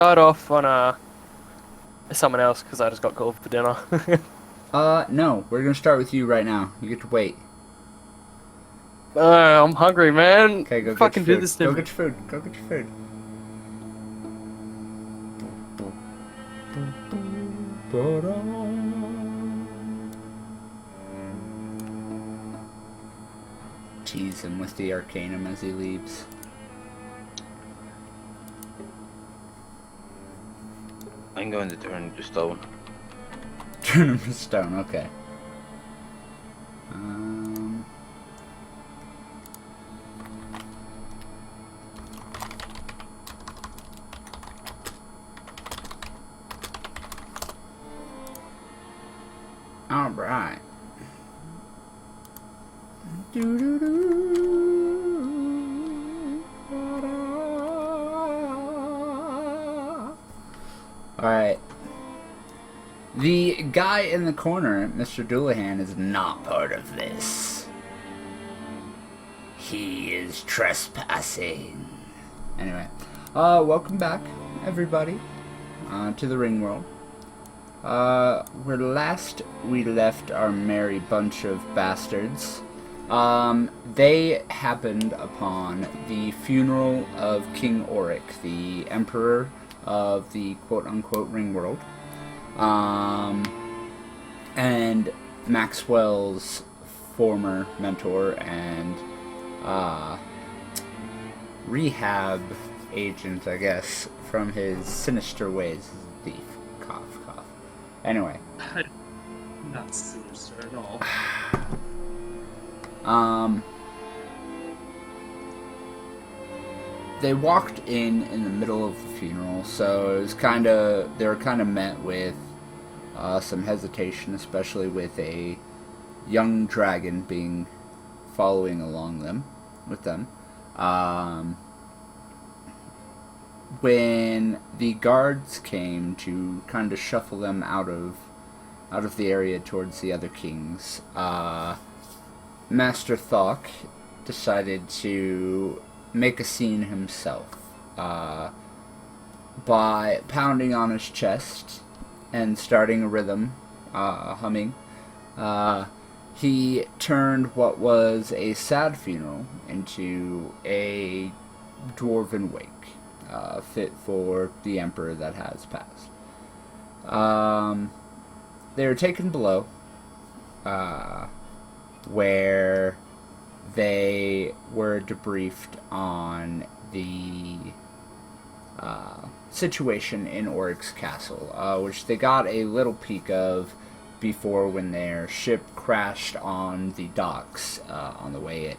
start off on someone else because I just got called for dinner. No, we're gonna start with you right now. You get to wait. I'm hungry, man. Okay, go get your Fucking do food. this to Go me. get your food. Go get your food. Tease him with the arcanum as he leaves. I'm going to turn to stone. Turn him to stone, okay. Um... Alright. Alright. The guy in the corner, Mr. Doulahan, is not part of this. He is trespassing. Anyway, welcome back, everybody, to the Ring World. Where last we left our merry bunch of bastards, they happened upon the funeral of King Auric, the emperor of the quote-unquote Ring World. And Maxwell's former mentor and rehab agent, I guess, from his sinister ways as a thief. Cough, cough. Anyway. Not sinister at all. They walked in the middle of the funeral, so it was they were kind of met with some hesitation, especially with a young dragon following along with them. When the guards came to kind of shuffle them out of the area towards the other kings, Master Thok decided to make a scene himself by pounding on his chest and starting a rhythm, humming. He turned what was a sad funeral into a dwarven wake, fit for the emperor that has passed. They were taken below, where they were debriefed on the situation in Auric's castle, which they got a little peek of before when their ship crashed on the docks on the way in.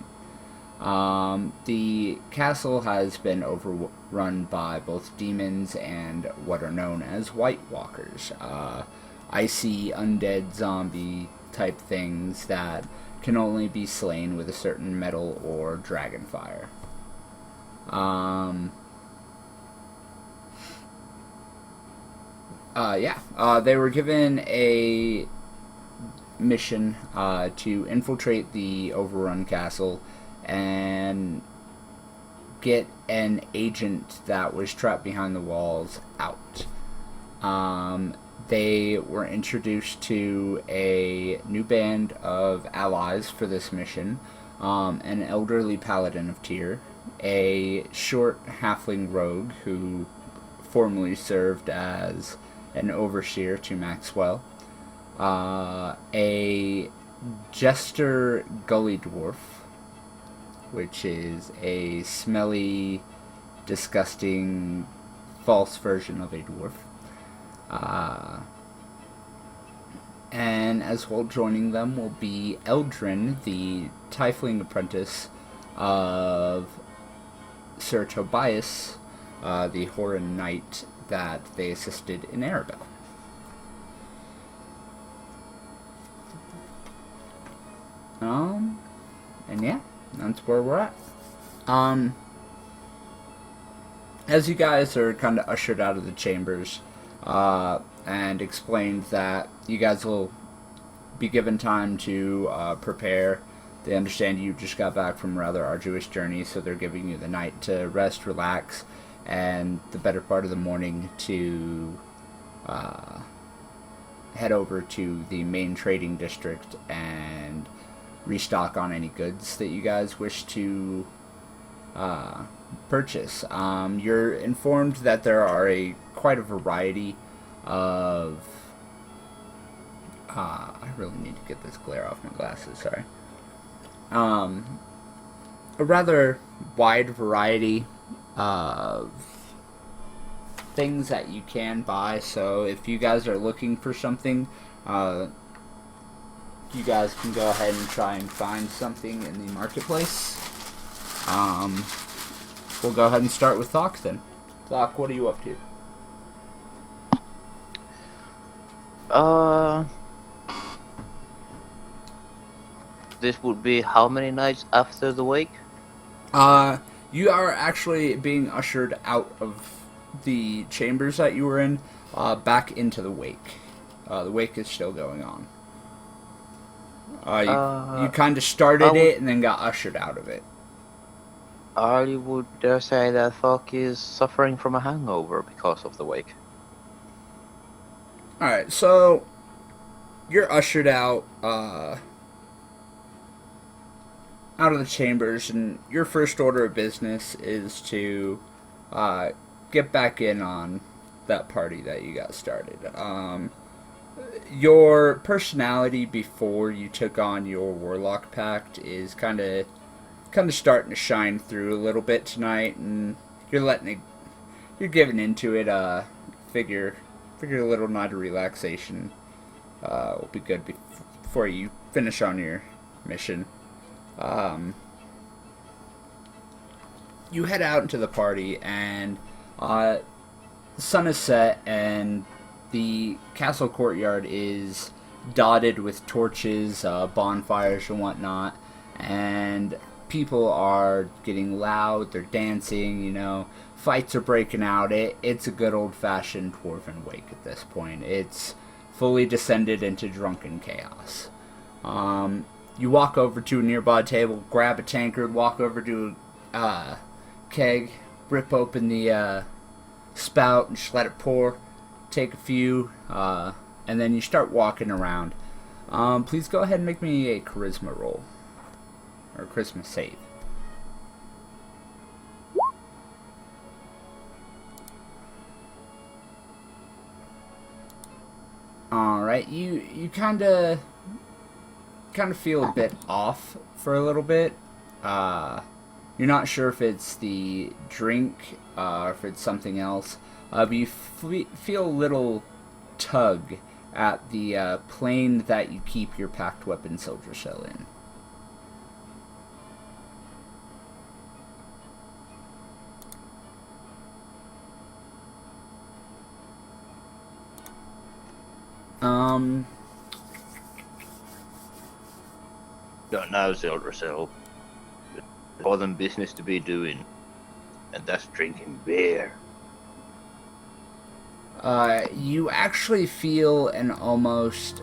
The castle has been overrun by both demons and what are known as White Walkers, icy undead zombie type things that can only be slain with a certain metal or dragon fire. They were given a mission to infiltrate the overrun castle and get an agent that was trapped behind the walls out. They were introduced to a new band of allies for this mission, an elderly paladin of Tyr, a short halfling rogue who formerly served as an overseer to Maxwell, a jester gully dwarf, which is a smelly, disgusting, false version of a dwarf. And as well joining them will be Eldrin, the tiefling apprentice of Sir Tobias, the Horan knight that they assisted in Arabelle. And yeah, that's where we're at. As you guys are kind of ushered out of the chambers, and explained that you guys will be given time to prepare. They understand you just got back from a rather arduous journey, so they're giving you the night to rest, relax, and the better part of the morning to head over to the main trading district and restock on any goods that you guys wish to purchase. You're informed that there are quite a variety of... I really need to get this glare off my glasses, sorry. A rather wide variety of things that you can buy, so if you guys are looking for something, you guys can go ahead and try and find something in the marketplace. We'll go ahead and start with Thok then. Thok, what are you up to? This would be how many nights after the wake? You are actually being ushered out of the chambers that you were in, back into the wake. The wake is still going on. You kind of started it and then got ushered out of it. I would dare say that Thok is suffering from a hangover because of the wake. Alright, so you're ushered out of the chambers, and your first order of business is to get back in on that party that you got started. Your personality before you took on your Warlock Pact is kind of starting to shine through a little bit tonight, and you're giving into it. Figure a little night of relaxation will be good before you finish on your mission. You head out into the party, and the sun is set, and the castle courtyard is dotted with torches, bonfires, and whatnot, and people are getting loud, they're dancing, fights are breaking out. It's a good old-fashioned dwarven wake at this point. It's fully descended into drunken chaos. You walk over to a nearby table, grab a tankard, walk over to a keg, rip open the spout and just let it pour, take a few, and then you start walking around. Please go ahead and make me a charisma roll, or a charisma save. Alright, you kind of feel a bit off for a little bit. You're not sure if it's the drink, or if it's something else, but you feel a little tug at the plane that you keep your packed weapon soldier cell in. Got now, Zelda Cell. More than business to be doing, and that's drinking beer. You actually feel an almost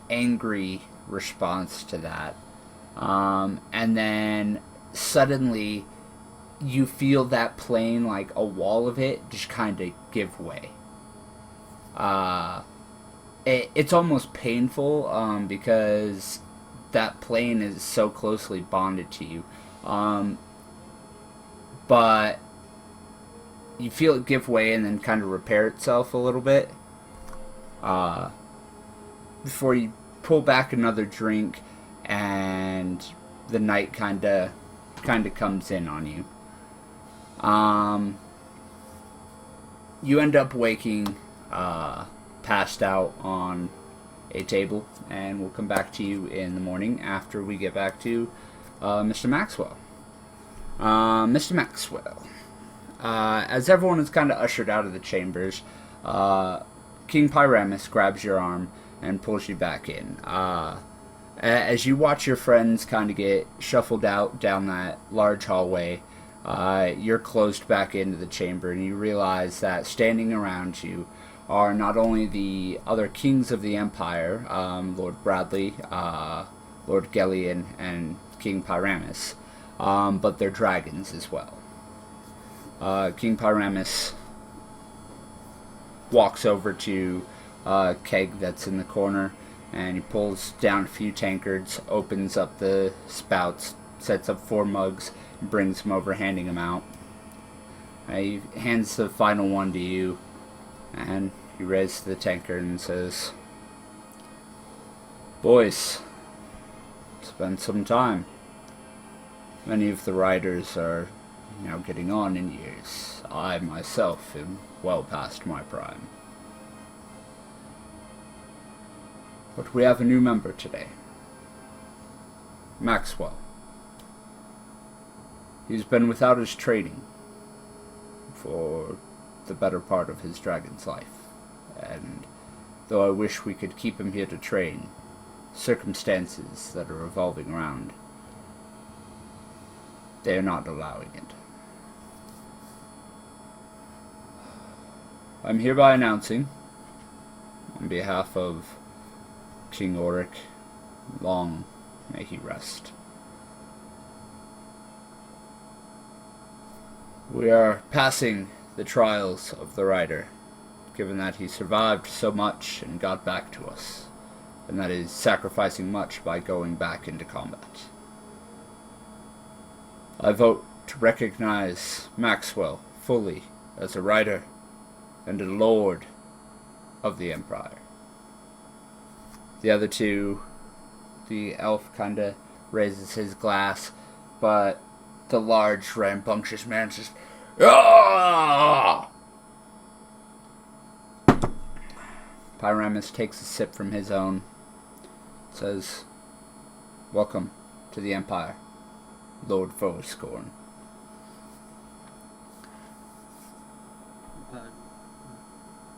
angry response to that. And then suddenly you feel that plane, like a wall of it, just kind of give way. It's almost painful, because that plane is so closely bonded to you. But you feel it give way and then kind of repair itself a little bit. Before you pull back another drink and the night kind of comes in on you. You end up waking passed out on a table, and we'll come back to you in the morning after we get back to Mr. Maxwell. Mr. Maxwell, as everyone is kind of ushered out of the chambers, King Pyramus grabs your arm and pulls you back in. As you watch your friends kind of get shuffled out down that large hallway, you're closed back into the chamber, and you realize that standing around you are not only the other kings of the Empire, Lord Bradley, Lord Gellian, and King Pyramus, but they're dragons as well. King Pyramus walks over to a keg that's in the corner, and he pulls down a few tankards, opens up the spouts, sets up 4 mugs, and brings them over, handing them out. He hands the final one to you, and he raises the tankard and says, "Boys, it's been some time. Many of the riders are now getting on in years. I myself am well past my prime. But we have a new member today. Maxwell. He's been without his training for the better part of his dragon's life, and though I wish we could keep him here to train, circumstances that are revolving around, they are not allowing it. I'm hereby announcing, on behalf of King Auric, long may he rest, we are passing the trials of the rider, given that he survived so much and got back to us, and that is sacrificing much by going back into combat. I vote to recognize Maxwell fully as a rider and a lord of the Empire." The other two, the elf kinda raises his glass, but the large, rambunctious man says, "Ah!" Pyramus takes a sip from his own, says, "Welcome to the Empire, Lord Forscorn." I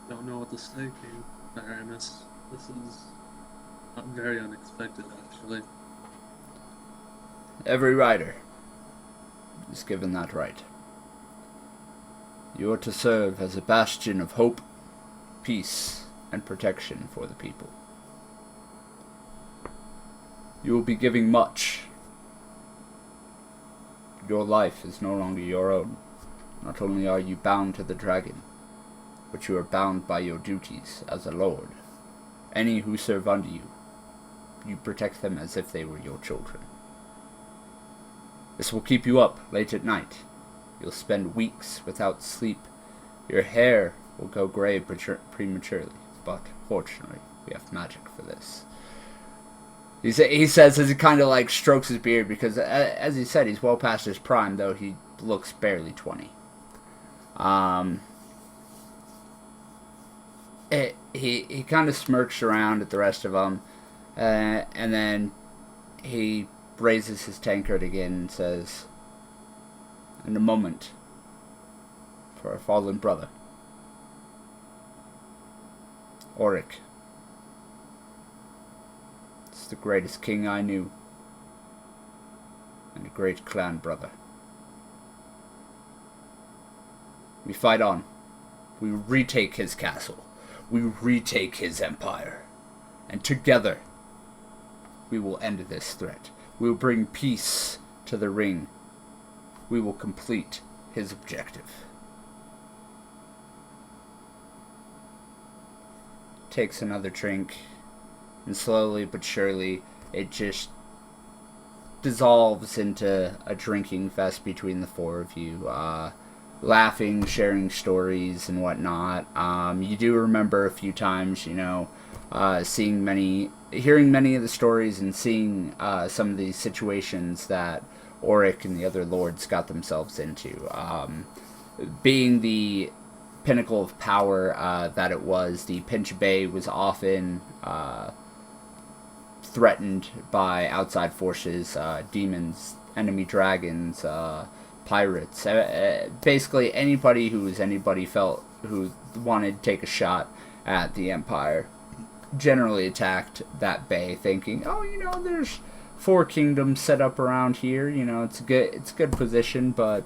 don't know what to say, King Pyramus. This is very unexpected, actually. Every rider is given that right. You are to serve as a bastion of hope, peace, and protection for the people. You will be giving much. Your life is no longer your own. Not only are you bound to the dragon, but you are bound by your duties as a lord. Any who serve under you, you protect them as if they were your children. This will keep you up late at night. You'll spend weeks without sleep. Your hair will go gray prematurely, but fortunately, we have magic for this. He says as he kind of like strokes his beard, because as he said, he's well past his prime, though he looks barely 20. He kind of smirks around at the rest of them, and then he raises his tankard again and says, "In a moment, for our fallen brother, Auric. It's the greatest king I knew, and a great clan brother. We fight on. We retake his castle. We retake his empire. And together, we will end this threat. We will bring peace to the ring. We will complete his objective." Takes another drink, and slowly but surely, it just dissolves into a drinking fest between the 4 of you. Laughing, sharing stories and whatnot. You do remember a few times, hearing many of the stories and seeing some of these situations that Auric and the other lords got themselves into. Being the pinnacle of power that it was, the Pinch Bay was often threatened by outside forces, demons, enemy dragons, pirates, basically anybody who wanted to take a shot at the Empire generally attacked that bay, thinking, there's 4 kingdoms set up around here, it's a good position, but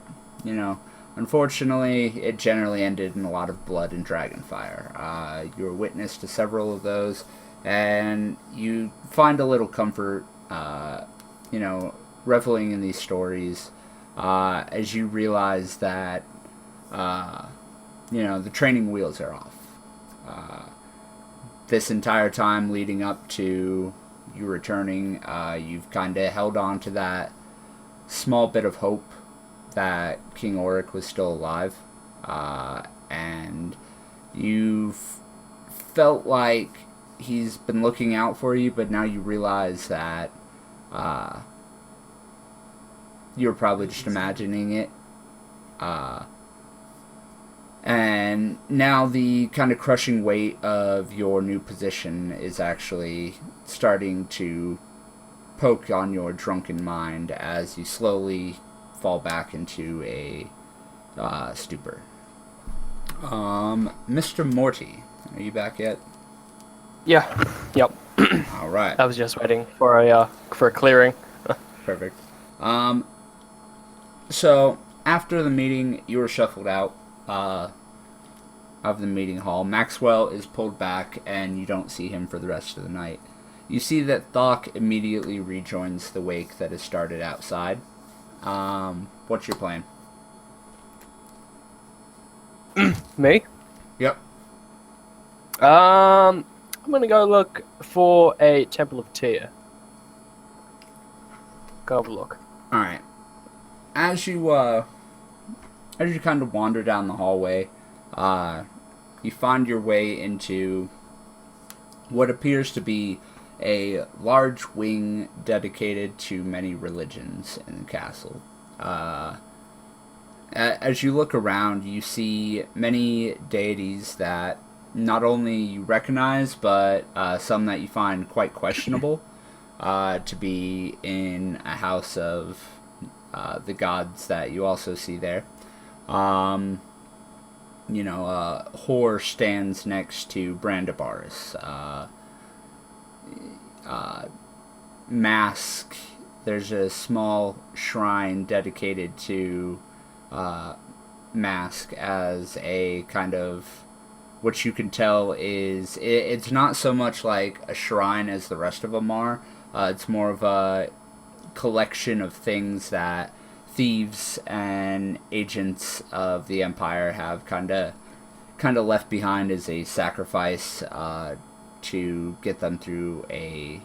unfortunately it generally ended in a lot of blood and dragonfire. You were witness to several of those, and you find a little comfort reveling in these stories as you realize that, the training wheels are off. This entire time leading up to you returning, you've kind of held on to that small bit of hope that King Auric was still alive. And you've felt like he's been looking out for you, but now you realize that you were probably just imagining it. And now the kind of crushing weight of your new position is actually starting to poke on your drunken mind as you slowly fall back into a stupor. Mr. Morty, are you back yet? Yeah. Yep. All right. I was just waiting for a clearing. Perfect. So after the meeting, you were shuffled out of the meeting hall. Maxwell is pulled back, and you don't see him for the rest of the night. You see that Thok immediately rejoins the wake that has started outside. What's your plan? Me? Yep. I'm gonna go look for a Temple of Tyr. Go have a look. All right. As you kind of wander down the hallway, you find your way into what appears to be a large wing dedicated to many religions in the castle. As you look around, you see many deities that not only you recognize, but some that you find quite questionable to be in a house of the gods that you also see there. Hor stands next to Brandabaris. Mask, there's a small shrine dedicated to Mask as a kind of, what you can tell is, it's not so much like a shrine as the rest of them are. It's more of a collection of things that thieves and agents of the Empire have kind of left behind as a sacrifice to get them through a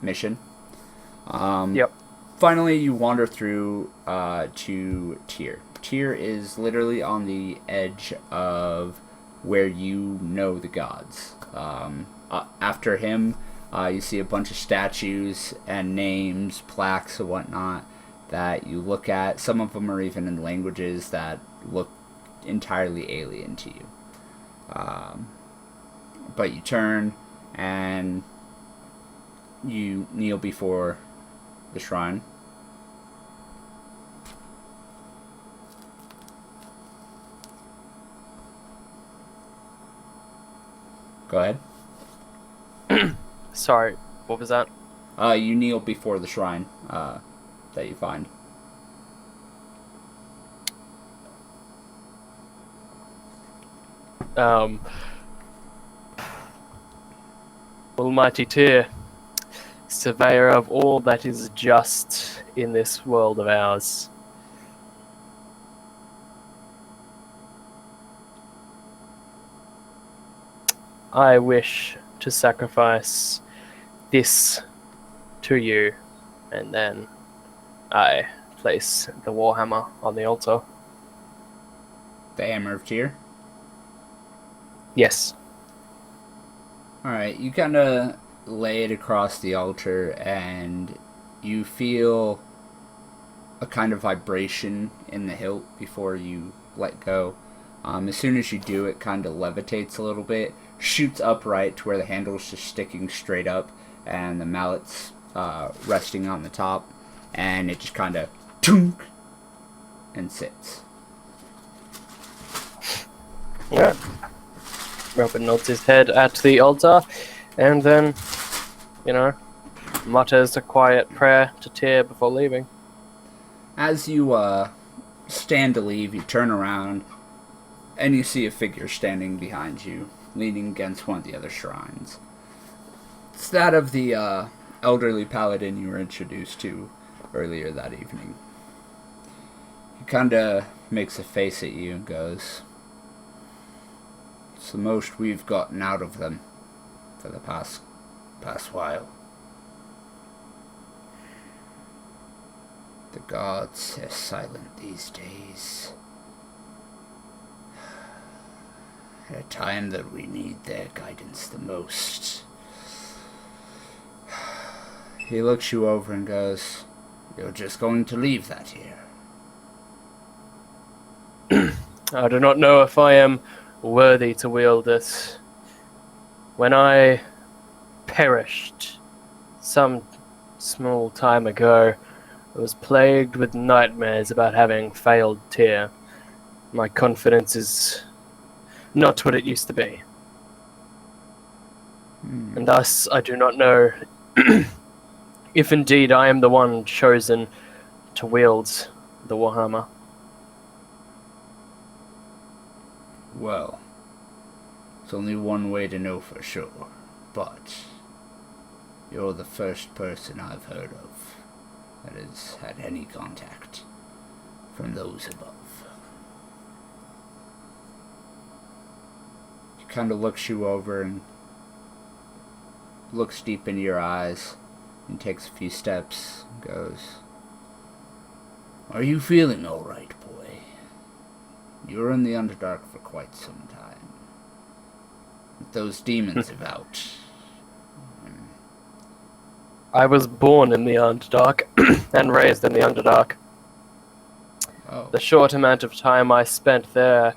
mission. Yep. Finally, you wander through to Tyr. Tyr is literally on the edge of where you know the gods. After him, you see a bunch of statues and names, plaques, and whatnot that you look at. Some of them are even in languages that look entirely alien to you. But you turn and you kneel before the shrine. Go ahead. Sorry, what was that? You kneel before the shrine that you find. Almighty Tyr, surveyor of all that is just in this world of ours. I wish to sacrifice this to you, and then I place the warhammer on the altar. The Hammer of Tyr? Yes. Alright, you kind of lay it across the altar, and you feel a kind of vibration in the hilt before you let go. As soon as you do, it kind of levitates a little bit, shoots upright to where the handle's just sticking straight up, and the mallet's resting on the top, and it just kind of tunk and sits. Yeah. Robin nods his head at the altar, and then, mutters a quiet prayer to Tyr before leaving. As you stand to leave, you turn around, and you see a figure standing behind you, leaning against one of the other shrines. It's that of the elderly paladin you were introduced to earlier that evening. He kind of makes a face at you and goes, "It's the most we've gotten out of them for the past while. The gods are silent these days. At a time that we need their guidance the most." He looks you over and goes, "You're just going to leave that here?" I do not know if I am worthy to wield it. When I perished some small time ago, I was plagued with nightmares about having failed Tyr. My confidence is not what it used to be. And thus, I do not know if indeed I am the one chosen to wield the Warhammer. Well, there's only one way to know for sure, but you're the first person I've heard of that has had any contact from those above. He kind of looks you over and looks deep into your eyes and takes a few steps and goes, "Are you feeling all right, boy? You were in the Underdark for quite some time. With those demons about." I was born in the Underdark and raised in the Underdark. Oh, The short amount of time I spent there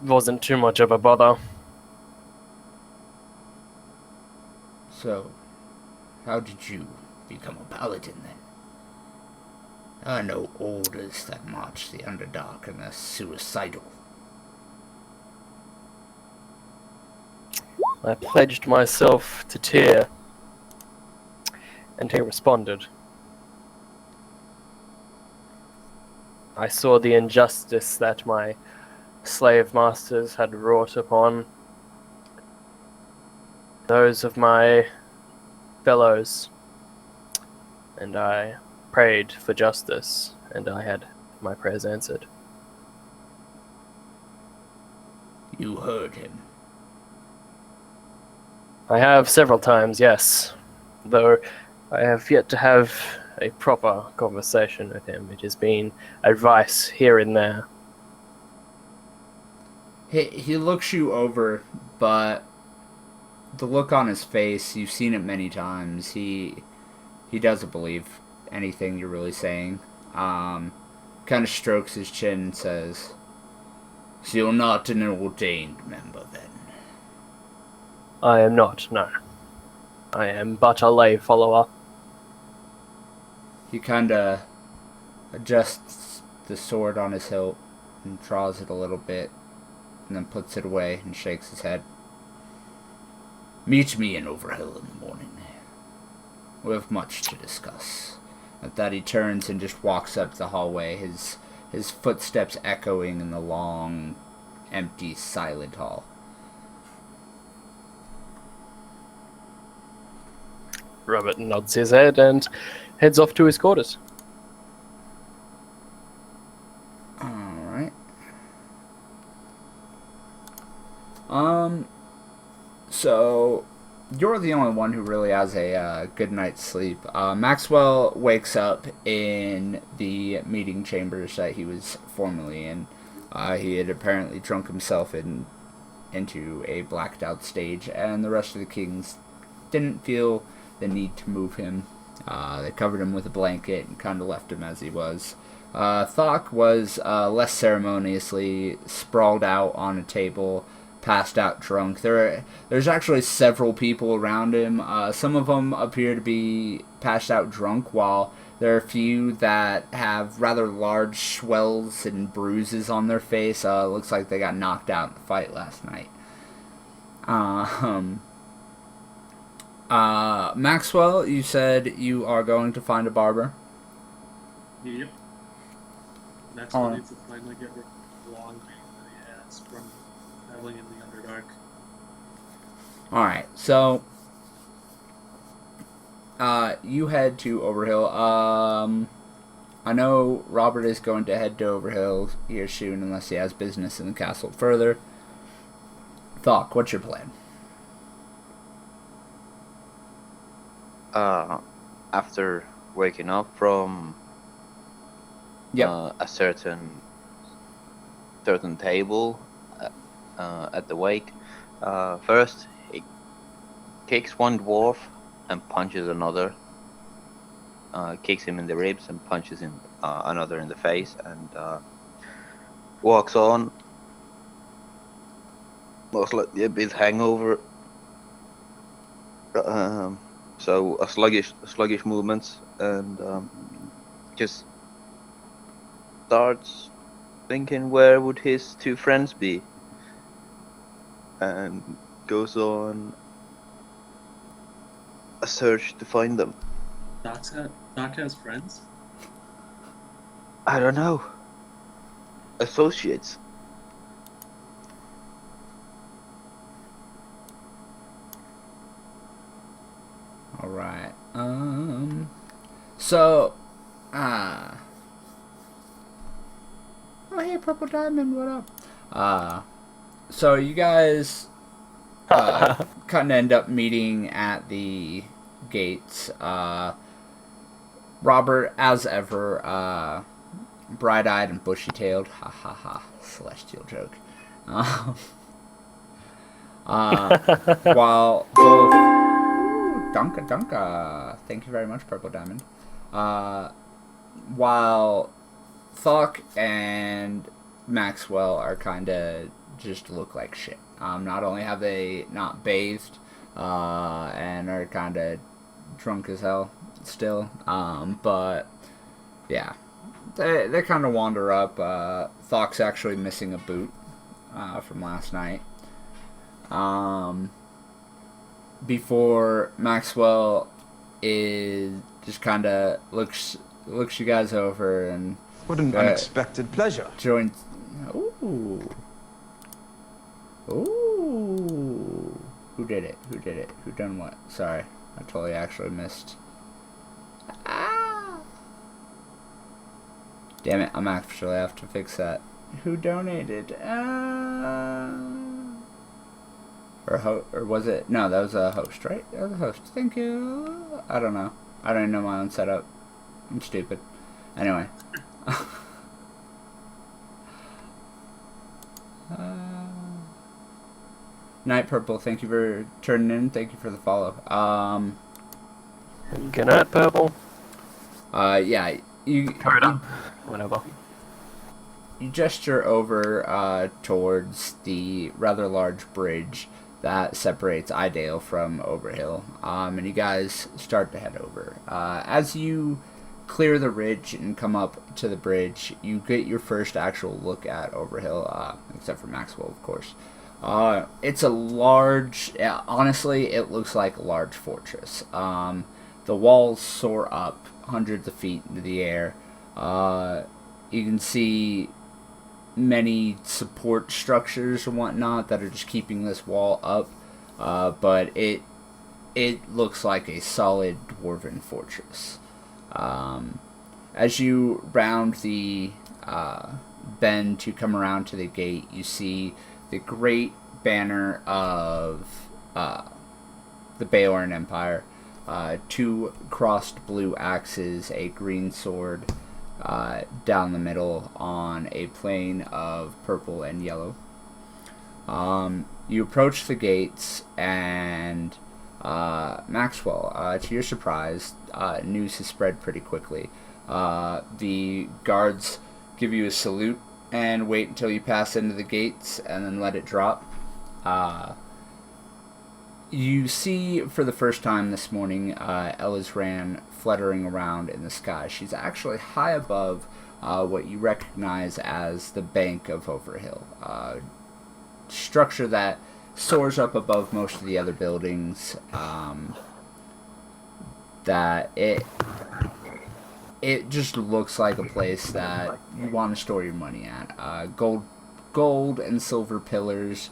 wasn't too much of a bother. so how did you become a paladin then? I know orders that march the Underdark and they're suicidal. I pledged myself to Tyr, and he responded. I saw the injustice that my slave masters had wrought upon those of my fellows, and I prayed for justice, and I had my prayers answered. You heard him. I have several times, yes, though I have yet to have a proper conversation with him. It has been advice here and there. He looks you over, but the look on his face, you've seen it many times. He doesn't believe anything you're really saying. Kind of strokes his chin and says, "So you're not an ordained member then?" I am not, no. I am but a lay follower. He kind of adjusts the sword on his hilt and draws it a little bit, and then puts it away and shakes his head. "Meet me in Overhill in the morning. We have much to discuss." At that, he turns and just walks up the hallway, his footsteps echoing in the long, empty, silent hall. Robert nods his head and heads off to his quarters. Alright. So, you're the only one who really has a good night's sleep. Maxwell wakes up in the meeting chambers that he was formerly in. He had apparently drunk himself into a blacked out stage, and the rest of the kings didn't feel the need to move him. They covered him with a blanket and kind of left him as he was. Thok was less ceremoniously sprawled out on a table, passed out drunk. There's actually several people around him. Some of them appear to be passed out drunk, while there are a few that have rather large swells and bruises on their face. Looks like they got knocked out in the fight last night. Maxwell, you said you are going to find a barber? Yep. Next one needs to finally get rid of the long pain that he has from traveling in the Underdark. Alright, so You head to Overhill. I know Robert is going to head to Overhill here soon, unless he has business in the castle further. Thok, what's your plan? After waking up from a certain table at the wake, first he kicks one dwarf and punches another. Kicks him in the ribs and punches him another in the face, and walks on. Most likely a bit hangover. So a sluggish movements, and just starts thinking where would his two friends be, and goes on a search to find them. Doc has friends? I don't know. Associates. All right. So, oh hey, Purple Diamond, what up? So you guys kind of end up meeting at the gates. Robert, as ever, bright-eyed and bushy-tailed. Ha ha ha. Celestial joke. While both... Dunka Dunka. Thank you very much, Purple Diamond. While Thok and Maxwell are kind of just look like shit. Not only have they not bathed and are kind of drunk as hell still, but yeah, they kind of wander up. Thok's actually missing a boot from last night. Before Maxwell is just kind of looks you guys over and what an unexpected pleasure. Joins. Ooh. Who did it? Who done what? Sorry, I totally actually missed. Damn it! I'm actually have to fix that. Who donated? Or was it? No, that was a host, right? That was a host. Thank you. I don't know. I don't even know my own setup. I'm stupid. Anyway. Night Purple, thank you for turning in. Thank you for the follow. Good night, Purple. Yeah, Whatever. You gesture over towards the rather large bridge that separates Idale from Overhill, and you guys start to head over. As you clear the ridge and come up to the bridge, you get your first actual look at Overhill, except for Maxwell, of course. It's a large, honestly, it looks like a large fortress. The walls soar up hundreds of feet into the air. You can see many support structures and whatnot that are just keeping this wall up, but it looks like a solid dwarven fortress. As you round the bend to come around to the gate, you see the great banner of the Baorn Empire, two crossed blue axes, a green sword down the middle on a plane of purple and yellow. You approach the gates, and Maxwell, to your surprise, news has spread pretty quickly. The guards give you a salute and wait until you pass into the gates and then let it drop. You see for the first time this morning Elizran fluttering around in the sky. She's actually high above what you recognize as the Bank of Overhill. Structure that soars up above most of the other buildings. That it just looks like a place that you want to store your money at. Gold and silver pillars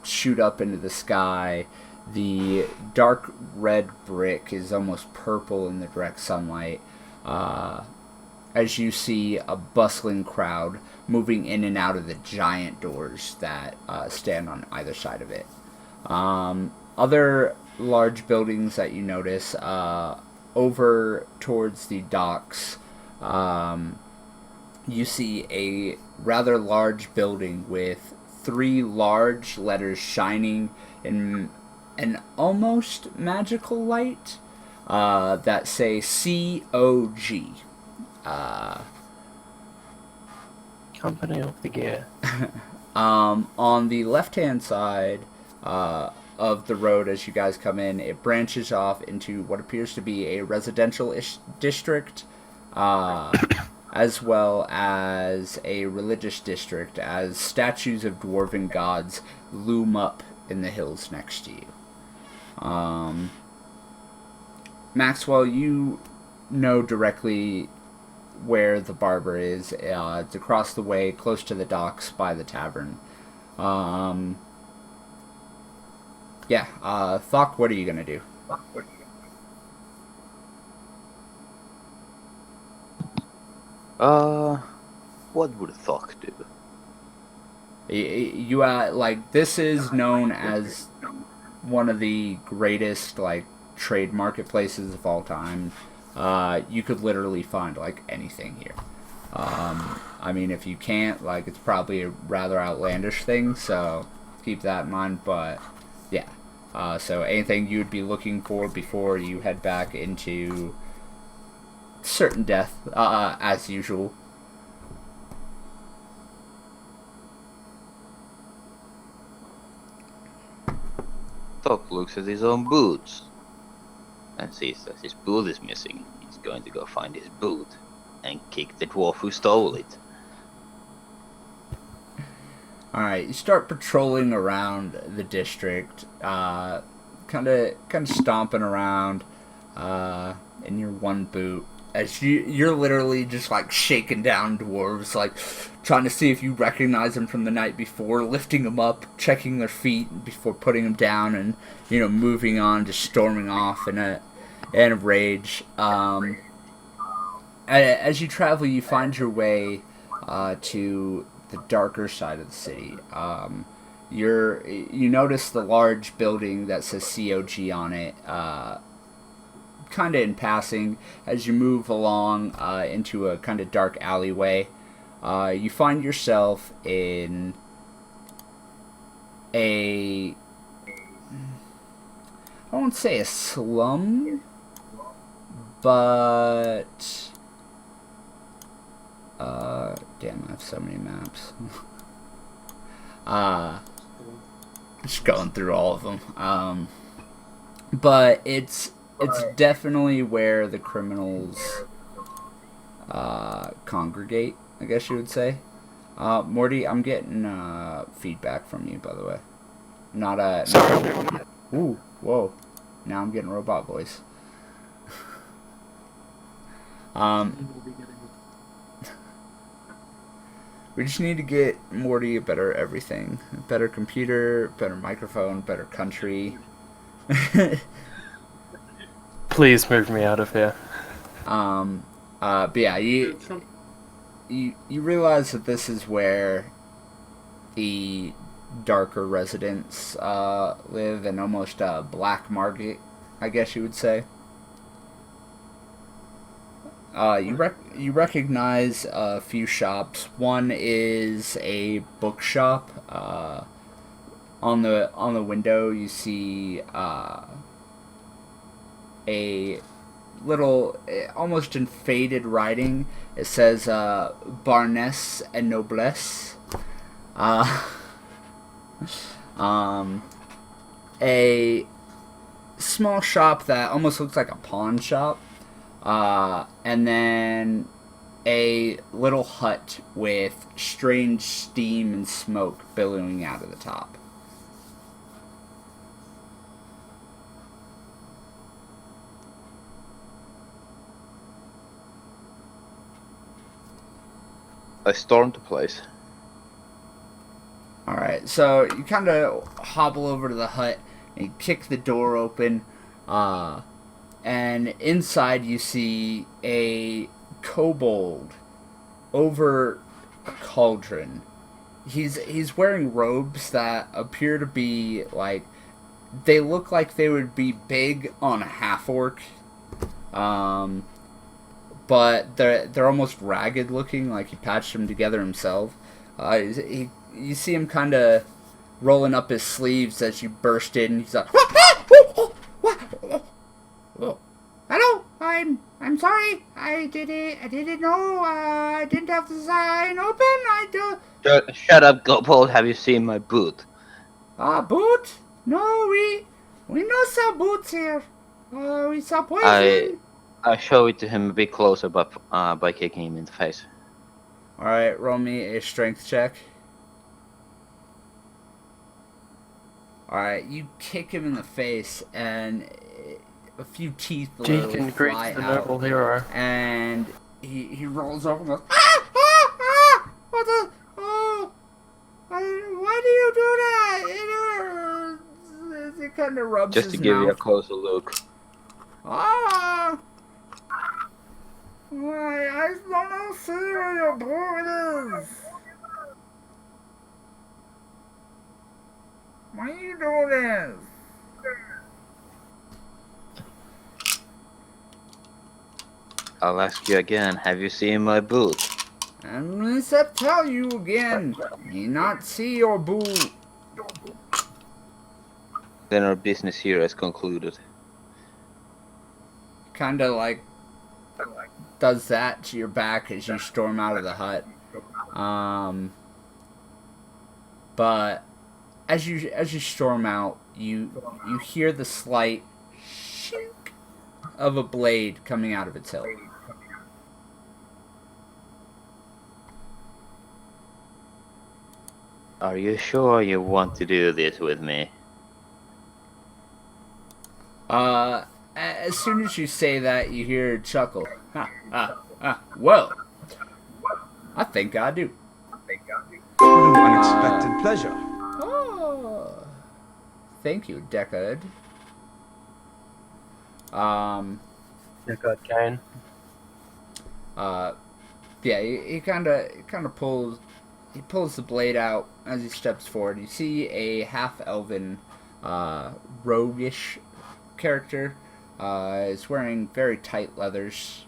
shoot up into the sky. The dark red brick is almost purple in the direct sunlight. As you see a bustling crowd moving in and out of the giant doors that stand on either side of it. Other large buildings that you notice over towards the docks, you see a rather large building with 3 large letters shining in an almost magical light that say COG. Company of the Gear. On the left-hand side of the road as you guys come in, it branches off into what appears to be a residential-ish district, as well as a religious district, as statues of dwarven gods loom up in the hills next to you. Maxwell, you know directly where the barber is. It's across the way, close to the docks by the tavern. Thok, what are you gonna do? What would Thok do? You like, this is known as one of the greatest like trade marketplaces of all time. You could literally find like anything here. I mean, if you can't, like, it's probably a rather outlandish thing, so keep that in mind. But yeah, so anything you would be looking for before you head back into certain death, as usual. Thok looks at his own boots and sees that his boot is missing. He's going to go find his boot and kick the dwarf who stole it. Alright, you start patrolling around the district, kind of stomping around in your one boot, as you're literally just like shaking down dwarves, like trying to see if you recognize them from the night before, lifting them up, checking their feet before putting them down, and moving on, just storming off in a rage. As you travel, you find your way to the darker side of the city. You notice the large building that says COG on it, kind of in passing. As you move along into a kind of dark alleyway, you find yourself in I won't say a slum, but damn, I have so many maps. Just going through all of them. But it's definitely where the criminals congregate, I guess you would say. Morty, I'm getting feedback from you, by the way. Ooh, whoa. Now I'm getting robot voice. We just need to get Morty a better everything. A better computer, better microphone, better country. Please move me out of here. But yeah, you realize that this is where the darker residents live, and almost a black market, I guess you would say. You recognize a few shops. One is a bookshop. On the window, you see a little, almost in faded writing. It says Barnesse and Noblesse. A small shop that almost looks like a pawn shop. And then a little hut with strange steam and smoke billowing out of the top. I stormed the place. Alright, so you kind of hobble over to the hut. and you kick the door open, and inside you see a kobold over a cauldron. He's wearing robes that appear to be like, they look like they would be big on a half orc, but they're almost ragged looking, like he patched them together himself. You see him kind of rolling up his sleeves as you burst in. He's like, hello, I'm sorry. I didn't know. I didn't have the sign open. Shut up, Gopal. Have you seen my boot? Boot? No, we no sell boots here. We sell poison. I show it to him a bit closer, but by kicking him in the face. All right, roll me a strength check. All right, you kick him in the face, and a few teeth Deacon fly greets the out, noble hero. and he rolls over and goes, ah, ah, ah! What the? Oh, why do you do that? It kind of rubs Just his to give you a mouth. closer look. Ah! I don't see where your boot is. Why are you doing this? I'll ask you again. Have you seen my boot? And unless I tell you again, me not see your boot. Then our business here is concluded. Kinda like does that to your back as you storm out of the hut. But as you storm out, you hear the slight shink of a blade coming out of its hilt. Are you sure you want to do this with me? As soon as you say that, you hear a chuckle. Well, I think I do. What an unexpected pleasure. Oh, thank you, Deckard. Deckard Cain. Yeah, he kind of pulls the blade out as he steps forward. You see a half-elven, roguish character. Is wearing very tight leathers.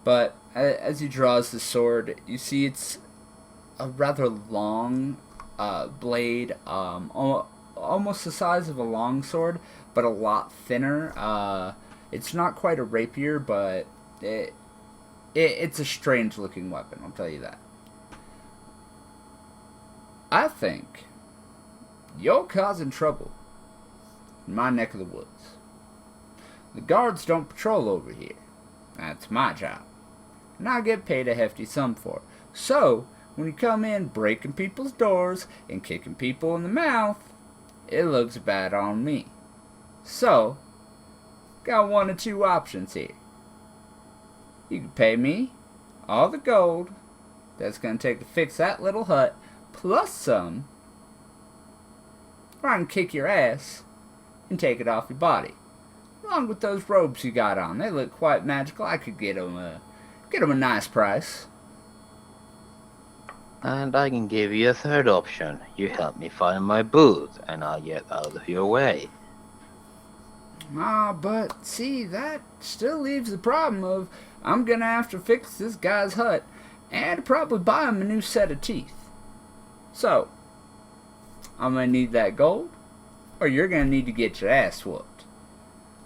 But as he draws the sword, you see it's a rather long blade, almost the size of a longsword, but a lot thinner. It's not quite a rapier, but it's a strange-looking weapon, I'll tell you that. I think you're causing trouble in my neck of the woods. The guards don't patrol over here. That's my job. And I get paid a hefty sum for it. So, when you come in breaking people's doors and kicking people in the mouth, it looks bad on me. So, got one of two options here. You can pay me all the gold that's going to take to fix that little hut, plus some, or I can kick your ass and take it off your body. Along with those robes you got on. They look quite magical. I could get them a nice price. And I can give you a third option. You help me find my boot, and I'll get out of your way. But see, that still leaves the problem of I'm gonna have to fix this guy's hut and probably buy him a new set of teeth. So, I'm gonna need that gold, or you're gonna need to get your ass whooped.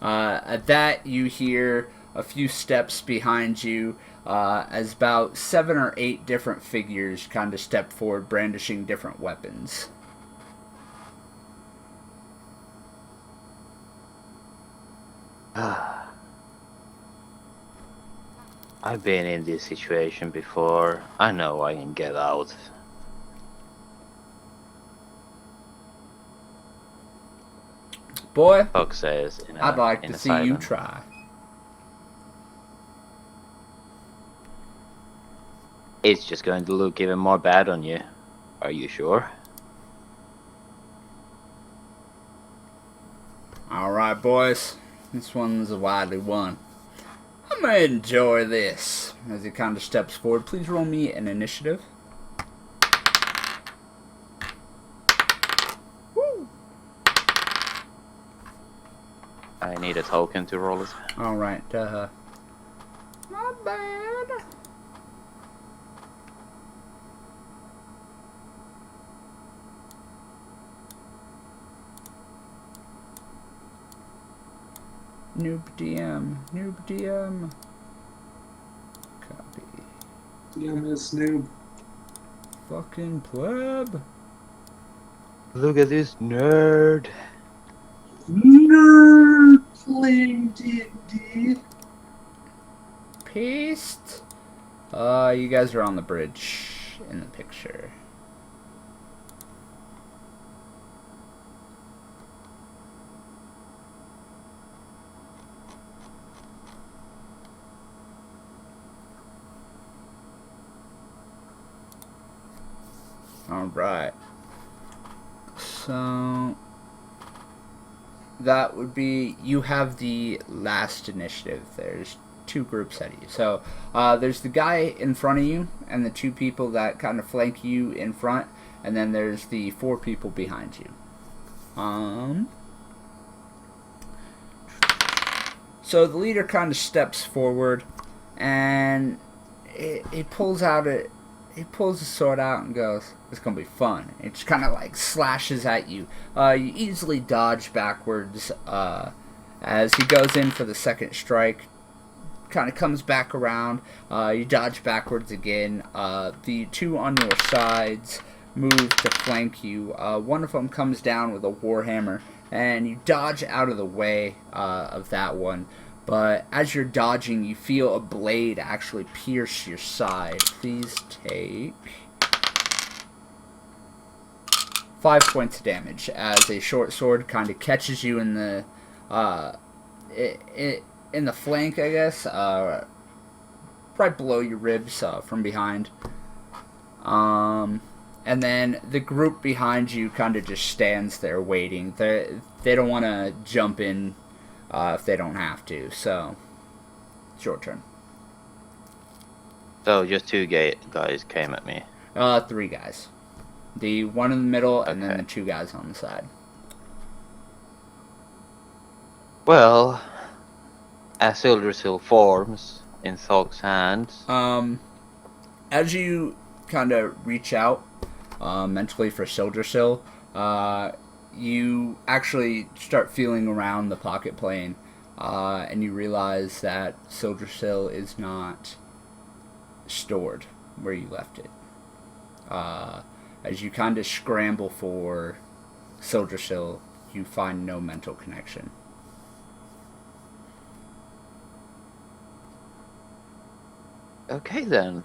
At that, you hear a few steps behind you as about 7 or 8 different figures kind of step forward, brandishing different weapons. I've been in this situation before. I know I can get out. Boy, Fox says I'd like to see you silence. try. It's just going to look even more bad on you. Are you sure? boys. This one's a widely won. I'm gonna enjoy this. As he kind of steps forward, please roll me an initiative. Woo! I need a token to roll it. Alright, not bad. Noob DM. Copy. DM is noob. Fucking pleb. Look at this nerd. Nerd playing D&D. Paste. You guys are on the bridge in the picture. Alright. So that would be, you have the last initiative. There's two groups ahead of you. So there's the guy in front of you and the two people that kind of flank you in front, and then there's the four people behind you. So the leader kind of steps forward, and he pulls the sword out and goes, "It's gonna be fun." It just kind of like slashes at you. You easily dodge backwards as he goes in for the second strike. Kind of comes back around. You dodge backwards again. The two on your sides move to flank you. One of them comes down with a warhammer, and you dodge out of the way of that one. But as you're dodging, you feel a blade actually pierce your side. Please take 5 points of damage as a short sword kind of catches you in the flank, I guess, right below your ribs from behind. And then the group behind you kind of just stands there waiting. They don't want to jump in if they don't have to, so it's your turn. So just two guys came at me. 3 guys. The one in the middle, and then Okay. the 2 guys on the side. Well, as Sildrasil forms in Thog's hands. As you kind of reach out mentally for Sildrasil, you actually start feeling around the pocket plane, and you realize that Sildrasil is not stored where you left it. As you kind of scramble for Sildrasil, you find no mental connection. Okay then.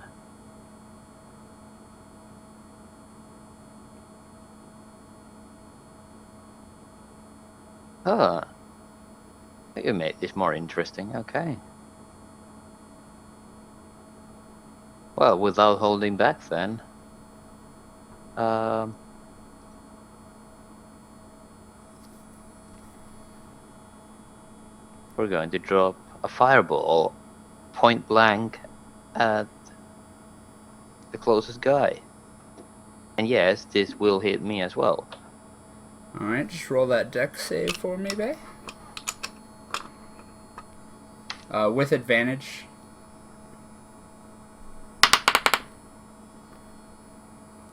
Huh. You made this more interesting, okay. Well, without holding back then. We're going to drop a fireball point blank at the closest guy. And yes, this will hit me as well. Alright, just roll that dex save for me, bae. With advantage.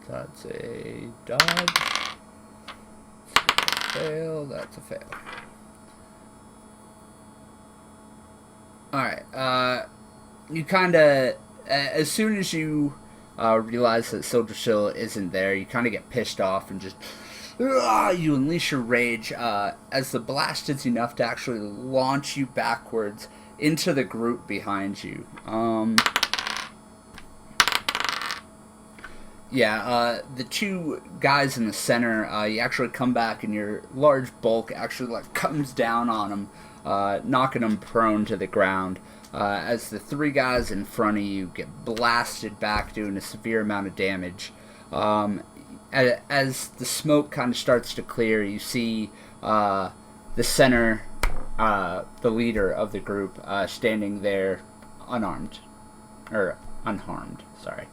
That's a dodge. That's a fail. That's a fail. Alright, you kind of, as soon as you realize that Sildrasil isn't there, you kind of get pissed off and just, you unleash your rage as the blast is enough to actually launch you backwards into the group behind you. The two guys in the center, you actually come back and your large bulk actually like comes down on them, knocking them prone to the ground. As the 3 guys in front of you get blasted back, doing a severe amount of damage. As the smoke kind of starts to clear, you see the center the leader of the group, standing there unarmed. Or unharmed, sorry.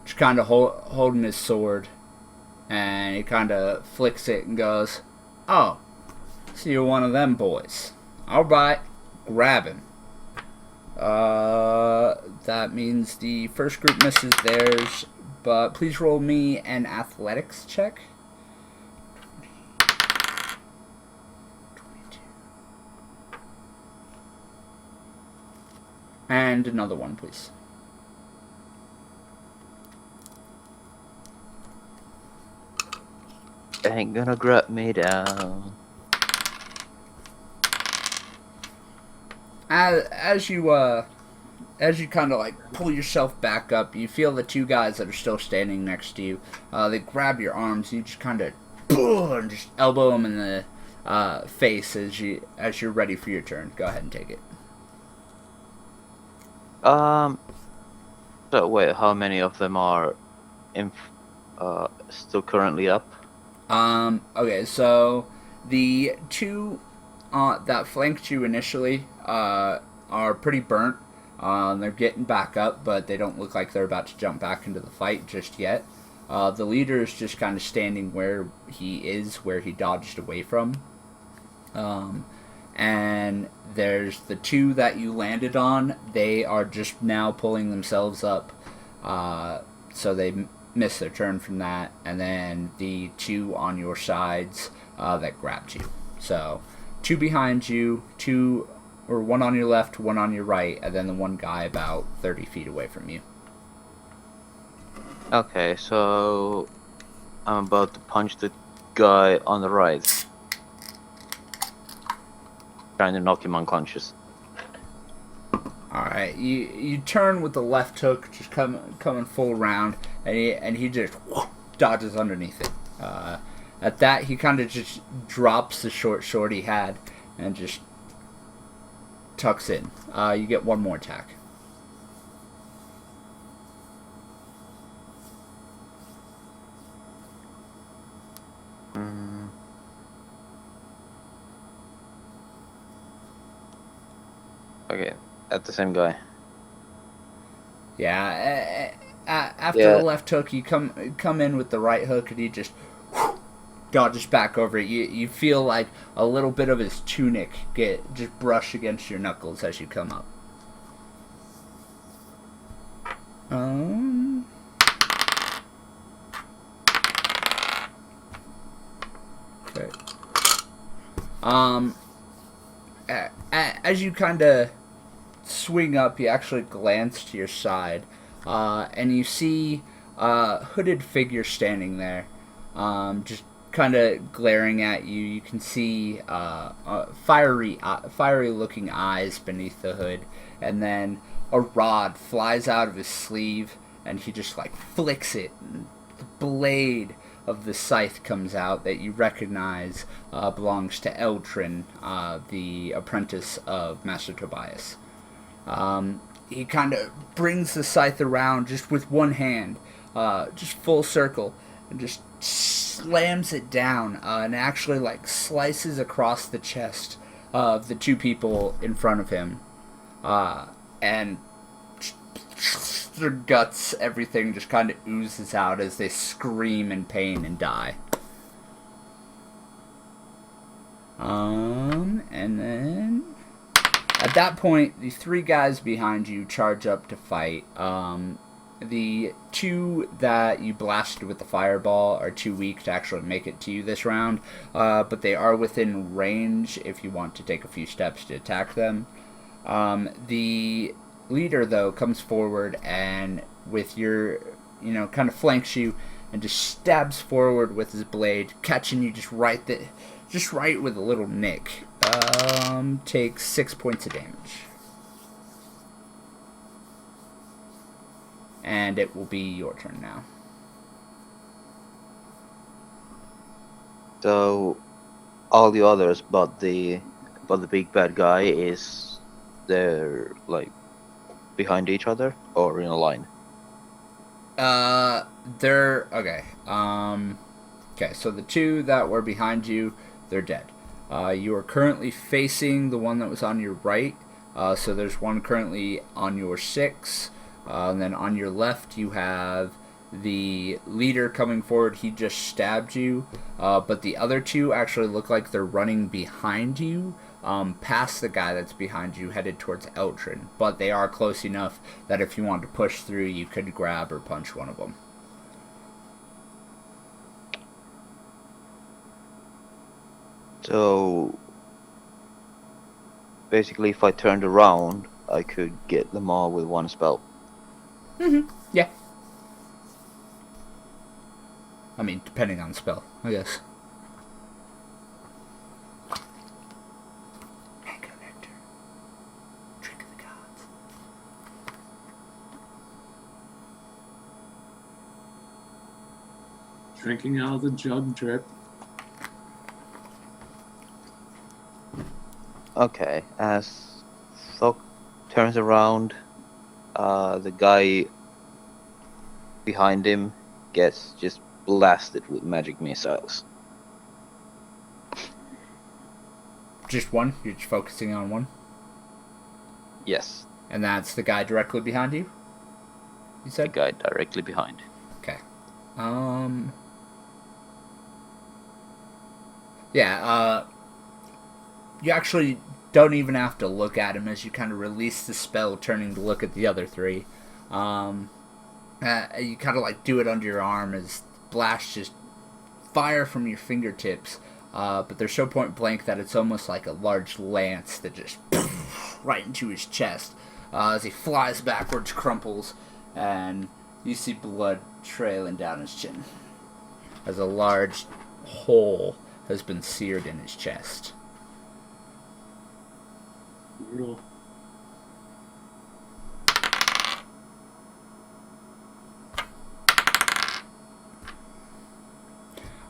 Just kind of holding his sword. And he kind of flicks it and goes, "Oh, so you're one of them boys. Alright, grab him." That means the first group misses theirs, but please roll me an athletics check. 22. And another one, please. Ain't gonna grab me down. As you kind of like pull yourself back up, you feel the two guys that are still standing next to you. They grab your arms. You just kind of and just elbow them in the face as you're ready for your turn. Go ahead and take it. So wait, how many of them are still currently up? Okay, so the two that flanked you initially are pretty burnt. They're getting back up, but they don't look like they're about to jump back into the fight just yet. The leader is just kind of standing where he dodged away from. And there's the two that you landed on. They are just now pulling themselves up, so they miss their turn from that. And then the two on your sides that grabbed you. So two behind you, one on your left, one on your right, and then the one guy about 30 feet away from you. Okay, so I'm about to punch the guy on the right. Trying to knock him unconscious. Alright, you turn with the left hook, just coming full round, and he just dodges underneath it. At that, he kind of just drops the short sword he had and just tucks in. You get one more attack. Okay, at the same guy. Yeah, after the left hook, you come in with the right hook, and he just dodges back over it. You feel like a little bit of his tunic just brush against your knuckles as you come up. Okay. As you kind of swing up, you actually glance to your side, and you see a hooded figure standing there, just kind of glaring at you. You can see fiery-looking eyes beneath the hood, and then a rod flies out of his sleeve, and he just like flicks it, and the blade of the scythe comes out that you recognize belongs to Eltrin, the apprentice of Master Tobias. He kind of brings the scythe around just with one hand, just full circle, and just slams it down, and actually like slices across the chest of the two people in front of him, and their guts, everything just kind of oozes out as they scream in pain and die. And then at that point, the three guys behind you charge up to fight. The two that you blasted with the fireball are too weak to actually make it to you this round, but they are within range if you want to take a few steps to attack them. The leader, though, comes forward and with your, kind of flanks you and just stabs forward with his blade, catching you just right with a little nick. Takes 6 points of damage. And it will be your turn now. So all the others but the big bad guy they're like behind each other or in a line? They're okay. Okay, so the two that were behind you, they're dead. You are currently facing the one that was on your right. So there's one currently on your 6. And then on your left, you have the leader coming forward. He just stabbed you. But the other 2 actually look like they're running behind you, past the guy that's behind you, headed towards Eltrin. But they are close enough that if you wanted to push through, you could grab or punch one of them. So basically, if I turned around, I could get them all with one spell. Yeah. I mean, depending on the spell, I guess. Mango nectar. Drink of the gods. Drinking out of the jug drip. Okay, as Thok turns around, the guy behind him gets just blasted with magic missiles. Just one? You're just focusing on one? Yes, And that's the guy directly behind you? You the said? guy directly behind. Okay. Yeah, you actually don't even have to look at him as you kind of release the spell, turning to look at the other 3. You kind of like do it under your arm as blasts just fire from your fingertips, but they're so point blank that it's almost like a large lance that just right into his chest. As he flies backwards, crumples, and you see blood trailing down his chin as a large hole has been seared in his chest. Brutal.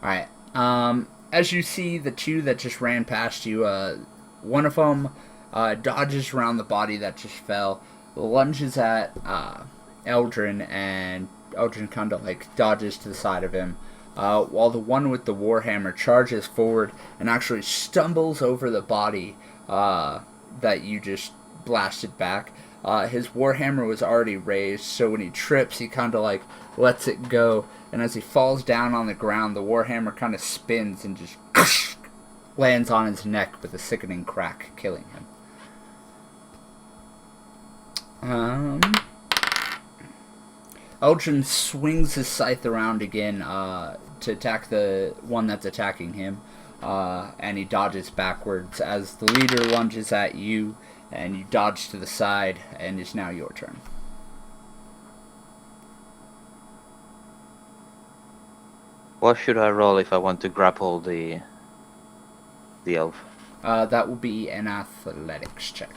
Alright, as you see the 2 that just ran past you, one of them dodges around the body that just fell, lunges at Eldrin, and Eldrin kind of like dodges to the side of him, while the one with the warhammer charges forward and actually stumbles over the body that you just blasted back. His warhammer was already raised, so when he trips, he kind of like lets it go, and as he falls down on the ground, the warhammer kind of spins and just lands on his neck with a sickening crack, killing him. Eldrin swings his scythe around again to attack the one that's attacking him, and he dodges backwards as the leader lunges at you, and you dodge to the side, and it's now your turn. What should I roll if I want to grapple the elf? That will be an athletics check.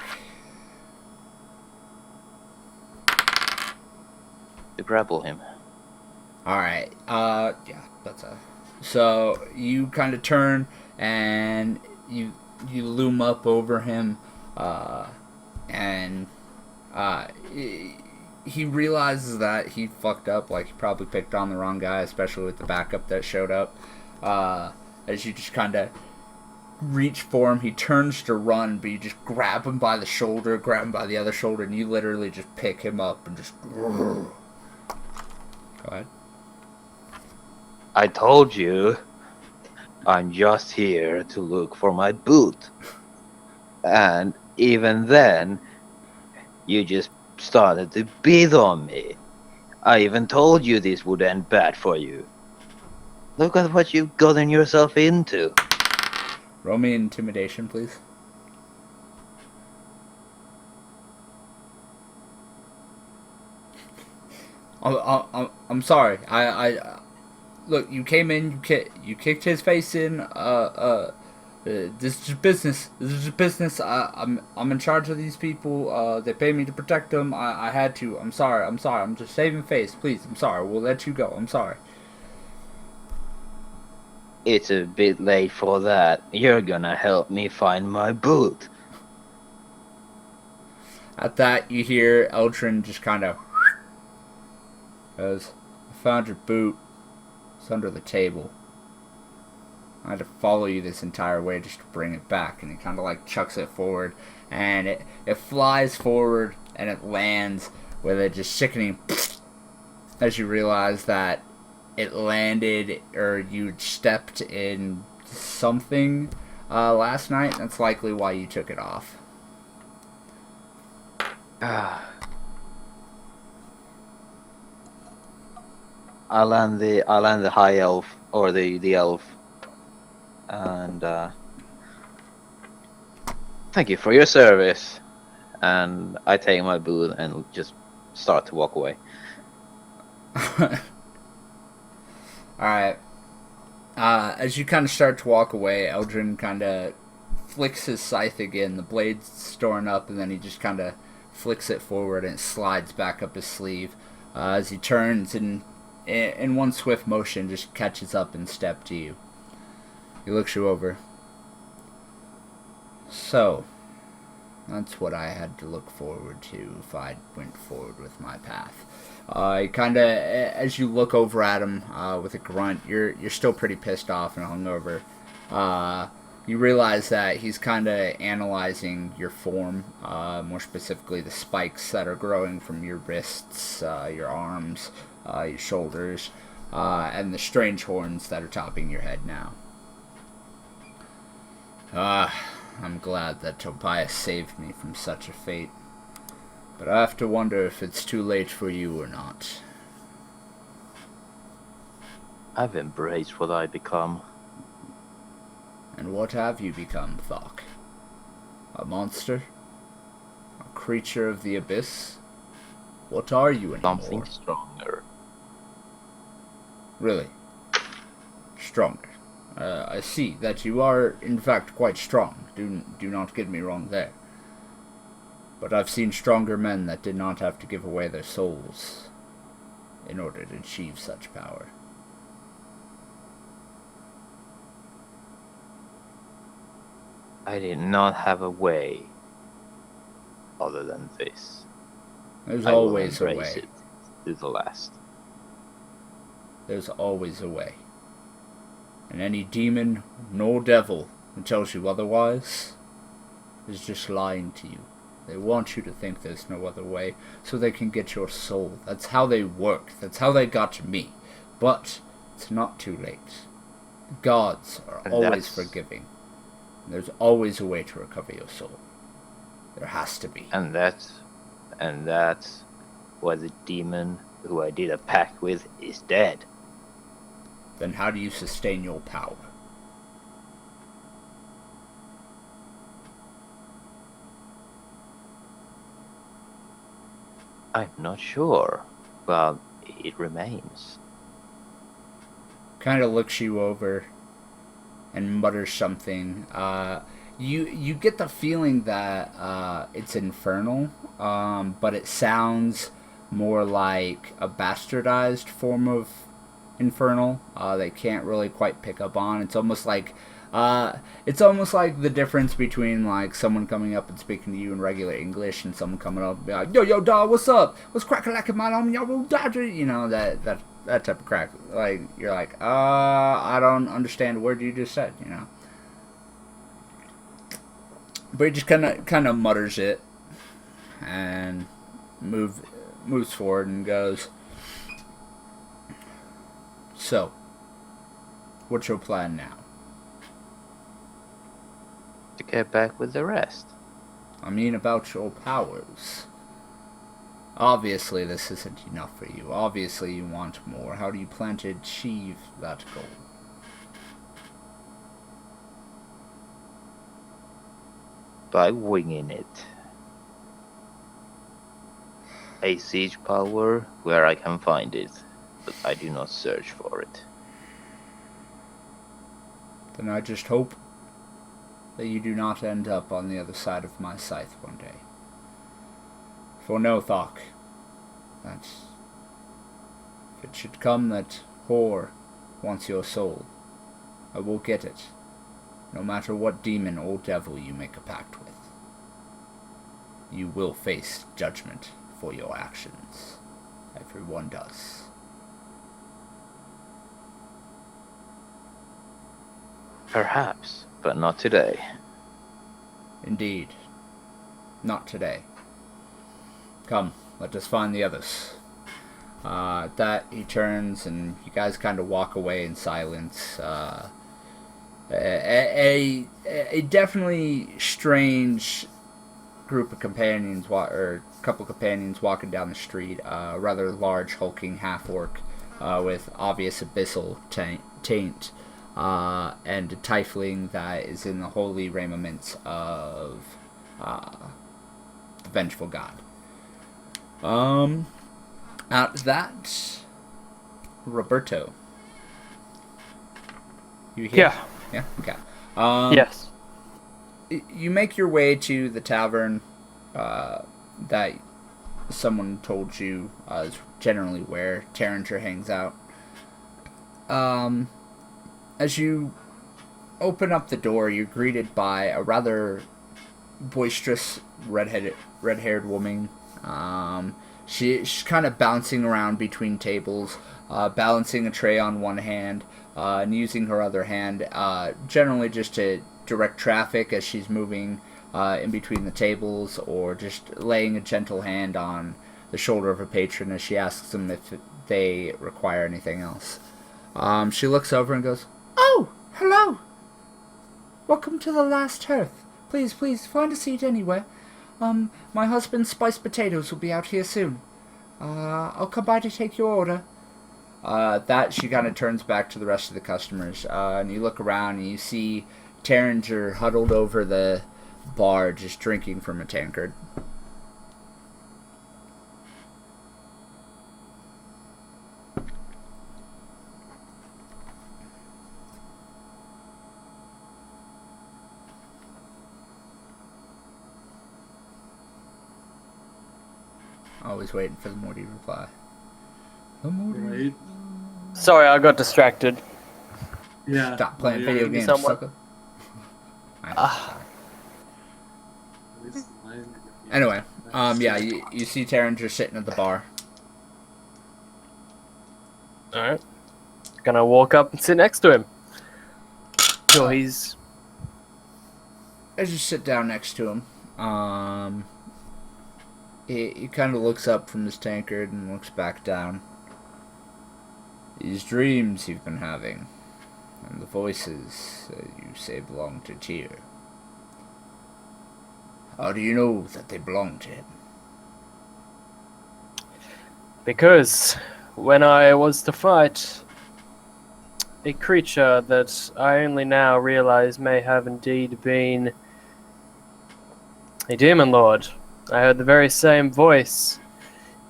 To grapple him. Alright, yeah, that's a... So, you kind of turn, and you loom up over him, and he realizes that he fucked up, like he probably picked on the wrong guy, especially with the backup that showed up. As you just kind of reach for him, he turns to run, but you just grab him by the shoulder, grab him by the other shoulder, and you literally just pick him up and just... Go ahead. I told you, I'm just here to look for my boot. And even then, you just started to beat on me. I even told you this would end bad for you. Look at what you've gotten yourself into. Roll me intimidation, please. I'm sorry. I look. You came in. You kicked his face in. This is just business. This is just business. I'm in charge of these people. They pay me to protect them. I had to. I'm sorry. I'm just saving face. Please. I'm sorry. We'll let you go. I'm sorry. It's a bit late for that. You're gonna help me find my boot. At that, you hear Eldrin just kind of goes, "I found your boot. It's under the table." I had to follow you this entire way just to bring it back. And he kind of like chucks it forward, and it flies forward and it lands with a just sickening as you realize that it landed, or you stepped in something last night. That's likely why you took it off. I land the high elf, or the elf, and thank you for your service. And I take my boot and just start to walk away. Alright. As you kind of start to walk away, Eldrin kind of flicks his scythe again. The blade's storing up, and then he just kind of flicks it forward and it slides back up his sleeve. As he turns and in one swift motion just catches up in step to you. He looks you over. So, that's what I had to look forward to if I went forward with my path. Kind of, as you look over at him with a grunt, you're still pretty pissed off and hungover. You realize that he's kind of analyzing your form, more specifically the spikes that are growing from your wrists, your arms, your shoulders, and the strange horns that are topping your head now. I'm glad that Tobias saved me from such a fate. But I have to wonder if it's too late for you or not. I've embraced what I become. And what have you become, Thok? A monster? A creature of the abyss? What are you anymore? Something stronger. Really? Stronger. I see that you are, in fact, quite strong. Do not get me wrong there. But I've seen stronger men that did not have to give away their souls in order to achieve such power. I did not have a way other than this. There's I will always a embrace way. it to the last. There's always a way. And any demon nor devil who tells you otherwise is just lying to you. They want you to think there's no other way so they can get your soul. That's how they work. That's how they got me. But it's not too late. Gods are And always that's- forgiving. There's always a way to recover your soul. There has to be. And that's why the demon who I did a pact with is dead. Then how do you sustain your power? I'm not sure, but it remains. Kind of looks you over and mutters something. You get the feeling that it's infernal, but it sounds more like a bastardized form of infernal. They can't really quite pick up on. It's almost like the difference between like someone coming up and speaking to you in regular English and someone coming up and be like, yo dog, what's up? What's cracking like my name? You know, that type of crack. Like you're like, I don't understand a word you just said, you know. But he just kind of mutters it and moves forward and goes, so, what's your plan now? To get back with the rest. I mean about your powers. Obviously this isn't enough for you. Obviously you want more. How do you plan to achieve that goal? By winging it. I siege power where I can find it, but I do not search for it. Then I just hope that you do not end up on the other side of my scythe one day. For know, Thok, that if it should come that Hor wants your soul, I will get it, no matter what demon or devil you make a pact with. You will face judgment for your actions. Everyone does. Perhaps, but not today. Indeed. Not today. Come, let us find the others. At that, he turns and you guys kind of walk away in silence. A definitely strange group of companions, or couple companions walking down the street. A rather large, hulking half-orc with obvious abyssal taint, and a tiefling that is in the holy raiments of the vengeful god. At that, Roberto. You here? Yeah. Okay. Yes. You make your way to the tavern that someone told you is generally where Tarringer hangs out. As you open up the door, you're greeted by a rather boisterous red-haired woman. She's kind of bouncing around between tables, balancing a tray on one hand, and using her other hand, generally just to direct traffic as she's moving in between the tables, or just laying a gentle hand on the shoulder of a patron as she asks them if they require anything else. She looks over and goes, "Oh, hello! Welcome to the last hearth. Please, find a seat anywhere. My husband's spiced potatoes will be out here soon. I'll come by to take your order." That she kind of turns back to the rest of the customers, and you look around and you see Tarringer huddled over the bar just drinking from a tankard. Always waiting for the Morty reply. The Morty. Right? Sorry, I got distracted. Yeah. Stop playing yeah, video games, someone- sucker. Ah. At least mine- Anyway, yeah, you see Tarringer sitting at the bar. Alright. Gonna walk up and sit next to him. So he's... As you sit down next to him, he kind of looks up from his tankard and looks back down. These dreams you've been having, and the voices that you say belong to Tyr. How do you know that they belong to him? Because when I was to fight a creature that I only now realize may have indeed been a demon lord, I heard the very same voice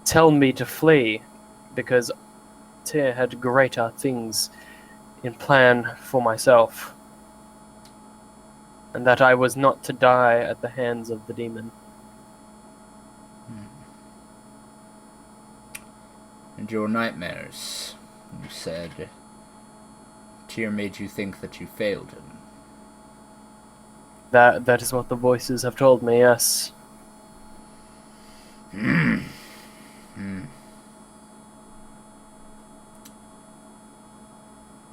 tell me to flee, because Tyr had greater things in plan for myself, and that I was not to die at the hands of the demon. And your nightmares, you said, Tyr made you think that you failed him. That is what the voices have told me, yes.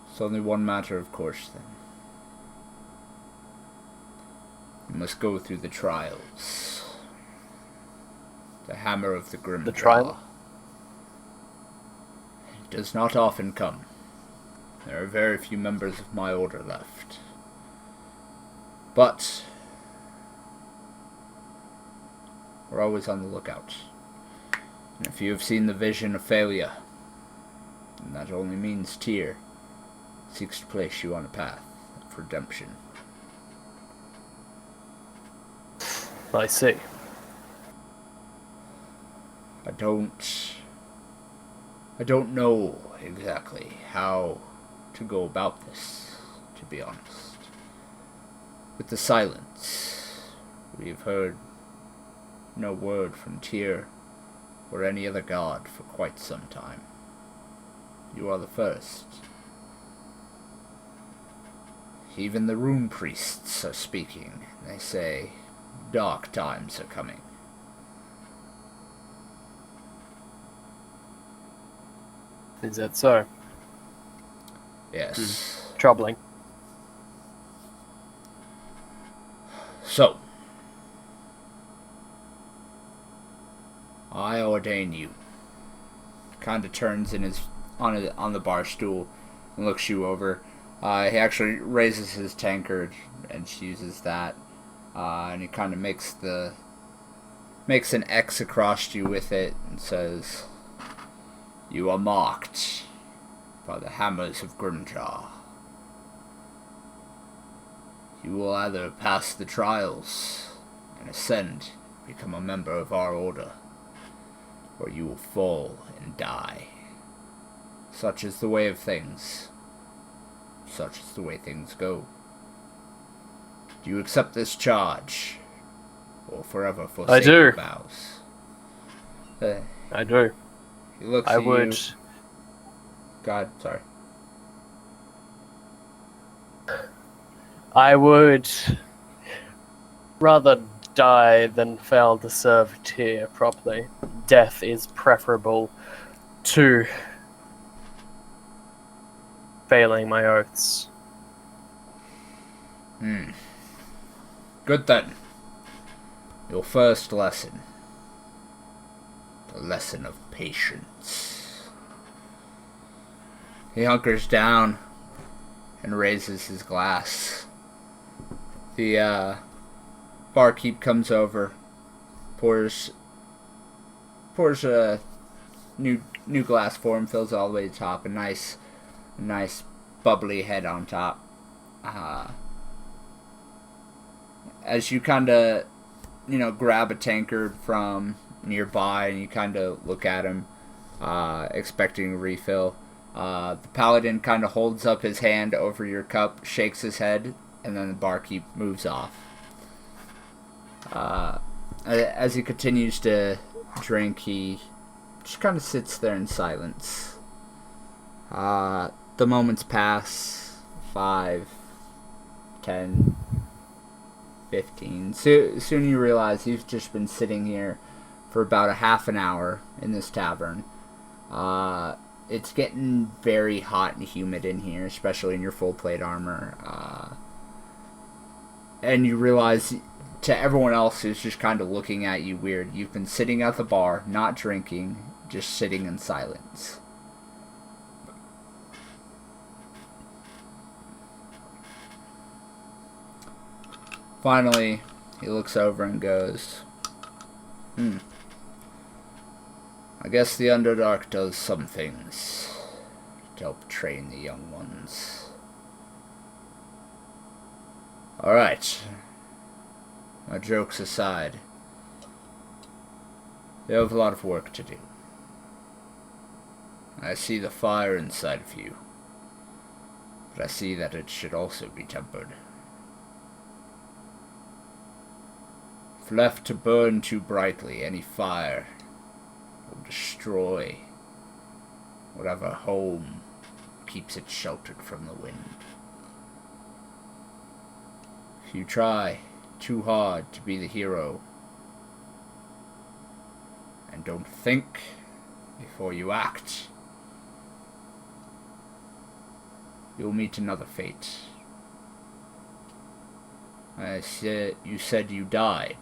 It's only one matter of course, then. You must go through the trials. The hammer of the grim. The trial? It does not often come. There are very few members of my order left. But we're always on the lookout. And if you have seen the vision of failure, then that only means Tyr seeks to place you on a path of redemption. I see. I don't know exactly how to go about this, to be honest. With the silence, we've heard no word from Tyr or any other god for quite some time. You are the first. Even the rune priests are speaking. They say dark times are coming. Is that so? Yes. Troubling. ordain you. Kind of turns in his on the bar stool and looks you over. He actually raises his tankard and uses that, and he kind of makes an X across you with it and says, "You are marked by the hammers of Grimjaw. You will either pass the trials and ascend, become a member of our order, or you will fall and die. Such is the way of things. Such is the way things go. Do you accept this charge, or forever forsake your vows?" I do. He looks I at would. you. God, sorry. I would rather die than fail to serve Tyr properly. Death is preferable to failing my oaths. Good then. Your first lesson. The lesson of patience. He hunkers down and raises his glass. The barkeep comes over, pours a new glass for him, fills it all the way to the top, a nice bubbly head on top. As you kind of, grab a tankard from nearby and you kind of look at him, expecting a refill, the paladin kind of holds up his hand over your cup, shakes his head, and then the barkeep moves off. As he continues to drink, he just kind of sits there in silence. The moments pass. 5, 10, 15. Soon you realize you've just been sitting here for about a half an hour in this tavern. It's getting very hot and humid in here, especially in your full plate armor. And you realize, to everyone else who's just kind of looking at you weird, you've been sitting at the bar, not drinking, just sitting in silence. Finally, he looks over and goes, I guess the Underdark does some things to help train the young ones. Alright. My jokes aside, you have a lot of work to do. I see the fire inside of you, but I see that it should also be tempered. If left to burn too brightly, any fire will destroy whatever home keeps it sheltered from the wind. If you try too hard to be the hero and don't think before you act, you'll meet another fate. You said you died.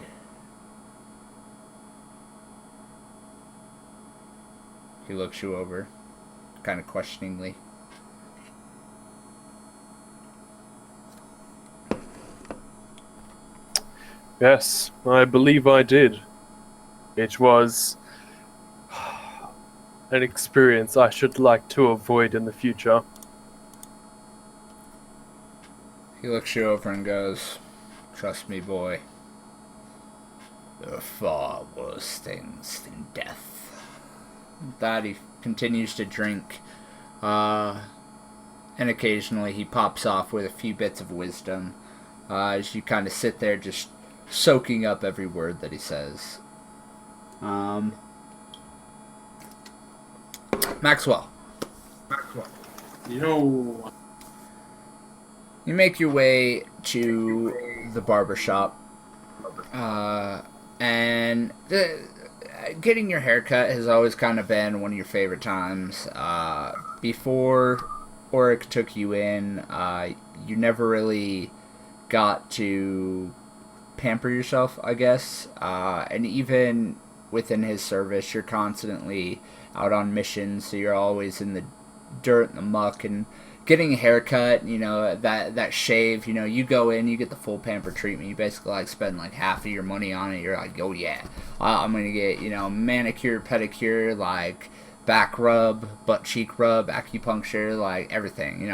He looks you over, kind of questioningly. Yes, I believe I did. It was an experience I should like to avoid in the future. He looks you over and goes, "Trust me, boy. There are far worse things than death." With that, he continues to drink. And occasionally he pops off with a few bits of wisdom. As you kind of sit there just soaking up every word that he says. Maxwell. Yo. You make your way to the barber shop. And getting your haircut has always kind of been one of your favorite times. Before Auric took you in, you never really got to pamper yourself, I guess. And even within his service. You're constantly out on missions, so you're always in the dirt and the muck and getting a haircut, that shave, you go in, you get the full pamper treatment. You basically like spend like half of your money on it. You're like, oh yeah, I'm gonna get manicure, pedicure, like back rub, butt cheek rub, acupuncture, like everything,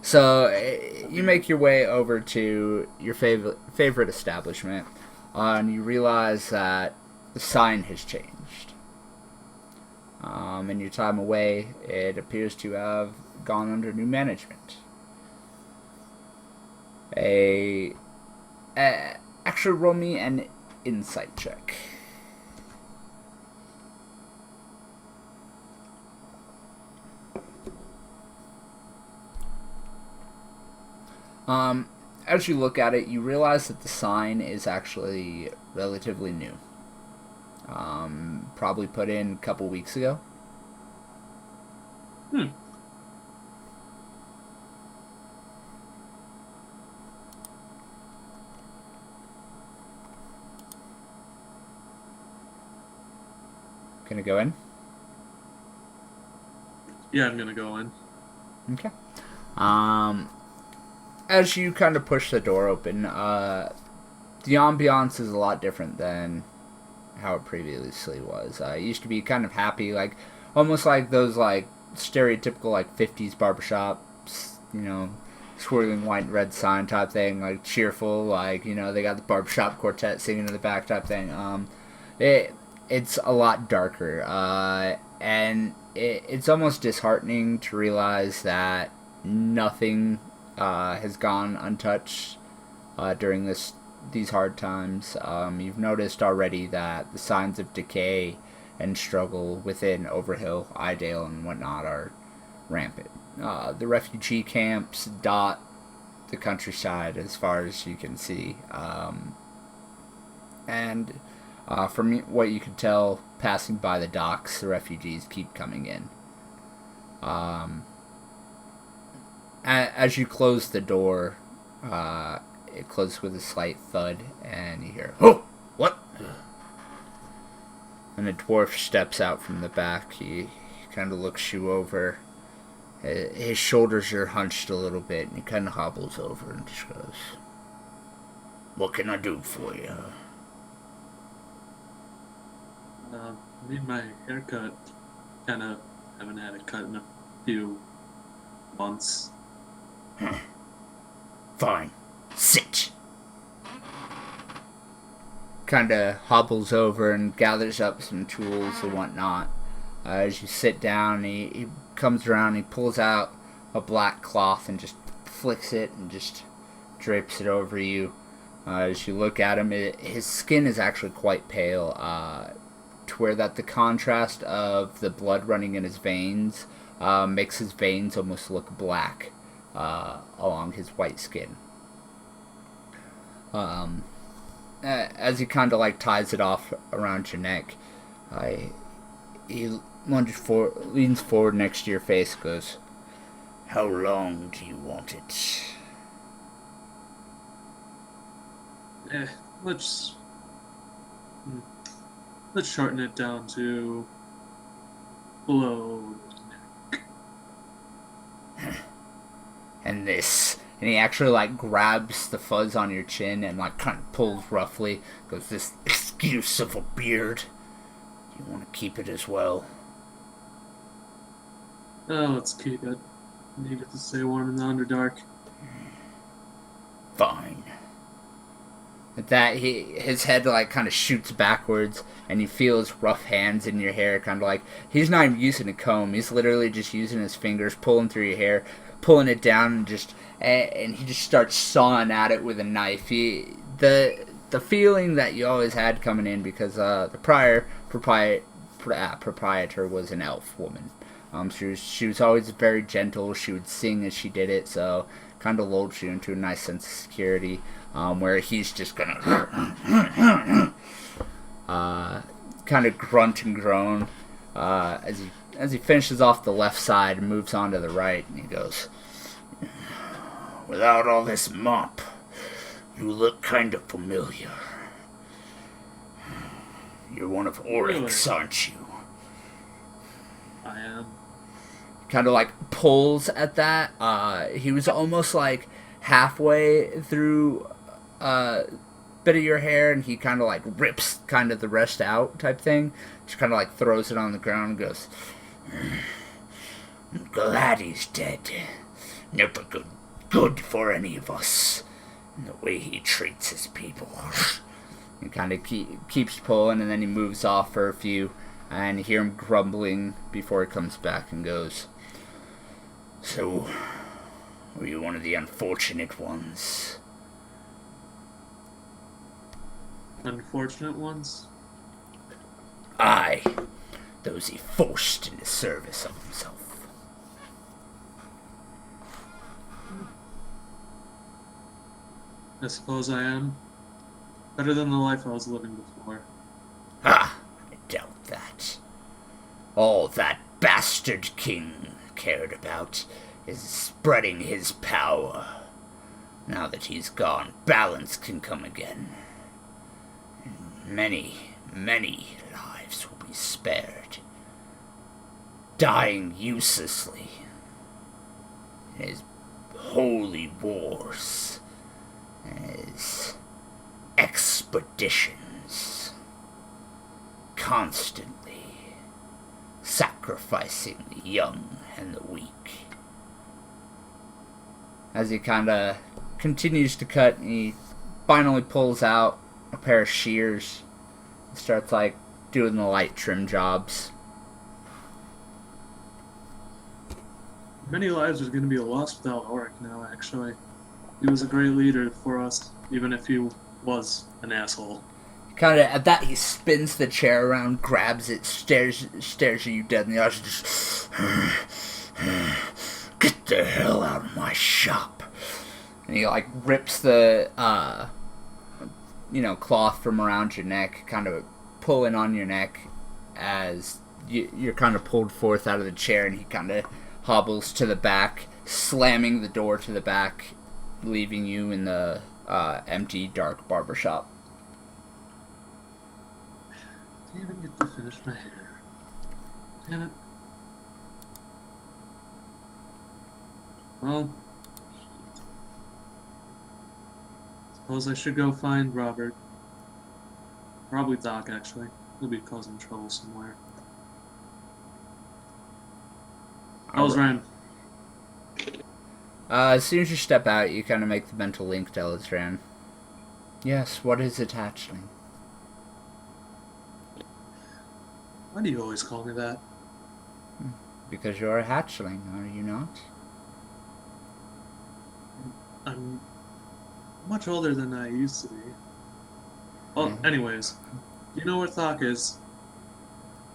So you make your way over to your favorite establishment, and you realize that the sign has changed. In your time away, it appears to have gone under new management. Actually, roll me an insight check. As you look at it, you realize that the sign is actually relatively new. Probably put in a couple weeks ago. Gonna go in? Yeah, I'm gonna go in. Okay. As you kind of push the door open, the ambiance is a lot different than how it previously was. It used to be kind of happy, like almost like those like stereotypical like 50s barbershops, swirling white and red sign type thing, like cheerful, like they got the barbershop quartet singing in the back type thing. It's a lot darker, and it's almost disheartening to realize that nothing has gone untouched during these hard times. You've noticed already that the signs of decay and struggle within Overhill, Idale, and whatnot are rampant. The refugee camps dot the countryside as far as you can see. From what you can tell, passing by the docks, the refugees keep coming in. As you close the door, it closes with a slight thud, and you hear, "Oh, what?" And a dwarf steps out from the back. He kind of looks you over. His shoulders are hunched a little bit, and he kind of hobbles over and just goes, "What can I do for you?" I need my haircut. Kind of haven't had a cut in a few months. Fine. Sit. Kind of hobbles over and gathers up some tools and whatnot. As you sit down, he comes around, he pulls out a black cloth and just flicks it and just drapes it over you. As you look at him, his skin is actually quite pale, to where that the contrast of the blood running in his veins makes his veins almost look black along his white skin. As he kind of like ties it off around your neck, he leans forward next to your face, goes, "How long do you want it?" Let's shorten it down to below neck. And he actually like grabs the fuzz on your chin and like kind of pulls roughly, goes, "This excuse of a beard, you want to keep it as well?" Let's keep it. Need it to stay warm in the Underdark. Fine. At that, his head like kind of shoots backwards, and you feel his rough hands in your hair, kind of like he's not even using a comb. He's literally just using his fingers, pulling through your hair, pulling it down, and he just starts sawing at it with a knife. The feeling that you always had coming in, because the prior proprietor was an elf woman. She was always very gentle. She would sing as she did it, so kind of lulled you into a nice sense of security. Where he's just gonna kind of grunt and groan as he finishes off the left side and moves on to the right, and he goes, "Without all this mop, you look kind of familiar. You're one of Oryx, aren't you? I am. Kind of like pulls at that. He was almost like halfway through a bit of your hair, and he kind of like rips kind of the rest out type thing. Just kind of like throws it on the ground and goes, I'm glad he's dead. Never good for any of us. And the way he treats his people. He kind of keeps pulling, and then he moves off for a few, and you hear him grumbling before he comes back and goes, So, were you one of the unfortunate ones? Unfortunate ones? Aye, those he forced into service of himself. I suppose I am. Better than the life I was living before. Ah, I doubt that. All that bastard king cared about is spreading his power. Now that he's gone, balance can come again. And many, many lives will be spared. Dying uselessly in his holy wars and his expeditions, constantly sacrificing the young and the weak. As he kind of continues to cut, he finally pulls out a pair of shears and starts like doing the light trim jobs. Many lives are going to be lost without Auric now, actually. He was a great leader for us, even if he was an asshole. Kind of at that, he spins the chair around, grabs it, stares at you dead in the eyes, and just get the hell out of my shop. And he like rips the cloth from around your neck, kind of pulling on your neck as you're kind of pulled forth out of the chair, and he kind of hobbles to the back, slamming the door to the back, leaving you in the empty, dark barbershop. Didn't even get to finish my hair. Damn it. Well, suppose I should go find Robert. Probably Doc, actually. He'll be causing trouble somewhere. How's Ryan? As soon as you step out, you kind of make the mental link to Elizran. Yes, what is it, hatchling? Why do you always call me that? Because you're a hatchling, are you not? I'm much older than I used to be. Well, anyways, you know where Thok is.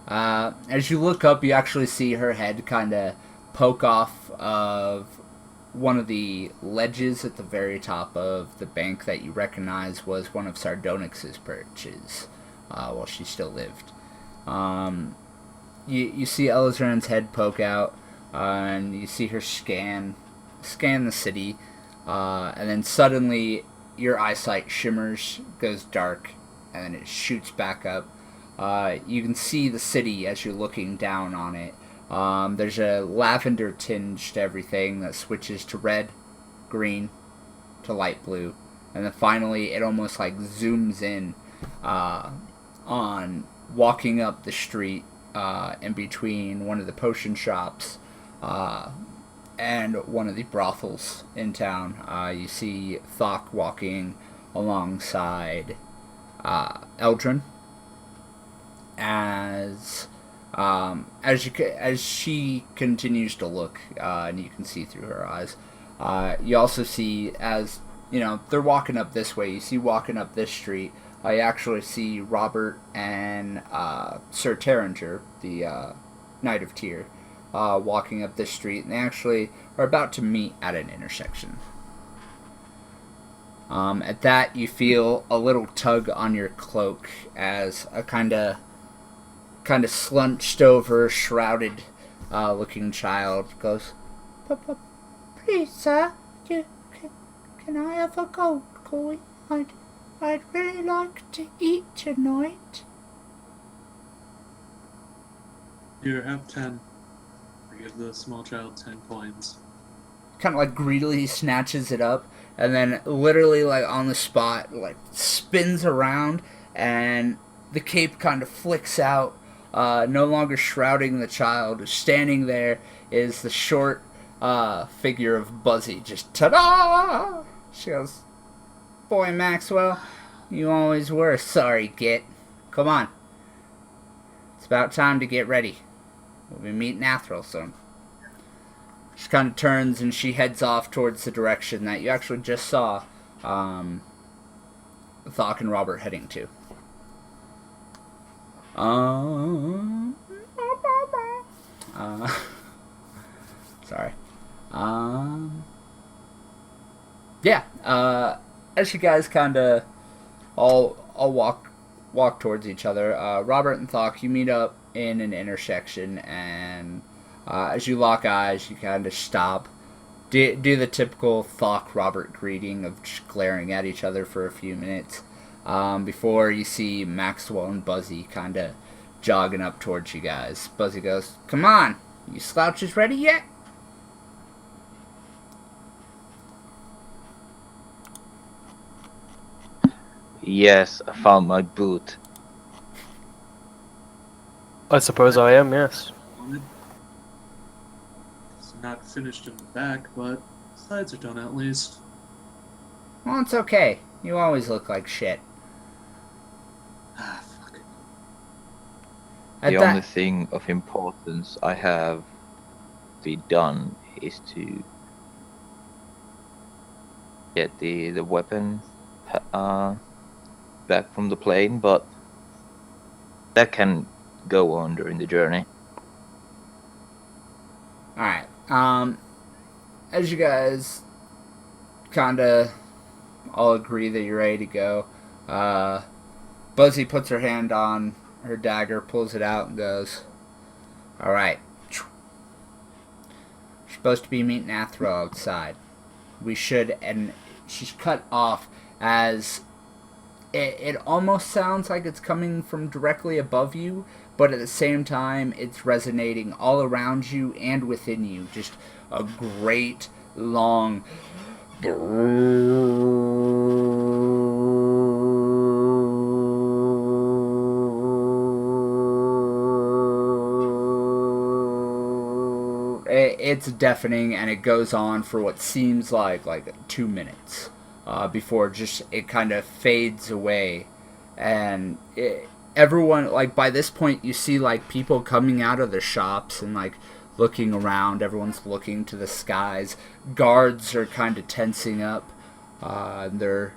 As you look up, you actually see her head kind of poke off of one of the ledges at the very top of the bank that you recognize was one of Sardonyx's perches while she still lived. You see Elizran's head poke out, and you see her scan the city, and then suddenly your eyesight shimmers, goes dark, and then it shoots back up. You can see the city as you're looking down on it. There's a lavender tinge to everything that switches to red, green, to light blue, and then finally it almost like zooms in on walking up the street in between one of the potion shops and one of the brothels in town. You see Thok walking alongside Eldrin as she continues to look, and you can see through her eyes. You also see, as they're walking up this way, you see walking up this street, you actually see Robert and Sir Terringer, the Knight of Tyr, walking up this street, and they actually are about to meet at an intersection. At that, you feel a little tug on your cloak as a kind of slunched over, shrouded looking child goes, "Papa, please, sir, can I have a gold coin? I'd really like to eat tonight." Here, have 10. I give the small child 10 coins. Kind of like greedily snatches it up, and then literally like on the spot, like spins around, and the cape kind of flicks out, no longer shrouding the child. Standing there is the short figure of Buzzy. Just ta-da! She goes, "Boy, Maxwell, you always were sorry, Git. Come on. It's about time to get ready. We'll be meeting Athril soon." She kind of turns and she heads off towards the direction that you actually just saw Thok and Robert heading to. Sorry. Yeah. As you guys kind of all walk towards each other, Robert and Thok, you meet up in an intersection, and as you lock eyes, you kind of stop, do the typical Thok-Robert greeting of just glaring at each other for a few minutes, before you see Maxwell and Buzzy kind of jogging up towards you guys. Buzzy goes, "Come on, you slouches ready yet?" Yes, I found my boot. I suppose I am, yes. It's not finished in the back, but sides are done at least. Well, it's okay. You always look like shit. Ah, fuck. The only thing of importance I have to be done is to get the weapon back from the plane, but that can go on during the journey. Alright, as you guys kind of all agree that you're ready to go, Buzzy puts her hand on her dagger, pulls it out, and goes, "Alright. You're supposed to be meeting Athril outside. We should," and she's cut off as it almost sounds like it's coming from directly above you, but at the same time, it's resonating all around you and within you. Just a great, long... It's deafening, and it goes on for what seems like 2 minutes. Before just it kind of fades away, and everyone, like, by this point you see like people coming out of the shops and like looking around. Everyone's looking to the skies. Guards are kind of tensing up. They're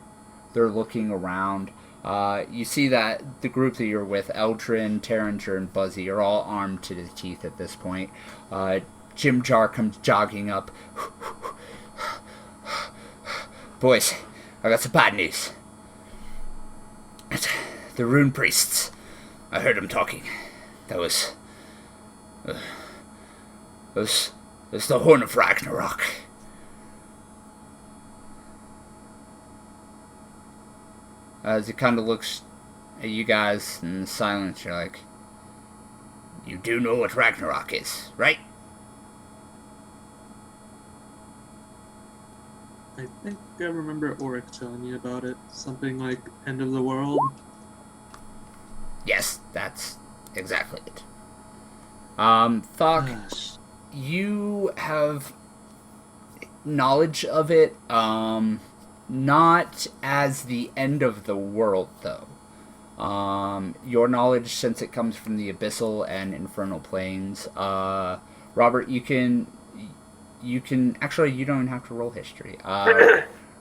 looking around. You see that the group that you're with, Eldrin, Terringer, and Buzzy, are all armed to the teeth at this point. Jim Jar comes jogging up. "Boys, I got some bad news. It's the rune priests. I heard them talking. That was the Horn of Ragnarok." As he kind of looks at you guys in silence, you're like, "You do know what Ragnarok is, right?" I think I remember Auric telling me about it. Something like end of the world. Yes, that's exactly it. Thok, Gosh. you have knowledge of it, not as the end of the world, though. Your knowledge, since it comes from the abyssal and infernal planes, Robert, you can actually, you don't even have to roll history.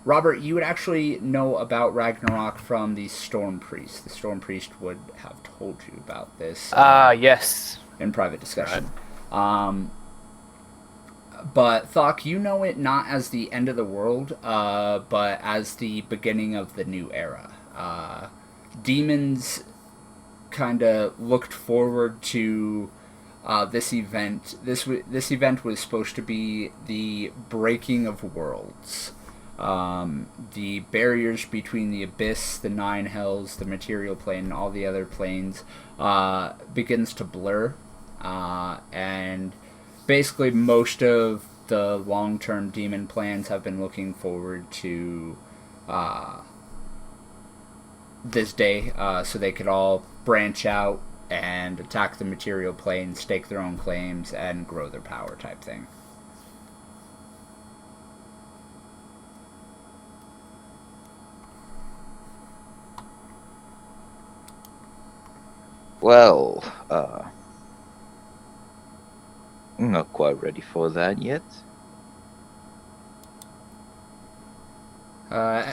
Robert, you would actually know about Ragnarok from the Storm Priest. The Storm Priest would have told you about this. Yes. In private discussion. But Thok, you know it not as the end of the world, but as the beginning of the new era. Demons kind of looked forward to this event. This event was supposed to be the breaking of worlds. The barriers between the abyss, the nine hells, the material plane, and all the other planes begins to blur. And basically most of the long-term demon plans have been looking forward to this day, so they could all branch out and attack the material plane, stake their own claims, and grow their power type thing. Well, I'm not quite ready for that yet.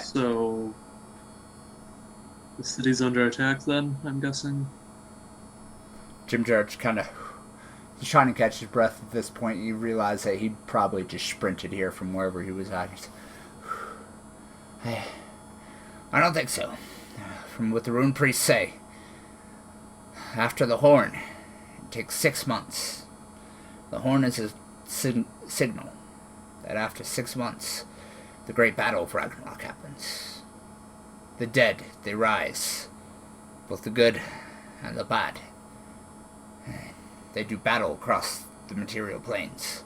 So the city's under attack then, I'm guessing. Jim George kind of... He's trying to catch his breath at this point. You realize that he probably just sprinted here from wherever he was at. I don't think so. From what the rune priests say, after the horn, it takes 6 months. The horn is a signal that after 6 months, the great battle of Ragnarok happens. The dead, they rise. Both the good and the bad. They do battle across the material planes.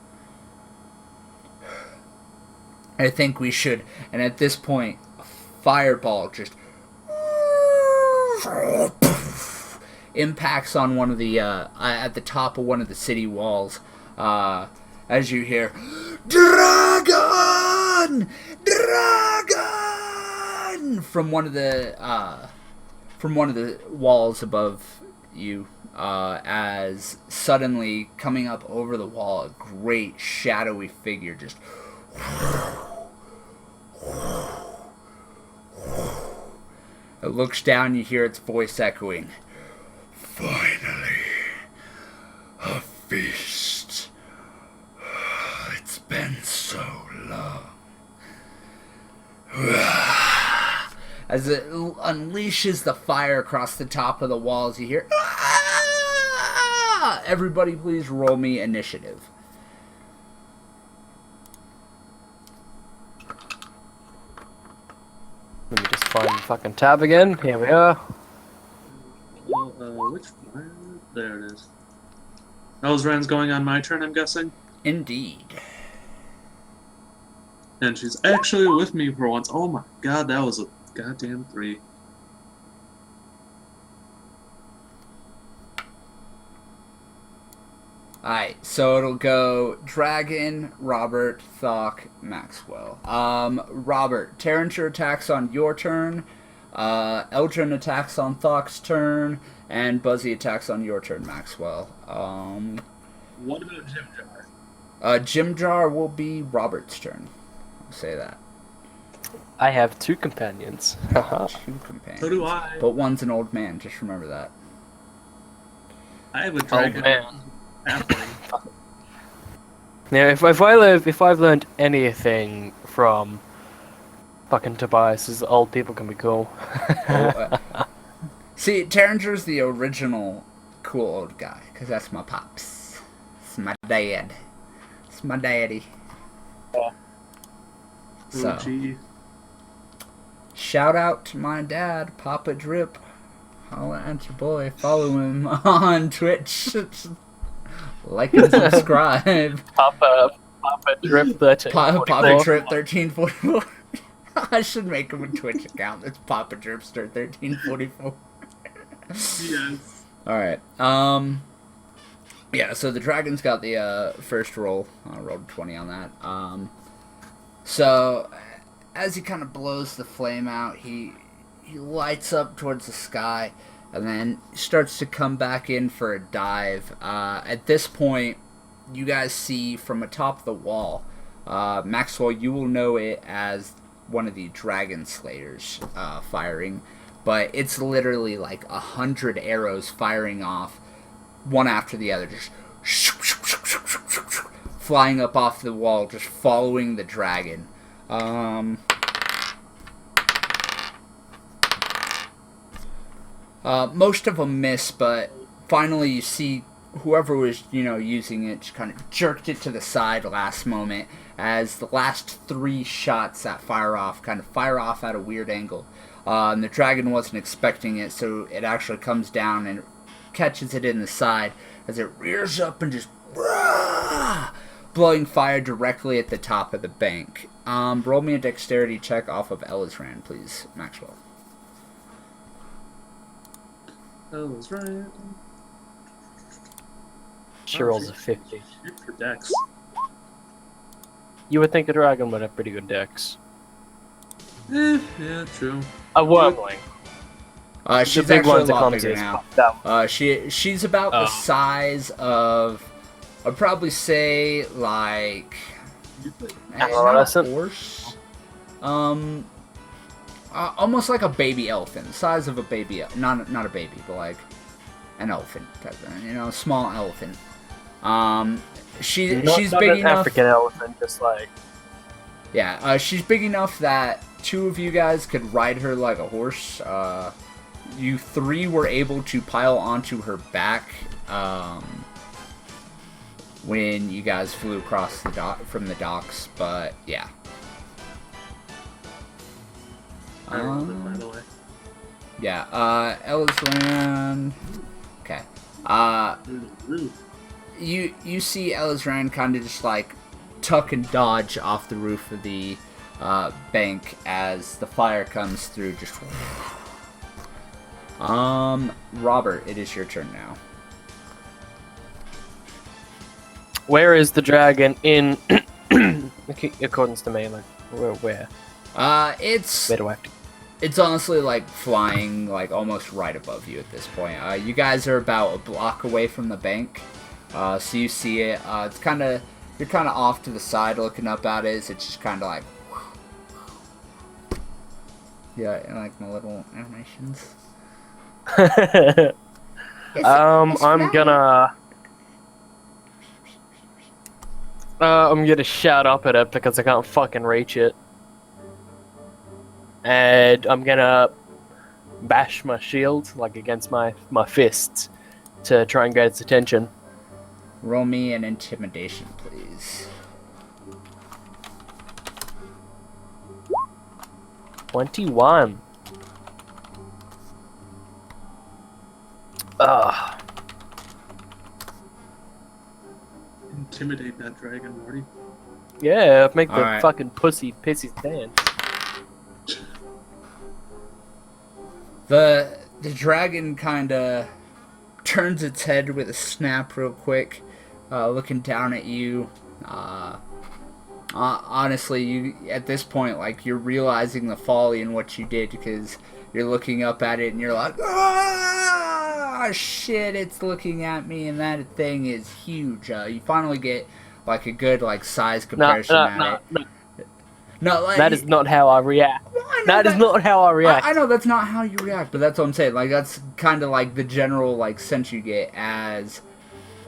I think we should, and at this point, a fireball just impacts on one of the, at the top of one of the city walls, as you hear, "Dragon! Dragon!" from one of the walls above you, as suddenly coming up over the wall, a great shadowy figure just it looks down, you hear its voice echoing, "Finally, a feast. It's been so long." As it unleashes the fire across the top of the walls, you hear, "Ah!" Everybody please roll me initiative. Let me just find the fucking tab again. Here we are. Well, which one? There it is. Elzran's going on my turn, I'm guessing? Indeed. And she's actually with me for once. Oh my god, that was a goddamn 3. Alright, so it'll go Dragon, Robert, Thok, Maxwell. Robert, Terranger attacks on your turn, Eldrin attacks on Thok's turn, and Buzzy attacks on your turn, Maxwell. What about Jim Jar? Jim Jar will be Robert's turn. I'll say that. I have 2 companions. 2 companions. So do I. But one's an old man, just remember that. I have a dragon. man. Halfling. Yeah, if I've learned anything from fucking Tobias, is that old people can be cool. See, Terranger's the original cool old guy, because that's my pops. It's my dad. It's my daddy. Yeah. So, OG. shout out to my dad, Papa Drip. Holla at your boy. Follow him on Twitch. Like and subscribe. Papa Drip 13. Papa Drip 1344. I should make him a Twitch account. It's Papa Dripster 1344. Yes. Alright. Yeah, so the dragon's got the first roll. I rolled a 20 on that. So as he kind of blows the flame out, he lights up towards the sky and then starts to come back in for a dive. At this point, you guys see from atop the wall, Maxwell, you will know it as one of the Dragon Slayers firing, but it's literally like 100 arrows firing off, one after the other, just flying up off the wall, just following the dragon. Most of them miss, but finally you see whoever was, using it just kind of jerked it to the side last moment as the last 3 shots that fire off at a weird angle. And the dragon wasn't expecting it, so it actually comes down and catches it in the side as it rears up and just blowing fire directly at the top of the bank. Roll me a dexterity check off of Elizran, please, Maxwell. That was right. She rolls a 50. Shoot for Dex. You would think a dragon would have pretty good decks. Yeah, true. A wormling. She's big actually a ones that lot come bigger to now. that. She's about the size of, I'd probably say, like, not a Adolescent? horse. Almost like a baby elephant, size of a baby, not a baby, but like an elephant type of, a small elephant. She's Not big an enough. African elephant, just like. Yeah, she's big enough that 2 of you guys could ride her like a horse. You 3 were able to pile onto her back when you guys flew across the dock from the docks, but yeah. I rolled it, by the way. Yeah, Elizran. Okay. Ooh. You see Elizran kind of just like tuck and dodge off the roof of the bank as the fire comes through. Just Robert, it is your turn now. Where is the dragon in accordance to me? Like where? It's Where do I have to? It's honestly like flying like almost right above you at this point. You guys are about a block away from the bank, so you see it. It's kind of you're kind of off to the side looking up at it. It's just kind of like yeah, and like my little animations. I'm gonna shout up at it because I can't fucking reach it. And I'm gonna bash my shield, like against my fists, to try and get its attention. Roll me an intimidation, please. 21. Ugh. Intimidate that dragon, Morty. Yeah, make the Alright. fucking pussy piss his pants. The dragon kind of turns its head with a snap real quick, looking down at you. Honestly, you at this point, like, you're realizing the folly in what you did because you're looking up at it and you're like, ah, shit, it's looking at me, and that thing is huge. You finally get like a good like size comparison at it. No, like, That is not how I react. I know That is not how I react. I know that's not how you react, but that's what I'm saying. Like, that's kind of like the general like sense you get as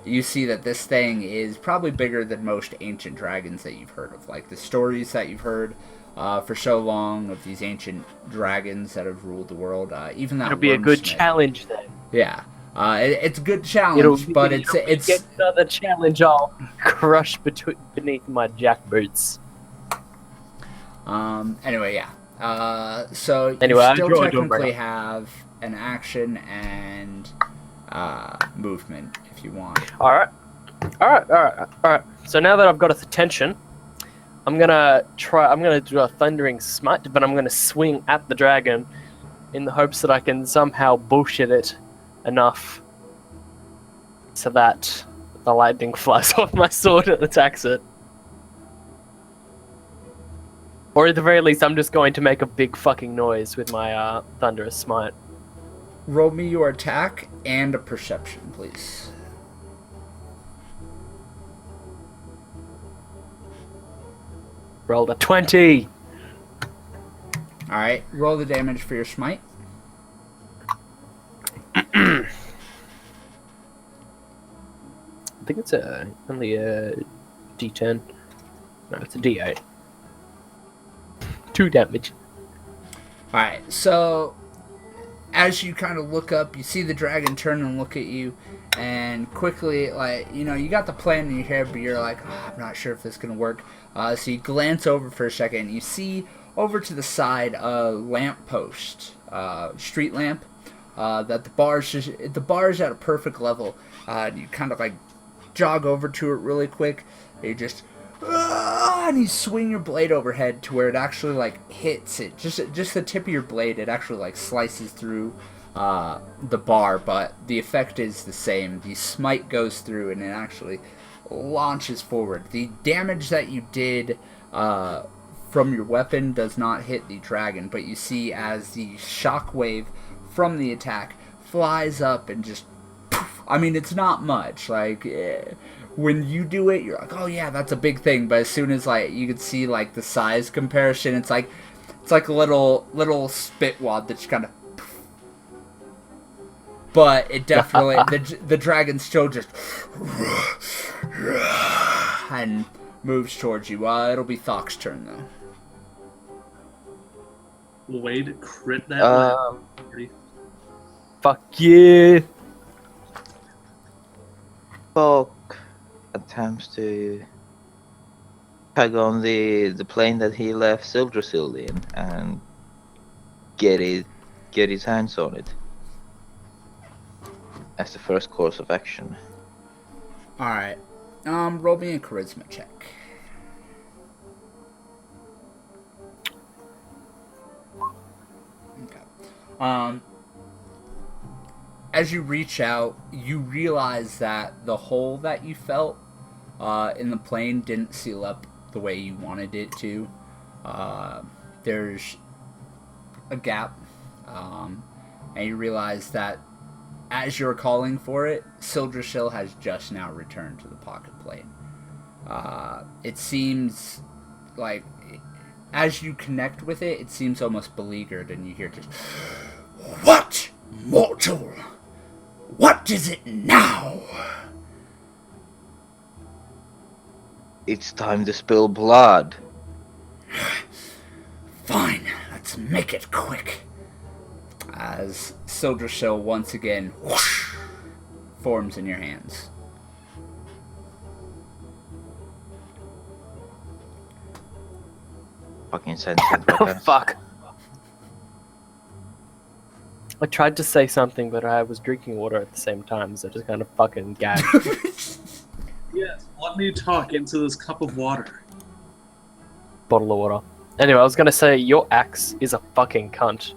you see that this thing is probably bigger than most ancient dragons that you've heard of. Like the stories that you've heard for so long of these ancient dragons that have ruled the world. Even that It'll be a good wormsmith. challenge then. Yeah, it's a good challenge, but it's get another challenge. I'll crush beneath my jackboots. Anyway, yeah. So Anyway, I you still draw a technically Doombringer. have an action and movement if you want. Alright. So now that I've got its attention, I'm gonna do a thundering smite, but I'm gonna swing at the dragon in the hopes that I can somehow bullshit it enough so that the lightning flies off my sword and attacks it. Or at the very least, I'm just going to make a big fucking noise with my thunderous smite. Roll me your attack and a perception, please. Rolled a 20! Alright, roll the damage for your smite. I think it's only a D10. No, it's a D8. 2 damage. Alright, so as you kind of look up, you see the dragon turn and look at you, and quickly, like, you know, you got the plan in your head, but you're like, oh, I'm not sure if this is going to work. So you glance over for a second, you see over to the side a lamp post, street lamp. that the bar is at a perfect level. You kind of like jog over to it really quick. You just and you swing your blade overhead to where it actually like hits it. Just the tip of your blade, it actually like slices through the bar, but the effect is the same. The smite goes through and it actually launches forward. The damage that you did from your weapon does not hit the dragon, but you see as the shockwave from the attack flies up and just poof. I mean, it's not much. Like when you do it, you're like, oh yeah, that's a big thing. But as soon as like you could see like the size comparison, it's like a little spit wad that just kind of. But it definitely the dragon still just and moves towards you. It'll be Thok's turn though. Wade, crit that. Fuck yeah. Bulk attempts to tag on the plane that he left Sildrasil in and get his hands on it as the first course of action. Alright. Roll me a charisma check. Okay. As you reach out, you realize that the hole that you felt in the plane didn't seal up the way you wanted it to. There's a gap, and you realize that as you're calling for it, Sildrasil has just now returned to the pocket plane. It seems like, as you connect with it, it seems almost beleaguered, and you hear just, "What, mortal? What is it now?" It's time to spill blood. Fine, let's make it quick. As Sildrasil once again whoosh, forms in your hands. Fucking sentient weapon. Fuck. I tried to say something, but I was drinking water at the same time, so I just kind of fucking gagged. Yes, let me talk into this cup of water. Bottle of water. Anyway, I was gonna say, your axe is a fucking cunt.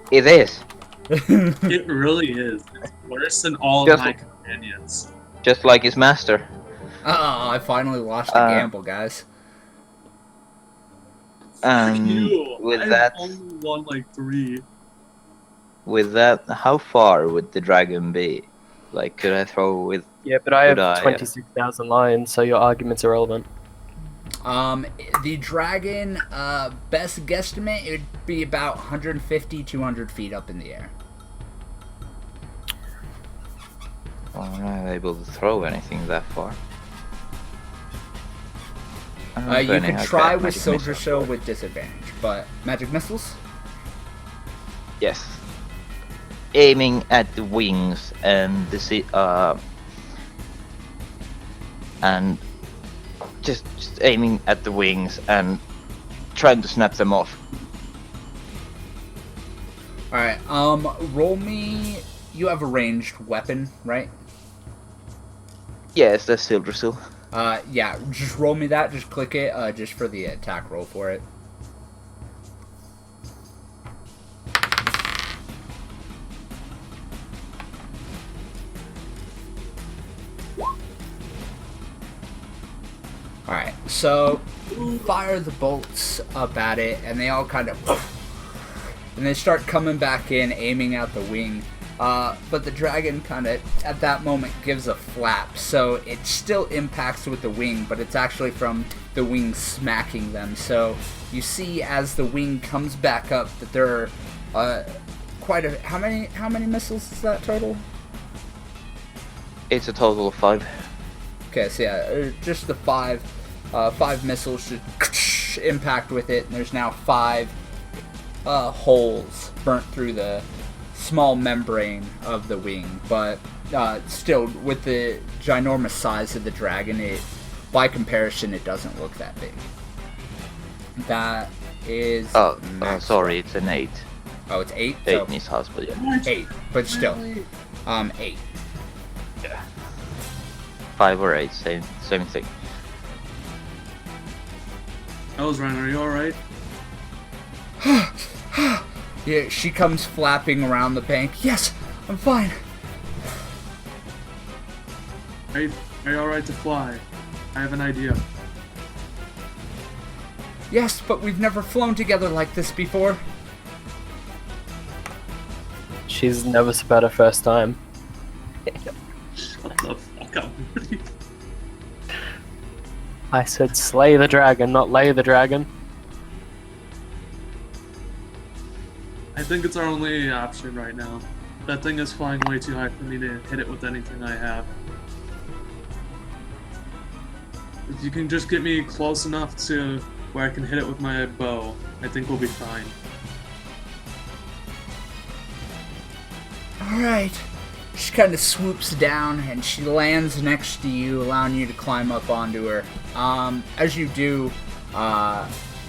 It is. It really is. It's worse than all of my companions. Just like his master. I finally lost the gamble, guys. With I've that, only won like 3. with that, how far would the dragon be? Like, could I throw with? Yeah, but I Could have I, 26,000 lions, so your argument's irrelevant. The dragon, best guesstimate, it would be about 150, 200 feet up in the air. Well, I'm not able to throw anything that far. You can try with Sildrasil with disadvantage, but magic missiles? Yes. Aiming at the wings and and just aiming at the wings and trying to snap them off. Alright, roll me... You have a ranged weapon, right? Yes, that's Sildrasil. Yeah, just roll me that, just click it, just for the attack roll for it. Alright, so fire the bolts up at it, and they all kind of... And they start coming back in, aiming at the wing. But the dragon kind of, at that moment, gives a flap. So it still impacts with the wing, but it's actually from the wing smacking them. So you see as the wing comes back up that there are quite a... How many missiles is that total? It's a total of 5. Okay, so yeah, just the 5 missiles just impact with it, and there's now 5 holes burnt through the small membrane of the wing. But still, with the ginormous size of the dragon, by comparison, it doesn't look that big. That is... Sorry, it's an 8. Oh, it's 8? 8 So in his house, but yeah. 8, but still. 8. Yeah. 5 or 8, same thing. Elzran, are you alright? Yeah, she comes flapping around the bank. Yes, I'm fine. Are you alright to fly? I have an idea. Yes, but we've never flown together like this before. She's nervous about her first time. Shut the fuck up, Morty. I said slay the dragon, not lay the dragon. I think it's our only option right now. That thing is flying way too high for me to hit it with anything I have. If you can just get me close enough to where I can hit it with my bow, I think we'll be fine. Alright. She kind of swoops down and she lands next to you, allowing you to climb up onto her. As you do,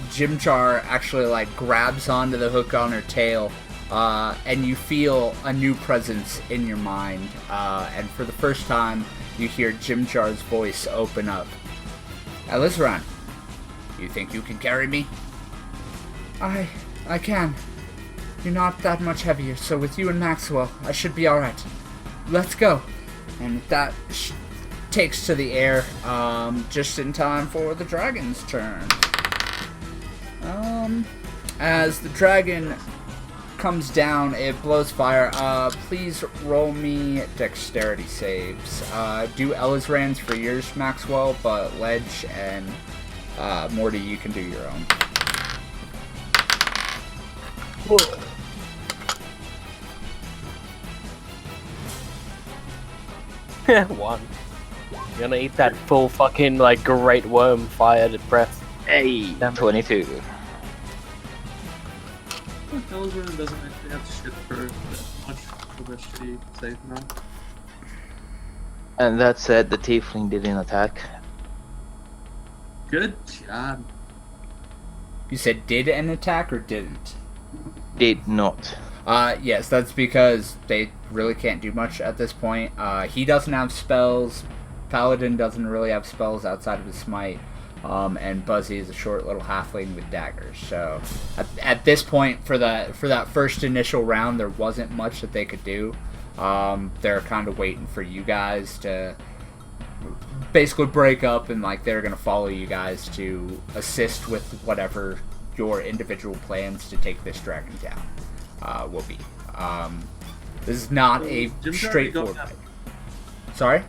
Jimchar actually like grabs onto the hook on her tail, and you feel a new presence in your mind. And for the first time, you hear Jimchar's voice open up. Elizran, you think you can carry me? I can. You're not that much heavier, so with you and Maxwell, I should be alright. Let's go. And that takes to the air, just in time for the dragon's turn. As the dragon comes down, it blows fire. Please roll me dexterity saves. Do Elizran's for yours, Maxwell, but Ledge and Morty, you can do your own. One. You're gonna eat that full fucking, like, great worm fired breath. Hey, Damn it. 22. Elzran doesn't actually have shit for that much of a shitty safe now. And that said, the tiefling didn't attack. Good job. You said did an attack or didn't? Did not. Yes, that's because they really can't do much at this point. He doesn't have spells. Paladin doesn't really have spells outside of his smite. And Buzzy is a short little halfling with daggers. So at this point, for that first initial round, there wasn't much that they could do. They're kind of waiting for you guys to basically break up, and like they're gonna follow you guys to assist with whatever your individual plans to take this dragon down will be. This is not a straightforward fight. Sorry?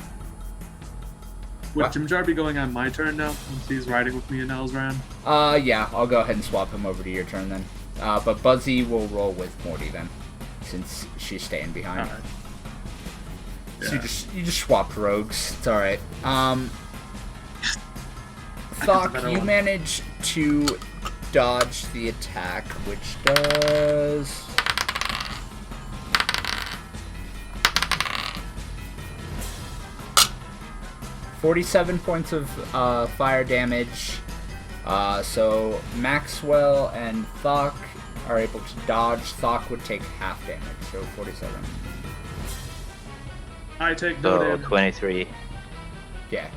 Would What? Jimjar be going on my turn now, since he's riding with me and Elzran? Yeah, I'll go ahead and swap him over to your turn then. But Buzzy will roll with Morty then, since she's staying behind. Alright. So Yeah. you just swapped rogues. It's alright. Thok, better you one. manage to dodge the attack, which does 47 points of fire damage. So Maxwell and Thok are able to dodge. Thok would take half damage, so 47. I take no So damage. 23. Yeah.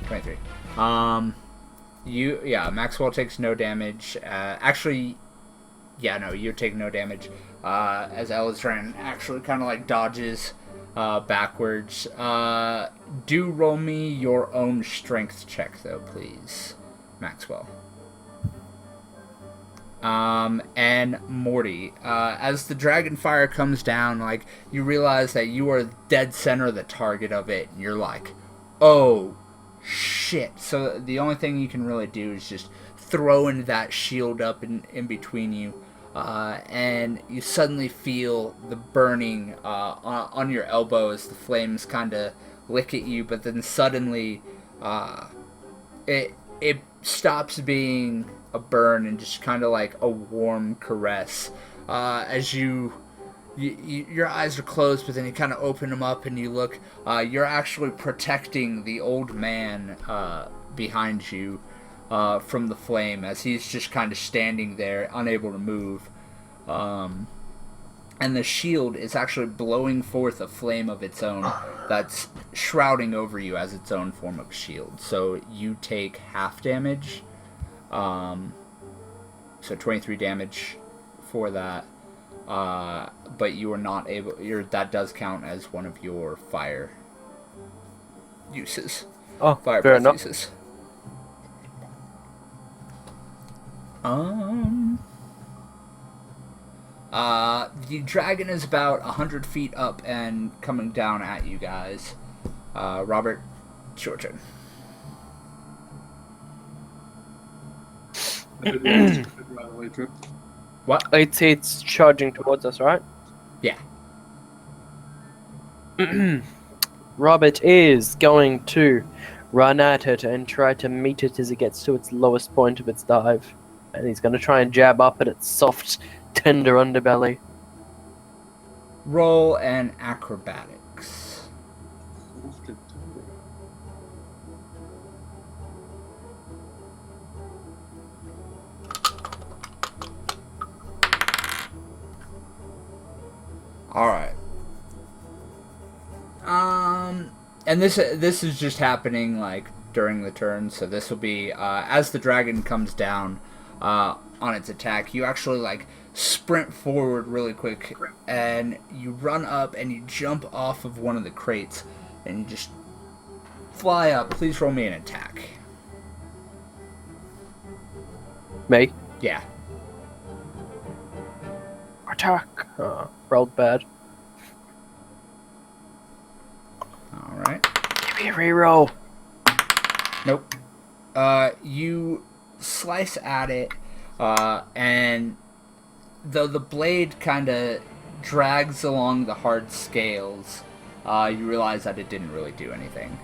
23. Maxwell takes no damage. Actually, yeah, no, you take no damage. As Elizran actually kind of like dodges backwards. Do roll me your own strength check, though, please, Maxwell. And Morty, as the dragon fire comes down, like, you realize that you are dead center of the target of it, and you're like, oh, shit. So the only thing you can really do is just throw in that shield up in between you, and you suddenly feel the burning on your elbow as the flames kind of lick at you, but then suddenly it stops being a burn and just kind of like a warm caress as your eyes are closed, but then you kind of open them up and you look. You're actually protecting the old man behind you from the flame, as he's just kind of standing there unable to move. And the shield is actually blowing forth a flame of its own that's shrouding over you as its own form of shield. So you take half damage, so 23 damage for that. But you are not able. That does count as one of your fire uses. Oh, Fire fair breath enough. uses. The dragon is about 100 feet up and coming down at you guys. Robert, it's your turn. I did realize you could run away, Drip. What? It's charging towards us, right? Yeah. Robert is going to run at it and try to meet it as it gets to its lowest point of its dive. And he's going to try and jab up at its soft, tender underbelly. Roll an acrobatics. All right. And this is just happening like during the turn, so this will be as the dragon comes down on its attack. You actually like sprint forward really quick, and you run up and you jump off of one of the crates, and you just fly up. Please roll me an attack. Me? Yeah. Attack! Rolled bad. All right. Give me a reroll. Nope. You slice at it, and though the blade kind of drags along the hard scales, you realize that it didn't really do anything.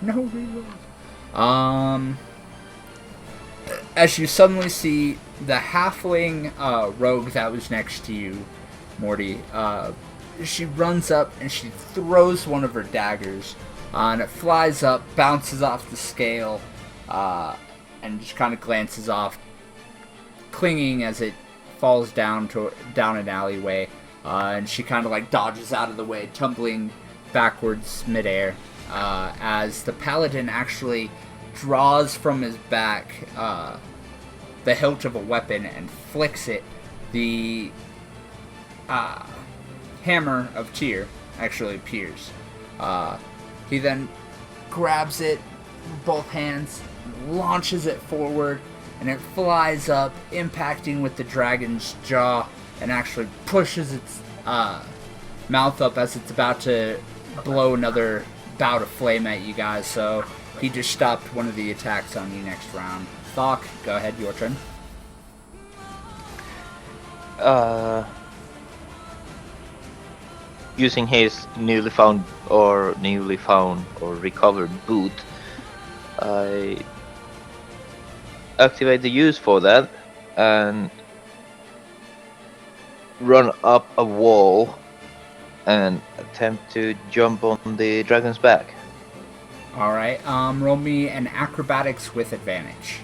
No rerolls. As you suddenly see the halfling rogue that was next to you, Morty, she runs up and she throws one of her daggers, and it flies up, bounces off the scale, and just kind of glances off, clinging as it falls down an alleyway, and she kind of like dodges out of the way, tumbling backwards midair, as the paladin actually draws from his back the hilt of a weapon and flicks it. The hammer of Tyr actually appears. He then grabs it with both hands, launches it forward, and it flies up, impacting with the dragon's jaw, and actually pushes its mouth up as it's about to blow another bout of flame at you guys. So he just stopped one of the attacks on you next round. Thok, go ahead, your turn. Using his newly found or recovered boot, I activate the use for that and run up a wall and attempt to jump on the dragon's back. Alright, roll me an acrobatics with advantage.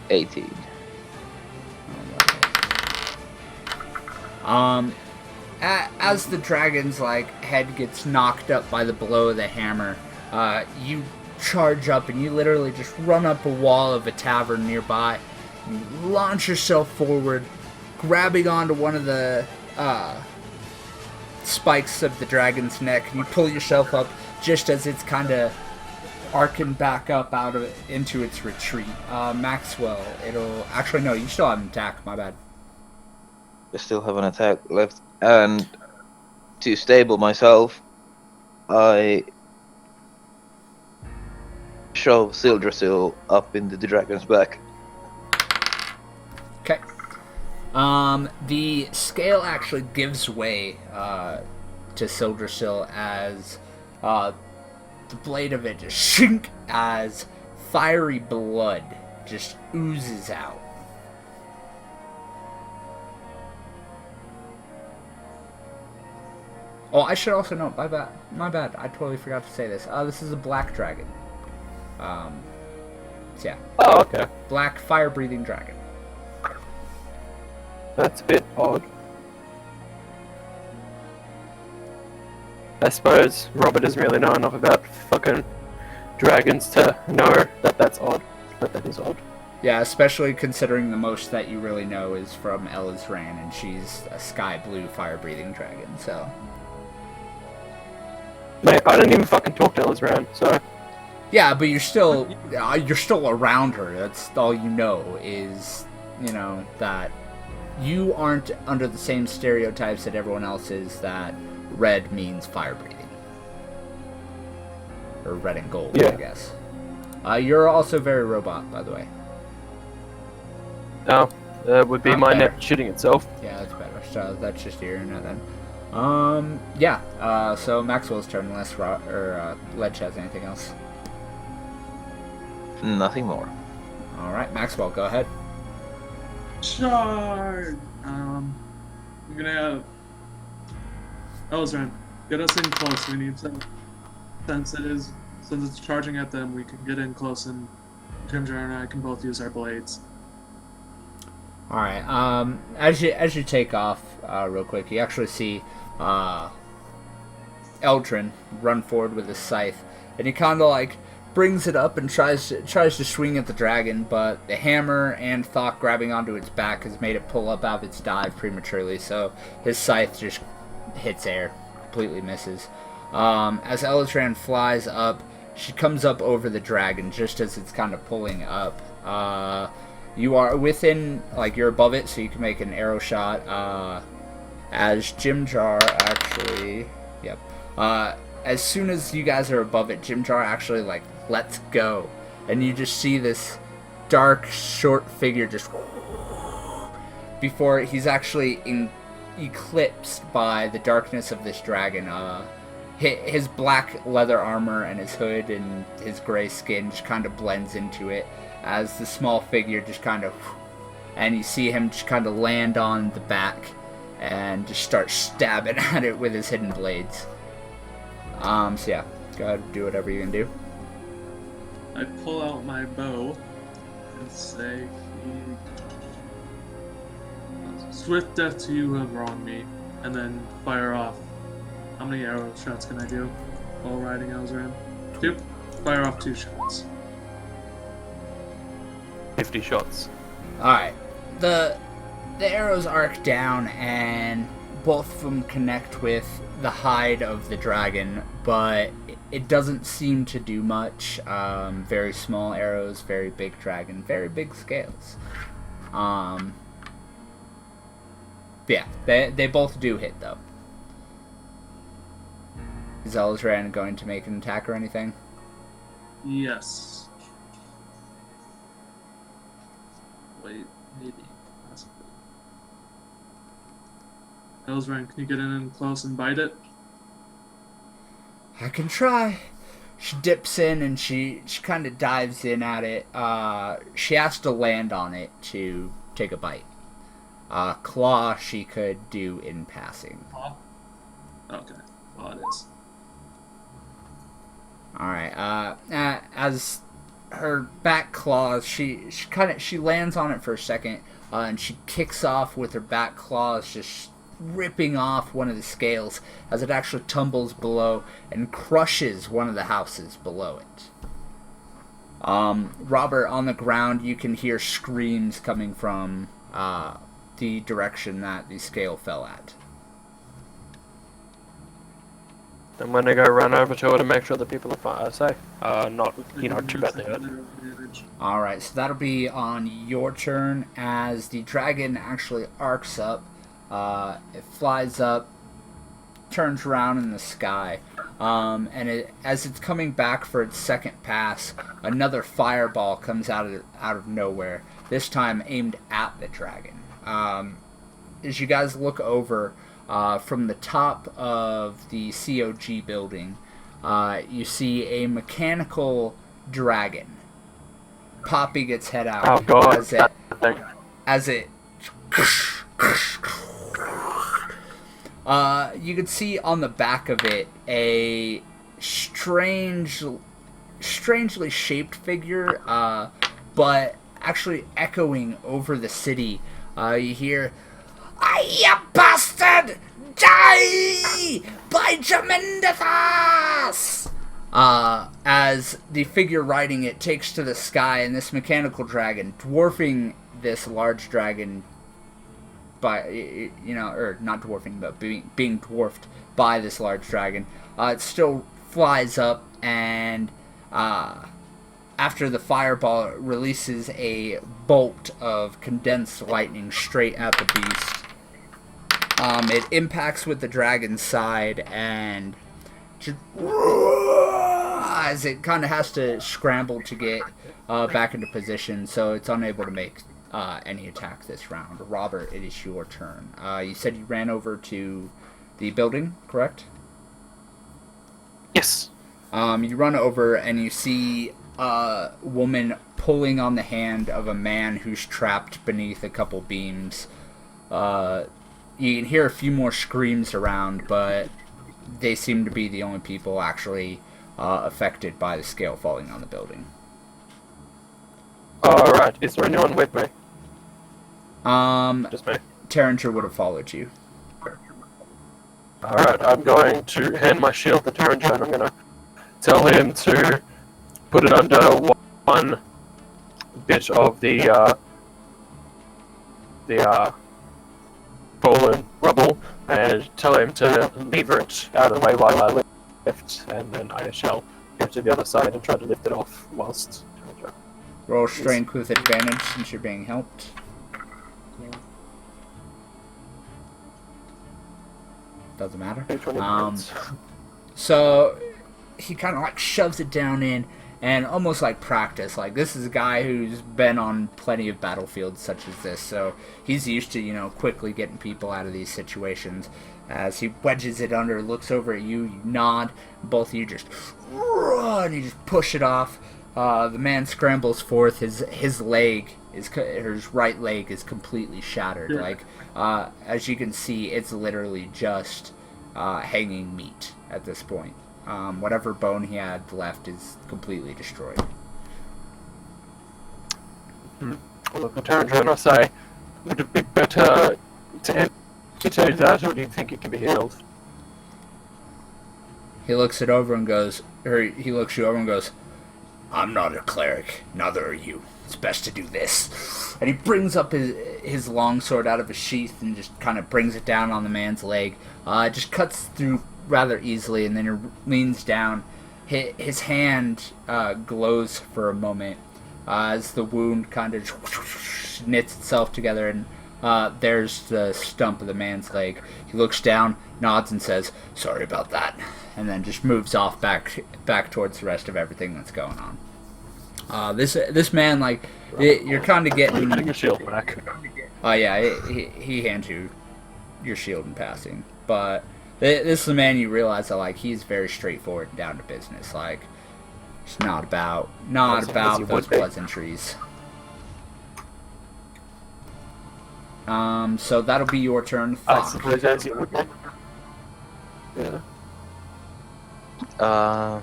$18. As the dragon's like head gets knocked up by the blow of the hammer, you charge up and you literally just run up a wall of a tavern nearby. You launch yourself forward, grabbing onto one of the spikes of the dragon's neck, and you pull yourself up just as it's kind of arcing back up out of into its retreat. Maxwell, it'll actually no, you still have an attack. My bad. I still have an attack left, and to stable myself, I shove Sildrasil up into the dragon's back. Okay. The scale actually gives way to Sildrasil as the blade of it just shink as fiery blood just oozes out. Oh, I should also note. My bad. I totally forgot to say this. This is a black dragon. So yeah, Oh, okay. black fire-breathing dragon. That's a bit odd. I suppose Robert doesn't really know enough about fucking dragons to know that that's odd. But that is odd. Yeah, especially considering the most that you really know is from Ella's Ran, and she's a sky blue fire-breathing dragon. So Mate, I didn't even fucking talk to Ellis around, so yeah, but you're still around her. That's all you know is that you aren't under the same stereotypes that everyone else is. That red means fire-breathing, or red and gold, Yeah. I guess. You're also very robot, by the way. no, that would be Not my better. net shitting itself. Yeah, that's better. So that's just your internet then. Yeah. So Maxwell's turn, unless Ledge has anything else. Nothing more. All right, Maxwell, go ahead. Charge! I'm gonna have Elzran, get us in close. We need to, since it's charging at them, we can get in close and Ginger and I can both use our blades. All right. As you take off, real quick, you actually see Eldrin run forward with his scythe, and he kind of like brings it up and tries to swing at the dragon, but the hammer and Thok grabbing onto its back has made it pull up out of its dive prematurely. So his scythe just hits air, completely misses. As Elizran flies up, she comes up over the dragon just as it's kind of pulling up. You are within, like, you're above it, so you can make an arrow shot. As Jimjar actually, yep. As soon as you guys are above it, Jimjar actually, like, lets go. And you just see this dark, short figure just before he's actually eclipsed by the darkness of this dragon. His black leather armor and his hood and his gray skin just kind of blends into it as the small figure just kind of, and you see him just kind of land on the back and just start stabbing at it with his hidden blades. So yeah, go ahead and do whatever you can do. I pull out my bow and say, "Swift death to you who have wronged me," and then fire off. How many arrow shots can I do while riding Elzran? 2. Fire off 2 shots. 50 shots. Alright. The arrows arc down and both of them connect with the hide of the dragon, but it doesn't seem to do much. Very small arrows, very big dragon, very big scales. Yeah, they both do hit though. Is Elzran going to make an attack or anything? Yes. Wait, maybe. Possibly. Elzran, can you get in close and bite it? I can try. She dips in and she kind of dives in at it. She has to land on it to take a bite. Claw she could do in passing. Okay. Well, it is. Alright, as her back claws, she lands on it for a second, and she kicks off with her back claws, just ripping off one of the scales as it actually tumbles below and crushes one of the houses below it. Robert, on the ground, you can hear screams coming from the direction that the scale fell at. I'm gonna go run over to it and make sure that people are safe. Not, too badly hurt. Alright, so that'll be on your turn as the dragon actually arcs up. It flies up, turns around in the sky, and as it's coming back for its second pass, another fireball comes out of nowhere, this time aimed at the dragon. As you guys look over, from the top of the COG building, you see a mechanical dragon popping its head out. Oh god, as it You can see on the back of it a strangely shaped figure, but actually echoing over the city. You hear, "You bastard! Die! By Jamendithas!" As the figure riding it takes to the sky, and this mechanical dragon, dwarfing this large dragon by, or not dwarfing, but being dwarfed by this large dragon, it still flies up, and after the fireball, it releases a bolt of condensed lightning straight at the beast. It impacts with the dragon's side, and just, as it kind of has to scramble to get back into position, so it's unable to make any attack this round. Robert, it is your turn. You said you ran over to the building, correct? Yes. You run over and you see a woman pulling on the hand of a man who's trapped beneath a couple beams. You can hear a few more screams around, but they seem to be the only people actually affected by the scale falling on the building. Alright, is there anyone with me? Just me. Terranger would have followed you. Alright, I'm going to hand my shield to Terranger, and I'm going to tell him to put it under one bit of the fallen rubble, and tell him to lever it out of the way while I lift, and then I shall go to the other side and try to lift it off whilst Terranger. Roll strength with advantage since you're being helped. Doesn't matter. So he kind of like shoves it down in, and almost like practice. Like, this is a guy who's been on plenty of battlefields such as this, so he's used to, quickly getting people out of these situations. As he wedges it under, looks over at you, you nod, both of you just run, you just push it off. The man scrambles forth, his right leg is completely shattered. Yeah. Like, as you can see, it's literally just hanging meat at this point. Whatever bone he had left is completely destroyed. Look at Terranger and I say, would it be better to amputate that, or do you think it can be healed? He looks you over and goes, "I'm not a cleric, neither are you. It's best to do this." And he brings up his longsword out of his sheath and just kind of brings it down on the man's leg. It just cuts through rather easily, and then he leans down. His hand glows for a moment as the wound kind of knits itself together, and there's the stump of the man's leg. He looks down, nods, and says, "Sorry about that," and then just moves off back towards the rest of everything that's going on. This man, like, you're kind of getting your shield back. Oh yeah, he hands you your shield in passing, but this is the man you realize that, like, he's very straightforward and down to business. Like, it's not about those pleasantries. So that'll be your turn. I suppose as you would. Yeah.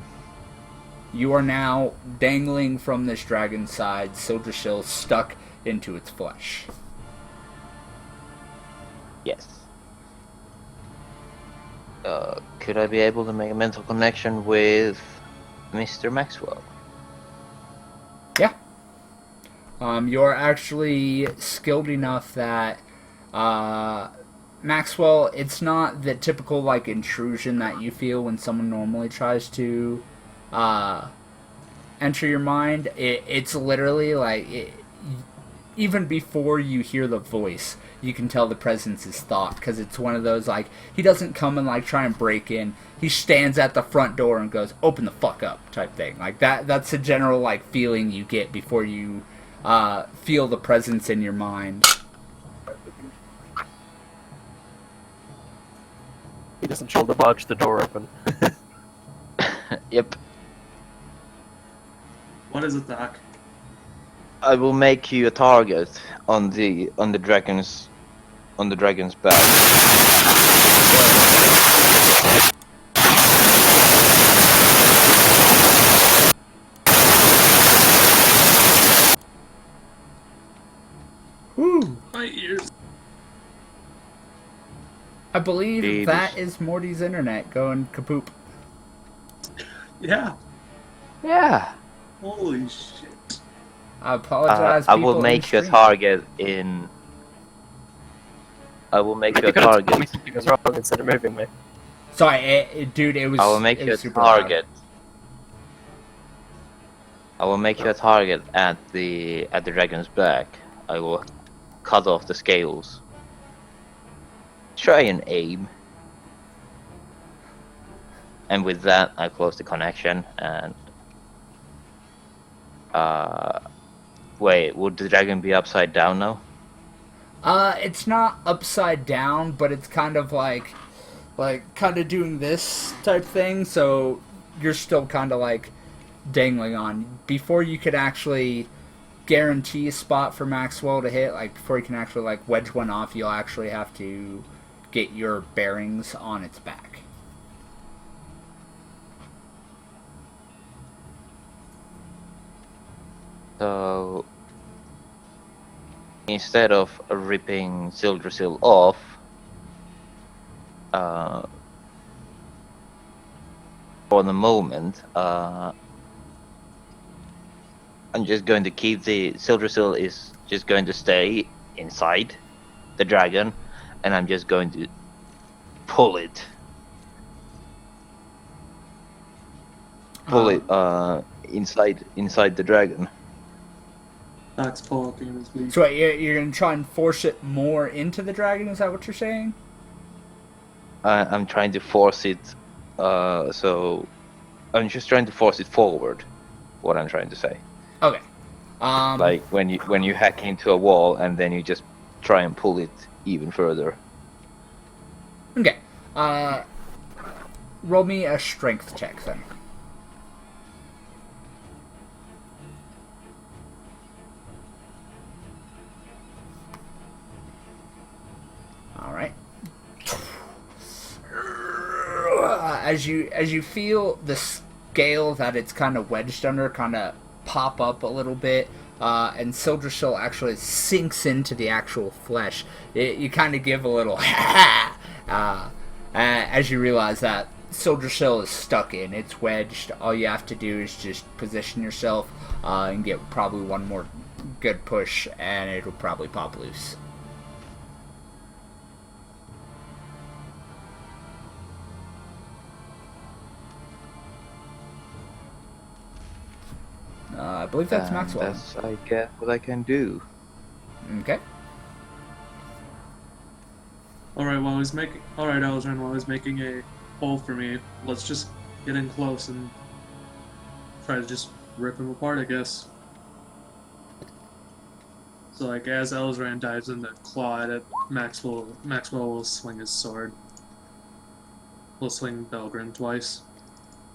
You are now dangling from this dragon's side, Sildrashil stuck into its flesh. Yes. Could I be able to make a mental connection with Mr. Maxwell? Yeah. You're actually skilled enough that Maxwell, it's not the typical, like, intrusion that you feel when someone normally tries to enter your mind. It's literally like even before you hear the voice, you can tell the presence is thought, because it's one of those, like, he doesn't come and, like, try and break in. He stands at the front door and goes, "Open the fuck up," type thing. Like, that's a general, like, feeling you get before you feel the presence in your mind. He doesn't shoulder barge the door open. Yep. What is it, Doc? I will make you a target on the dragon's back. Whew. My ears. I believe Jeebus. that is Morty's internet going kapoop. Yeah. Yeah. Holy shit. I apologize. I will people make you a in stream. target in. I will make you a You could have told me target. something was wrong instead of moving me. Sorry, dude. It was. I will make it you a was super loud. target. I will make you a target at the dragon's back. I will cut off the scales. Try and aim. And with that, I close the connection and. Wait, would the dragon be upside down now? It's not upside down, but it's kind of like kind of doing this type thing. So you're still kind of like dangling on before you could actually guarantee a spot for Maxwell to hit. Like before you can actually like wedge one off, you'll actually have to get your bearings on its back. So instead of ripping Sildrasil off, for the moment, I'm just going to keep the Sildrasil is just going to stay inside the dragon, and I'm just going to pull it. Pull it inside the dragon. Max pull-up game is weak. So wait, you're gonna try and force it more into the dragon? Is that what you're saying? I'm trying to force it, so I'm just trying to force it forward. What I'm trying to say, Okay. like when you hack into a wall and then you just try and pull it even further. Okay. Roll me a strength check then. All right. As you feel the scale that it's kind of wedged under kind of pop up a little bit, and Sildrasil actually sinks into the actual flesh, you kind of give a little as you realize that Sildrasil is stuck in. It's wedged. All you have to do is just position yourself and get probably one more good push, and it'll probably pop loose. I believe that's Maxwell. That's I guess what I can do. Okay. Alright, Alzran, while he's making a hole for me, let's just get in close and try to just rip him apart, I guess. So, like, as Elzran dives in to claw at it, Maxwell will swing his sword. We'll swing Belgrin twice.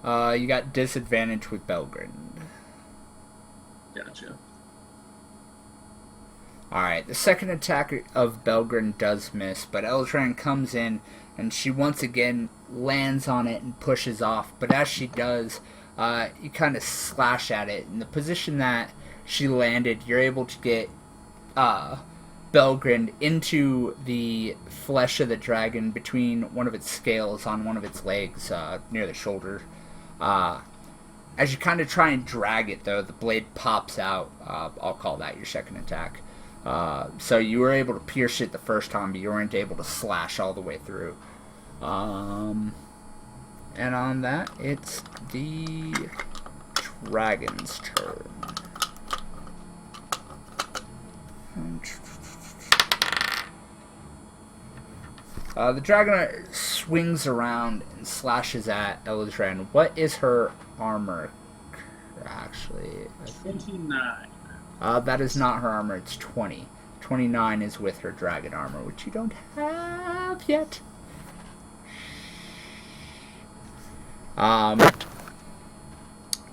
You got disadvantage with Belgrin. Gotcha. Alright, the second attack of Belgrin does miss, but Elzran comes in and she once again lands on it and pushes off. But as she does, you kind of slash at it. In the position that she landed, you're able to get Belgrin into the flesh of the dragon between one of its scales on one of its legs near the shoulder. As you kind of try and drag it, though, the blade pops out. I'll call that your second attack. So you were able to pierce it the first time, but you weren't able to slash all the way through. And on that, it's the dragon's turn. The dragon swings around and slashes at Elizran. What is her armor? Actually, 29. that is not her armor. It's 20. 29 is with her dragon armor, which you don't have yet.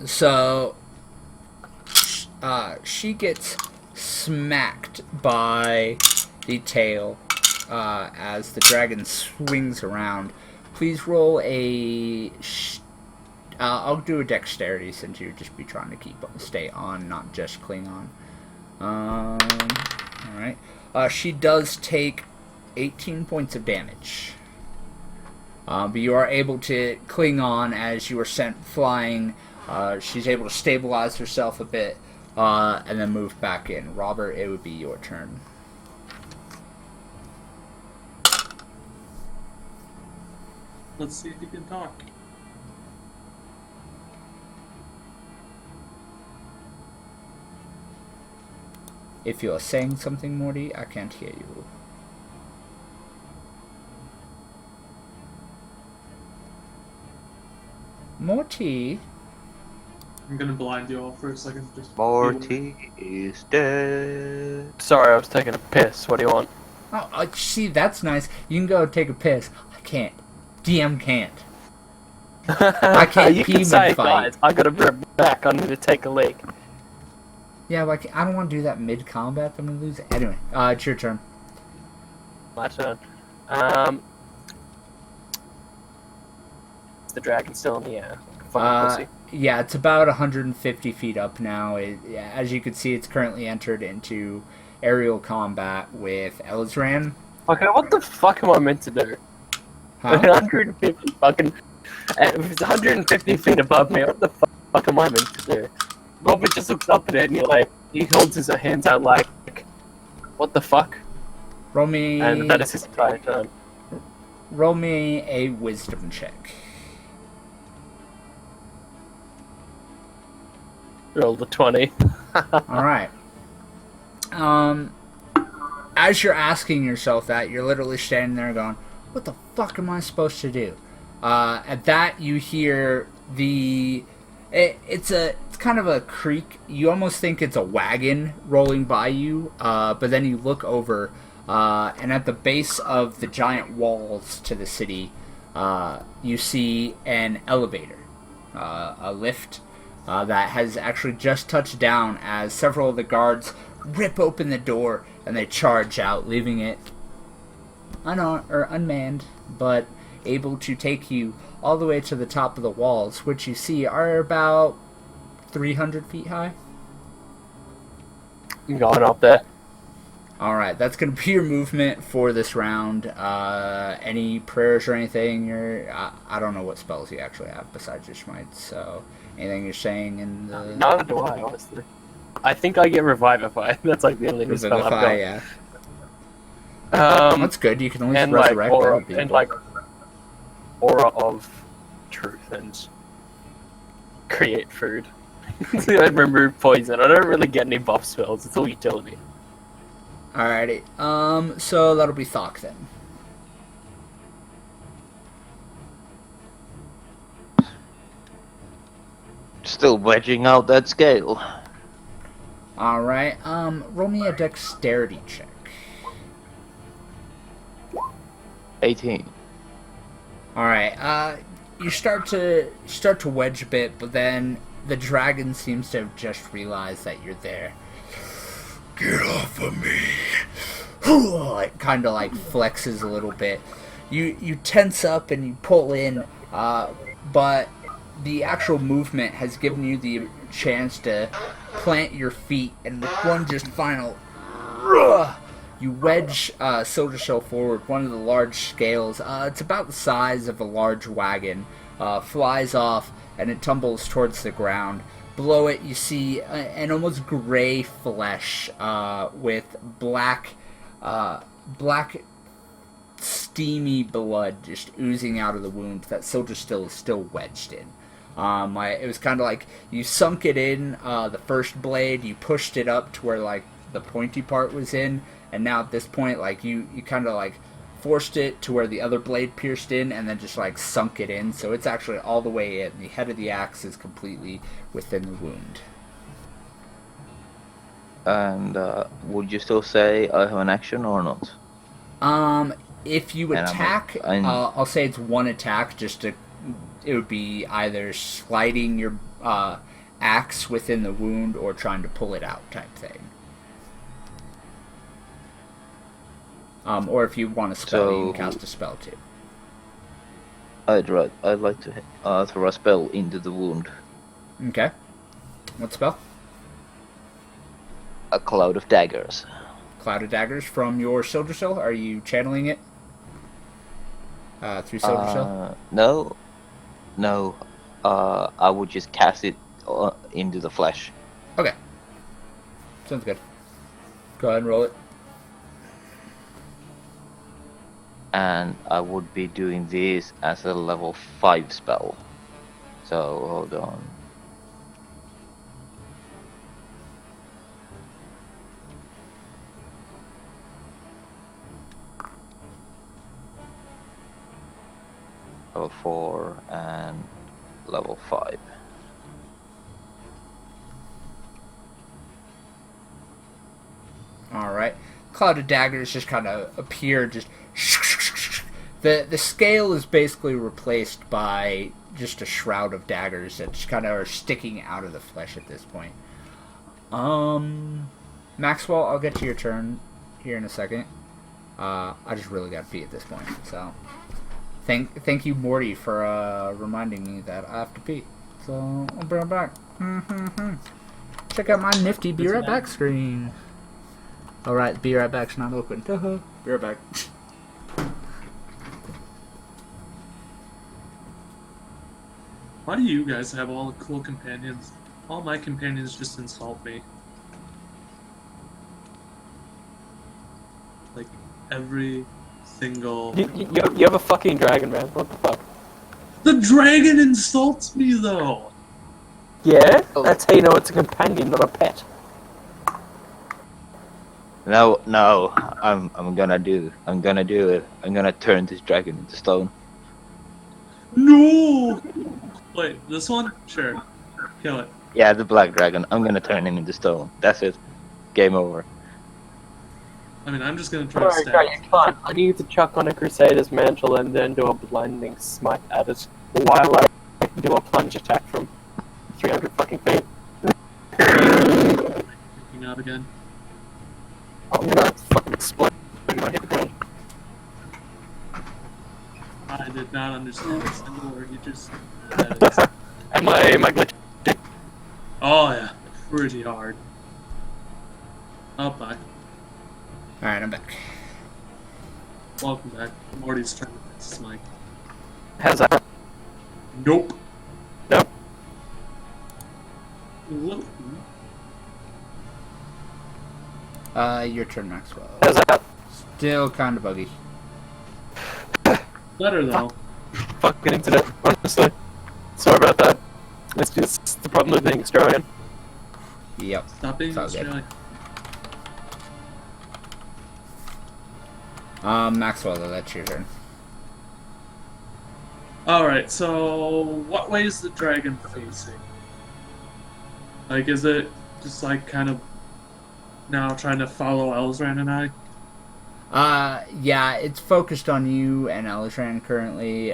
So she gets smacked by the tail as the dragon swings around, please roll a... I'll do a dexterity since you'd just be trying to stay on, not just cling on. Alright. She does take 18 points of damage. But you are able to cling on as you are sent flying. She's able to stabilize herself a bit and then move back in. Robert, it would be your turn. Let's see if you can talk. If you're saying something, Morty, I can't hear you. Morty? I'm gonna blind you all for a second. Just Morty is dead. Sorry, I was taking a piss. What do you want? Oh, see, that's nice. You can go take a piss. I can't. DM can't. I can't You pee can say, mid-fight. guys, I gotta be back. I need to take a leak. Yeah, like, I don't want to do that mid-combat. I'm gonna lose it. Anyway, it's your turn. My turn. Is the dragon still in the air? Fucking pussy. Yeah, it's about 150 feet up now. As you can see, it's currently entered into aerial combat with Elizran. Okay, what the fuck am I meant to do? Huh? 150 fucking... If it's 150 feet above me, what the fuck am I meant to do? Robert just looks up at it and he holds his hands out like, what the fuck? Roll me... And that is his entire turn. Roll me a wisdom check. Roll the 20. Alright. As you're asking yourself that, you're literally standing there going, what the fuck am I supposed to do? At that, you hear the... It's kind of a creak. You almost think it's a wagon rolling by you, but then you look over, and at the base of the giant walls to the city, you see an elevator, a lift, that has actually just touched down as several of the guards rip open the door and they charge out, leaving it unmanned, but able to take you all the way to the top of the walls, which you see are about 300 feet high. I'm going up there. Alright, that's going to be your movement for this round. Any prayers or anything? I don't know what spells you actually have besides your smites, so anything you're saying in the... Neither do I, honestly. I think I get Revivify. That's like the only good spell I've got. yeah. Um, That's good, you can always and resurrect like, other people. and like aura of truth and create food. And remove poison. I don't really get any buff spells. It's all utility. Alrighty, so that'll be Thok then. Still wedging out that scale. Alright, roll me a dexterity check. 18. Alright, you start to wedge a bit, but then the dragon seems to have just realized that you're there. Get off of me! It kind of like flexes a little bit. You tense up and you pull in, but the actual movement has given you the chance to plant your feet, and with one just final, you wedge Soldier Shell forward. One of the large scales, it's about the size of a large wagon, flies off and it tumbles towards the ground. Below it you see an almost gray flesh with black steamy blood just oozing out of the wound that Soldier Still is still wedged in. It was kind of like you sunk it in the first blade, you pushed it up to where like the pointy part was in, and now at this point like you kind of like forced it to where the other blade pierced in and then just like sunk it in, so it's actually all the way in. The head of the axe is completely within the wound. And would you still say I have an action or not? If you And attack, I'll say it's one attack. It would be either sliding your axe within the wound or trying to pull it out type thing. Or if you want a spell, you can cast a spell too. I'd like to throw a spell into the wound. Okay. What spell? A cloud of daggers. Cloud of Daggers from your Silver Cell. Are you channeling it? Through Silver Cell? No. I would just cast it into the flesh. Okay. Sounds good. Go ahead and roll it. And I would be doing this as a level 5 spell. So, hold on. Level 4 and level 5. Alright. Cloud of Daggers just kind of appear, just... The scale is basically replaced by just a shroud of daggers that just kind of are sticking out of the flesh at this point. Maxwell, I'll get to your turn here in a second. I just really got to pee at this point, so... Thank you, Morty, for reminding me that I have to pee. So, I'll bring it back. Check out my nifty Be Right Back screen. Alright, Be Right Back's not open. Be right back. Why do you guys have all the cool companions? All my companions just insult me. Like, every single... You have a fucking dragon, man. What the fuck? The dragon insults me, though! Yeah? That's how you know it's a companion, not a pet. No, I'm gonna do it. I'm gonna turn this dragon into stone. No! Wait, this one? Sure. Kill it. Yeah, the black dragon. I'm gonna turn him into stone. That's it. Game over. I mean, I'm just gonna try to Sorry, stab. you can't. I need to chuck on a Crusader's mantle and then do a blinding smite at it while I do a plunge attack from 300 fucking feet. Freaking out again. I'm gonna fucking explode my hit point. I did not understand a single word you just said. Am I glitching? Oh yeah, pretty hard. Oh, bye. Alright, I'm back. Welcome back. Morty's trying to fix his mic. How's that? Nope. Nope. Whoop. Your turn, Maxwell. How's that? Still kind of buggy. Better though. Fucking internet, honestly. Sorry about that. It's just the problem with being Australian. Yep. Stop being Sounds good. Australian. Maxwell, that's your turn. Alright, so what way is the dragon facing? Like, is it just like kind of now trying to follow Elzran and I? Yeah, it's focused on you and Elishran currently.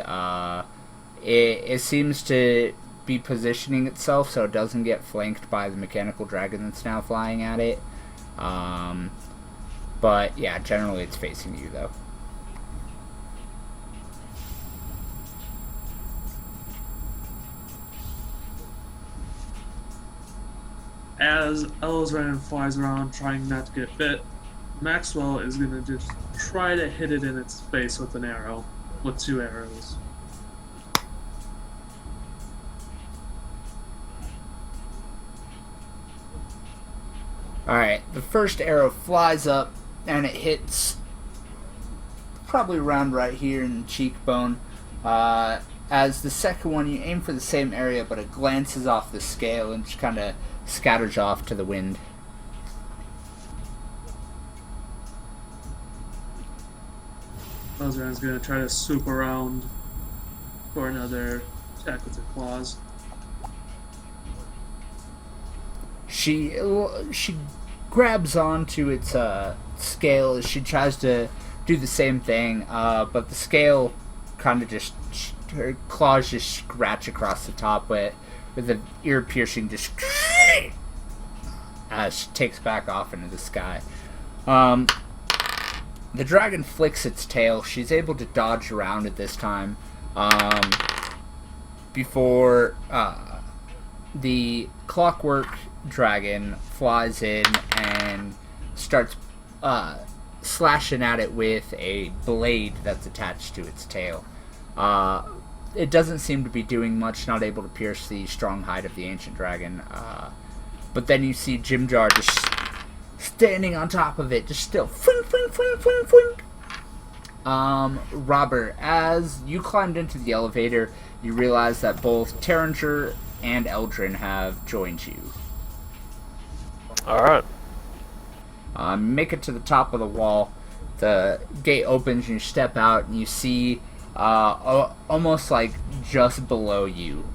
It seems to be positioning itself so it doesn't get flanked by the mechanical dragon that's now flying at it. But yeah, generally it's facing you though. As Elzran flies around trying not to get bit, Maxwell is gonna just try to hit it in its face with an arrow. With 2 arrows. Alright, the first arrow flies up and it hits probably around right here in the cheekbone. As the second one, you aim for the same area, but it glances off the scale and just kind of scatters off to the wind. Elzran's gonna try to swoop around for another attack with her claws. She grabs onto its scale as she tries to do the same thing, but the scale kind of just, her claws just scratch across the top with an ear-piercing just as she takes back off into the sky. The dragon flicks its tail. She's able to dodge around it this time. before the clockwork dragon flies in and starts slashing at it with a blade that's attached to its tail. It doesn't seem to be doing much, not able to pierce the strong hide of the ancient dragon. But then you see Jim Jar just standing on top of it, just still. Fling, fling, fling, fling, fling. Robert, as you climbed into the elevator, you realize that both Terringer and Eldrin have joined you. Alright. Make it to the top of the wall. The gate opens and you step out and you see almost like just below you,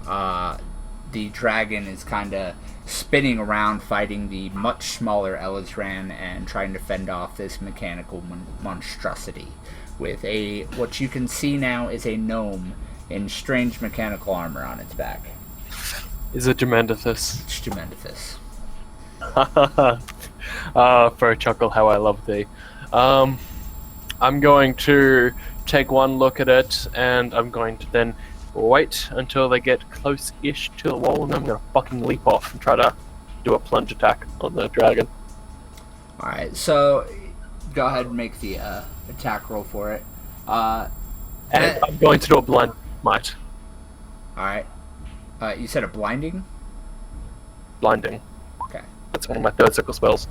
the dragon is kind of spinning around fighting the much smaller Elizran and trying to fend off this mechanical monstrosity with what you can see now is a gnome in strange mechanical armor on its back. Is it Demendithus? It's Demendithus. For a chuckle, how I love thee. I'm going to take one look at it, and I'm going to then wait until they get close-ish to the wall, and I'm going to fucking leap off and try to do a plunge attack on the dragon. Alright, so go ahead and make the attack roll for it. And I'm going to do a blind might. Alright. You said a blinding? Blinding. Okay. That's one of my third circle spells.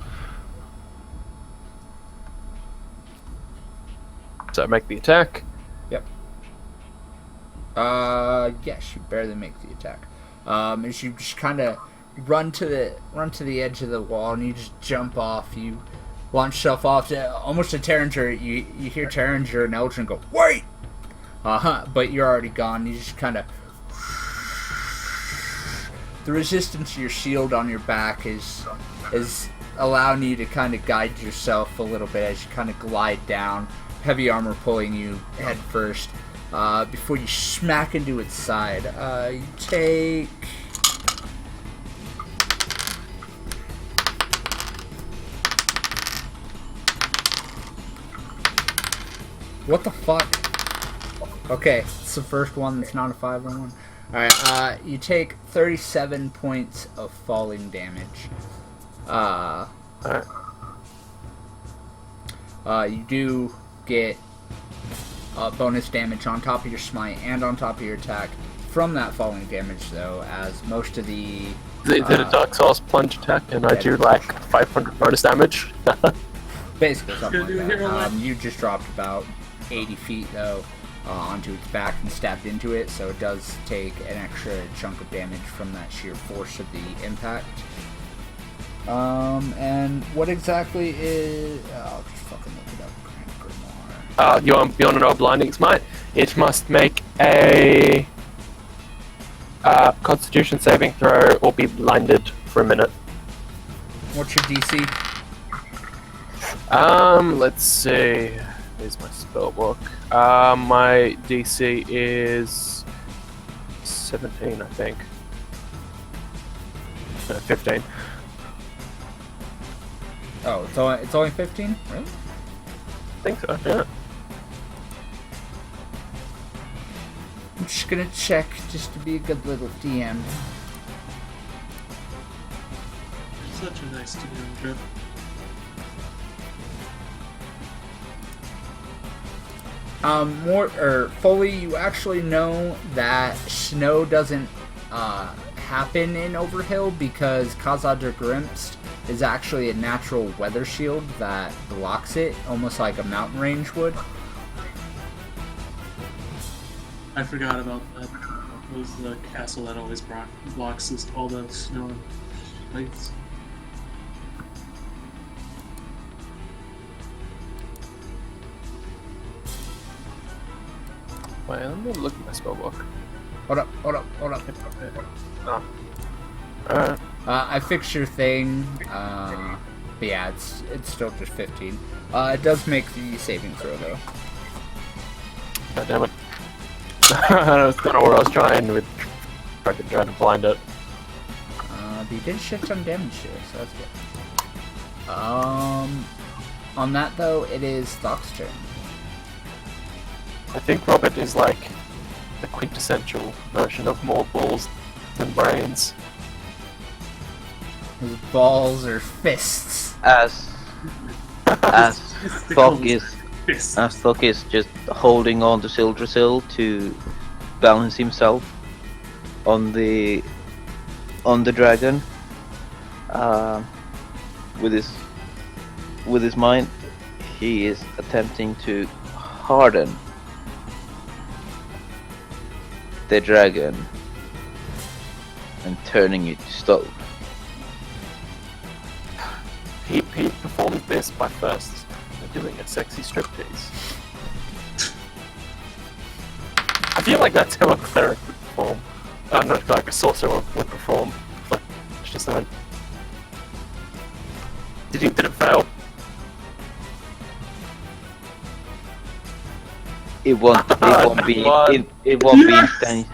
So make the attack. Yep. Yes, you barely make the attack. As you just kind of run to the edge of the wall and you just jump off. You launch yourself off to almost to Terringer. You hear Terringer and Eldrin go, "Wait!" But you're already gone. You just kind of. The resistance to your shield on your back is allowing you to kind of guide yourself a little bit as you kind of glide down. Heavy armor pulling you head first before you smack into its side. You take... What the fuck? Okay, it's the first one that's not a 5-on-1. Alright, you take 37 points of falling damage. Alright. You do get bonus damage on top of your smite and on top of your attack from that falling damage, though, as most of the... They did a Dark Souls plunge attack, and I do like 500 bonus damage. Basically, something like that. You just dropped about 80 feet, though, onto its back and stabbed into it, so it does take an extra chunk of damage from that sheer force of the impact. And what exactly is... I'll just fucking look it up. You want to know blinding smite? It must make a Constitution saving throw or be blinded for a minute. What's your DC? Let's see. Here's my spellbook. My DC is 17, I think. 15. Oh, it's only 15? Really? I think so, yeah. I'm just gonna check just to be a good little DM. Such a nice DM, Jeff. Fully, you actually know that snow doesn't happen in Overhill because Khazad Grimst is actually a natural weather shield that blocks it, almost like a mountain range would. I forgot about that. It was the castle that always blocks all the snow and ice. Wait, let me look at my spellbook. Hold up. Oh. Alright. I fixed your thing, but yeah, it's still just 15. It does make the saving throw, though. God damn it. I don't know where I was trying with fucking trying to blind it. But you did a shit ton of damage to it, so that's good. On that, though, it is Thok's turn. I think Robert is like the quintessential version of more balls than brains. His balls or fists. As Thok is just holding on to Sildrasil to balance himself on the dragon, with his mind, he is attempting to harden the dragon and turning it to stone. He performed this by first doing a sexy striptease. I feel like that's how a cleric would perform. Not like a sorcerer would perform. Like, it's just like, did it fail? It won't be instant.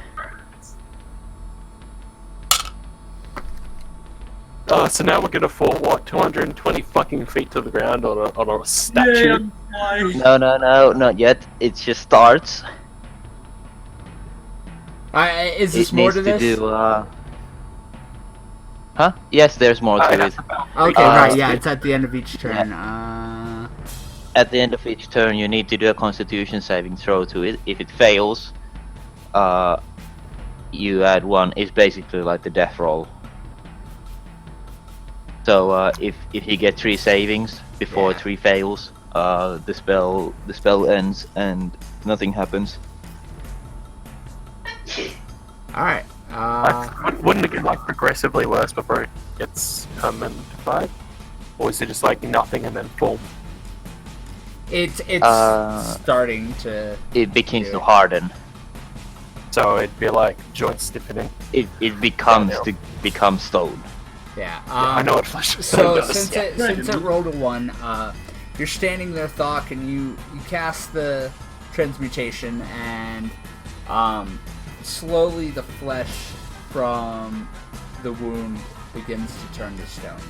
Oh, so now we're gonna fall, what, 220 fucking feet to the ground on a statue? No, not yet. It just starts. Is this more to this? Huh? Yes, there's more to it. Okay, right, yeah, it's at the end of each turn. At the end of each turn, you need to do a Constitution saving throw to it. If it fails, you add 1. It's basically like the death roll. So if you get 3 savings before 3 fails, the spell ends and nothing happens. Alright. Wouldn't it get like progressively worse before it gets permanentified? Or is it just like nothing and then full? It's starting to. It begins to harden. So it'd be like joint stiffening. It becomes to become stone. Yeah. I know what flesh So does. since it rolled a 1, you're standing there, Thok, and you cast the transmutation, and slowly the flesh from the wound begins to turn to stone.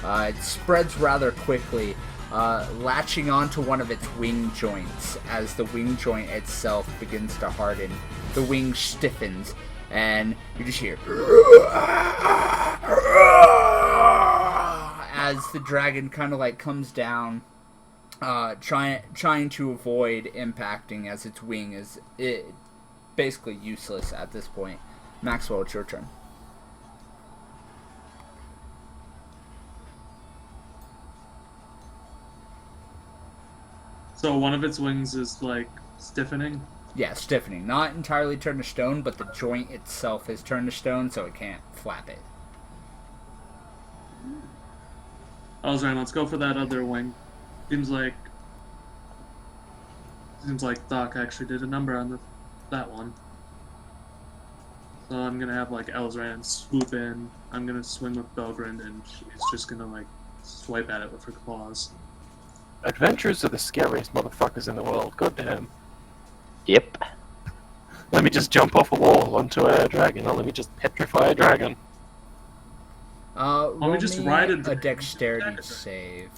It spreads rather quickly, latching onto one of its wing joints. As the wing joint itself begins to harden, the wing stiffens, and you just hear as the dragon kind of like comes down, trying to avoid impacting, as its wing is basically useless at this point. Maxwell, it's your turn. So one of its wings is like stiffening. Yeah, stiffening. Not entirely turned to stone, but the joint itself is turned to stone, so it can't flap it. I was right. Let's go for that other wing. Seems like Doc actually did a number on that one. So I'm gonna have like Elzran swoop in. I'm gonna swing with Belgrind, and she's just gonna like swipe at it with her claws. Adventurers are the scariest motherfuckers in the world. Goddamn. Yep. Let me just jump off a wall onto a dragon, or let me just petrify a dragon. Roll me just me ride a dexterity save.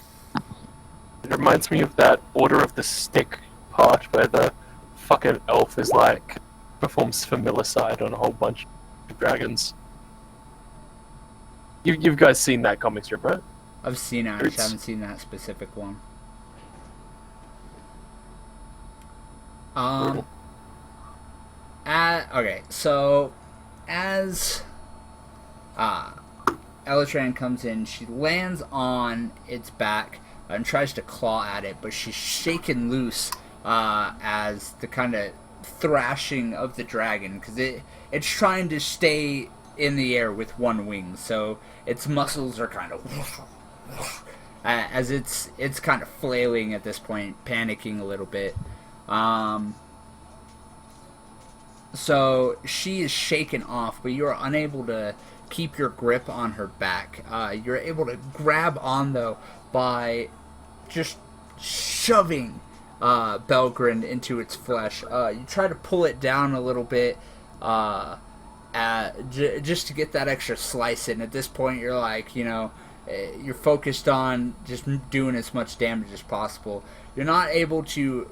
It reminds me of that Order of the Stick part where the fucking elf is like performs familicide on a whole bunch of dragons. You guys seen that comic strip, right? I've seen it, I just haven't seen that specific one. Okay, so as Elytran comes in, she lands on its back and tries to claw at it, but she's shaken loose as the kind of thrashing of the dragon, because it's trying to stay in the air with one wing, so its muscles are kind of as it's kind of flailing at this point, panicking a little bit. So she is shaken off, but you are unable to keep your grip on her back. You're able to grab on, though, by just shoving Belgrind into its flesh. You try to pull it down a little bit just to get that extra slice in. At this point, you're like, you're focused on just doing as much damage as possible. You're not able to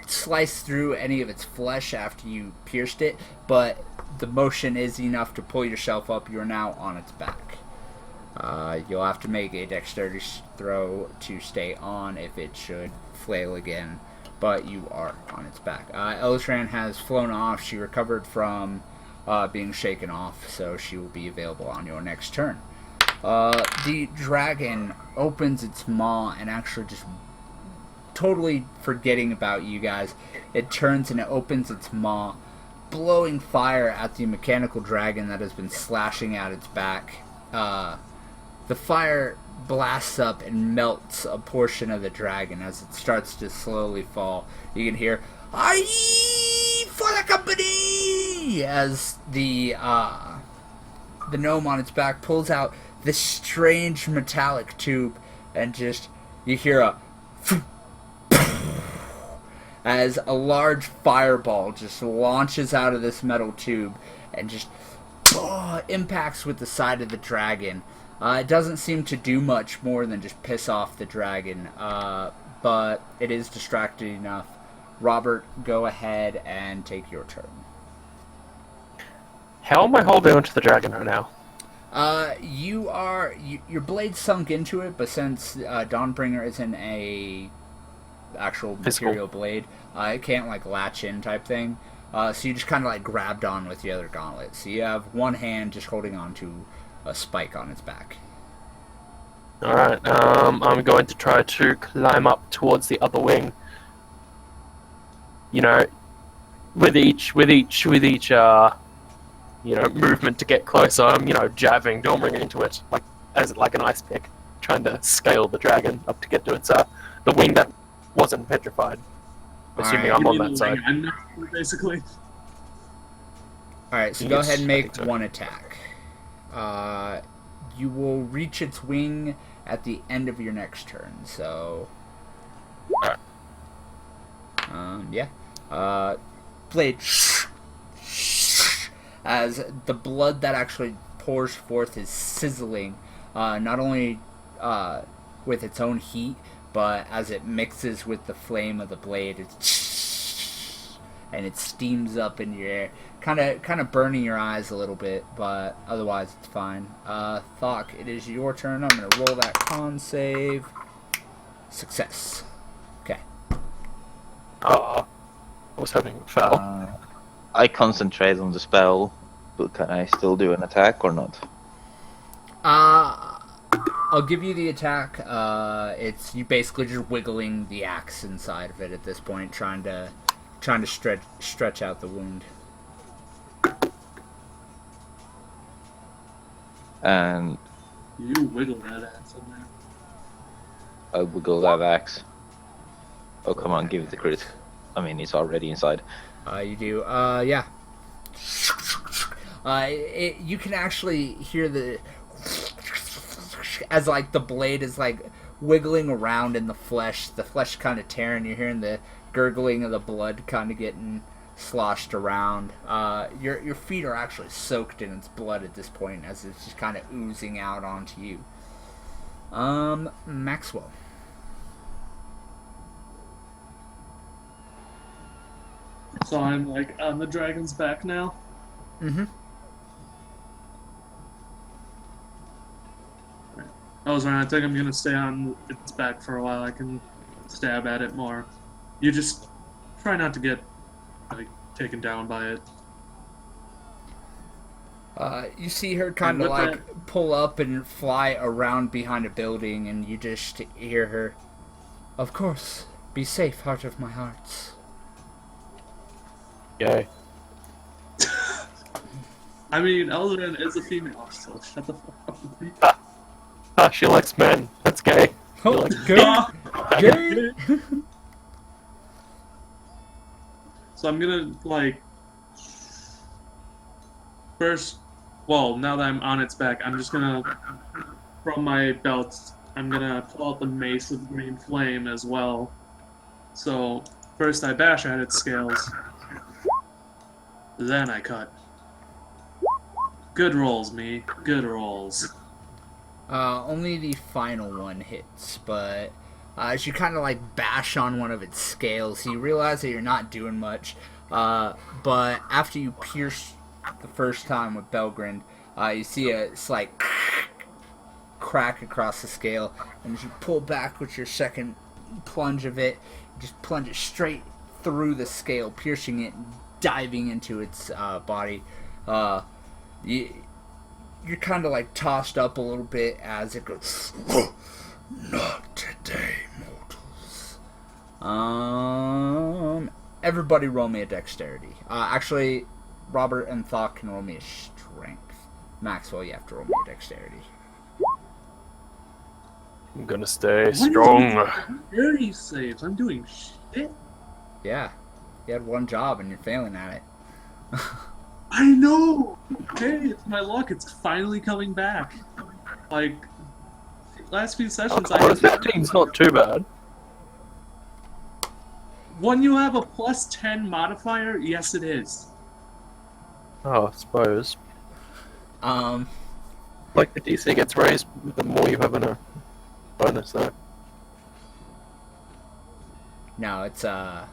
slice through any of its flesh after you pierced it, but the motion is enough to pull yourself up. You are now on its back. You'll have to make a dexterity throw to stay on if it should flail again, but you are on its back. Elzran has flown off. She recovered from being shaken off, so she will be available on your next turn. The dragon opens its maw and actually just totally forgetting about you guys. It turns and it opens its maw, blowing fire at the mechanical dragon that has been slashing at its back. The fire blasts up and melts a portion of the dragon as it starts to slowly fall. You can hear, "Aye for the company!" as the gnome on its back pulls out this strange metallic tube, and just you hear a as a large fireball just launches out of this metal tube and just impacts with the side of the dragon. It doesn't seem to do much more than just piss off the dragon, but it is distracted enough. Robert, go ahead and take your turn. How am I holding onto the dragon right now? Your blade sunk into it, but since Dawnbringer isn't a actual material blade, it can't like latch in type thing. So you just kind of like grabbed on with the other gauntlet. So you have one hand just holding on to a spike on its back. Alright, I'm going to try to climb up towards the other wing. You know, with each movement to get closer, I'm, jabbing Dawnbringer into it, like an ice pick, trying to scale the dragon up to get to its, the wing that wasn't petrified. Assuming I'm on that side. Basically. Alright, so go ahead and make one attack. You will reach its wing at the end of your next turn, so... Blade... as the blood that actually pours forth is sizzling, not only with its own heat, but as it mixes with the flame of the blade, and it steams up in your air, kind of burning your eyes a little bit, but otherwise it's fine. Thok, it is your turn. I'm going to roll that con save. Success. Okay. I was hoping it fell. I concentrate on the spell, but can I still do an attack or not? I'll give you the attack. It's you basically just wiggling the axe inside of it at this point, trying to stretch out the wound. And You wiggle that axe in there. I wiggle that axe. Oh, come on, give it the crit. I mean, it's already inside. You do. Yeah. You can actually hear the as like the blade is like wiggling around in the flesh kind of tearing. You're hearing the gurgling of the blood kind of getting sloshed around. Your feet are actually soaked in its blood at this point as it's just kind of oozing out onto you. Maxwell. So I'm like on the dragon's back now. Mm-hmm. I think I'm gonna stay on its back for a while. I can stab at it more. You just try not to get like taken down by it. You see her kind of like pull up and fly around behind a building, and you just hear her, "Of course, be safe, heart of my hearts." Yay. I mean, Elzran is a female, so shut the fuck up. She likes men. That's gay. Oh, gay! Gay! So I'm gonna like first. Well, now that I'm on its back, I'm just gonna from my belt. I'm gonna pull out the mace of green flame as well. So first I bash at its scales, then I cut. Good rolls, me. Good rolls. Only the final one hits, but as you kind of like bash on one of its scales. You realize that you're not doing much, but after you pierce the first time with Belgrind, you see a slight crack across the scale, and as you pull back with your second plunge of it, you just plunge it straight through the scale, piercing it, and diving into its body. You're kind of like tossed up a little bit as it goes. Not today, mortals. Everybody roll me a dexterity. Actually, Robert and Thok can roll me a strength. Maxwell, you have to roll me a dexterity. I'm gonna stay strong. Dexterity saves. I'm doing shit. Yeah, you had one job and you're failing at it. I know. Hey, it's my luck. It's finally coming back. Like last few sessions, I had 15's not too bad. when you have a +10 modifier. Yes, it is. Oh, I suppose. Like the DC gets raised the more you have in a bonus, though. No, it's the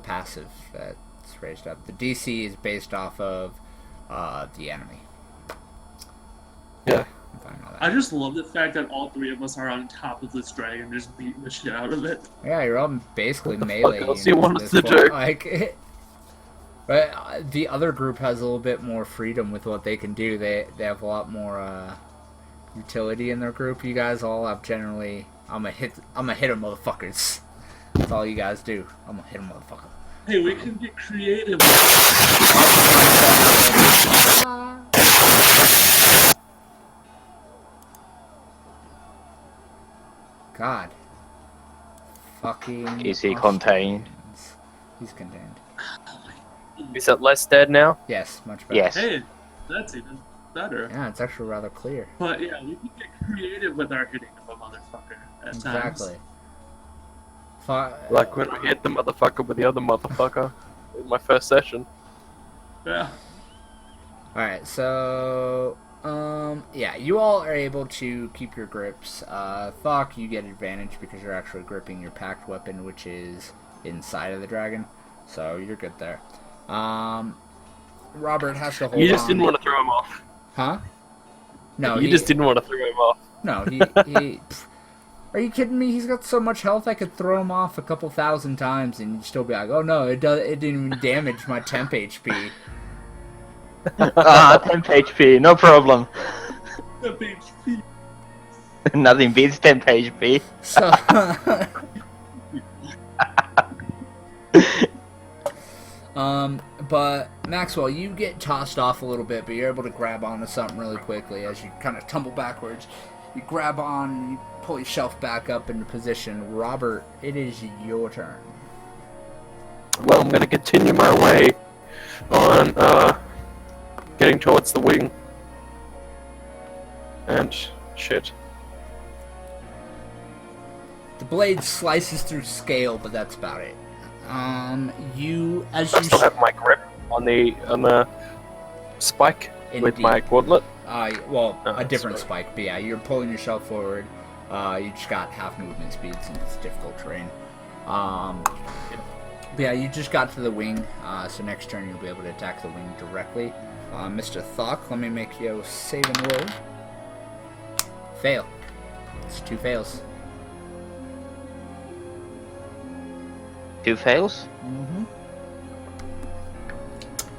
passive that's raised up. The DC is based off of the enemy. Yeah. If I know that. I just love the fact that all three of us are on top of this dragon, just beating the shit out of it. Yeah, you're all basically What the melee. fuck else do you units want at us this to point. do? Like, but the other group has a little bit more freedom with what they can do. They have a lot more utility in their group. You guys all have generally. I'm gonna hit them, motherfuckers. That's all you guys do. I'm gonna hit them, motherfucker. Hey, we can get creative. God. Fucking. Is he contained? He's contained. Is it less dead now? Yes, much better. Yes. Hey, that's even better. Yeah, it's actually rather clear. But yeah, we can get creative with our hitting of a motherfucker at times. Exactly. Like when we hit the motherfucker with the other motherfucker in my first session. Yeah. Alright, so yeah, you all are able to keep your grips. Thok, you get advantage because you're actually gripping your packed weapon, which is inside of the dragon. So you're good there. Robert has to hold You just on. didn't want to throw him off. Huh? No, You just didn't want to throw him off. No, he pff, are you kidding me? He's got so much health I could throw him off a couple thousand times and you'd still be like, oh no, it didn't even damage my temp HP. Temp HP, no problem. HP. Nothing beats temp HP. So but Maxwell, you get tossed off a little bit, but you're able to grab onto something really quickly as you kind of tumble backwards. You grab on, you pull yourself back up into position. Robert, it is your turn. Well, I'm going to continue my way on getting towards the wing. And shit. The blade slices through scale, but that's about it. You I still have my grip on the spike with Indeed. my gauntlet. a Oh, different sorry. spike, but yeah, you're pulling yourself forward. You just got half movement speed since it's difficult terrain. But yeah, you just got to the wing, so next turn you'll be able to attack the wing directly. Mr. Thok, let me make you a save and roll. Fail. It's 2 fails. 2 fails? Mm-hmm.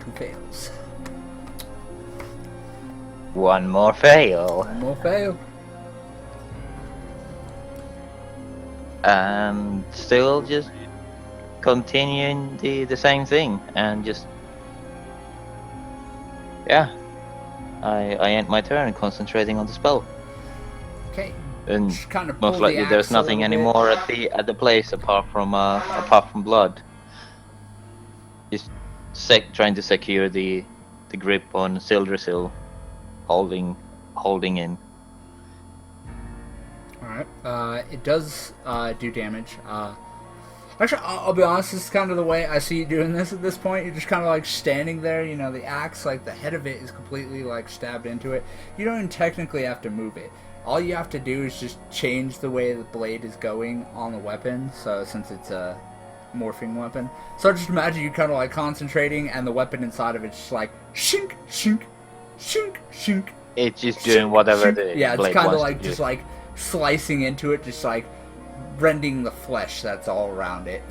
2 fails. 1 more fail. 1 more fail. And still just continuing the same thing and just yeah. I end my turn concentrating on the spell. Okay. And Just kind of pull most the likely there's axe a nothing little bit. anymore at the place apart from blood. Just trying to secure the grip on Sildrasil, holding in. Alright, it does do damage. Actually, I'll be honest, this is kind of the way I see you doing this at this point. You're just kind of like standing there, the axe, like the head of it is completely like stabbed into it. You don't even technically have to move it. all you have to do is just change the way the blade is going on the weapon. So since it's a morphing weapon, so just imagine you kind of like concentrating, and the weapon inside of it's just like shink, shink, shink, shink. It's just doing whatever the Yeah, it's blade kind of wants like to do. just like slicing into it, just like rending the flesh that's all around it.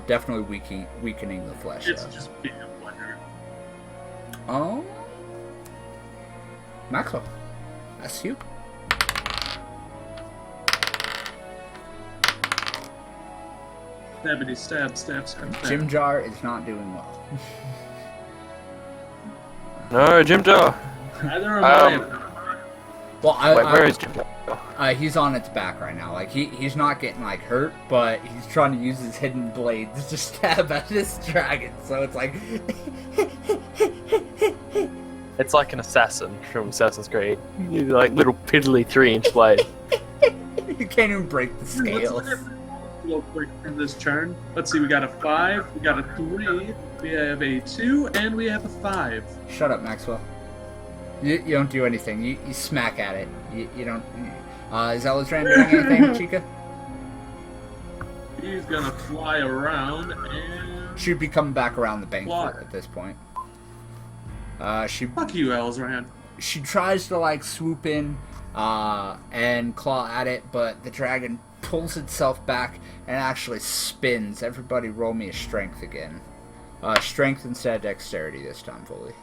Definitely weakening the flesh. It's Though. just being a wonder. Oh, Maxwell, that's you. Stabbity stab, stab, stab, stab. Jim Jar is not doing well. No, Jim Jar. Neither am I. Well, Wait, where is Jim Jar? he's on its back right now. Like he's not getting like hurt, but he's trying to use his hidden blades to stab at this dragon. So it's like It's like an assassin from Assassin's Creed. You like little piddly 3-inch blade. you can't even break the Let's scales. look at real quick in this turn. Let's see, we got a 5, we got a 3, we have a 2, and we have a 5. Shut up, Maxwell. You don't do anything. You smack at it. You don't. Is Elizran doing anything, Chica? He's gonna fly around and... She'd be coming back around the bank Fly. at this point. She Fuck you, Elzran. she tries to like swoop in and claw at it, but the dragon pulls itself back and actually spins. Everybody roll me a strength again. Strength instead of dexterity this time, fully.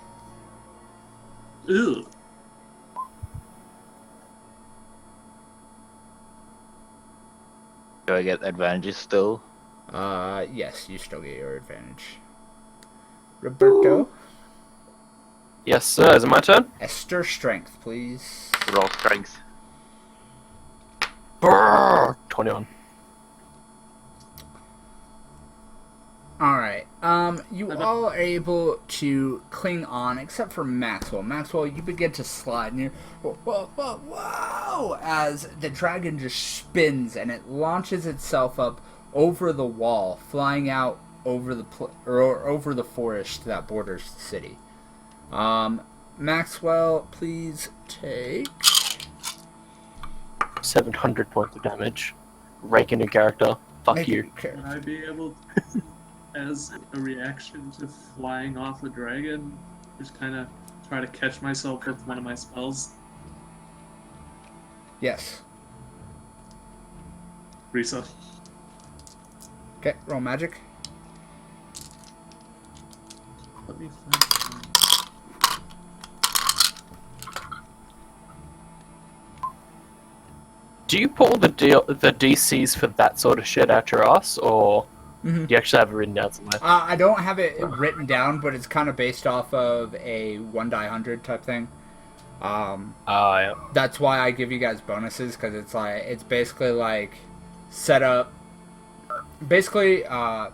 Ew. Do I get advantages still? Yes, you still get your advantage. Roberto, Yes, sir. Is it my turn? Esther, strength, please. Roll strength. Brrr, 21. Alright, you all are able to cling on, except for Maxwell. Maxwell, you begin to slide, and you're, whoa, as the dragon just spins, and it launches itself up over the wall, flying out over the over the forest that borders the city. Maxwell, please take 700 points of damage. Raking a character. Fuck Make you. it care. Would I be able, as a reaction to flying off the dragon, just kind of try to catch myself with one of my spells? Yes. Risa. Okay, roll magic. Let me find... Do you pull the DCs for that sort of shit out your ass, or Mhm. do you actually have it written down somewhere? I don't have it written down, but it's kind of based off of a 1 die 100 type thing. Yeah. That's why I give you guys bonuses, because it's basically like set up. Basically, I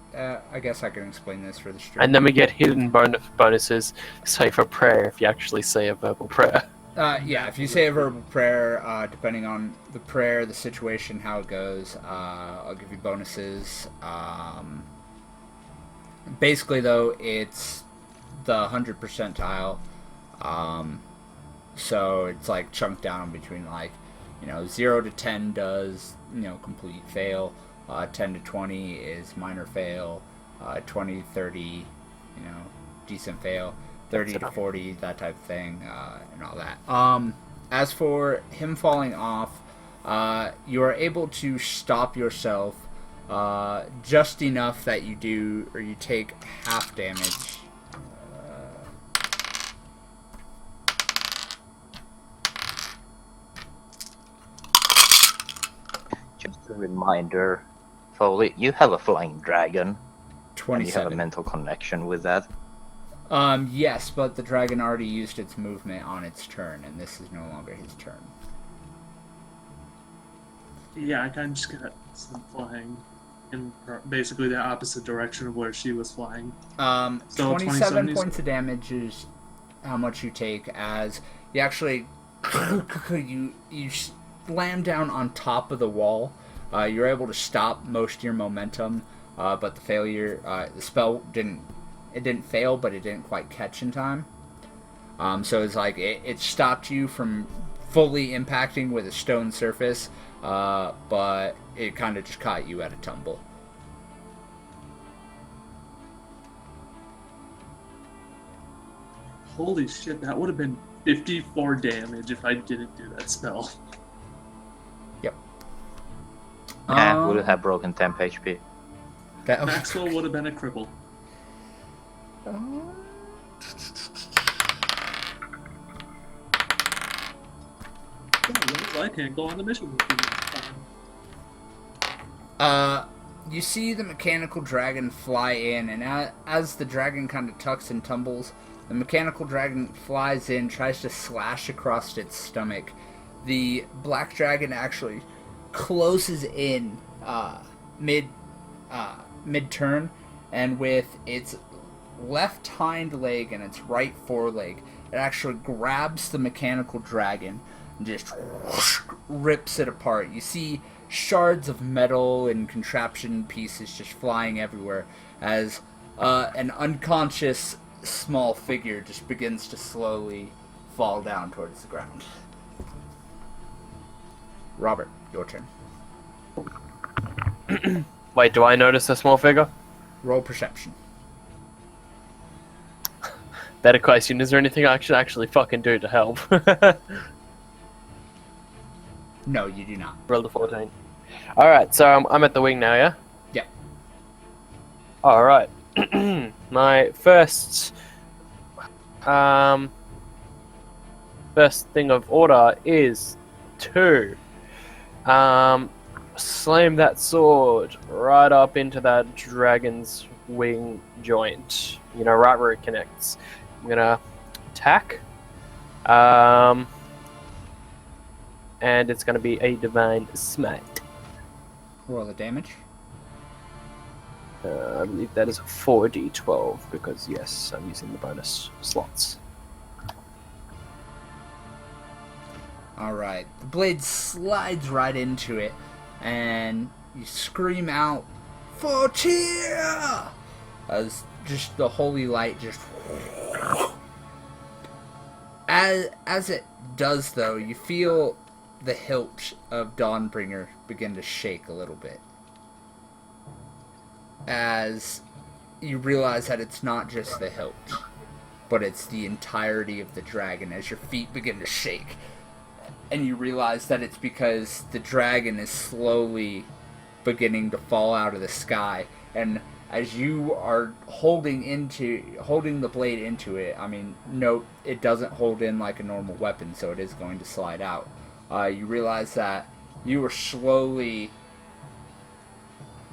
guess I can explain this for the stream. And then we get hidden bonuses, say for prayer, if you actually say a verbal prayer. Yeah, if you say a verbal prayer, depending on the prayer, the situation, how it goes, I'll give you bonuses. Basically, though, it's the 100 percentile. So it's like chunked down between 0 to 10 does complete fail, 10 to 20 is minor fail, 20 to 30 decent fail, 30 to 40 that type of thing, and all that. As for him falling off, you are able to stop yourself just enough that you take half damage. Just a reminder, Foley, you have a flying dragon. And you have a 27. mental connection with that. Yes, but the dragon already used its movement on its turn, and this is no longer his turn. Yeah, I kind of just got some flying in basically the opposite direction of where she was flying. So 27 27 points of damage is how much you take as you actually you slam down on top of the wall. You're able to stop most of your momentum, but the spell didn't fail, but it didn't quite catch in time. So it's like it stopped you from fully impacting with a stone surface, but it kind of just caught you at a tumble. Holy shit, that would have been 54 damage if I didn't do that spell. Yep. Would have broken 10 HP. That Maxwell would have been a cripple. I can't go on the mission with you. You see the mechanical dragon fly in, and as the dragon kind of tucks and tumbles, the mechanical dragon flies in, tries to slash across its stomach. The black dragon actually closes in mid-turn, and with its left hind leg and its right foreleg, it actually grabs the mechanical dragon and just rips it apart. You see shards of metal and contraption pieces just flying everywhere as an unconscious small figure just begins to slowly fall down towards the ground. Robert, your turn. Wait, do I notice a small figure? Roll perception. Better question, is there anything I should actually fucking do to help? No, you do not. Roll the 14. Alright, so I'm at the wing now, yeah? Yep. Alright. My first thing of order is to slam that sword right up into that dragon's wing joint. You know, right where it connects. I'm gonna attack. And it's gonna be a divine smite. Roll the damage. I believe that is a 4d12 because yes, I'm using the bonus slots. Alright, the blade slides right into it, and you scream out, "For cheer!" As just the holy light just... As it does, though, you feel the hilt of Dawnbringer begin to shake a little bit. As you realize that it's not just the hilt, but it's the entirety of the dragon as your feet begin to shake. And you realize that it's because the dragon is slowly beginning to fall out of the sky. And as you are holding the blade into it, I mean, note, it doesn't hold in like a normal weapon, so it is going to slide out. You realize that you are slowly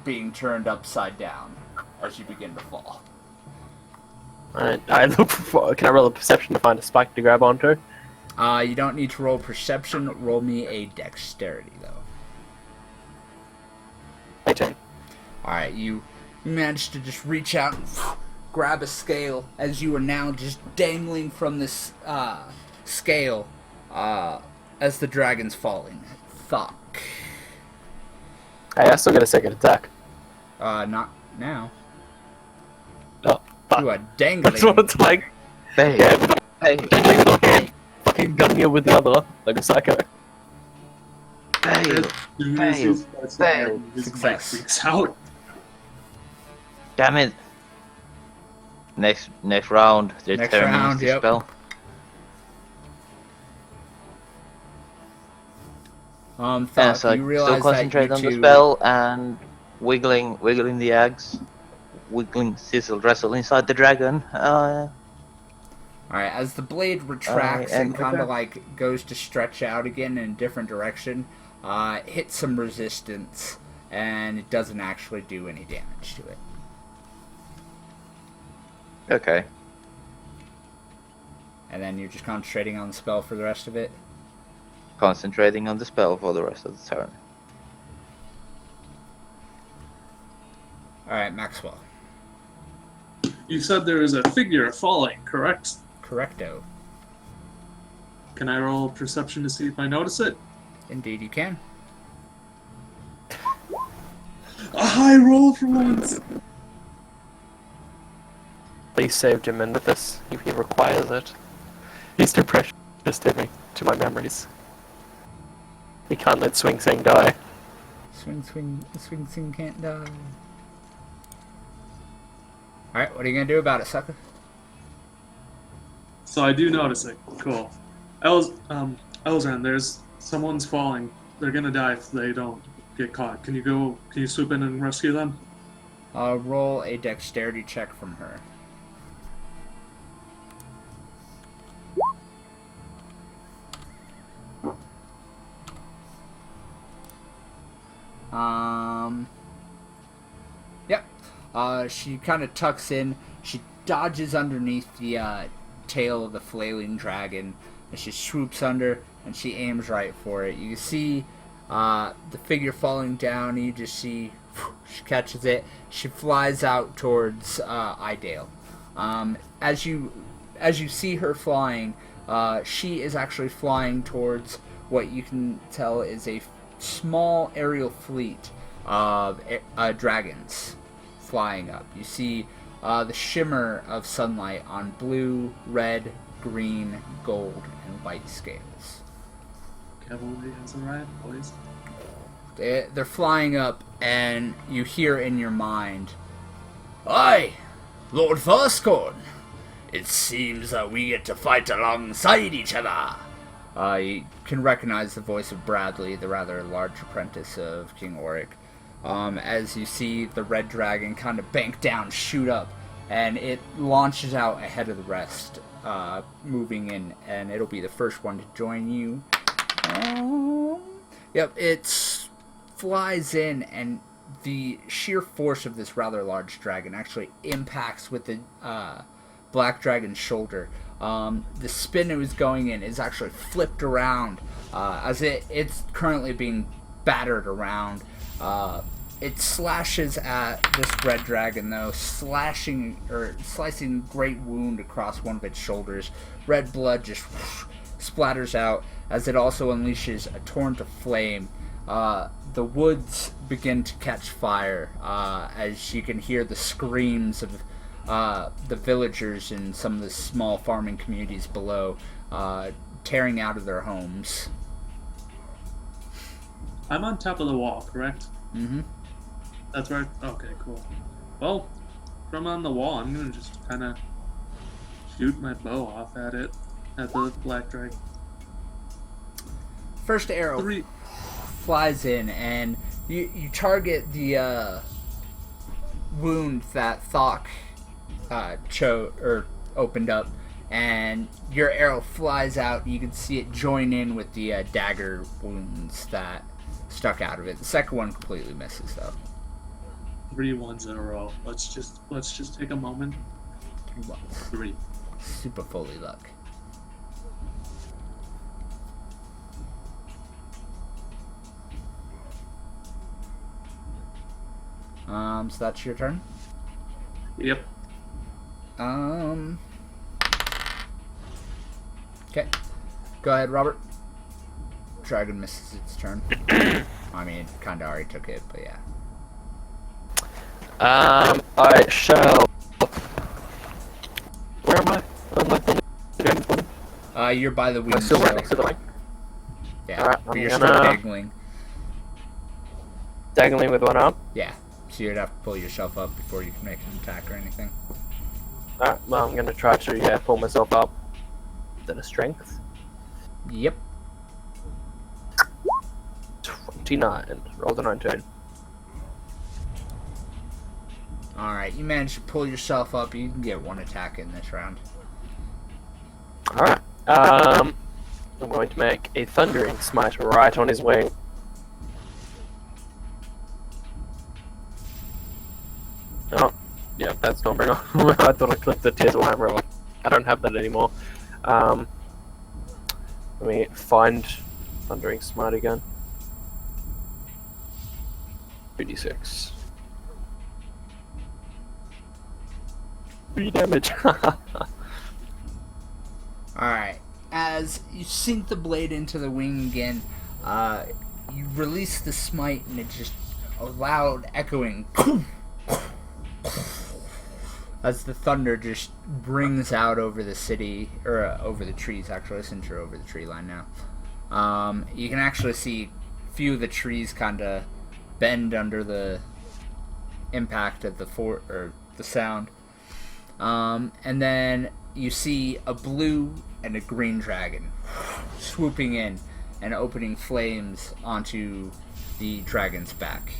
being turned upside down as you begin to fall. I look for. Can I roll a perception to find a spike to grab onto? You don't need to roll perception. Roll me a dexterity, though. 18. Alright, you manage to just reach out and grab a scale as you are now just dangling from this scale as the dragon's falling. Fuck. Hey, I still get a second attack. Not now. Oh, fuck. You are dangling. That's what it's like. Hey, Yeah, hey, fucking gun you with the other, like a psycho. fail, fail, fail. Success. Out. Damn it. Next round, Next determines round, the yep. spell. Thought And so I you still realize concentrate that on you the two... spell and wiggling the eggs, wiggling sizzle wrestle inside the dragon. Alright, as the blade retracts and and kind of okay. like goes to stretch out again in a different direction, it hits some resistance, and it doesn't actually do any damage to it. Okay. And then you're just concentrating on the spell for the rest of it. Concentrating on the spell for the rest of the turn. Alright, Maxwell. You said there is a figure falling, correct? Correcto. Can I roll perception to see if I notice it? Indeed you can. A high roll for once! Please saved him in with this. He requires it. He's too precious to me, to my memories. He can't let Swing Sing die. Swing Sing can't die. Alright, what are you gonna do about it, sucker? So I do notice it. Cool. Elzran, there's someone's falling. They're gonna die if they don't get caught. Can you swoop in and rescue them? Roll a dexterity check from her. Yep. She kind of tucks in. She dodges underneath the tail of the flailing dragon, and she swoops under, and she aims right for it. You can see the figure falling down, and you just see she catches it. She flies out towards Idale. As you see her flying, she is actually flying towards what you can tell is a small aerial fleet of dragons flying up. You see the shimmer of sunlight on blue, red, green, gold, and white scales. Cavalry has arrived, boys. They're flying up, and you hear in your mind, "Aye, Lord Firstcorn, it seems that we get to fight alongside each other." You can recognize the voice of Bradley, the rather large apprentice of King Oric. As you see the red dragon kind of bank down, shoot up, and it launches out ahead of the rest, moving in, and it'll be the first one to join you. Yep, it flies in, and the sheer force of this rather large dragon actually impacts with the black dragon's shoulder. The spin it was going in is actually flipped around as it's currently being battered around. It slashes at this red dragon, though, slicing a great wound across one of its shoulders. Red blood just splatters out as it also unleashes a torrent of flame. The woods begin to catch fire as you can hear the screams of the villagers in some of the small farming communities below, tearing out of their homes. I'm on top of the wall, correct? Mm-hmm. That's right. Okay, cool. Well, from on the wall, I'm gonna just kind of shoot my bow off at it, at the black dragon. First arrow flies in, and you target the wound that Thok opened up, and your arrow flies out. You can see it join in with the dagger wounds that stuck out of it. The second one completely misses, though. 3 ones in a row. Let's just take a moment. 3. Super fully luck. So that's your turn? Yep. Okay. Go ahead, Robert. Dragon misses its turn. I mean, it kinda already took it, but yeah. I shall... Where am I? You're by the wing. I'm still right next to the wing. Yeah, Alright, but you're I'm still gonna- dangling. Dangling with one arm? Yeah, so you'd have to pull yourself up before you can make an attack or anything. Alright, well, I'm gonna try to, pull myself up. Is that a strength? Yep. 29. Roll the 19. Alright, you managed to pull yourself up. You can get 1 attack in this round. Alright. I'm going to make a Thundering Smite right on his wing. Oh, yeah, that's not very good. I thought I clicked the tier 1 roll. I don't have that anymore. Let me find Thundering Smite again. 3d6. 3 damage. Alright, as you sink the blade into the wing again, you release the smite, and it's just a loud echoing as the thunder just brings out over the city, or over the trees actually, since you're over the tree line now. You can actually see a few of the trees kind of bend under the impact of the sound. And then you see a blue and a green dragon swooping in and opening flames onto the dragon's back.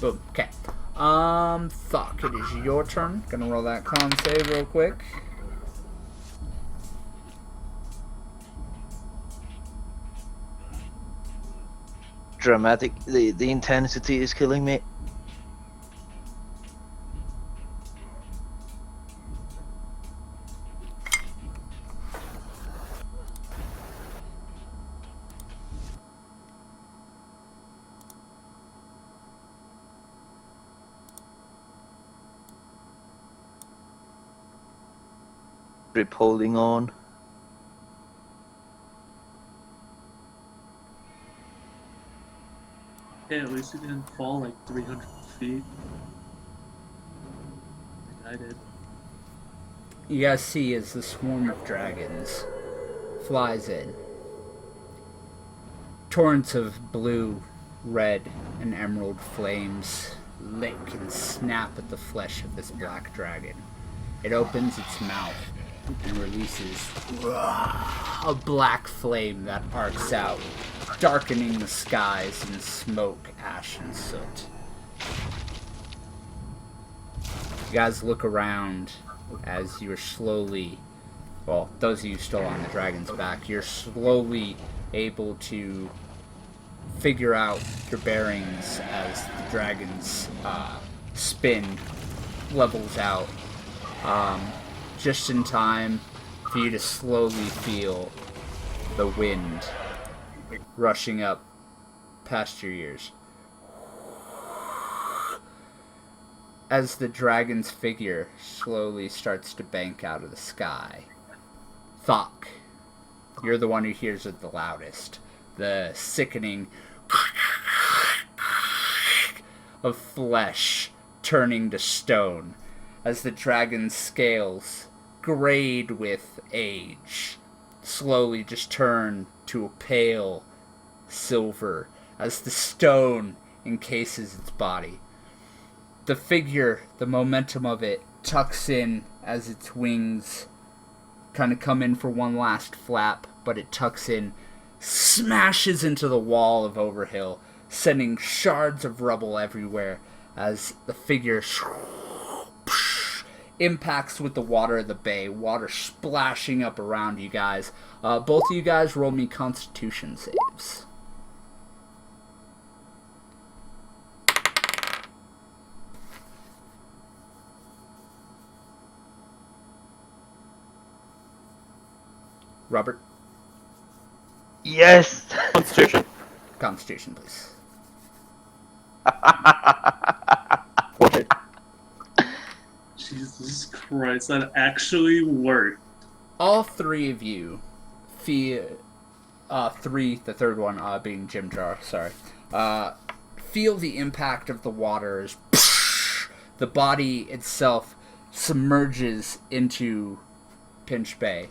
Boom. Okay. Fuck. It is your turn. Gonna roll that con save real quick. Dramatic. The intensity is killing me. Grip holding on. Hey, at least you didn't fall like 300 feet. Like I did. You guys see as the swarm of dragons flies in. Torrents of blue, red, and emerald flames lick and snap at the flesh of this black dragon. It opens its mouth and releases a black flame that arcs out, darkening the skies in smoke, ash, and soot. You guys look around as you're slowly, well, those of you still on the dragon's back, you're slowly able to figure out your bearings as the dragon's spin levels out. Just in time for you to slowly feel the wind rushing up past your ears. As the dragon's figure slowly starts to bank out of the sky. Thok, you're the one who hears it the loudest. The sickening of flesh turning to stone as the dragon's scales, grayed with age, slowly just turn to a pale silver as the stone encases its body. The figure, the momentum of it, tucks in as its wings kind of come in for one last flap, but it tucks in, smashes into the wall of Overhill, sending shards of rubble everywhere as the figure impacts with the water of the bay, water splashing up around you guys. Both of you guys roll me Constitution saves. Robert? Yes! Constitution, please. Jesus Christ, that actually worked. All three of you feel, the third one being Jim Jar, sorry, feel the impact of the water as the body itself submerges into Pinch Bay.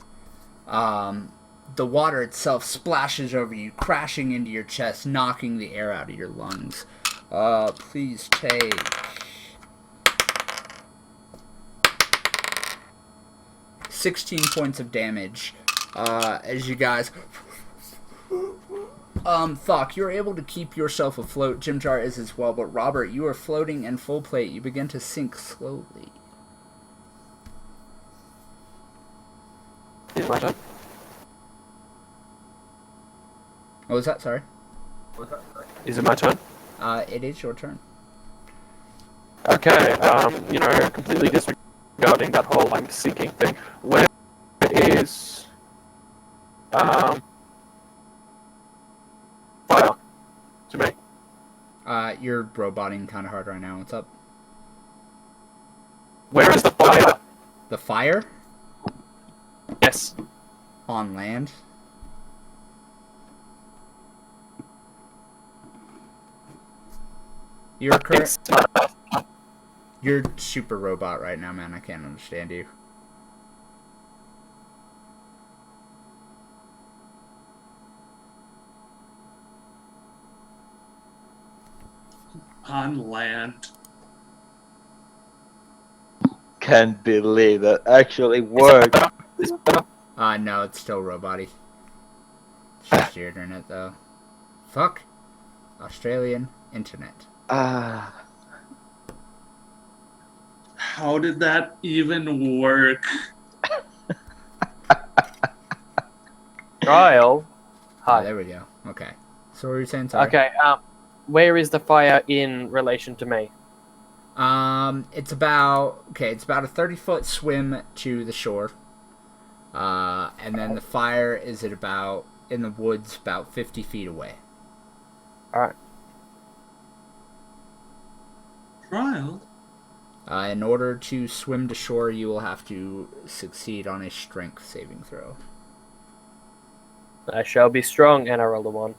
The water itself splashes over you, crashing into your chest, knocking the air out of your lungs. Please take 16 points of damage as you guys... Thok, you're able to keep yourself afloat. Jimjar is as well, but Robert, you are floating in full plate. You begin to sink slowly. Is my turn? What was that? Sorry. Is it my turn? It is your turn. Okay, completely disregarding that whole, sinking thing. Where is, fire to me? You're roboting kind of hard right now. What's up? Where is the fire? The fire? Yes. On land? You're You're super robot right now, man. I can't understand you. On land. Can't believe that actually worked. No, it's still robot-y. It's just your internet, though. Fuck. Australian internet. Ah, How did that even work? Trial. Oh, Hi. there we go. Okay. So what were you saying? Sorry. Okay. Where is the fire in relation to me? It's about a 30-foot swim to the shore. And then the fire is at about in the woods about 50 feet away. All right. Trial? In order to swim to shore, you will have to succeed on a strength saving throw. I shall be strong, and I rolled a 1.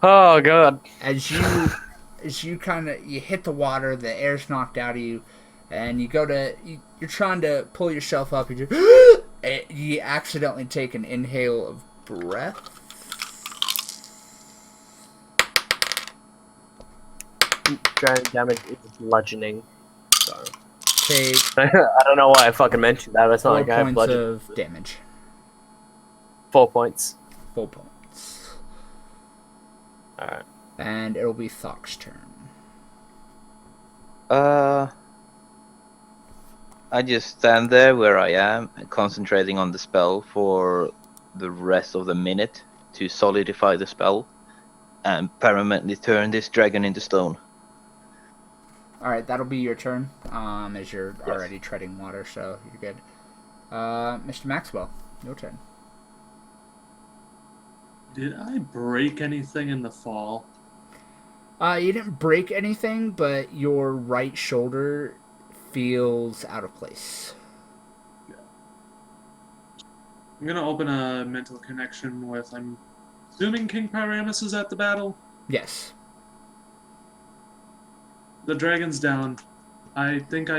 Oh god. As you kind of you hit the water, the air's knocked out of you, and you're trying to pull yourself up. You accidentally take an inhale of breath. Dragon damage is bludgeoning. So. Take I don't know why I fucking mentioned that. It's not 4 like I have points bludgeon. of damage. 4 points. 4 points. Alright. And it'll be Thok's turn. I just stand there where I am, concentrating on the spell for the rest of the minute to solidify the spell, and permanently turn this dragon into stone. Alright, that'll be your turn. As you're already treading water, so you're good. Mr. Maxwell, your turn. Did I break anything in the fall? You didn't break anything, but your right shoulder feels out of place. I'm gonna open a mental connection with, I'm assuming King Pyramus is at the battle? Yes. The dragon's down. I think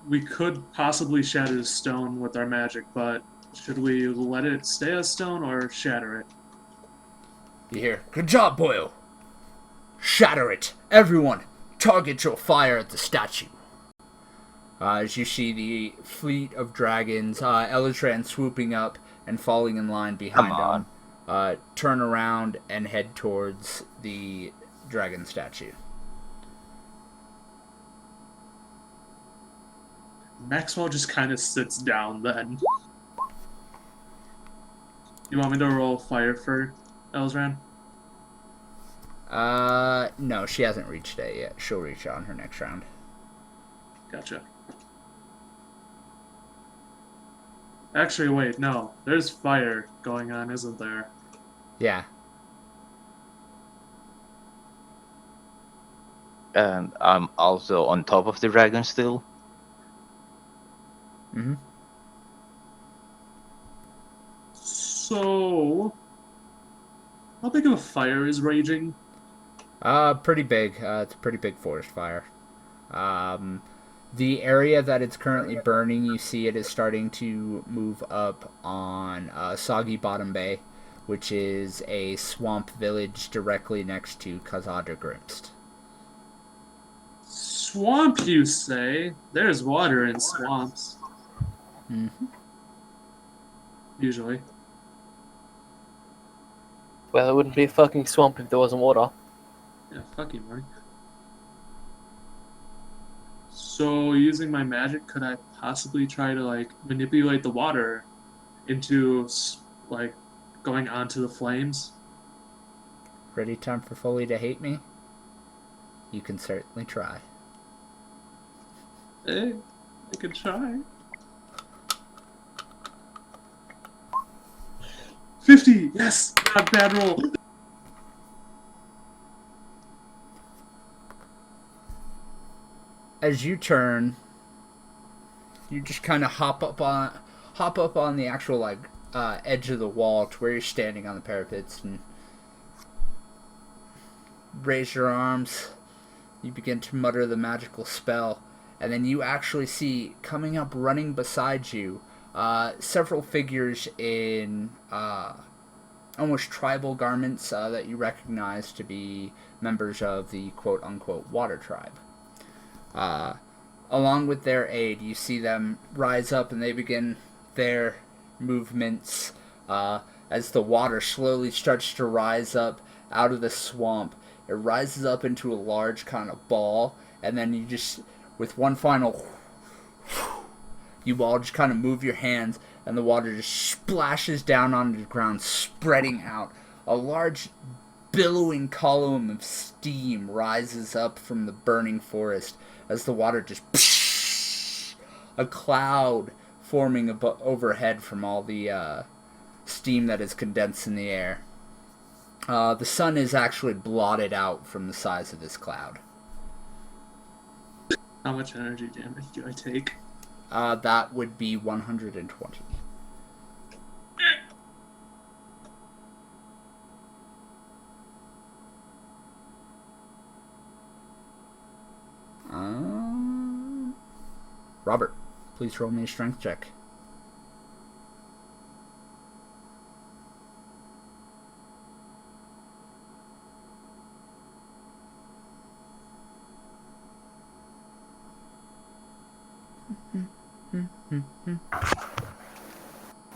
we could possibly shatter the stone with our magic, but should we let it stay a stone or shatter it? You hear, "Good job, Boyle! Shatter it! Everyone, target your fire at the statue!" As you see the fleet of dragons, Elitran swooping up and falling in line behind them, turn around and head towards the dragon statue. Maxwell just kind of sits down then. You want me to roll fire for Elzran? No, she hasn't reached it yet. She'll reach it on her next round. Gotcha. Actually, wait, no. There's fire going on, isn't there? Yeah. And I'm also on top of the dragon still. Mm-hmm. So, how big of a fire is raging? Pretty big. It's a pretty big forest fire. The area that it's currently burning, you see it is starting to move up on Soggy Bottom Bay, which is a swamp village directly next to Khazadra Grimst. Swamp, you say? There's water in swamps. Mm-hmm. Usually. Well, it wouldn't be a fucking swamp if there wasn't water. Yeah, fuck you, Marty. So, using my magic, could I possibly try to, like, manipulate the water into, like, going onto the flames? Ready time for Foley to hate me? You can certainly try. Eh, I could try. 50! Yes! Not bad roll! As you turn, you just kind of hop up on the actual edge of the wall to where you're standing on the parapets and raise your arms, You begin to mutter the magical spell, and then you actually see coming up, running beside you, several figures in almost tribal garments that you recognize to be members of the quote-unquote water tribe. Along with their aid, you see them rise up and they begin their movements as the water slowly starts to rise up out of the swamp. It rises up into a large kind of ball, and then you just, with one final, you all just kind of move your hands, and the water just splashes down onto the ground, spreading out. A large billowing column of steam rises up from the burning forest as the water just, a cloud forming overhead from all the steam that is condensed in the air. The sun is actually blotted out from the size of this cloud. How much energy damage do I take? That would be 120. Robert, please roll me a strength check.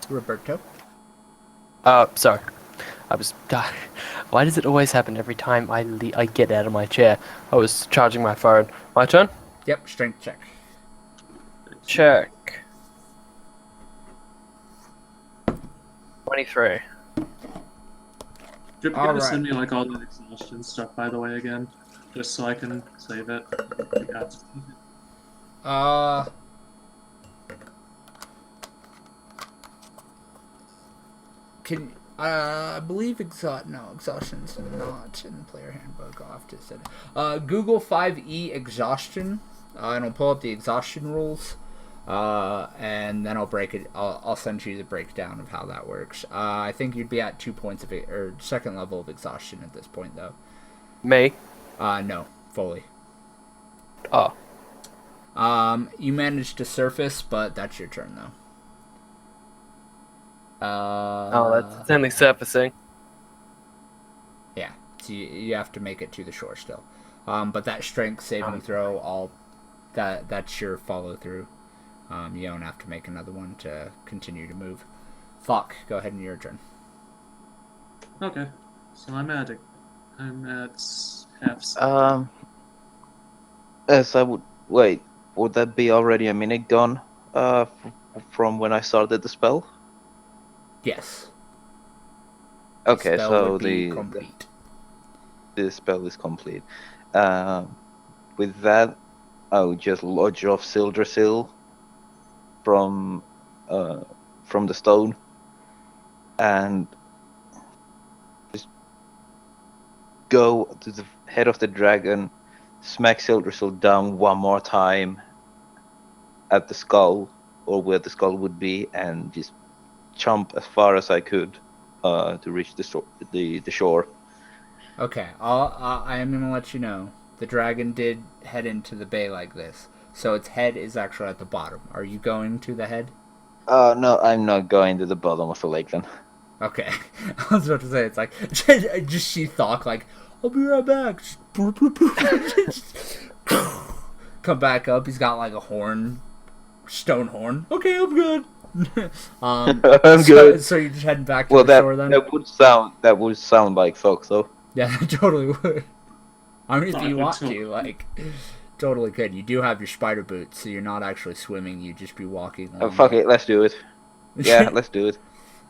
Roberto? Sorry. I was... Why does it always happen every time I get out of my chair? I was charging my phone. My turn? Yep, strength check. Check. 23. You're gonna Alright. send me like all the exhaustion stuff, by the way, again, just so I can save it. Uh... I believe exhaustion's not in the player handbook. I'll have to set it. Google 5e exhaustion, and I'll pull up the exhaustion rules, and then I'll break it. I'll send you the breakdown of how that works. I think you'd be at 2 points of it, or second level of exhaustion at this point, though. Me? No, fully. Oh. You managed to surface, but that's your turn, though. That's only surfacing. Yeah, so you have to make it to the shore still. But that strength saving throw, that's your follow through. You don't have to make another one to continue to move. Fuck, go ahead and your turn. Okay, so I'm at half speed. As I would wait, would that be already a minute gone? From when I started the spell. Yes. Okay, Spell so would be complete. the spell is complete. With that, I would just lodge off Sildrasil from the stone, and just go to the head of the dragon, smack Sildrasil down one more time at the skull, or where the skull would be, and just jump as far as I could to reach the shore. Okay, I am going to let you know. The dragon did head into the bay like this, so its head is actually at the bottom. Are you going to the head? No, I'm not going to the bottom of the lake then. Okay. I was about to say, it's like, just she thought, like, I'll be right back. Come back up, he's got like a horn, stone horn. Okay, I'm good. I'm good. So you're just heading back to the shore then? that would sound like Fox, though. Yeah, that totally would. I mean, if you want totally. to, like, totally could. You do have your spider boots, so you're not actually swimming. You'd just be walking. Fuck it, let's do it. Yeah, let's do it.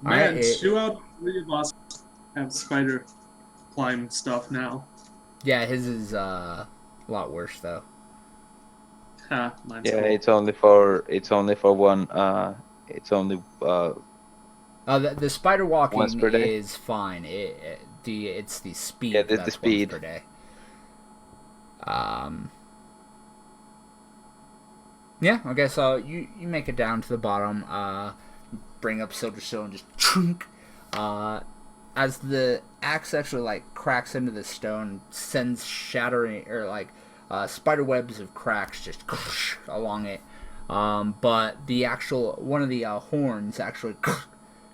Man, 2 out of 3 of us have spider climb stuff now. Yeah, his is a lot worse though. Ha, mine's Yeah, cool. it's only for one. It's only The spider walking Once per day? is fine. It's the speed. Yeah, the that's speed. once per day. Yeah. Okay. So you make it down to the bottom. Bring up Silverstone and just chunk. As the axe actually like cracks into the stone, sends shattering or like spider webs of cracks just along it. But the actual one of the horns actually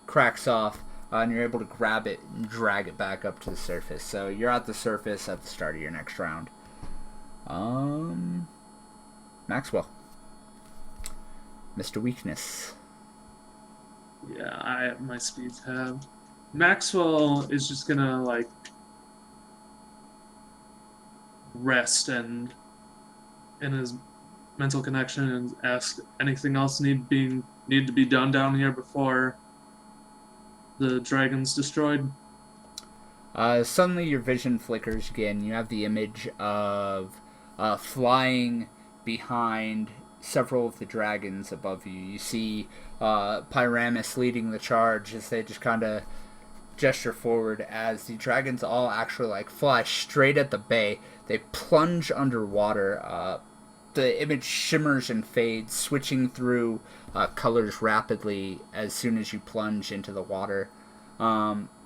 cracks off, and you're able to grab it and drag it back up to the surface. So you're at the surface at the start of your next round. Maxwell, Mr. Weakness. Yeah, my speed tab. Maxwell is just gonna like rest and in his mental connection and ask anything else need to be done down here before the dragon's destroyed. Suddenly your vision flickers again. You have the image of flying behind several of the dragons above you. You see Pyramus leading the charge as they just kind of gesture forward as the dragons all actually like fly straight at the bay. They plunge underwater. The image shimmers and fades, switching through colors rapidly as soon as you plunge into the water.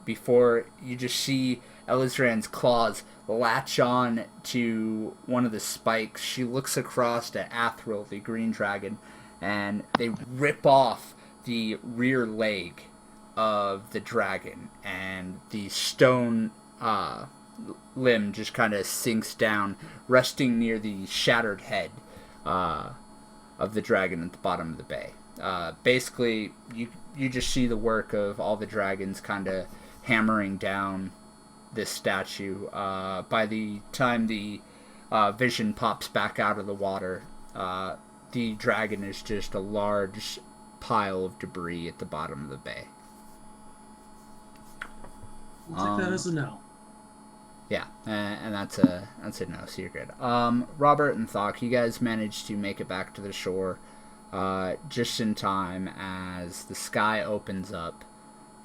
Before you just see Elizran's claws latch on to one of the spikes. She looks across at Athril, the green dragon, and they rip off the rear leg of the dragon, and the stone limb just kind of sinks down, resting near the shattered head of the dragon at the bottom of the bay. Basically, you just see the work of all the dragons kind of hammering down this statue. By the time the vision pops back out of the water, the dragon is just a large pile of debris at the bottom of the bay. I'll take that as a no. Yeah, and that's a no, so you're good. Robert and Thok, you guys managed to make it back to the shore just in time as the sky opens up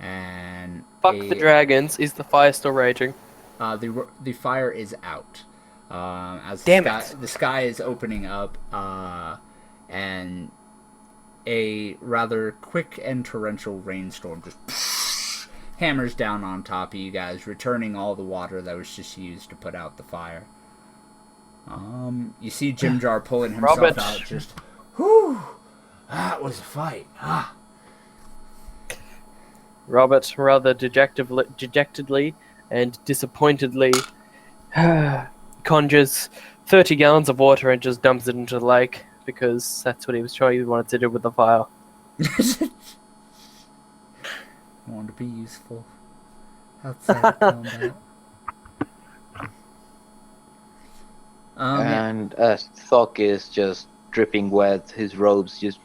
and Fuck the dragons. Is the fire still raging? the fire is out. As Damn the sky is opening up, and a rather quick and torrential rainstorm just hammers down on top of you guys, returning all the water that was just used to put out the fire. You see Jim Jar pulling himself Robert. out, just, whew, that was a fight. Robert, rather dejectedly and disappointedly, conjures 30 gallons of water and just dumps it into the lake, because that's what he wanted to do with the fire. Want to be useful outside of combat. And as Thok is just dripping wet, his robes just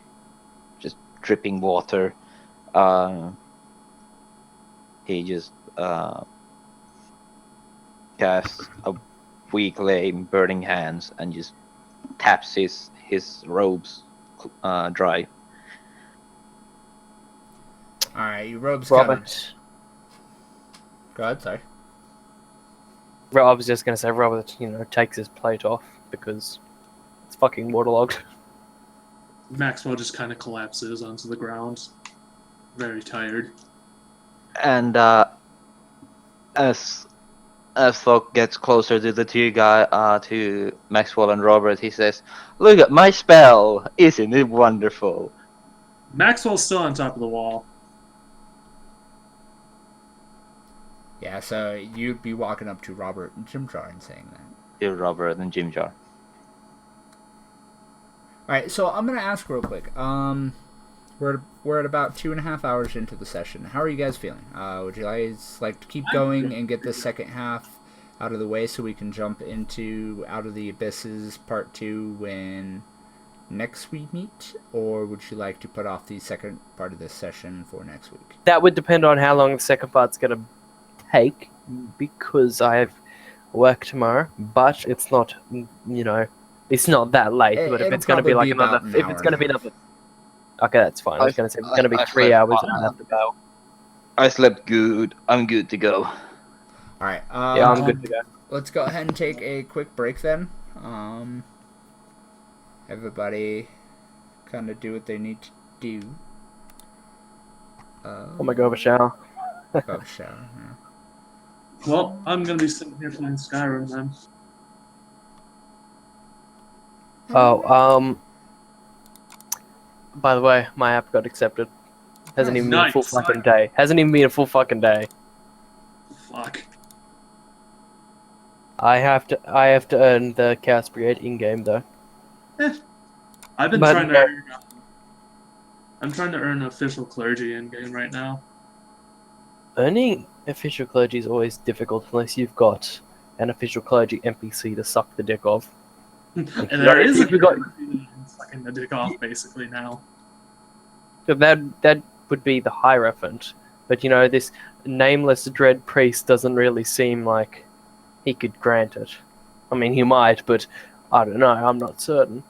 dripping water, he just casts a weak lame burning hands and just taps his robes dry. Alright, your robes come. Robert. Go ahead, sorry. I was just going to say Robert, takes his plate off because it's fucking waterlogged. Maxwell just kind of collapses onto the ground, very tired. And as Thok gets closer to the two to Maxwell and Robert, he says, "Look at my spell! Isn't it wonderful?" Maxwell's still on top of the wall. Yeah, so you'd be walking up to Robert and Jim Jar and saying that. To Robert and Jim Jar. Alright, so I'm going to ask real quick. We're at about 2.5 hours into the session. How are you guys feeling? Would you guys like to keep going and get the second half out of the way so we can jump into Out of the Abysses Part 2 when next we meet? Or would you like to put off the second part of this session for next week? That would depend on how long the second part's going to take, because I have work tomorrow, but it's not, it's not that late. But if it's going to be like another, if it's going to be another, okay, that's fine. I was going to say it's going to be 3 hours and I have to go. I slept good. I'm good to go. Alright, Yeah, I'm good to go. let's go ahead and take a quick break then. Everybody kind of do what they need to do. Oh my god, have a shower. Go shower, yeah. Well, I'm gonna be sitting here playing Skyrim then. Oh, by the way, my app got accepted. Hasn't even been a full Nice. fucking day. Hasn't even been a full fucking day. Fuck. I have to earn the Chaos Brigade in-game though. I've been But trying to no. earn. I'm trying to earn official clergy in game right now. Earning official clergy is always difficult unless you've got an official clergy NPC to suck the dick of. And there is a if you got sucking the dick off basically now. that would be the hierophant, but you know this nameless dread priest doesn't really seem like he could grant it. I mean, he might, but I don't know. I'm not certain.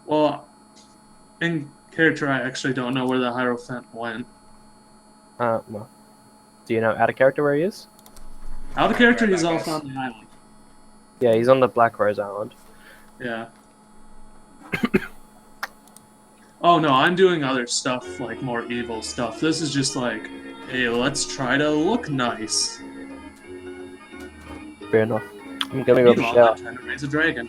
Well, in character, I actually don't know where the Hierophant went. Well, do you know out of character where he is? Out of character, he's off on the island. Yeah, he's on the Black Rose Island. Yeah. Oh no, I'm doing other stuff, like more evil stuff. This is just like, hey, let's try to look nice. Fair enough. I'm gonna go Meanwhile, shower. I'm trying to raise a dragon.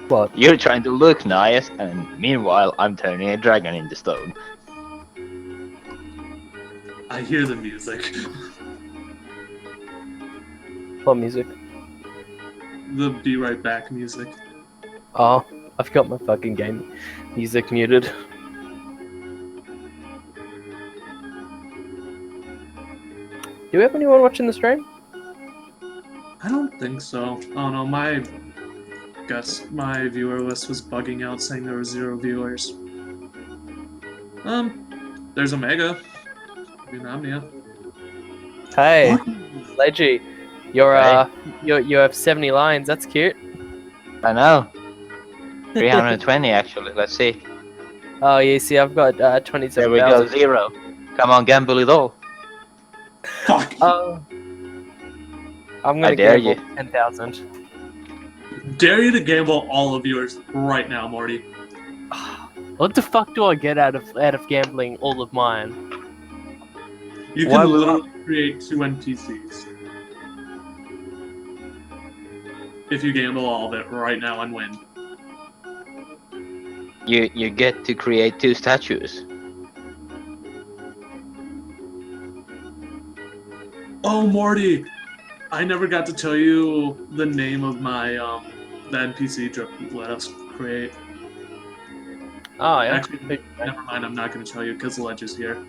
What? You're trying to look nice, and meanwhile, I'm turning a dragon into stone. I hear the music. What music? The Be Right Back music. Oh, I've got my fucking game music muted. Do we have anyone watching the stream? I don't think so. Oh no, my viewer list was bugging out saying there were 0 viewers. There's Omega. Omnia. Hey, Leggy, you have 70 lines. That's cute. I know. 320 actually. Let's see. Oh, you see, I've got 27,000. There we go, 0. Come on, gamble it all. Fuck! Oh, I'm I gonna dare gamble you. 10,000. Dare you to gamble all of yours right now, Morty. What the fuck do I get out of gambling all of mine? You Why can would literally create 2 NPCs. If you gamble all of it right now and win. You get to create 2 statues. Oh, Morty! I never got to tell you the name of my, the NPC Drip let us create. Oh, yeah. Actually, never mind, I'm not going to tell you because Ledge is here.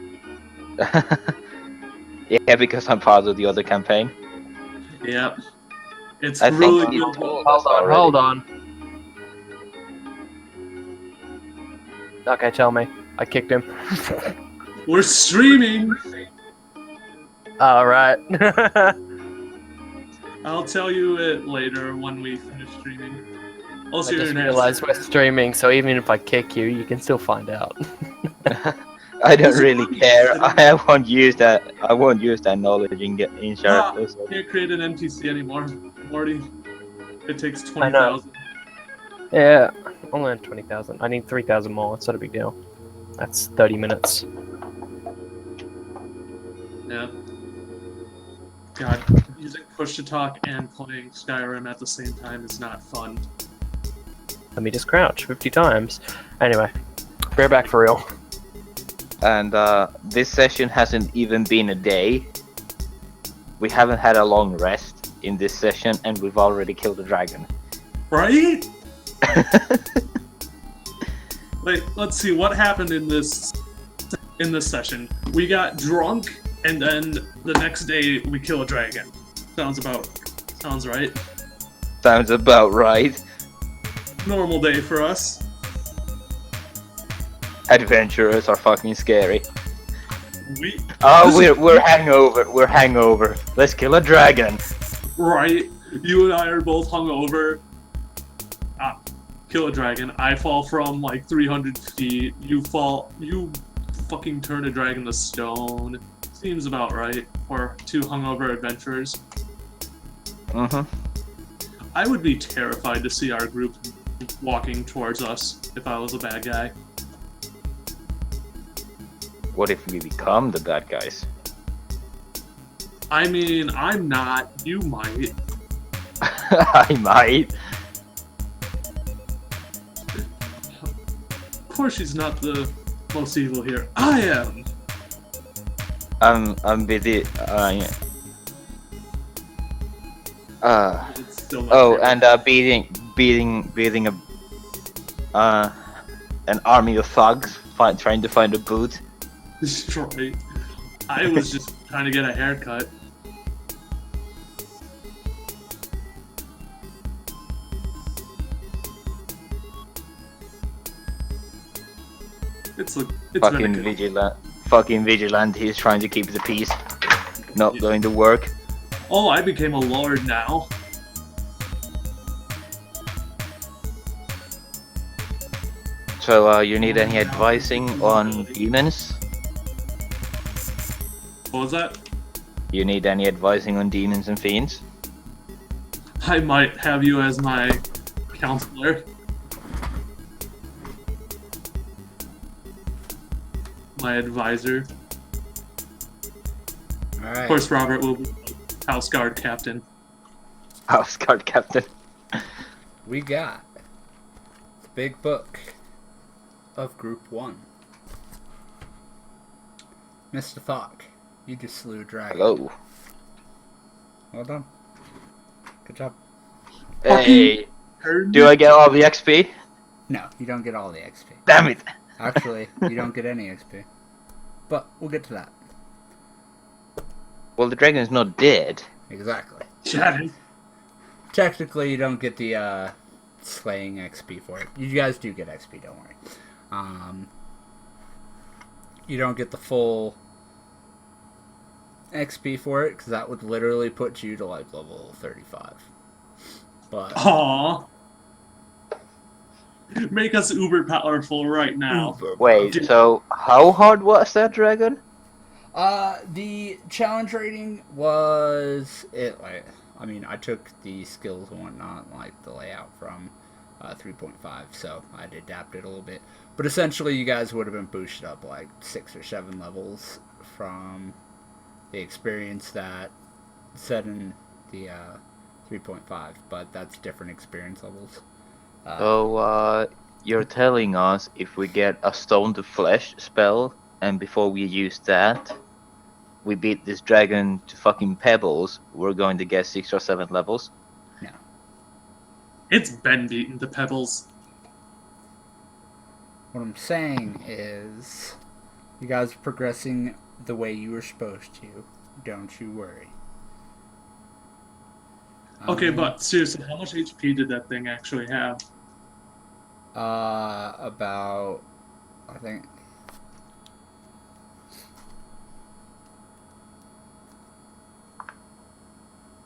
Yeah, because I'm part of the other campaign. Yep. It's I really think you good. told us Hold on, already. hold on. Okay, tell me. I kicked him. We're streaming! Alright. I'll tell you it later when we finish streaming. I Also, just your realized we're streaming, so even if I kick you, you can still find out. I don't really care. I won't use that. I won't use that knowledge in character. So. Can't create an NPC anymore, Morty. It takes I know. 20,000. Yeah, only on 20,000. I need 3,000 more. It's not a big deal. That's 30 minutes. Yeah. God, using push to talk and playing Skyrim at the same time is not fun. Let me just crouch 50 times. Anyway, we're back for real. And this session hasn't even been a day. We haven't had a long rest in this session, and we've already killed a dragon. Right? Wait, let's see what happened in this session. We got drunk, and then the next day we kill a dragon. Sounds right. Sounds about right. Normal day for us. Adventurers are fucking scary. We Oh, we're hangover. We're hangover. Let's kill a dragon. right. You and I are both hungover. Kill a dragon. I fall from like 300 feet. You fucking turn a dragon to stone. Seems about right for 2 hungover adventurers. Mhm. I would be terrified to see our group walking towards us if I was a bad guy. What if we become the bad guys? I mean, I'm not. You might. I might. course she's not the most evil here. I am. I'm busy. It's still not Oh, fair. and beating an army of thugs, trying to find a boot. Destroy. I was just trying to get a haircut. It's been a good. Fucking vigilante is trying to keep the peace. Not Yeah. going to work. Oh, I became a lord now. So, you need any advising on demons? What was that? You need any advising on demons and fiends? I might have you as my counselor. My advisor. Alright. Of course, Robert will be house guard captain. House guard captain. We got the big book of Group 1. Mr. Thok, you just slew a dragon. Hello. Well done. Good job. Hey, do I get all the XP? No, you don't get all the XP. Damn it. Actually, you don't get any XP. But we'll get to that. Well, the dragon's not dead. Exactly. Chatting. Technically, you don't get the slaying XP for it. You guys do get XP, don't worry. You don't get the full XP for it, because that would literally put you to like level 35. But Aww. Make us uber powerful right now. Wait, so how hard was that dragon? The challenge rating was I took the skills and whatnot, like the layout from 3.5, so I'd adapted a little bit. But essentially, you guys would have been boosted up like 6 or 7 levels from the experience that set in the 3.5, but that's different experience levels. So, you're telling us if we get a stone to flesh spell, and before we use that, we beat this dragon to fucking pebbles, we're going to get 6 or 7 levels? No. It's been beaten to pebbles. What I'm saying is, you guys are progressing the way you were supposed to. Don't you worry. Okay, but seriously, how much HP did that thing actually have? About, I think,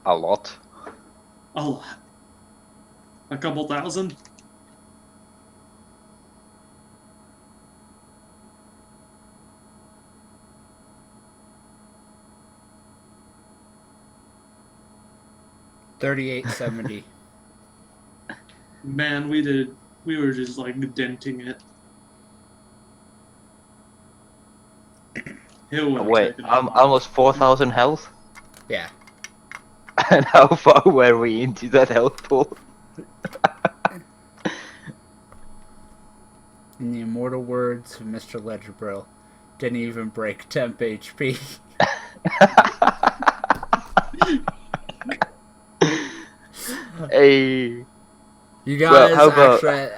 A lot. A lot. A couple thousand? $38.70. Man, we were just like denting it. Wait, I'm almost 4,000 health? Yeah. And how far were we into that health pool? In the immortal words of Mr. Ledgerbrill, didn't even break temp HP. Hey. You guys Well, how about actually,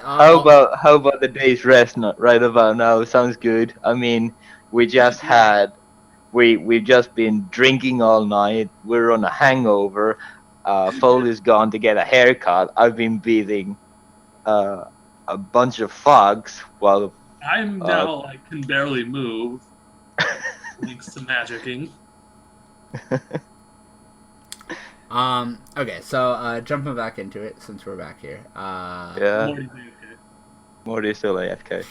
how about the day's rest? Not right about now. Sounds good. I mean, we've just been drinking all night. We're on a hangover. Foley's gone to get a haircut. I've been beating a bunch of thugs while I'm now like can barely move. Thanks to magicking. Okay, so jumping back into it since we're back here. yeah, Morty's AFK. Morty's still AFK.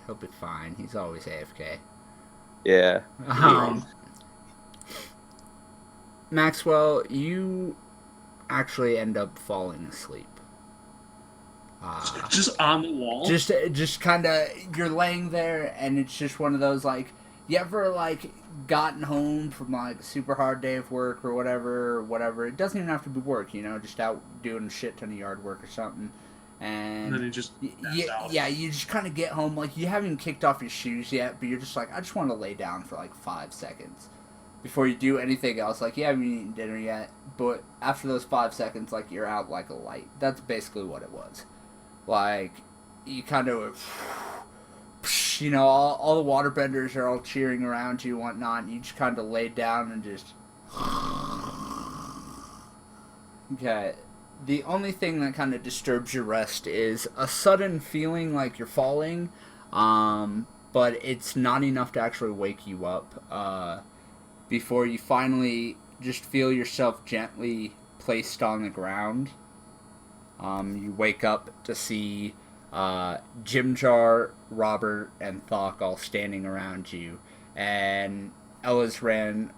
He'll be fine. He's always AFK. Yeah. Maxwell, you actually end up falling asleep. Just on the wall. Just kind of, you're laying there, and it's just one of those, like, you ever, like, gotten home from, like, a super hard day of work or whatever, it doesn't even have to be work, you know, just out doing a shit ton of yard work or something, And then he just passed out. yeah, you just kind of get home, like, you haven't kicked off your shoes yet, but you're just like, I just want to lay down for, like, 5 seconds before you do anything else. Like, you haven't eaten dinner yet, but after those 5 seconds, like, you're out like a light. That's basically what it was. Like, you kind of, you know, all the waterbenders are all cheering around you and whatnot, and you just kind of lay down and just... Okay. The only thing that kind of disturbs your rest is a sudden feeling like you're falling, but it's not enough to actually wake you up before you finally just feel yourself gently placed on the ground. You wake up to see Jimjar, Robert, and Thok all standing around you, and Elizran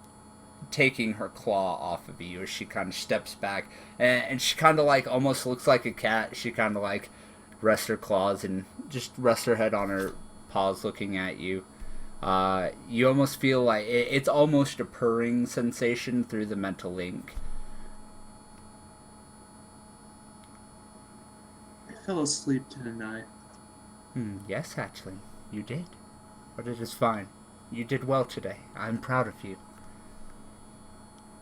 taking her claw off of you as she kind of steps back, and she kind of like almost looks like a cat. She kind of like rests her claws and just rests her head on her paws looking at you. You almost feel like it's almost a purring sensation through the mental link. I fell asleep, didn't I? Yes, actually, you did. But it is fine. You did well today. I'm proud of you.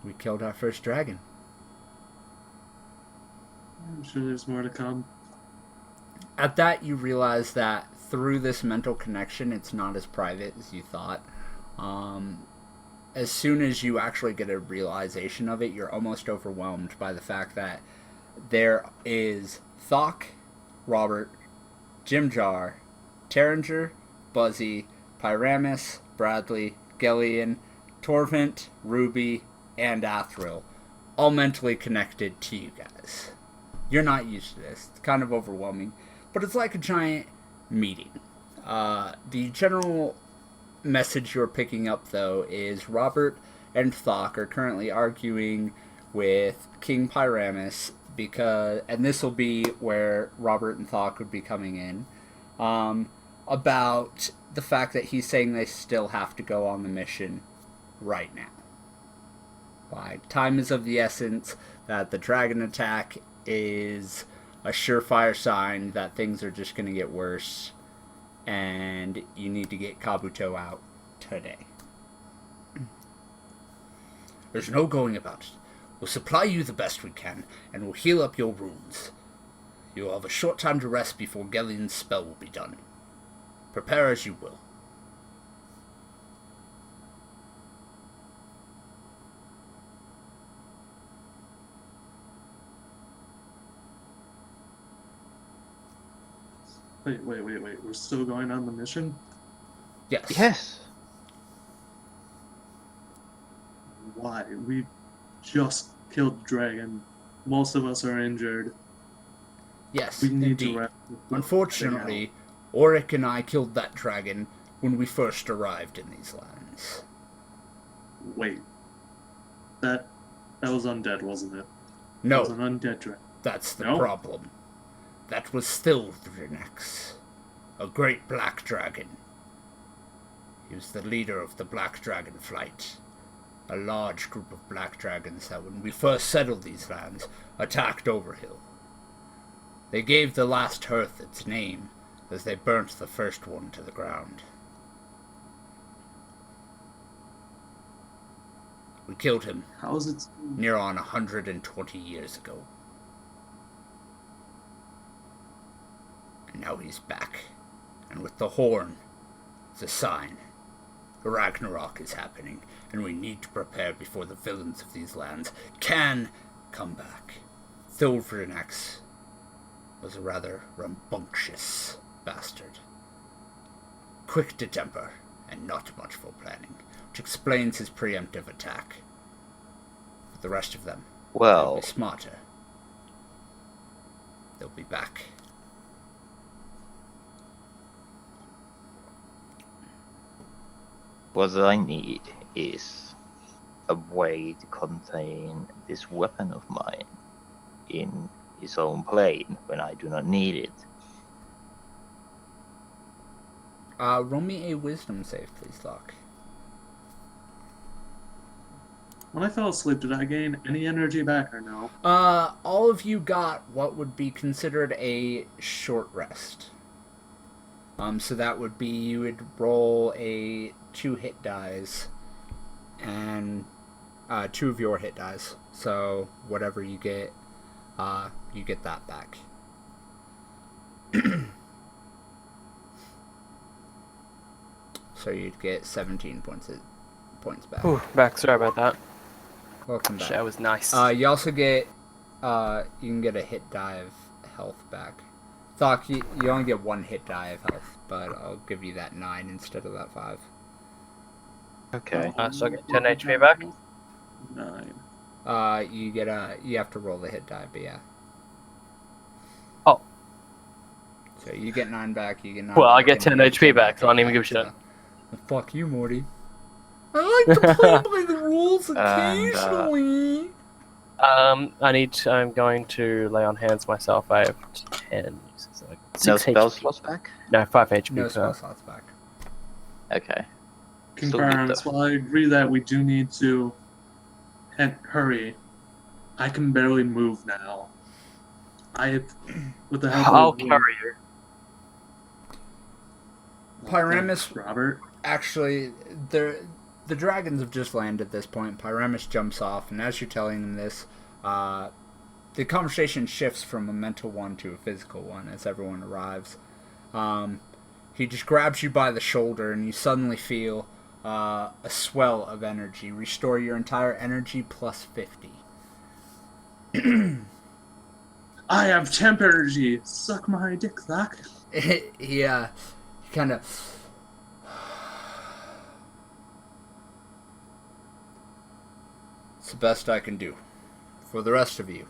We killed our first dragon. I'm sure there's more to come. At that, you realize that through this mental connection, it's not as private as you thought. As soon as you actually get a realization of it, you're almost overwhelmed by the fact that there is Thok, Robert, Jimjar, Terringer, Buzzy, Pyramus, Bradley, Gellian, Torvent, Ruby, and Athril, all mentally connected to you guys. You're not used to this. It's kind of overwhelming, but it's like a giant meeting. The general message you're picking up, though, is Robert and Thok are currently arguing with King Pyramus, and this will be where Robert and Thok would be coming in, about the fact that he's saying they still have to go on the mission right now. Like, time is of the essence, that the dragon attack is a surefire sign that things are just going to get worse, and you need to get Kabuto out today. There's no going about it. We'll supply you the best we can, and we'll heal up your wounds. You'll have a short time to rest before Gellian's spell will be done. Prepare as you will. Wait. We're still going on the mission? Yes. Yes. Why? We just killed the dragon. Most of us are injured. Yes, We need indeed. to rest. Unfortunately, Auric and I killed that dragon when we first arrived in these lands. Wait. That was undead, wasn't it? No, It was an undead dragon. that's the No? problem. That was Thildranex, a great black dragon. He was the leader of the Black Dragon Flight, a large group of black dragons that, when we first settled these lands, attacked Overhill. They gave the last hearth its name, as they burnt the first one to the ground. We killed him How is it? near on 120 years ago. And now he's back. And with the horn, it's a sign. Ragnarok is happening, and we need to prepare before the villains of these lands can come back. Thildranex was a rather rambunctious bastard. Quick to temper, and not much for planning, which explains his preemptive attack. But the rest of them will Well, be smarter. They'll be back. what I need is a way to contain this weapon of mine in its own plane when I do not need it. Roll me a wisdom save, please, Doc. When I fell asleep, did I gain any energy back or no? All of you got what would be considered a short rest. So that would be you would roll a 2 hit dice, and 2 of your hit dice. So whatever you get that back. So you'd get 17 points back. Ooh, back. Sorry about that. Welcome back. That was nice. You also get you can get a hit die of health back. Thok, you only get 1 hit die of health, but I'll give you that 9 instead of that 5. Okay. So I get 10 HP back? 9. You have to roll the hit die, but yeah. Oh. So you get 9 back, you get 9 Well, back, I get and 10 you HP back, so I don't even give a shit. Well, fuck you, Morty. I like to play by the rules occasionally. I'm going to lay on hands myself. I have 10. So No 6 spell HP. slots back? No, 5 HP. No per. spell slots back. Okay. Still good, Confirms. though. While I agree that we do need to hurry, I can barely move now. With the help I'll of carry you. Pyramus, Robert. actually, the dragons have just landed at this point. Pyramus jumps off, and as you're telling him this, the conversation shifts from a mental one to a physical one as everyone arrives. He just grabs you by the shoulder, and you suddenly feel a swell of energy. Restore your entire energy plus 50. I have temp energy. Suck my dick, Zach. He kind of... It's the best I can do. For the rest of you.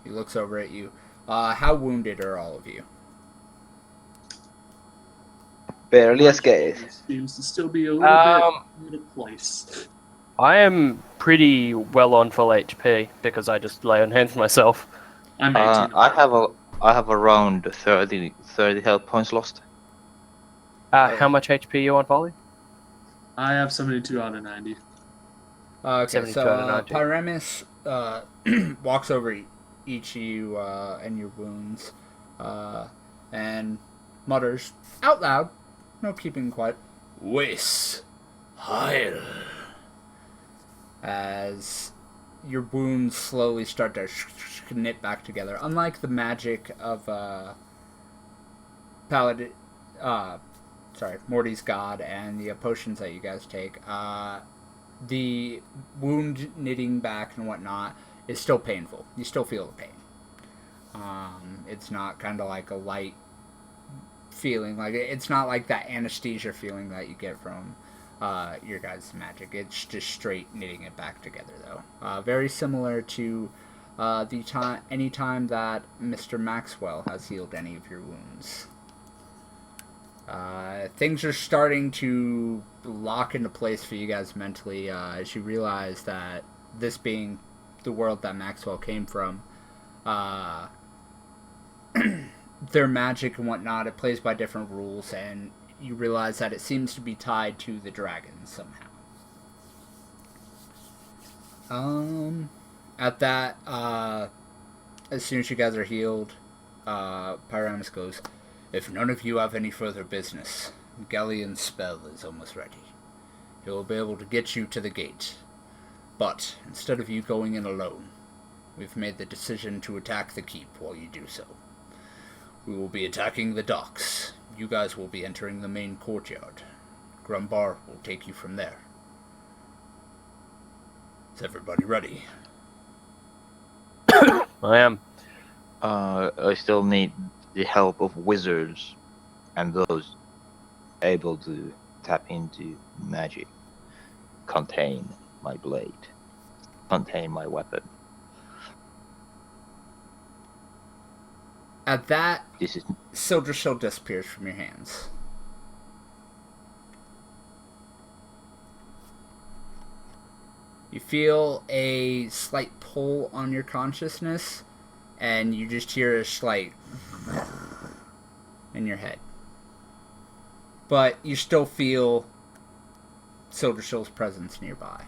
He looks over at you. How wounded are all of you? Barely escaped. Seems to still be a little bit out of place. I am pretty well on full HP because I just lay on hands myself. I'm 18. I have around 30 health points lost. How much HP you on, Polly? I have 72 out of 90. Okay, 72 so out of 90. Pyramus walks over each of you and your wounds and mutters out loud, no keeping quiet, Wis Heil, as your wounds slowly start to knit back together. Unlike the magic of Paladin, Morty's God and the potions that you guys take, the wound knitting back and whatnot is still painful. You still feel the pain. It's not kind of like a light feeling. Like it's not like that anesthesia feeling that you get from your guys' magic. It's just straight knitting it back together, though. Very similar to any time that Mr. Maxwell has healed any of your wounds. Things are starting to lock into place for you guys mentally as you realize that this being the world that Maxwell came from, their magic and whatnot, it plays by different rules, and you realize that it seems to be tied to the dragons somehow. At that, as soon as you guys are healed, Pyramus goes, if none of you have any further business, Galleon's spell is almost ready. He will be able to get you to the gate. But, instead of you going in alone, we've made the decision to attack the keep while you do so. We will be attacking the docks. You guys will be entering the main courtyard. Grumbar will take you from there. Is everybody ready? I am. I still need the help of wizards and those able to tap into magic. Contain my blade. Contain my weapon. At that, This is Silver Shield disappears from your hands. You feel a slight pull on your consciousness, and you just hear a slight in your head. But you still feel Silver Shield's presence nearby.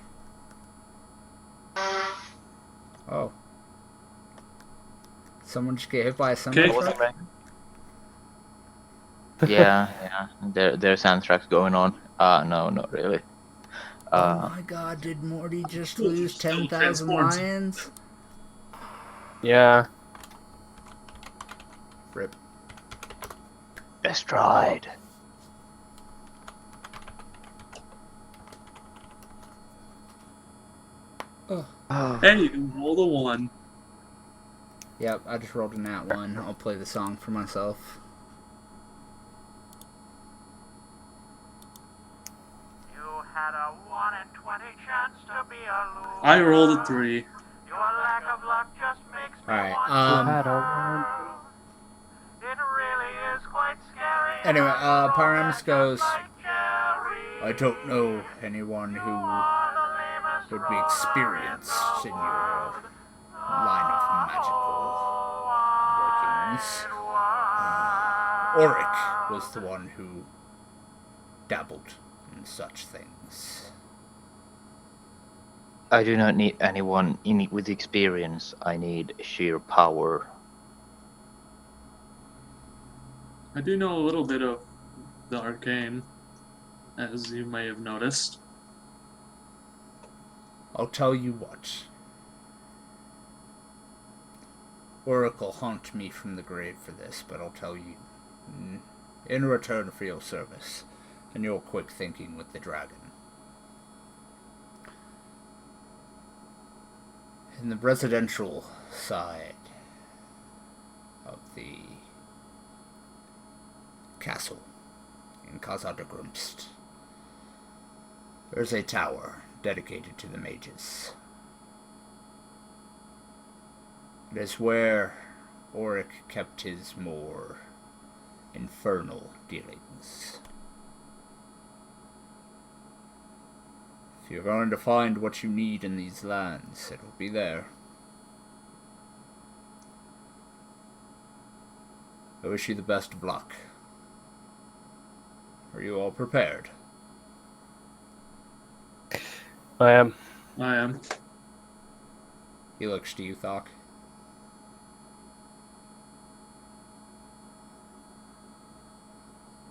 Oh. Someone just get hit by a semi Okay. I wasn't truck? ready. Yeah. There's anthrax going on. No, not really. Oh my god, did Morty just lose Still 10,000 transforms. lions? Yeah. Rip. Best ride. Hey, roll the 1. Yep, I just rolled a nat 1. I'll play the song for myself. You had a 1 in 20 chance to be a loser. I rolled a 3. Your lack of luck just makes me Alright, want to. It really is quite scary. Anyway, Paramus goes, Like Jerry, I don't know anyone who are the lamest would be roller experienced in your world. line of magical workings. Auric was the one who dabbled in such things. I do not need anyone with experience. I need sheer power. I do know a little bit of the arcane, as you may have noticed. I'll tell you what. Oracle haunt me from the grave for this, but I'll tell you. In return for your service and your quick thinking with the dragon. In the residential side of the castle in Kazadagrimst, there's a tower dedicated to the mages. It is where Auric kept his more infernal dealings. If you're going to find what you need in these lands, it will be there. I wish you the best of luck. Are you all prepared? I am. I am. He looks to you, Thok.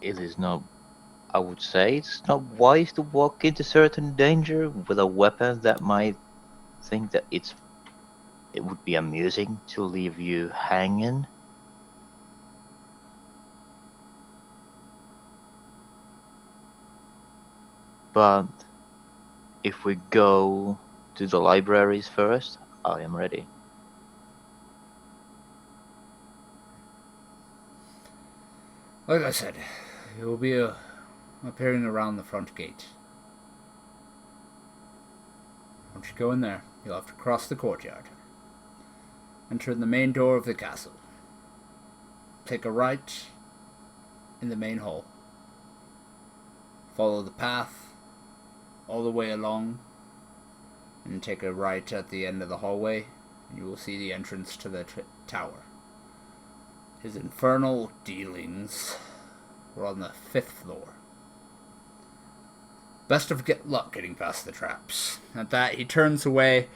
It is not. I would say it's not wise to walk into certain danger with a weapon that might think that it would be amusing to leave you hanging. But if we go to the libraries first, I am ready. Like I said, it will be appearing around the front gate. Once you go in there, you'll have to cross the courtyard. Enter in the main door of the castle. Take a right in the main hall. Follow the path all the way along and take a right at the end of the hallway and you will see the entrance to the tower. His infernal dealings were on the 5th floor. Best of luck getting past the traps. At that, he turns away,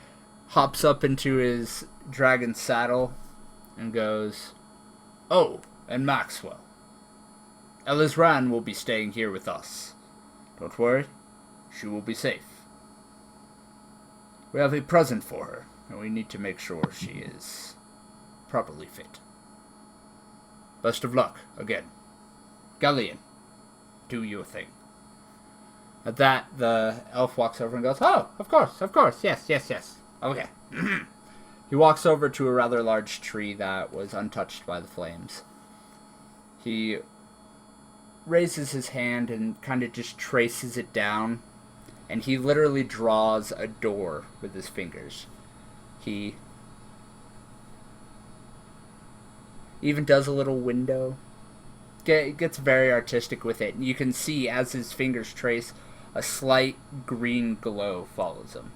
hops up into his dragon saddle, and goes, "Oh, and Maxwell. Elizran will be staying here with us. Don't worry, she will be safe. We have a present for her, and we need to make sure she is properly fit. Best of luck, again. Galleon, do your thing." At that, the elf walks over and goes, "Oh, of course, yes. Okay." He walks over to a rather large tree that was untouched by the flames. He raises his hand and kind of just traces it down, and he literally draws a door with his fingers. He even does a little window. Gets very artistic with it. You can see as his fingers trace, a slight green glow follows him.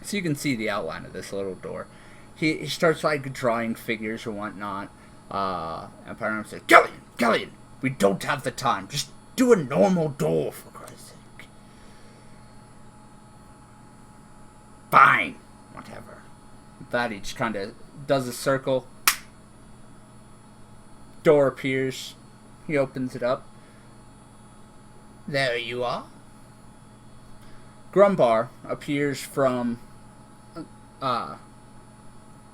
So you can see the outline of this little door. He starts like drawing figures or whatnot. And Pyram says, Galleon, we don't have the time. Just do a normal door for Christ's sake." "Fine, whatever." that, he just kind of does a circle. Door appears. He opens it up. There you are. Grumbar appears from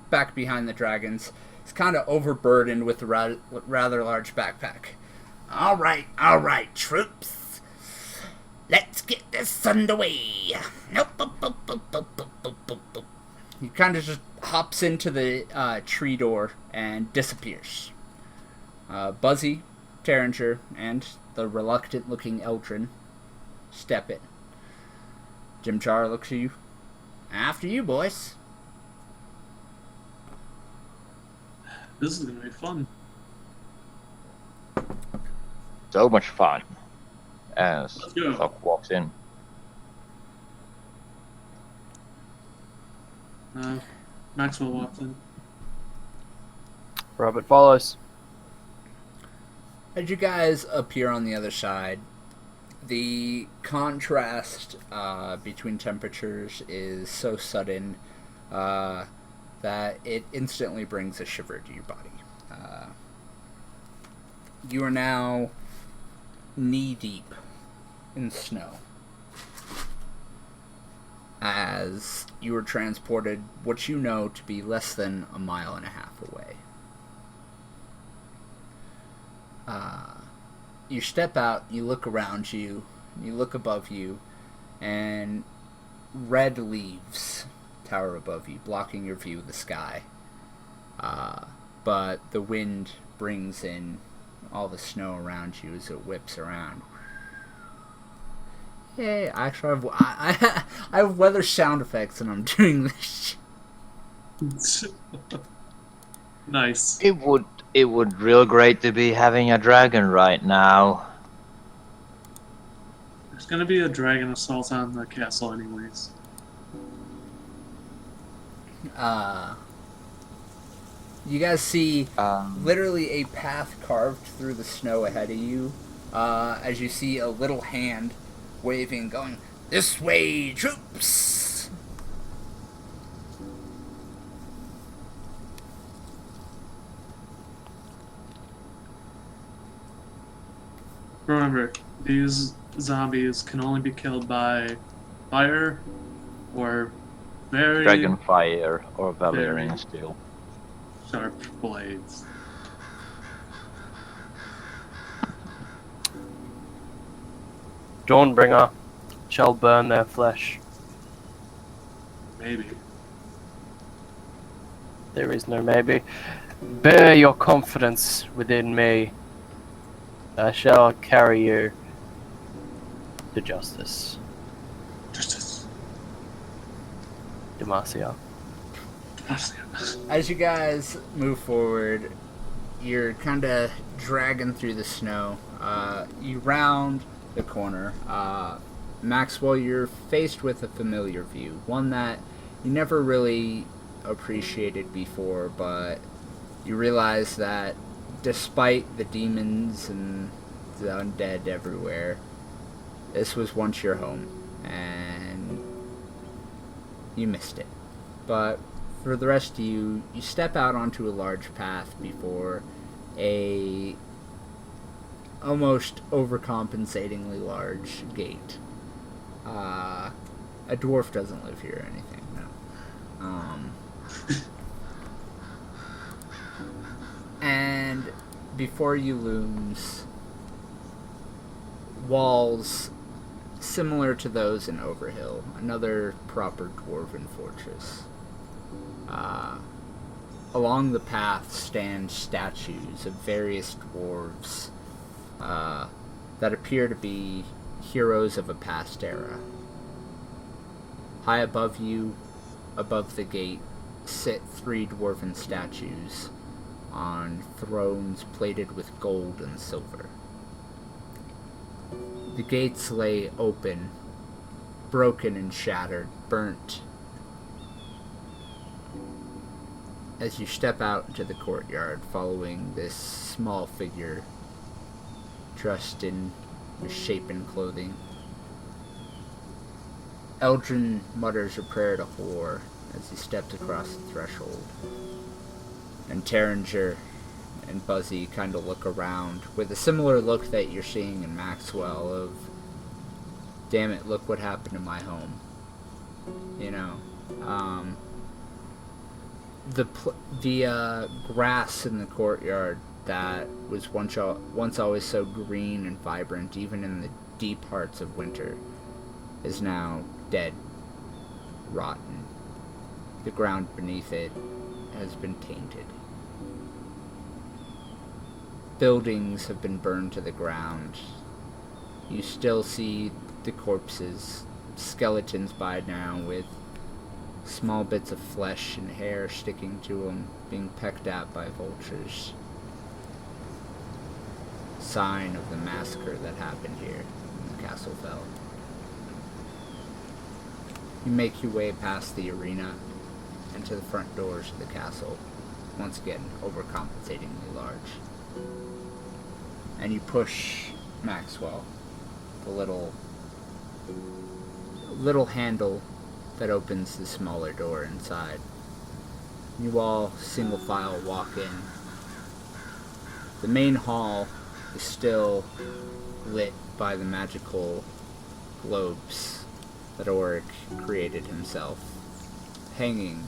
back behind the dragons. He's kind of overburdened with a rather large backpack. All right, troops. Let's get this underway. Nope. He kind of just hops into the tree door and disappears. Buzzy, Terringer, and the reluctant-looking Eldrin step in. Jimchar looks at you. After you, boys. This is gonna be fun. So much fun. As Let's go. Thuck walks in. Maxwell walks in. Robert follows. As you guys appear on the other side, the contrast between temperatures is so sudden that it instantly brings a shiver to your body. You are now knee-deep in snow as you are transported what you know to be less than a mile and a half away. You step out, you look around you, you look above you, and red leaves tower above you, blocking your view of the sky. But the wind brings in all the snow around you as it whips around. Yay, actually I have weather sound effects and I'm doing this. Nice. It would real great to be having a dragon right now. There's gonna be a dragon assault on the castle anyways. You guys see Um, literally a path carved through the snow ahead of you, as you see a little hand waving, going, "This way, troops!" Remember, these zombies can only be killed by fire or very Dragonfire or Valerian steel. sharp blades. Dawnbringer shall burn their flesh. Maybe. There is no maybe. Bear your confidence within me. I shall carry you to justice. Justice. Demacia. As you guys move forward, you're kind of dragging through the snow. You round the corner. Maxwell, you're faced with a familiar view, one that you never really appreciated before, but you realize that despite the demons and the undead everywhere, this was once your home, and you missed it. But for the rest of you, you step out onto a large path before a almost overcompensatingly large gate. A dwarf doesn't live here or anything, no. And before you looms walls similar to those in Overhill, another proper dwarven fortress. Along the path stand statues of various dwarves that appear to be heroes of a past era. High above you, above the gate, sit 3 dwarven statues on thrones plated with gold and silver. The gates lay open, broken and shattered, burnt. As you step out into the courtyard, following this small figure dressed in misshapen clothing, Eldrin mutters a prayer to Hor as he steps across the threshold. And Terringer and Buzzy kind of look around with a similar look that you're seeing in Maxwell of, damn it, look what happened to my home. You know, the grass in the courtyard that was once always so green and vibrant, even in the deep hearts of winter, is now dead, rotten. The ground beneath it has been tainted. Buildings have been burned to the ground. You still see the corpses, skeletons by now, with small bits of flesh and hair sticking to them, being pecked at by vultures. Sign of the massacre that happened here in Castlefell. You make your way past the arena and to the front doors of the castle, once again overcompensatingly large. And you push Maxwell, the little handle that opens the smaller door inside. You all single file walk in. The main hall is still lit by the magical globes that Auric created himself, hanging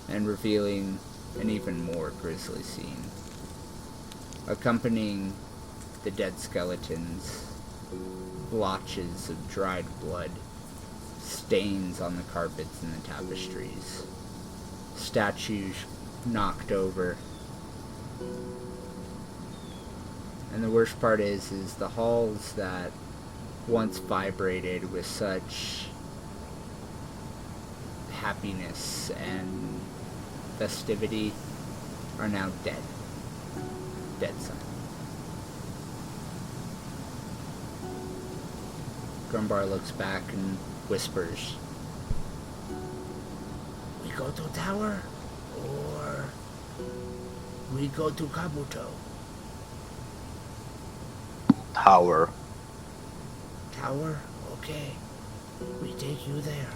and revealing an even more grisly scene. Accompanying the dead skeletons, blotches of dried blood, stains on the carpets and the tapestries, statues knocked over. And the worst part is the halls that once vibrated with such happiness and festivity are now dead. Dead silent. Grumbar looks back and whispers, "We go to tower, or we go to Kabuto?" Tower. Tower? Okay. We take you there.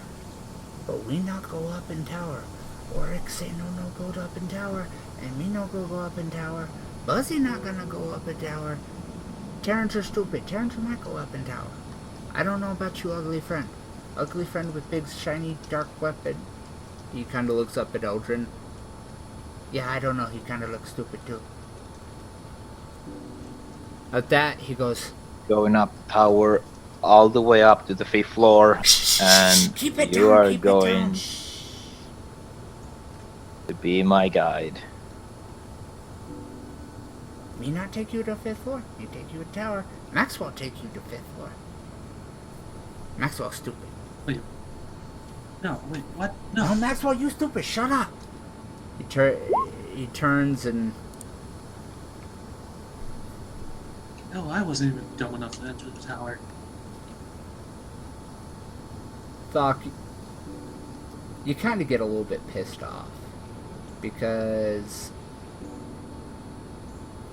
But we not go up in tower. Auric say no go up in tower, and me no go up in tower. Buzzy not gonna go up in tower. Terrence are stupid. Terrence might go up in tower. I don't know about you, ugly friend. Ugly friend with big, shiny, dark weapon. He kind of looks up at Eldrin. Yeah, I don't know. He kind of looks stupid, too. At that, he goes, Going up tower all the way up to the 5th floor, and keep it you down, are keep going it down. to be my guide. Me not take you to 5th floor. Me take you to tower. Maxwell take you to 5th floor. Maxwell stupid. Wait. No, wait, what? No, No. Maxwell, you stupid. Shut up. He turns and... No, I wasn't even dumb enough to enter the tower. Thok, you kind of get a little bit pissed off. Because...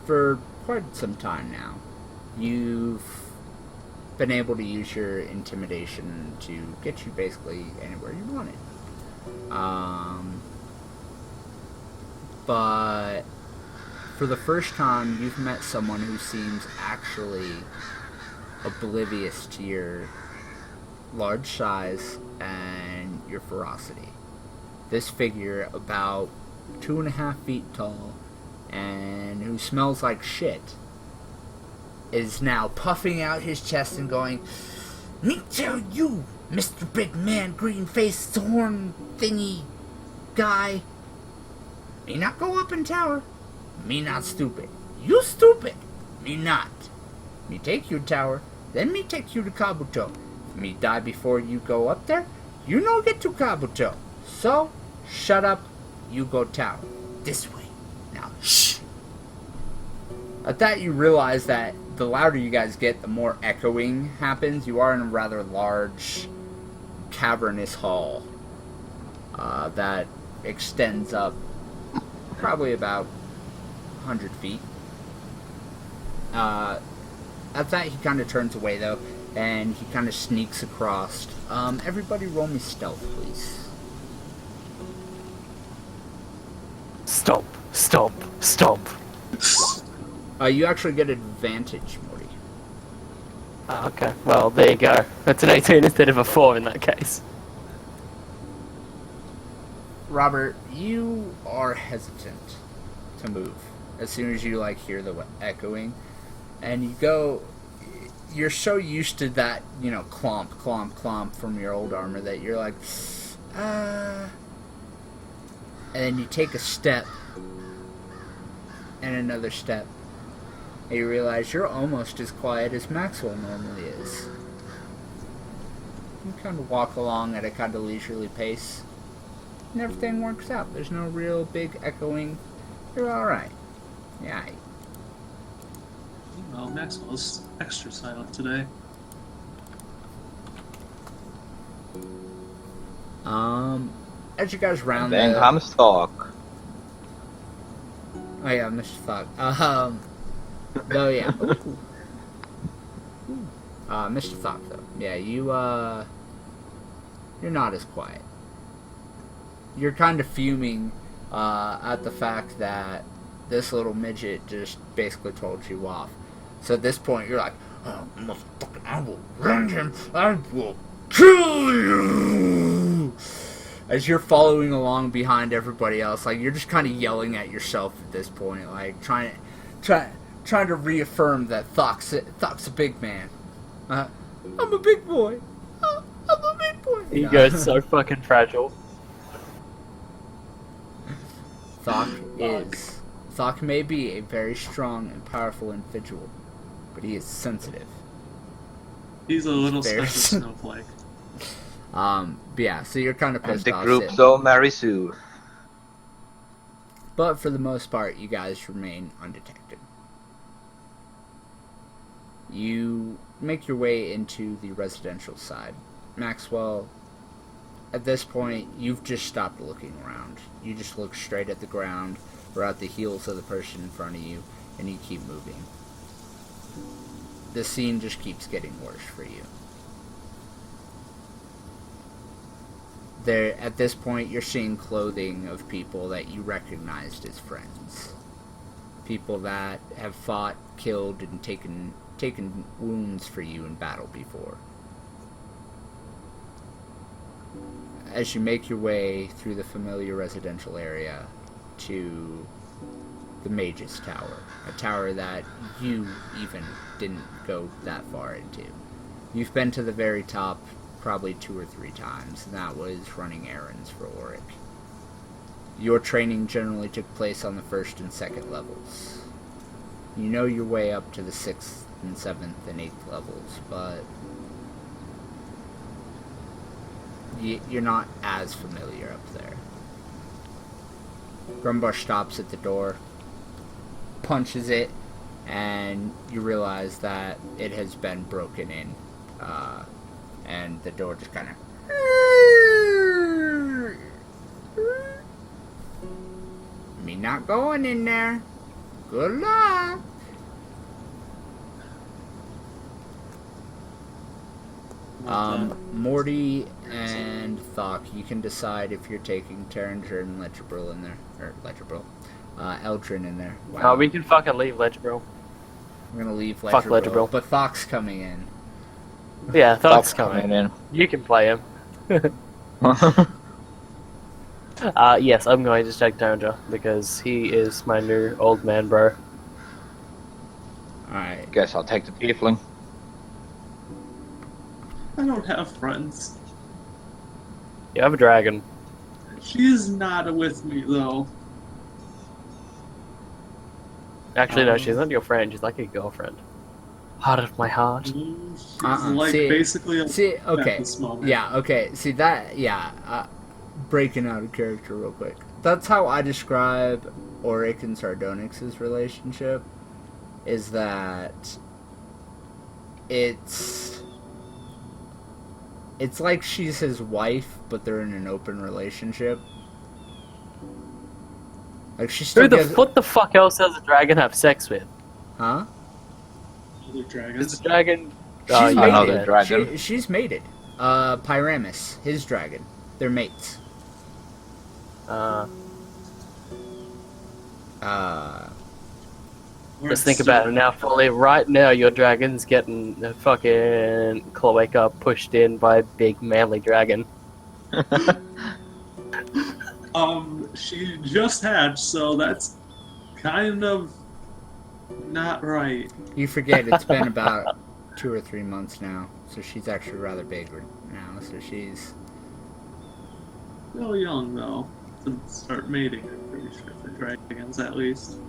for quite some time now, you've been able to use your intimidation to get you basically anywhere you wanted. But for the first time, you've met someone who seems actually oblivious to your large size and your ferocity. This figure, about 2.5 feet tall, and who smells like shit, is now puffing out his chest and going, "Me tell you, Mr. Big Man, green-faced horn thingy guy, me not go up in tower, me not stupid. You stupid, me not. Me take you to tower, then me take you to Kabuto. If me die before you go up there, you no get to Kabuto. So, shut up, you go tower. This way. Now, shh." At that, you realize that the louder you guys get, the more echoing happens. You are in a rather large, cavernous hall that extends up probably about 100 feet. At that, he kind of turns away, though, and he kind of sneaks across. Everybody roll me stealth, please. Stomp, stomp, stomp. You actually get advantage, Morty. Ah, okay, well, there you go. That's an 18 instead of a 4 in that case. Robert, you are hesitant to move as soon as you hear the echoing, and you go. You're so used to that, clomp, clomp, clomp from your old armor that you're like, and then you take a step and another step, and you realize you're almost as quiet as Maxwell normally is. You kind of walk along at a kind of leisurely pace, and everything works out. There's no real big echoing. You're alright. Yeah. Well, Maxwell's extra silent today. As you guys round Then the... comes talk. Oh yeah, Mr. Fogg. Though yeah. Mr. Fogg though. Yeah, you're not as quiet. You're kind of fuming, at the fact that this little midget just basically told you off. So at this point, you're like, oh, motherfucker, I will rend him. I will kill you. As you're following along behind everybody else, you're just kind of yelling at yourself at this point, trying to reaffirm that Thok's a big man. I'm a big boy. I'm a big boy. Ego's so fucking fragile. Thok may be a very strong and powerful individual, but he is sensitive. He's a little Very special snowflake. But yeah, so you're kind of And pissed the off. group so Mary Sue. But for the most part, you guys remain undetected. You make your way into the residential side. Maxwell, at this point, you've just stopped looking around. You just look straight at the ground or at the heels of the person in front of you, and you keep moving. The scene just keeps getting worse for you. There, at this point, you're seeing clothing of people that you recognized as friends. People that have fought, killed, and taken wounds for you in battle before. As you make your way through the familiar residential area to the Mage's Tower, a tower that you even didn't go that far into. You've been to the very top probably 2 or 3 times, and that was running errands for Auric. Your training generally took place on the 1st and 2nd levels. You know your way up to the 6th and 7th and 8th levels, but you're not as familiar up there. Grumbush stops at the door, punches it, and you realize that it has been broken in. And the door just kind of... Me not going in there. Good luck. Morty and Thok, you can decide if you're taking Terringer and Ledgerbrill in there. Or Ledgerbrill. Eldrin in there. Wow. We can fucking leave Ledgerbrill. I'm gonna leave Ledgerbrill. Fuck Ledgerbrill. But Thok's coming in. Yeah, Thok's coming in. You can play him. Yes, I'm going to take Terringer because he is my new old man bro. Alright. Guess I'll take the Tiefling. I don't have friends. You have a dragon. She's not with me, though. Actually, no, she's not your friend. She's like your girlfriend. Heart of my heart. She's See, basically a See, okay. at this moment. Yeah, okay. See, that, yeah. Breaking out of character real quick. That's how I describe Auric and Sardonyx's relationship. Is that it's like she's his wife, but they're in an open relationship. Like she still What the fuck else does a dragon have sex with? Huh? Other Is dragons. the dragon... She's Another mated. dragon. She's mated. Pyramus, his dragon. They're mates. Just think about it now, Folly. Right now, your dragon's getting the fucking cloaca pushed in by a big manly dragon. She just hatched, so that's kind of not right. You forget it's been about 2 or 3 months now, so she's actually rather big now. So she's Still young though to start mating. I'm pretty sure for dragons, at least.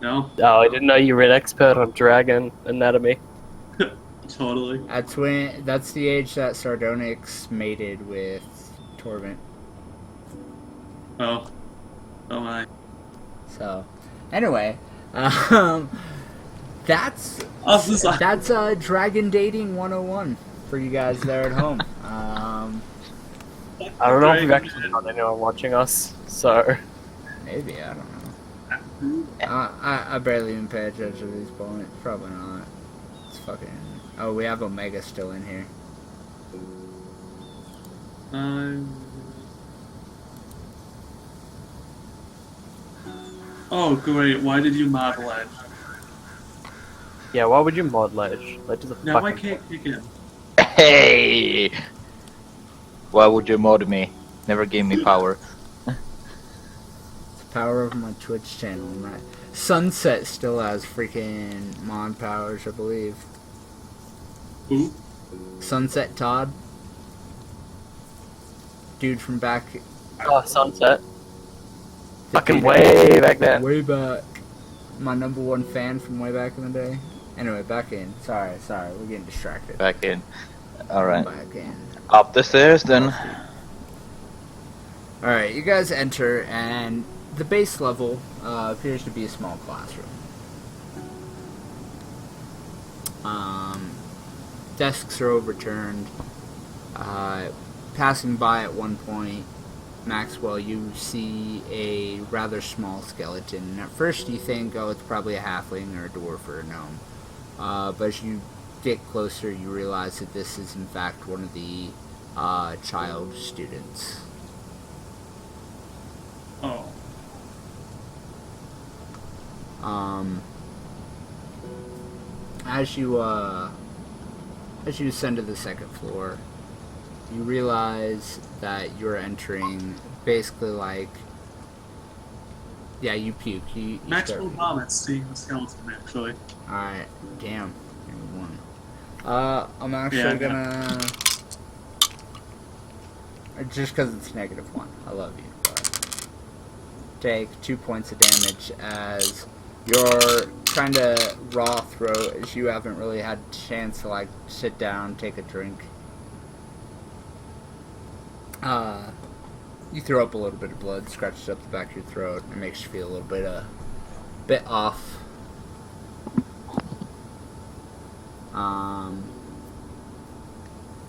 No, Oh, I didn't know you were an expert on dragon anatomy. totally. that's the age that Sardonyx mated with Torvent. Oh my. So, anyway, that's Dragon Dating 101 for you guys there at home. I don't know if we've actually got anyone watching us, so... Maybe, I don't know. I barely even pay attention to these points. Probably not. It's fucking... Oh, we have Omega still in here. Oh great! Why did you mod Ledge? Yeah, why would you mod Ledge? Ledge is a Now I fucking... can't kick in. Hey! Why would you mod me? Never gave me power. It's the power of my Twitch channel. My Sunset still has freaking mod powers, I believe. Who? Sunset Todd. Dude from back... Oh, Sunset. Fucking way back then. Way back. My #1 fan from way back in the day. Anyway, back in. Sorry, we're getting distracted. Back in. Alright. Back in. Up the stairs then. Alright, you guys enter, and the base level appears to be a small classroom. Desks are overturned. Passing by at one point, Maxwell, you see a rather small skeleton. At first you think, oh, it's probably a halfling or a dwarf or a gnome. But as you get closer, you realize that this is in fact one of the child students. Oh. As you ascend to the second floor, you realize that you're entering basically like... Yeah, you puke. You Maxwell start... vomits seeing the skeleton, actually. Alright, damn. One. I'm actually gonna... Just because it's -1. I love you. But take 2 points of damage as you're trying to raw throat as you haven't really had a chance to like sit down, take a drink. You throw up a little bit of blood, scratches up the back of your throat, and makes you feel a little bit off.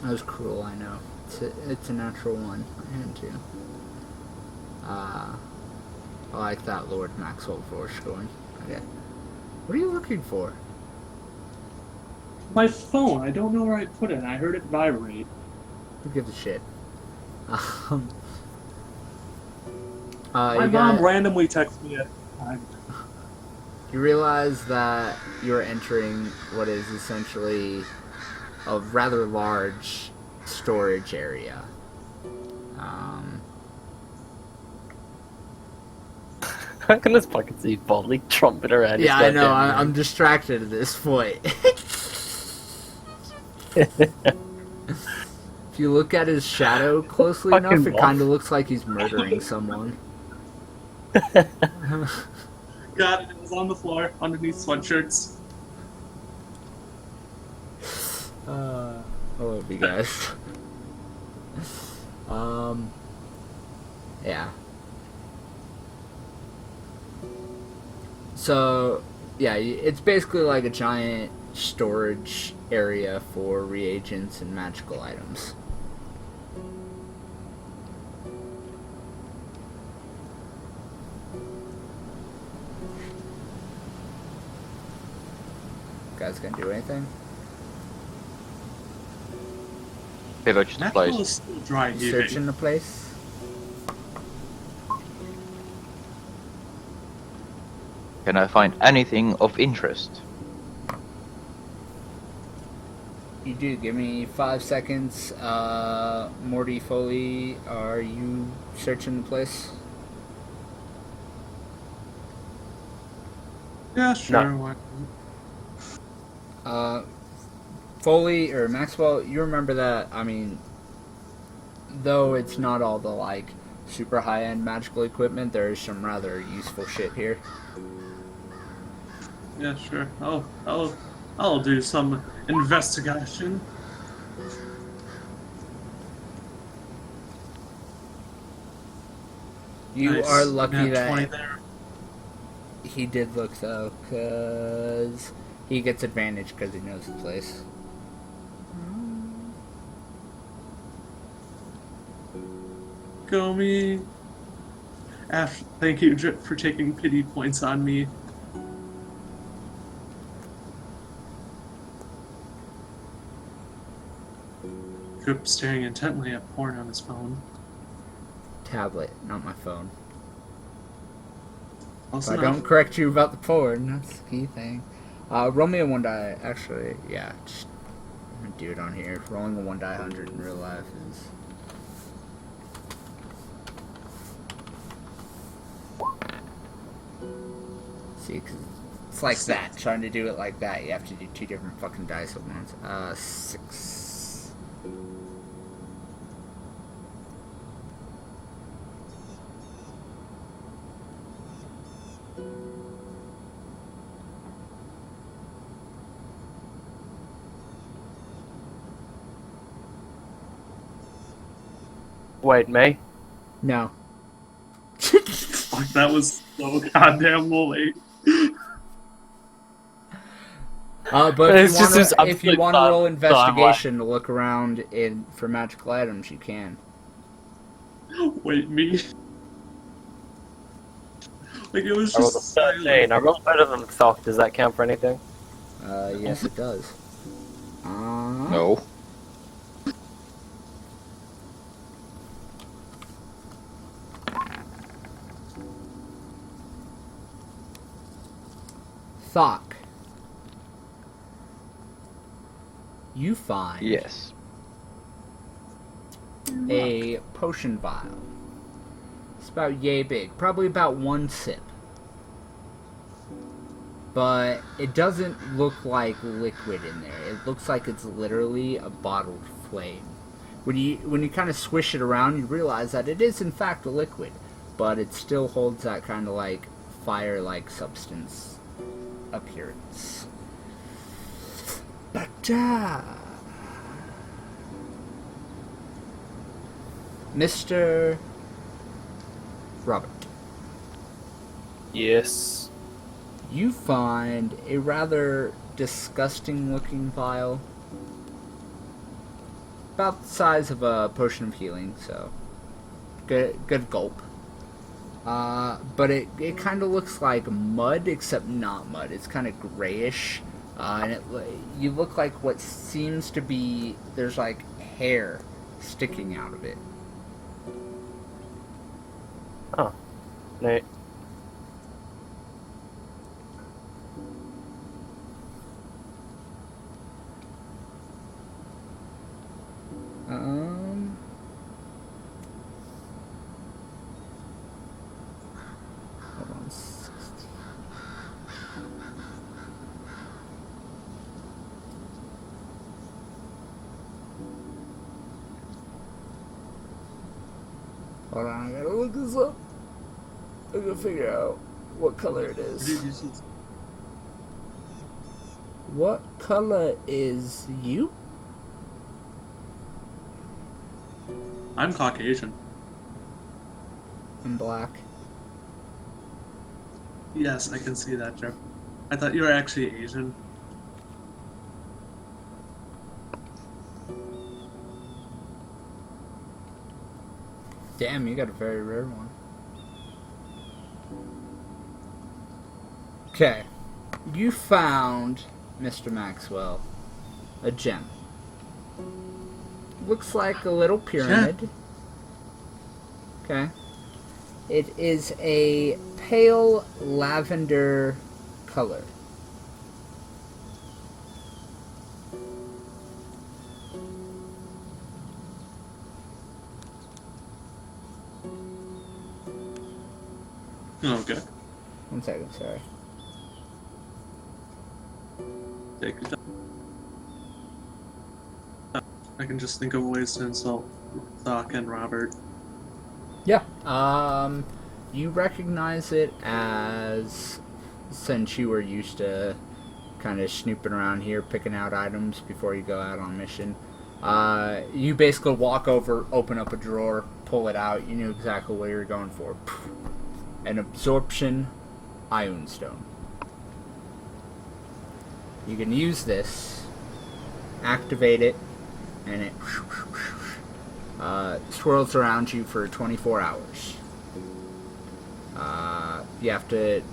That was cruel, I know. It's a natural one. I had to. I like that Lord Maxwell voice going. Okay. What are you looking for? My phone. I don't know where I put it. I heard it vibrate. Who gives a shit? My mom randomly texted me at the time. You realize that you're entering what is essentially a rather large storage area. I can just fucking see Bodley trumpet around. Yeah, I know. I'm distracted at this point. If you look at his shadow closely Fucking enough, it wolf. kind of looks like he's murdering someone. Got it. It was on the floor underneath sweatshirts. I love you guys. Yeah. So, yeah, it's basically like a giant storage area for reagents and magical items. You guys gonna do anything? Pillage the Maxwell is place. still dry heaving. Searching the place? Can I find anything of interest? You do. Give me 5 seconds. Morty Foley, are you searching the place? Yeah, sure. No. Why Foley or Maxwell, you remember that? I mean, though it's not all the like super high-end magical equipment, there is some rather useful shit here. Yeah, sure. I'll do some investigation. You Nice. are lucky Nat 20 that there. he did look though, because he gets advantage because he knows the place. Go me. Thank you for taking pity points on me. Drip staring intently at porn on his phone. Tablet, not my phone. Close If I enough. don't correct you about the porn, that's the key thing. Roll me a 1 die, actually, yeah, just I'm gonna do it on here. Rolling a 1 die 100 in real life is... See, 'cause it's like that. Trying to do it like that, you have to do 2 different fucking dice at once. 6. Wait, me? No. Fuck, that was so goddamn late. But It's just this if you absolute want to roll time investigation to look around for magical items, you can. Wait, me? Like, it was I rolled a just 13. I rolled better than Thoth. Does that count for anything? Yes, it does. No. Thok. You find Yes. a potion vial. It's about yay big, probably about 1 sip. But it doesn't look like liquid in there. It looks like it's literally a bottled flame. When you kind of swish it around, you realize that it is in fact a liquid, but it still holds that kind of like fire-like substance appearance. But Mr. Robert, Yes. you find a rather disgusting looking vial. About the size of a potion of healing, so good gulp. But it kind of looks like mud, except not mud. It's kind of grayish, and you look like what seems to be there's like hair sticking out of it. Oh. Neat. Hold on. 16. Hold on, I gotta look this up. I gotta figure out what color it is. What color is you? I'm Caucasian. I'm black. Yes, I can see that, Jeff. I thought you were actually Asian. Damn, you got a very rare one. Okay. You found, Mr. Maxwell, a gem. Looks like a little pyramid. Okay. It is a pale lavender color. Okay. 1 second, sorry. Take your time. I can just think of ways to insult Doc and Robert. Yeah. You recognize it as, since you were used to kind of snooping around here, picking out items before you go out on mission. You basically walk over, open up a drawer, pull it out. You knew exactly what you were going for. An absorption ion stone. You can use this, activate it, and it swirls around you for 24 hours. You have to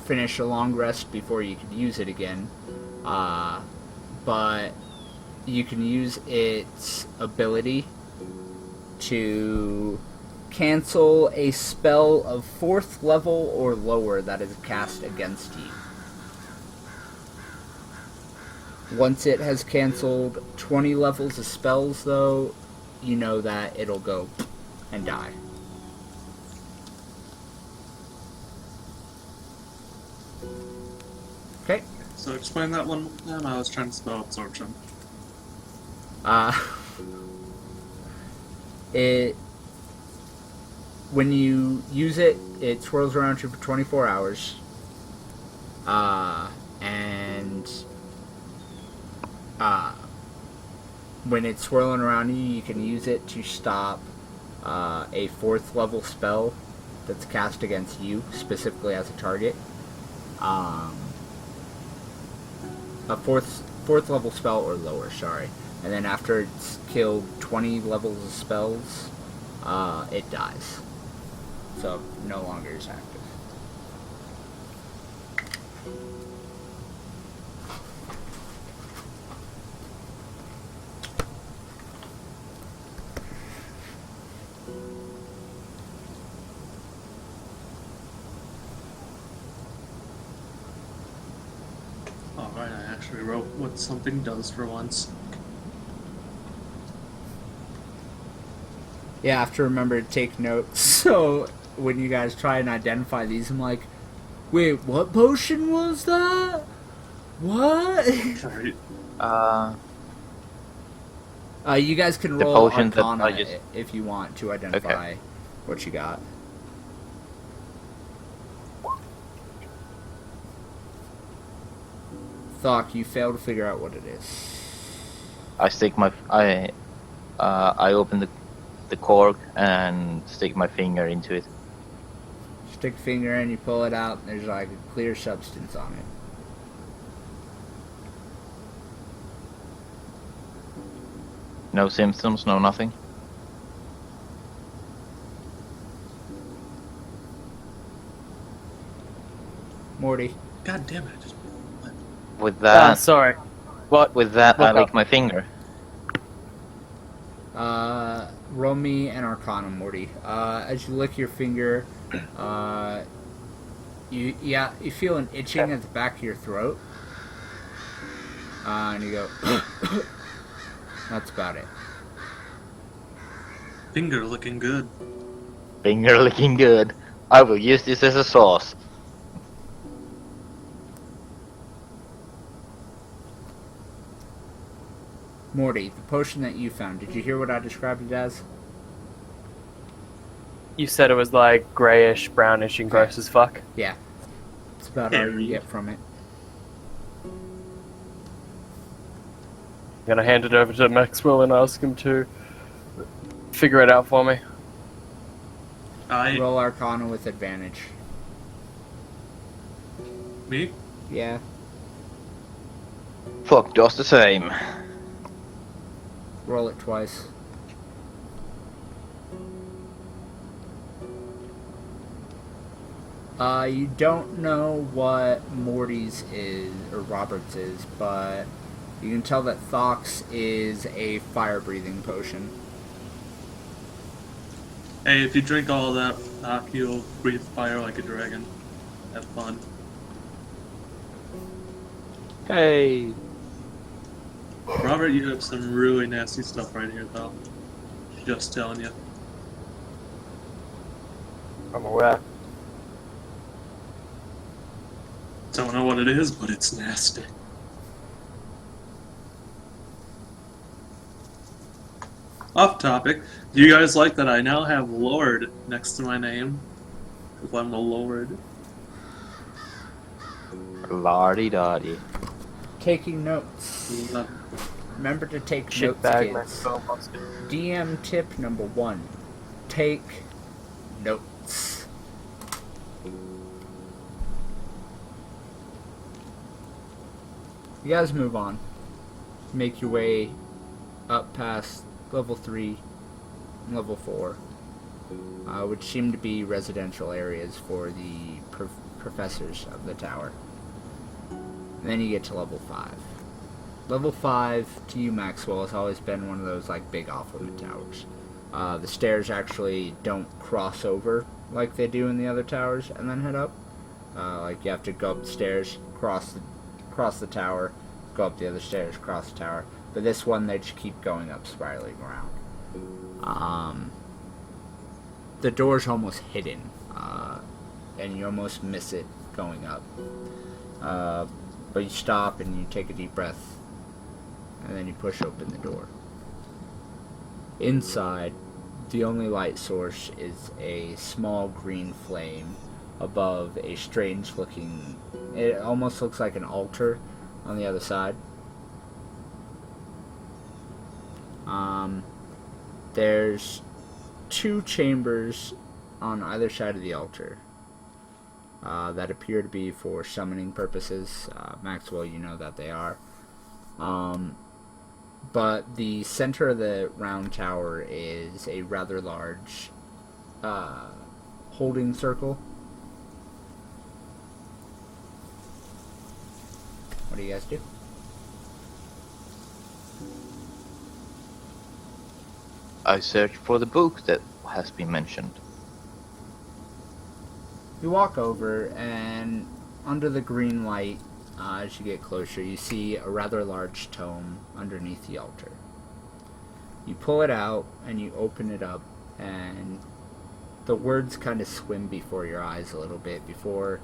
finish a long rest before you can use it again. But you can use its ability to cancel a spell of 4th level or lower that is cast against you. Once it has canceled 20 levels of spells, though, you know that it'll go and die. Okay. So explain that one more time. I was trying to spell absorption. When you use it, it swirls around you for 24 hours. When it's swirling around you, you can use it to stop a 4th level spell that's cast against you, specifically as a target. A 4th level spell or lower, sorry. And then after it's killed 20 levels of spells, it dies. So, no longer is active. Alright, I actually wrote what something does for once. Yeah, I have to remember to take notes. So, when you guys try and identify these, I'm like, wait, what potion was that? What? Right. You guys can The roll potion that Arcana I just- if you want to identify what you got. Thok, you fail to figure out what it is. I stick my I open the cork and stick my finger into it. Stick a finger in, you pull it out, and there's like a clear substance on it. No symptoms, no nothing. Morty. God damn it, I just... With that, Sorry. What? with that, I Look lick up. my finger. Roll me an Arcana, Morty. As you lick your finger, you feel an itching at the back of your throat. And you go, that's about it. Finger looking good. Finger licking good. I will use this as a sauce. Morty, the potion that you found, did you hear what I described it as? You said it was like grayish, brownish, and gross as fuck. Yeah. It's about all you get from it. I'm gonna hand it over to Maxwell and ask him to figure it out for me. Roll Arcana with advantage. Me? Yeah. Fuck, just the same. Roll it twice. You don't know what Morty's is, or Robert's is, but you can tell that Thok's is a fire-breathing potion. Hey, if you drink all that, you'll breathe fire like a dragon. Have fun. Hey. Robert, you have some really nasty stuff right here, though. Just telling you. I'm aware. Don't know what it is, but it's nasty. Off topic. Do you guys like that I now have Lord next to my name? If I'm the Lord. Lardy dotty. Taking notes. Love Remember to take Shit notes, bag, my kids. phone busted. DM tip number 1. Take notes. You guys move on. Make your way up past level 3 and level 4, which seem to be residential areas for the professors of the tower. And then you get to level 5. Level 5 to you, Maxwell, has always been one of those like big off-limit towers. The stairs actually don't cross over like they do in the other towers and then head up. Like you have to go up the stairs, cross the tower, go up the other stairs, cross the tower. But this one, they just keep going up, spiraling around. The door's almost hidden, and you almost miss it going up. But you stop and you take a deep breath, and then you push open the door. Inside, the only light source is a small green flame above a strange looking, it almost looks like an altar on the other side. There's 2 chambers on either side of the altar that appear to be for summoning purposes. Maxwell, you know that they are. But the center of the round tower is a rather large holding circle. What do you guys do? I search for the book that has been mentioned. You walk over, and under the green light, as you get closer, you see a rather large tome underneath the altar. You pull it out, and you open it up, and the words kind of swim before your eyes a little bit before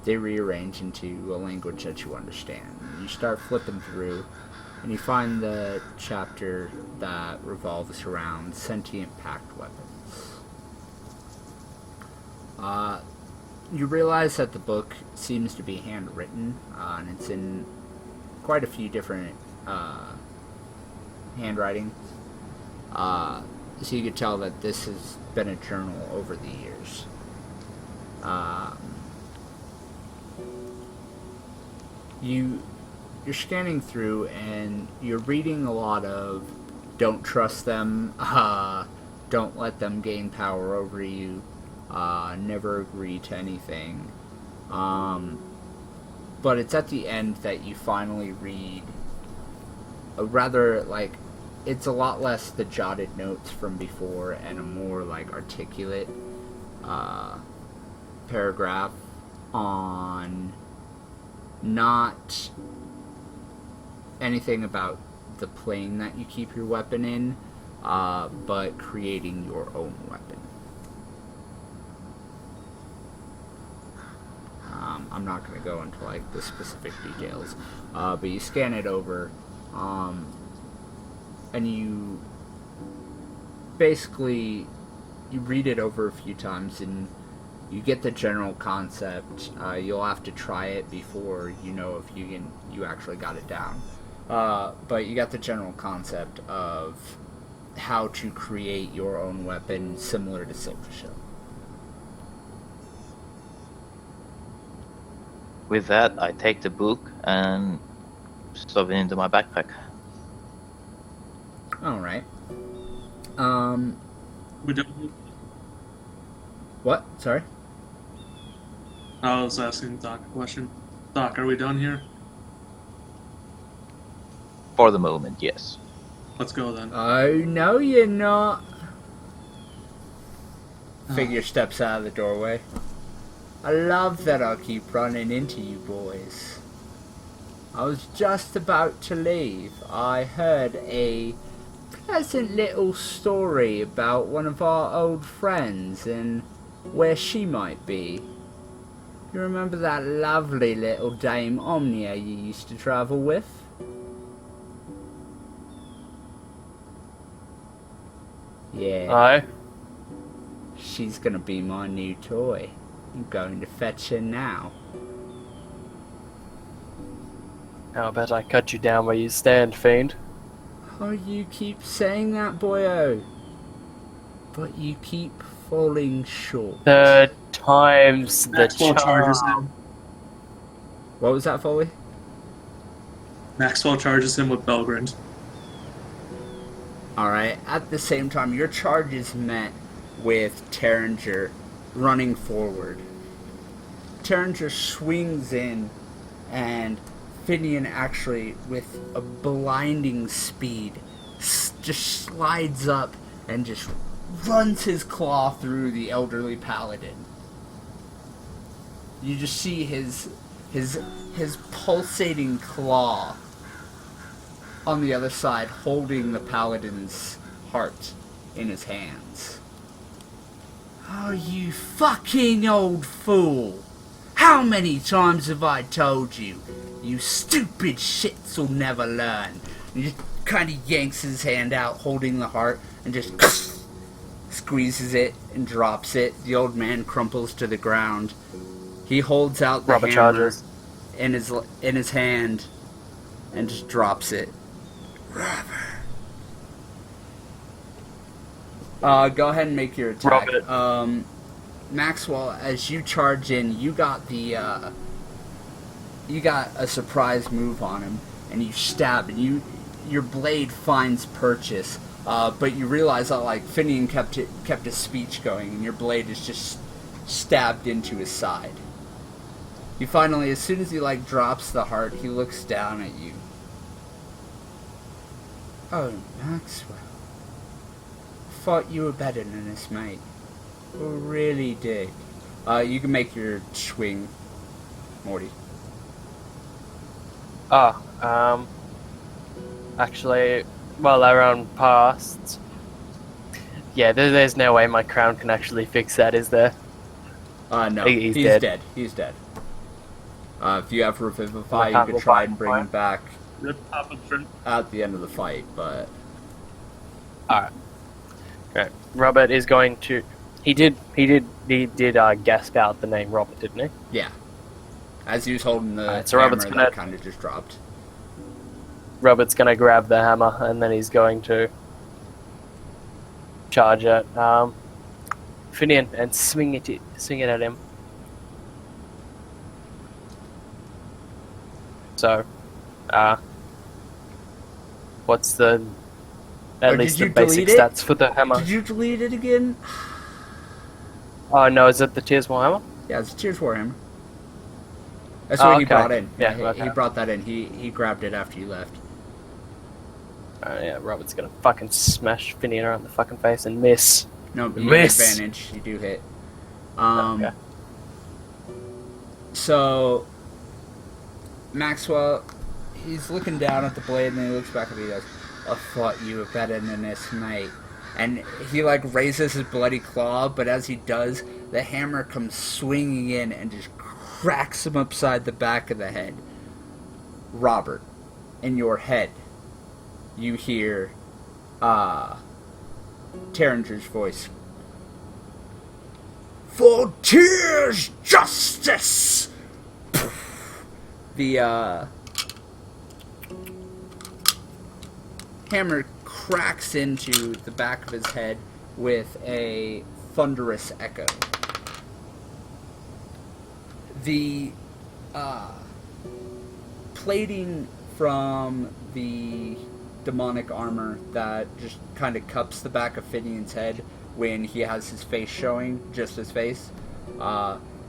they rearrange into a language that you understand. You start flipping through, and you find the chapter that revolves around sentient pact weapons. You realize that the book seems to be handwritten, and it's in quite a few different handwritings. So you could tell that this has been a journal over the years. You're scanning through, and you're reading a lot of don't trust them, don't let them gain power over you, never agree to anything. But it's at the end that you finally read a rather, like, it's a lot less the jotted notes from before and a more, like, articulate paragraph on not anything about the plane that you keep your weapon in, but creating your own weapon. I'm not going to go into like the specific details, but you scan it over, and you basically you read it over a few times and you get the general concept. You'll have to try it before you know if you actually got it down. But you got the general concept of how to create your own weapon similar to Silvershell. With that, I take the book and stuff it into my backpack. Alright. We don't. What? Sorry? I was asking Doc a question. Doc, are we done here? For the moment, yes. Let's go then. Oh, no, you're not. Figure steps out of the doorway. I love that I'll keep running into you boys. I was just about to leave. I heard a pleasant little story about one of our old friends and where she might be. You remember that lovely little Dame Omnia you used to travel with? Yeah. Aye. She's gonna be my new toy. I'm going to fetch her now. How about I cut you down where you stand, fiend? Oh, you keep saying that, boyo. But you keep falling short. Third time's the Maxwell charges charm. him. What was that, Foley? Maxwell charges him with Belgrind. Alright, at the same time, your charge is met with Terringer running forward. Terringer swings in, and Finian actually, with a blinding speed, just slides up and just runs his claw through the elderly paladin. You just see his pulsating claw on the other side, holding the paladin's heart in his hands. Oh, you fucking old fool! How many times have I told you? You stupid shits will never learn. He just kind of yanks his hand out, holding the heart, and just squeezes it and drops it. The old man crumples to the ground. He holds out the Robert hammer charges. in his hand and just drops it. Go ahead and make your attack. Robert. Maxwell, as you charge in, you got a surprise move on him, and you stab, and your blade finds purchase, but you realize that like Finian kept his speech going, and your blade is just stabbed into his side. He finally, as soon as he like drops the heart, he looks down at you. Oh, Maxwell. Thought you were better than this, mate. I really did. You can make your swing, Morty. Actually, well, our own past. Yeah, there's no way my crown can actually fix that, is there? No, He's he's dead. dead. He's dead. If you have Revivify, you We'll could try find and bring him him. back Rip Papa Trent. at the end of the fight, but... Alright. Right. Robert is going to... He did gasp out the name Robert, didn't he? Yeah. As he was holding the Alright, so hammer, Robert's that gonna- kind of just dropped. Robert's gonna grab the hammer, and then he's going to charge it. Finian, and swing it at him. So, what's the... At Oh, least did the you basic delete it? stats for the hammer. Did you delete it again? Oh no, is it the Tears War hammer? Yeah, it's Tears Warhammer. That's Oh, what he okay. brought in. Yeah, he okay. brought that in. He grabbed it after you left. Yeah, Robert's gonna fucking smash Finian around the fucking face and miss. No, you Miss. have advantage. You do hit. Okay. So, Maxwell, he's looking down at the blade, and then he looks back at me and goes, I thought you were better than this, mate. And he, like, raises his bloody claw, but as he does, the hammer comes swinging in and just cracks him upside the back of the head. Robert, in your head, you hear, Terringer's voice. For tears, justice! The, hammer cracks into the back of his head with a thunderous echo. The plating from the demonic armor that just kind of cups the back of Finian's head when he has his face showing, just his face,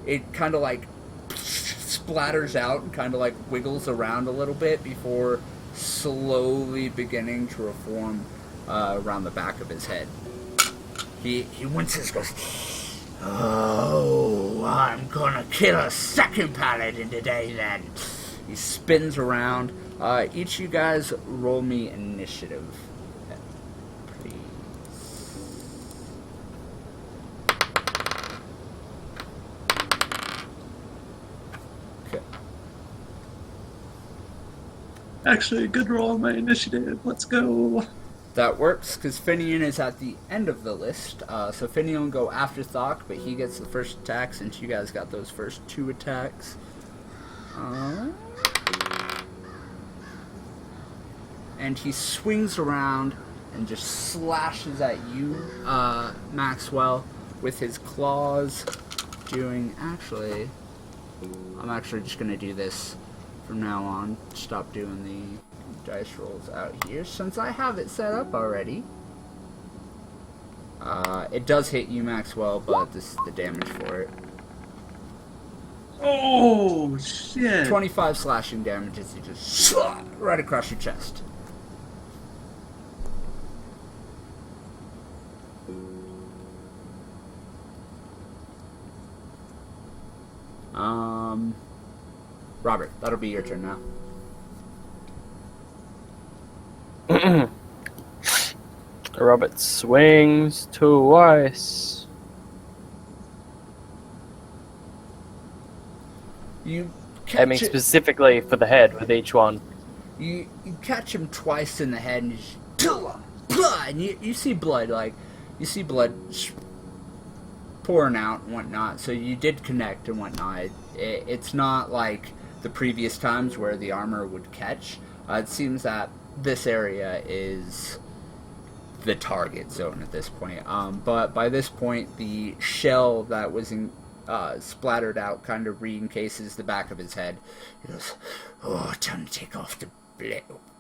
it kind of like splatters out and kind of like wiggles around a little bit before slowly beginning to reform around the back of his head. He winces, goes, Oh, I'm gonna kill a second paladin today then. He spins around. Each of you guys roll me initiative, please. Okay. Actually, a good roll on my initiative. Let's go. That works, because Finian is at the end of the list. So Finian will go after Thok, but he gets the first attack since you guys got those first 2 attacks. And he swings around and just slashes at you, Maxwell, with his claws. Actually, I'm actually just going to do this from now on. Stop doing the dice rolls out here since I have it set up already. It does hit you, Maxwell, but this is the damage for it. Oh, shit. 25 slashing damage as he just right across your chest. Robert, that'll be your turn now. Robert swings twice. You Aiming catch it, specifically for the head with each one. you catch him twice in the head, and you just, and you see blood, pouring out and whatnot. So you did connect and whatnot. It's not like the previous times where the armor would catch. It seems that this area is the target zone at this point. But by this point, the shell that was splattered out kind of re-encases the back of his head. He goes, "Oh, time to take off the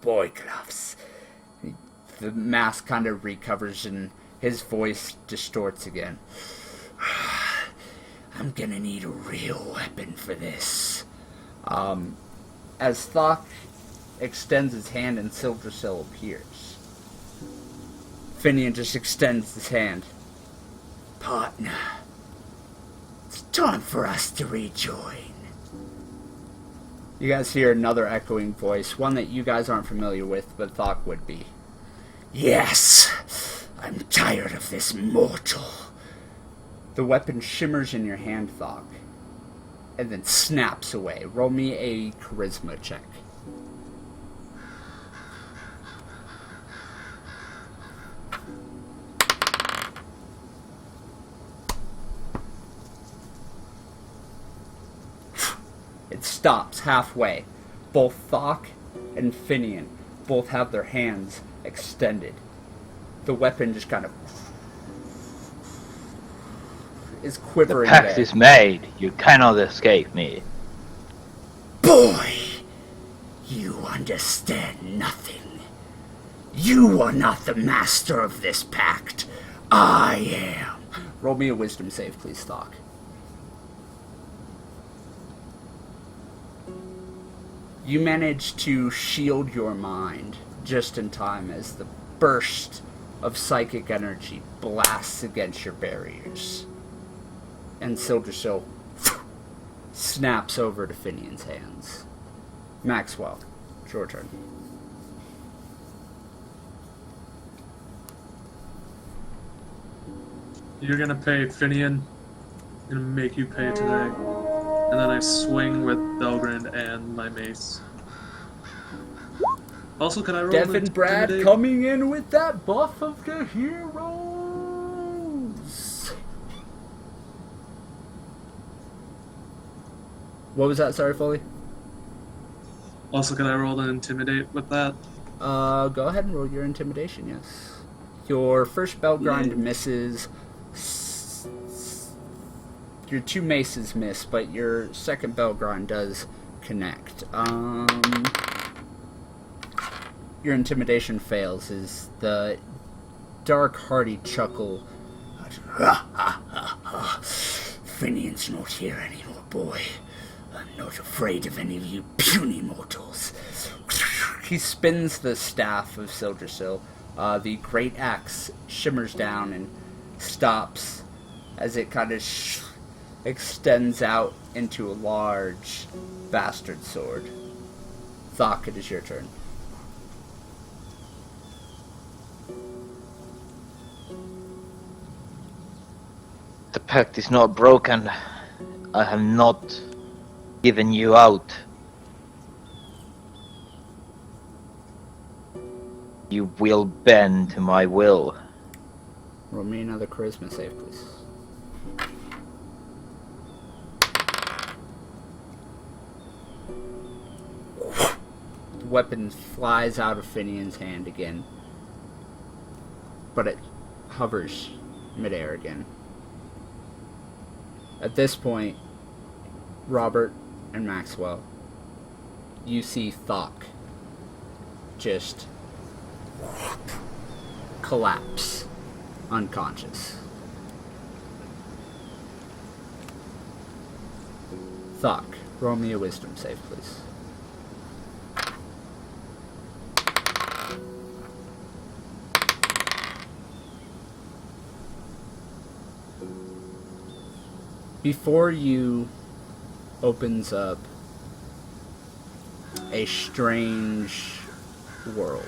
boy gloves." The mask kind of recovers and his voice distorts again. "I'm gonna need a real weapon for this." As Thok extends his hand and Silversill appears, Finian just extends his hand. "Partner, it's time for us to rejoin." You guys hear another echoing voice, one that you guys aren't familiar with, but Thok would be. "Yes, I'm tired of this mortal." The weapon shimmers in your hand, Thok, and then snaps away. Roll me a charisma check. It stops halfway. Both Thok and Finian both have their hands extended. The weapon just kind of is The quivering pact there. is made. You cannot escape me. "Boy, you understand nothing. You are not the master of this pact. I am." Roll me a wisdom save, please, Thok. You manage to shield your mind just in time as the burst of psychic energy blasts against your barriers. And Silversill snaps over to Finian's hands. Maxwell, it's your turn. You're gonna pay Finian. I'm gonna make you pay today. And then I swing with Belgrind and my mace. Also, can I roll Devin an Brad intimidate? coming in with that buff of the heroes. What was that? Sorry, Foley. Also, can I roll an intimidate with that? Go ahead and roll your intimidation, yes. Your first bell grind misses. Your 2 maces miss, but your second bell grind does connect. Your intimidation fails as the dark, hearty chuckle. "Finian's not here anymore, boy. I'm not afraid of any of you puny mortals." He spins the staff of Silversill. The great axe shimmers down and stops as it kind of extends out into a large bastard sword. Thok, it is your turn. The pact is not broken. I have not given you out. You will bend to my will. Roll me another charisma save, please. The weapon flies out of Finian's hand again, but it hovers midair again. At this point, Robert and Maxwell, you see Thok just collapse, unconscious. Thok, roll me a wisdom save, please. Before you opens up a strange world.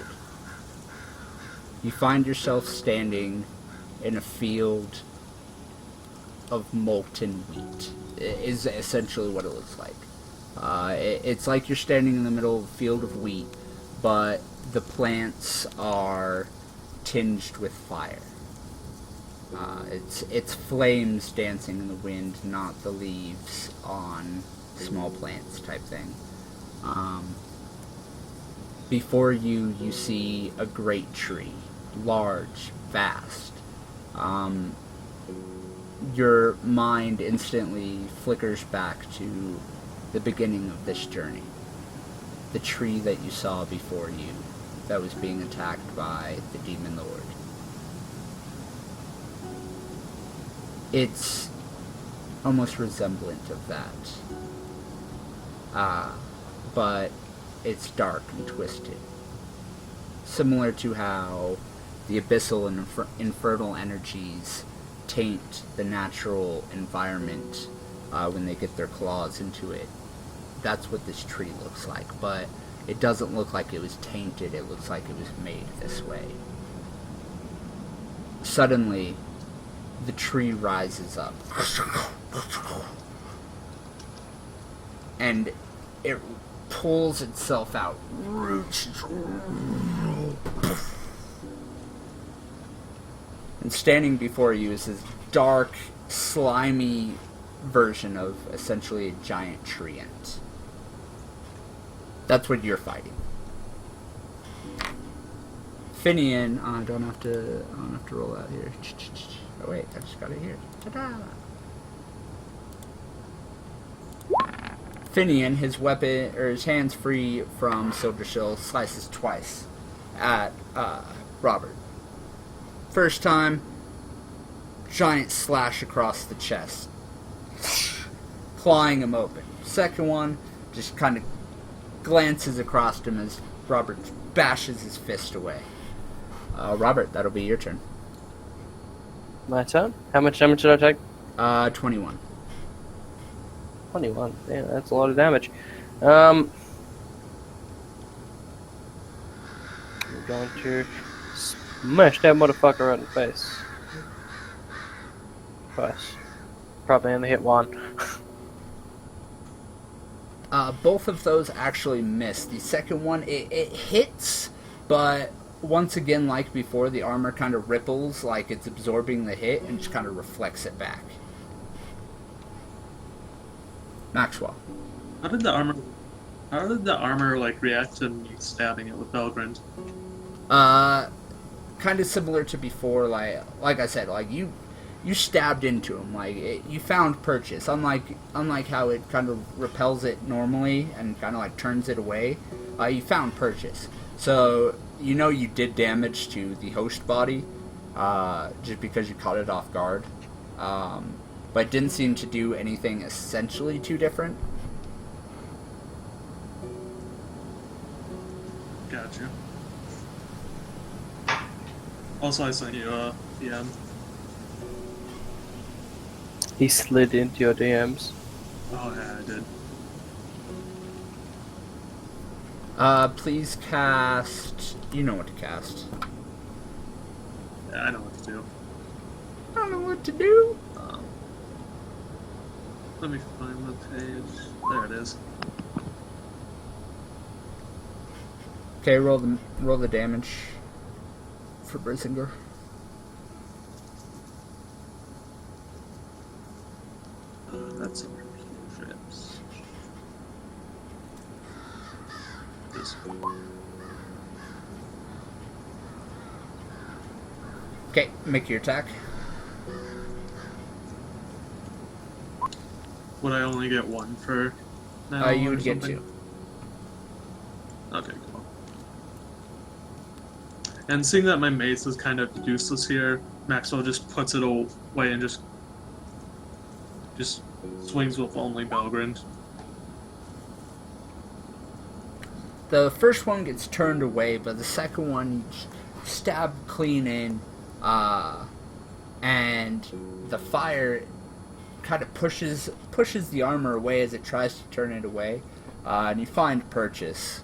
You find yourself standing in a field of molten wheat. It is essentially what it looks like. It's like you're standing in the middle of a field of wheat, but the plants are tinged with fire. It's flames dancing in the wind, not the leaves on small plants type thing. Before you, you see a great tree, large, vast. Your mind instantly flickers back to the beginning of this journey. The tree that you saw before you that was being attacked by the Demon Lord. It's almost resemblant of that. But it's dark and twisted. Similar to how the abyssal and infernal energies taint the natural environment when they get their claws into it. That's what this tree looks like, but it doesn't look like it was tainted, it looks like it was made this way. Suddenly, the tree rises up. And it pulls itself out. And standing before you is this dark, slimy version of essentially a giant tree ant. That's what you're fighting. Finian, I don't have to roll out here. Oh wait, I just got it here. Ta-da! Finian, his weapon, or his hands free from Silvershill, slices twice at Robert. First time, giant slash across the chest, clawing him open. Second one, just kind of glances across him as Robert bashes his fist away. Robert, that'll be your turn. My turn? How much damage did I take? 21. 21. Damn, that's a lot of damage. I'm going to smash that motherfucker right in the face. Twice. Probably only hit one. Both of those actually miss. The second one, it hits, but once again, like before, the armor kind of ripples like it's absorbing the hit and just kind of reflects it back. Maxwell. How did the armor like react to me stabbing it with Belgrind? Kind of similar to before, like I said, like you stabbed into him, like you found purchase. Unlike how it kind of repels it normally and kind of like turns it away, you found purchase. So you know you did damage to the host body, just because you caught it off guard. But it didn't seem to do anything essentially too different. Gotcha. Also, I sent you a DM. He slid into your DMs. Oh yeah, I did. Please cast. You know what to cast. Yeah, I know what to do. I don't know what to do. Let me find the page. There it is. Okay, roll the damage for Brisinger. That's some ships. This one. Okay, make your attack. Would I only get one for now? You or would get something? 2. Okay, cool. And seeing that my mace is kind of useless here, Maxwell just puts it away and just swings with only Belgrind. The first one gets turned away, but the second one stab clean in, and the fire kind of pushes the armor away as it tries to turn it away, and you find purchase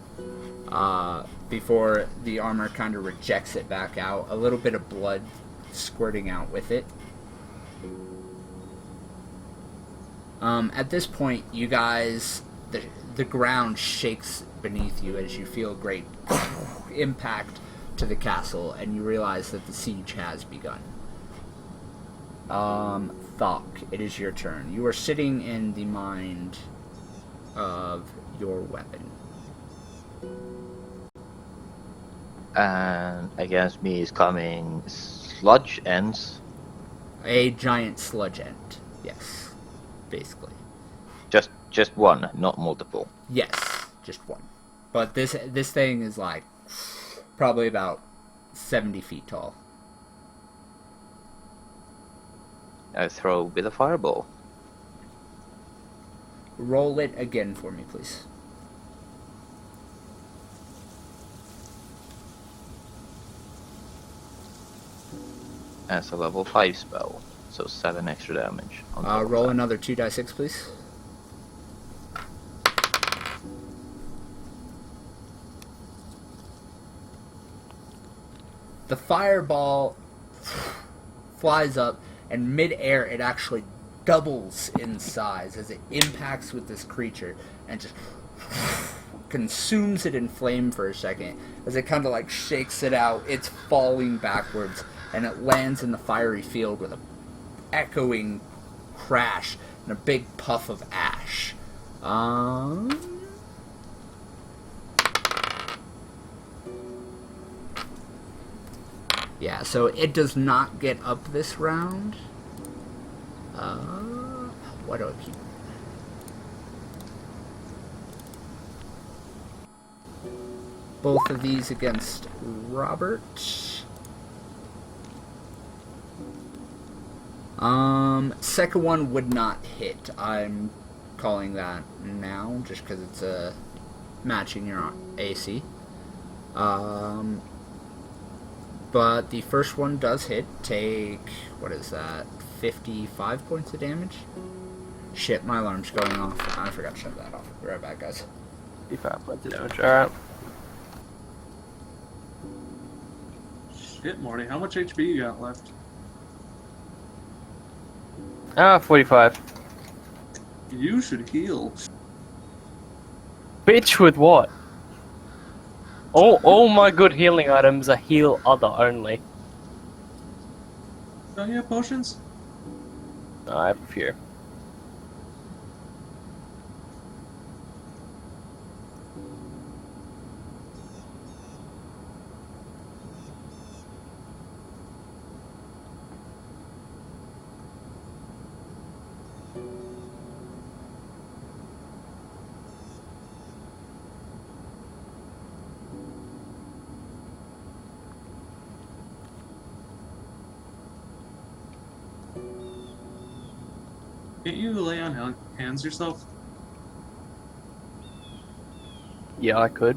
before the armor kind of rejects it back out. A little bit of blood squirting out with it. At this point, you guys, the ground shakes beneath you as you feel a great impact to the castle, and you realize that the siege has begun. Thok, it is your turn. You are sitting in the mind of your weapon. And against me is coming sludge ends. A giant sludge end. Yes, basically. Just one, not multiple. Yes, just one. But this thing is like probably about 70 feet tall. I throw with a fireball. Roll it again for me, please. As a level 5 spell, so 7 extra damage. On top of Roll that. another 2d6, please. The fireball flies up, and mid-air it actually doubles in size as it impacts with this creature and just consumes it in flame for a second. As it kind of like shakes it out, it's falling backwards, and it lands in the fiery field with a echoing crash and a big puff of ash. Yeah, so it does not get up this round. What do I keep? Both of these against Robert. Second one would not hit. I'm calling that now, just because it's matching your AC. But the first one does hit. Take, what is that, 55 points of damage? Shit, my alarm's going off. I forgot to shut that off. Be right back, guys. 55 points of damage, alright. Shit, Morty, how much HP you got left? 45. You should heal. Bitch with what? All my good healing items are heal other only. Don't you have potions? I have a few. Can't you lay on hands yourself? Yeah, I could.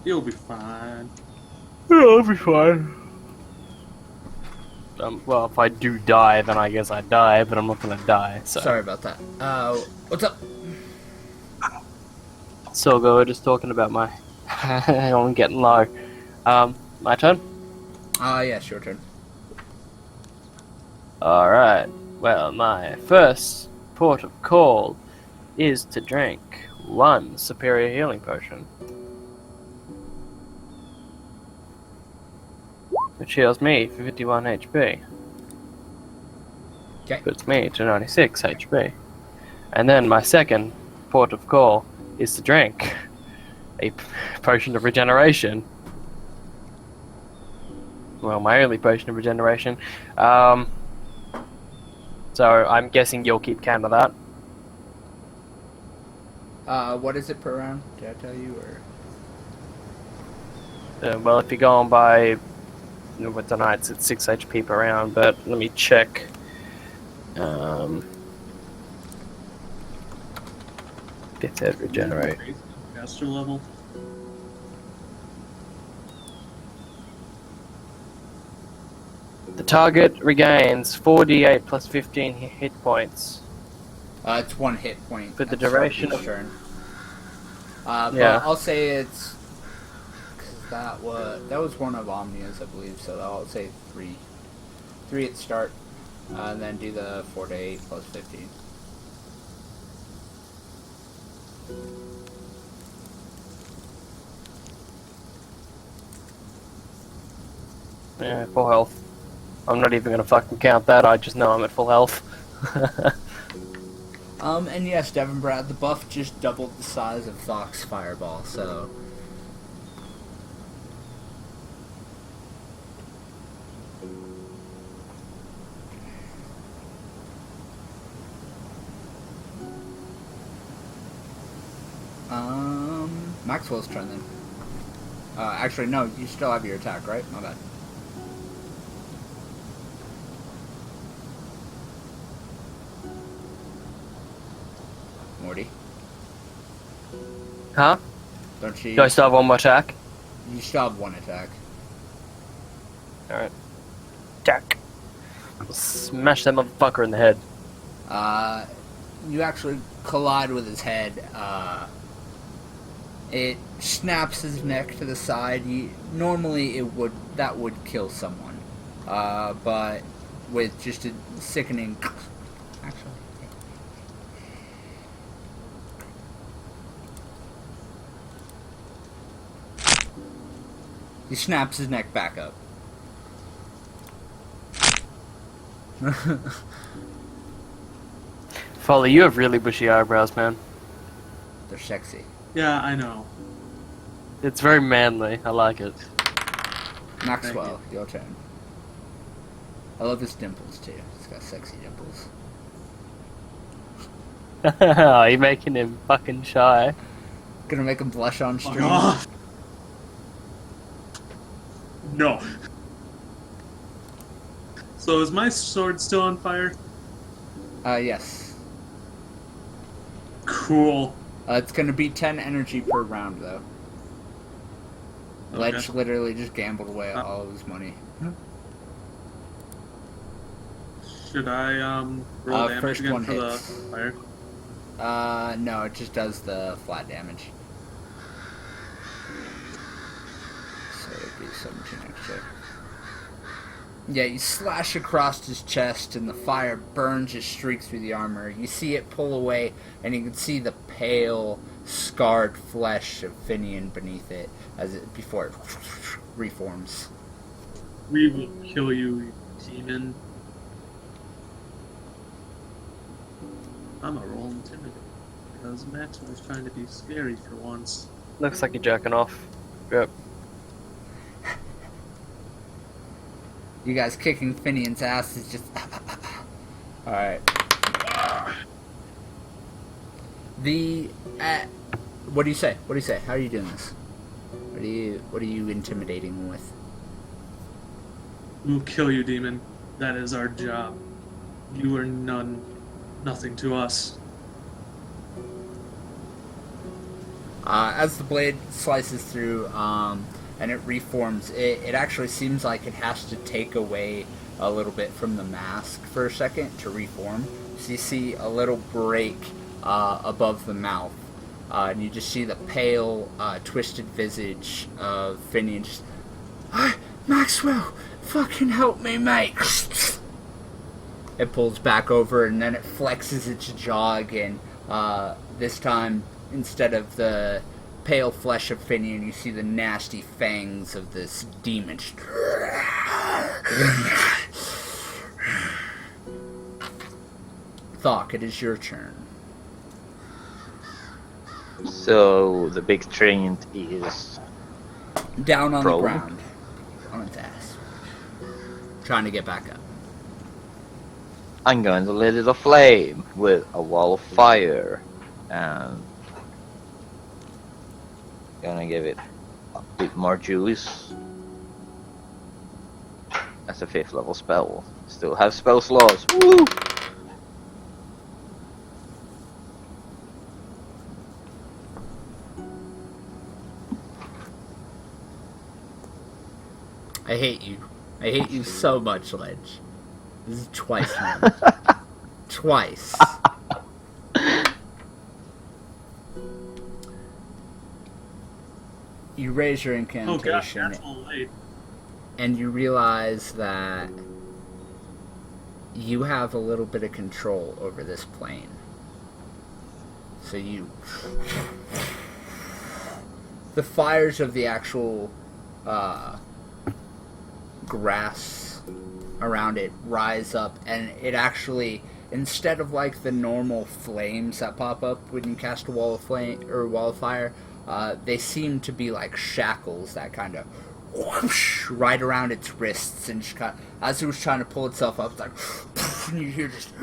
You'll be fine. Yeah, I'll be fine. well, if I do die, then I guess I die, but I'm not gonna die, so. Sorry about that. What's up? So good, just talking about my... I'm getting low. My turn? Yes, your turn. Alright, well, my first port of call is to drink 1 superior healing potion. Which heals me for 51 HP. Okay. Puts me to 96 HP. And then my second port of call is to drink a potion of regeneration. Well, my only potion of regeneration. So I'm guessing you'll keep count of that. What is it per round? Did I tell you, or? Well, if you're going by with tonight's, it's 6 HP per round, but let me check. Get that regenerate. Caster level. The target regains 4d8 plus 15 hit points. It's 1 hit point. For the at the start duration each of- turn. Yeah. But I'll say it's... Cause that was one of Omnia's, I believe, so I'll say 3. 3 at the start, and then do the 4 to 8 plus 15. Yeah, full health. I'm not even gonna fucking count that, I just know I'm at full health. And yes, Devin Brad, the buff just doubled the size of Thok's fireball, so... Maxwell's turn then. Actually, no, you still have your attack, right? My bad. Morty, Huh? don't you? Do I still have one more attack? You still have 1 attack. Alright. Attack. Smash that motherfucker in the head. You actually collide with his head. It snaps his neck to the side. Normally that would kill someone. But with just a sickening... Actually... He snaps his neck back up. Folly, you have really bushy eyebrows, man. They're sexy. Yeah, I know. It's very manly. I like it. Maxwell, your turn. I love his dimples too. He's got sexy dimples. You're making him fucking shy. Gonna make him blush on Fuck stream. off. No. So is my sword still on fire? Yes. Cool. It's gonna be 10 energy per round though. Okay. Ledge literally just gambled away all of his money. Should I roll damage first again one for the hits. fire? No, it just does the flat damage. So it'd be 17 extra. Yeah, you slash across his chest and the fire burns his streak through the armor. You see it pull away and you can see the pale, scarred flesh of Finian beneath it before it reforms. We will kill you, demon. I'm a roll intimidate because Maxwell's trying to be scary for once. Looks like you're jerking off. Yep. You guys kicking Finian's ass is just... Alright. What do you say? What do you say? How are you doing this? What are you intimidating with? We'll kill you, demon. That is our job. You are nothing to us. As the blade slices through, and it reforms. It actually seems like it has to take away a little bit from the mask for a second to reform. So you see a little break above the mouth, and you just see the pale, twisted visage of Finian just, Maxwell, fucking help me, mate. It pulls back over, and then it flexes its jaw again. This time, instead of the pale flesh of Finian, you see the nasty fangs of this demon. Thok, it is your turn. So the big giant is Down on prone. the ground. On its ass. Trying to get back up. I'm going to lit it aflame with a wall of fire, and gonna give it a bit more juice. That's a 5th level spell. Still have spell slots. Woo! I hate you. I hate you so much, Ledge. This is twice now. Twice. You raise your Oh gosh, incantation, that's all late. and you realize that you have a little bit of control over this plane. So you... The fires of the actual grass around it rise up, and it actually, instead of like the normal flames that pop up when you cast a wall of flame or wall of fire, they seem to be like shackles that kind of whoosh right around its wrists, and just kind of, as it was trying to pull itself up, it's like, and you hear just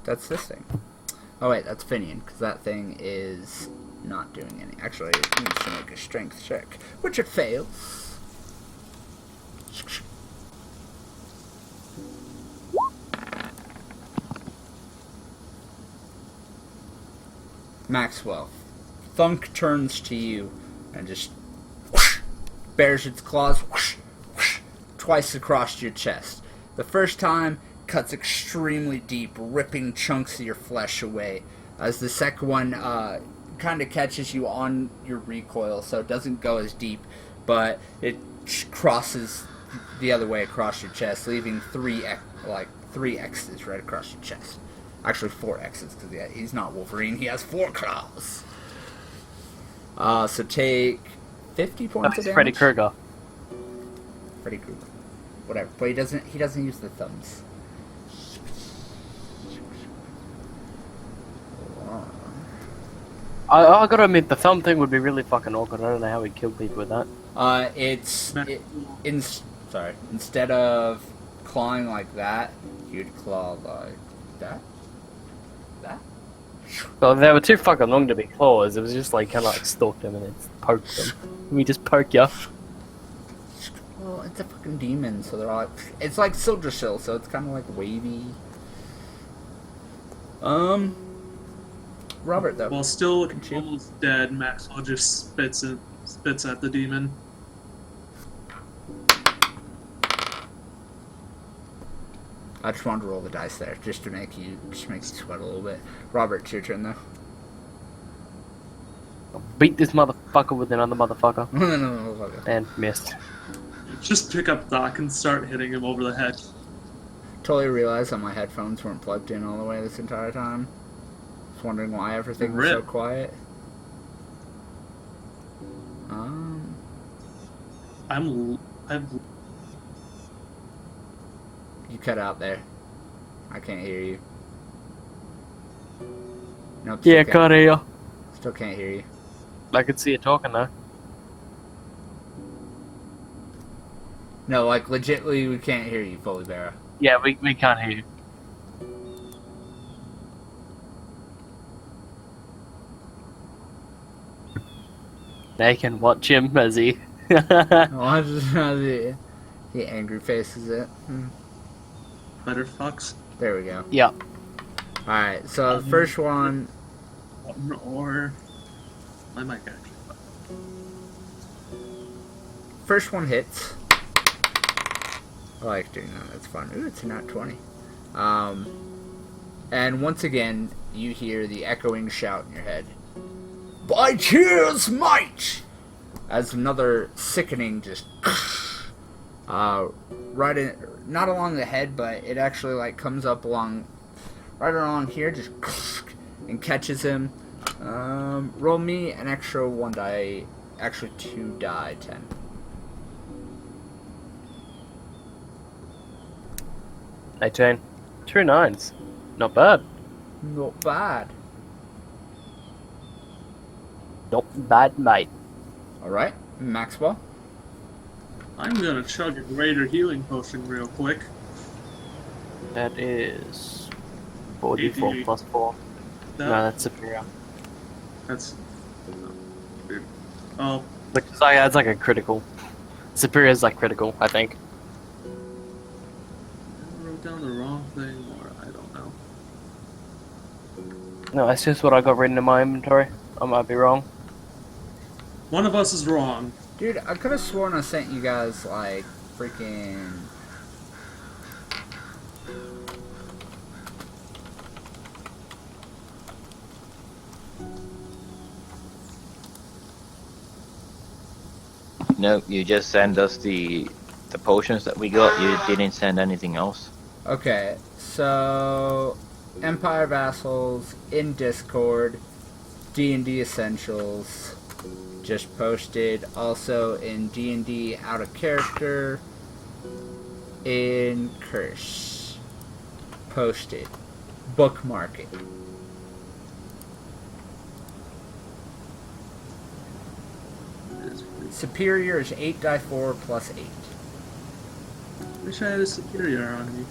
that's this thing. Oh wait, that's Finian, because that thing is not doing any. Actually, it needs to make a strength check, which it fails. Maxwell, Thunk turns to you and just whoosh, bares its claws whoosh, whoosh, twice across your chest. The first time cuts extremely deep, ripping chunks of your flesh away. As the second one kind of catches you on your recoil, so it doesn't go as deep, but it crosses the other way across your chest, leaving three X's right across your chest. Actually, 4 X's, because he's not Wolverine. He has 4 claws. So take 50 points of damage. Freddy Krueger. Freddy Krueger. Whatever. But he doesn't use the thumbs. I gotta admit, the thumb thing would be really fucking awkward. I don't know how we'd kill people with that. Instead of clawing like that, you'd claw like that. That? Well, they were too fucking long to be claws. It was just like kind of like stalk them and then poke them. We just poke you. Well, it's a fucking demon, so they're all like, it's like Silver Shield, so it's kind of like wavy. Robert, though. While still looking almost dead, Maxwell just spits at the demon. I just wanted to roll the dice there, just to make you sweat a little bit. Robert, it's your turn, though. I'll beat this motherfucker with another motherfucker. No. And missed. Just pick up Doc and start hitting him over the head. Totally realized that my headphones weren't plugged in all the way this entire time. Just wondering why everything was so Rip. quiet. I've You cut out there. I can't hear you. Nope. Yeah, can't hear you. Still can't hear you. I could see you talking though. No, like legitly, we can't hear you fully, Barra. Yeah, we can't hear you. They can watch him as he. He The angry face is it? Better fucks. There we go. Yeah. Alright, so the first one... Or my mic actually. First one hits. I like doing that. That's fun. Ooh, it's a nat 20. And once again, you hear the echoing shout in your head. By Tyr's might! As another sickening just... right in... Not along the head, but it actually, like, comes up along... Right along here, just... And catches him. Roll me an extra 1 die... Actually, 2 die, 10. Eighteen. 2 9s. Not bad. Not bad. Not bad, mate. Alright, Maxwell. I'm gonna chug a greater healing potion real quick. That is 44 88. plus 4. That, No, that's superior. that's weird. Oh, It's like a critical. Superior is like critical, I think. I wrote down the wrong thing, or I don't know. No, that's just what I got written in my inventory. I might be wrong. One of us is wrong. Dude, I could have sworn I sent you guys, like, freaking... No, you just send us the potions that we got. You didn't send anything else. Okay, so... Empire Vassals, in Discord, D&D Essentials, just posted. Also in D&D Out of Character, in Curse, posted. Bookmark it. Superior is 8 die 4 plus 8. Wish I had a superior on me.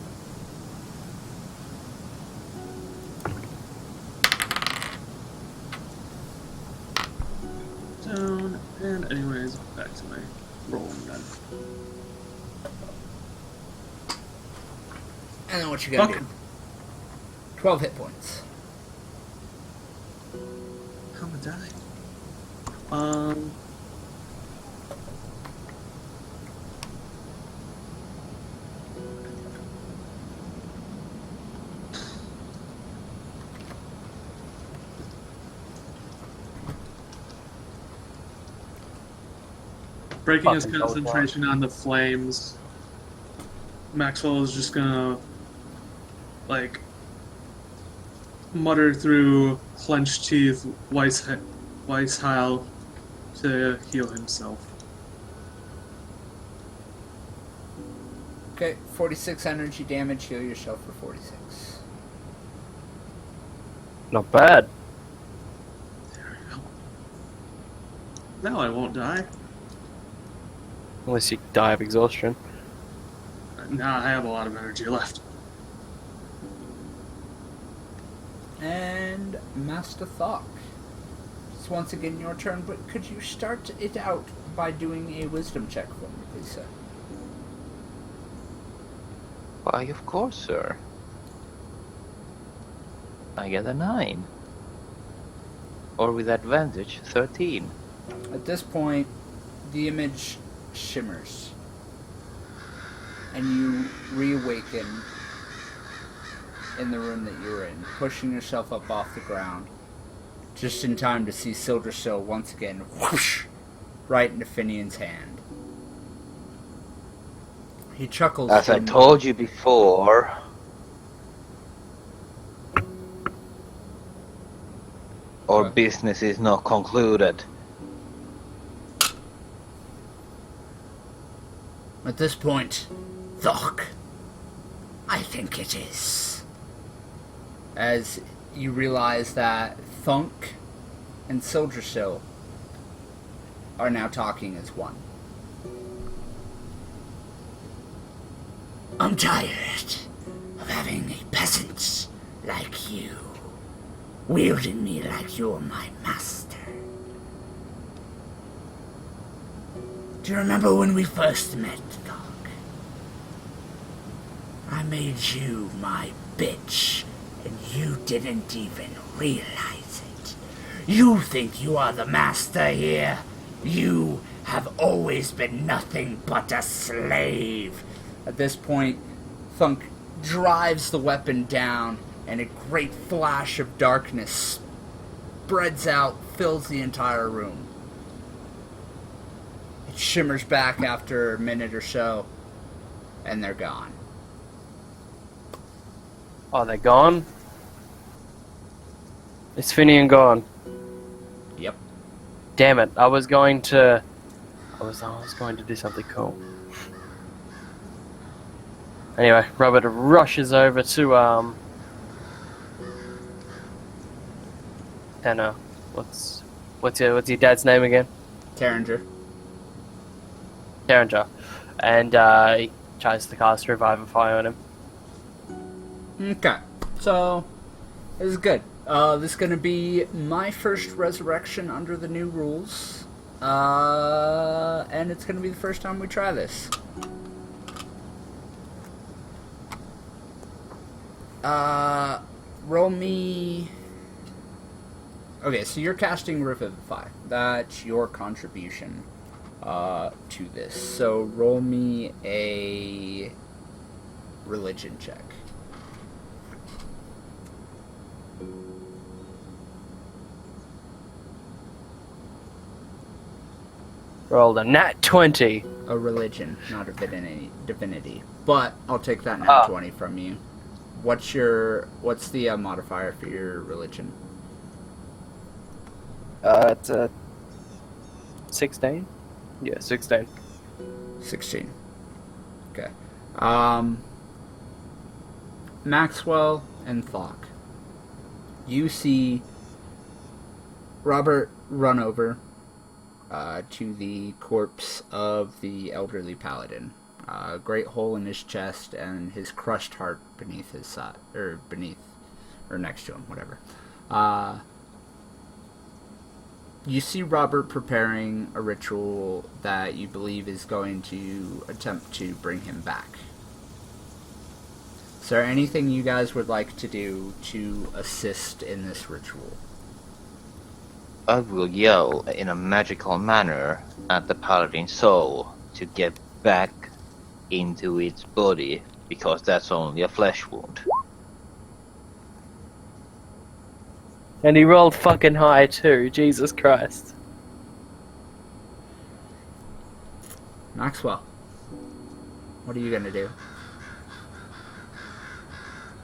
Down, and anyways, back to my rolling then. And then what you gotta Okay. do? 12 hit points. How am I dying? Breaking his Fucking concentration on the flames, Maxwell is just gonna, like, mutter through clenched teeth, Weisheil, to heal himself. Okay, 46 energy damage, heal yourself for 46. Not bad. There we go. Now I won't die. Unless you die of exhaustion. Now I have a lot of energy left. And Master Thok. It's once again your turn, but could you start it out by doing a wisdom check for me, please, sir? Why, of course, sir. I get a 9. Or with advantage, 13. At this point, the image shimmers. And you reawaken in the room that you were in, pushing yourself up off the ground. Just in time to see Sildersill once again whoosh, right into Finian's hand. He chuckles. As I told you before, our What? business is not concluded. At this point, Thok, I think it is. As you realize that Thunk and Sildersill are now talking as one. I'm tired of having a peasant like you wielding me like you're my master. Do you remember when we first met, Thok? I made you my bitch, and you didn't even realize it. You think you are the master here? You have always been nothing but a slave. At this point, Thunk drives the weapon down, and a great flash of darkness spreads out, fills the entire room. It shimmers back after a minute or so, and they're gone. Oh, they're gone? Is Finian gone? Yep. Damn it, I was going to do something cool. Anyway, Robert rushes over to Anna. What's your dad's name again? Tarringer. Derringer. And he tries to cast Revivify on him. Okay, so this is good. This is gonna be my first resurrection under the new rules, and it's gonna be the first time we try this. Roll me. Okay, so you're casting Revivify. That's your contribution to this. So roll me a religion check. Rolled a nat 20. A religion, not a divinity. But I'll take that nat 20 from you. What's the modifier for your religion? It's a 16? Yeah, 16. 16. Okay. Maxwell and Thok. You see Robert run over to the corpse of the elderly paladin. A great hole in his chest and his crushed heart beneath his side, or next to him, whatever. You see Robert preparing a ritual that you believe is going to attempt to bring him back. Is there anything you guys would like to do to assist in this ritual? I will yell in a magical manner at the paladin's soul to get back into its body, because that's only a flesh wound. And he rolled fucking high too, Jesus Christ. Maxwell, what are you gonna do?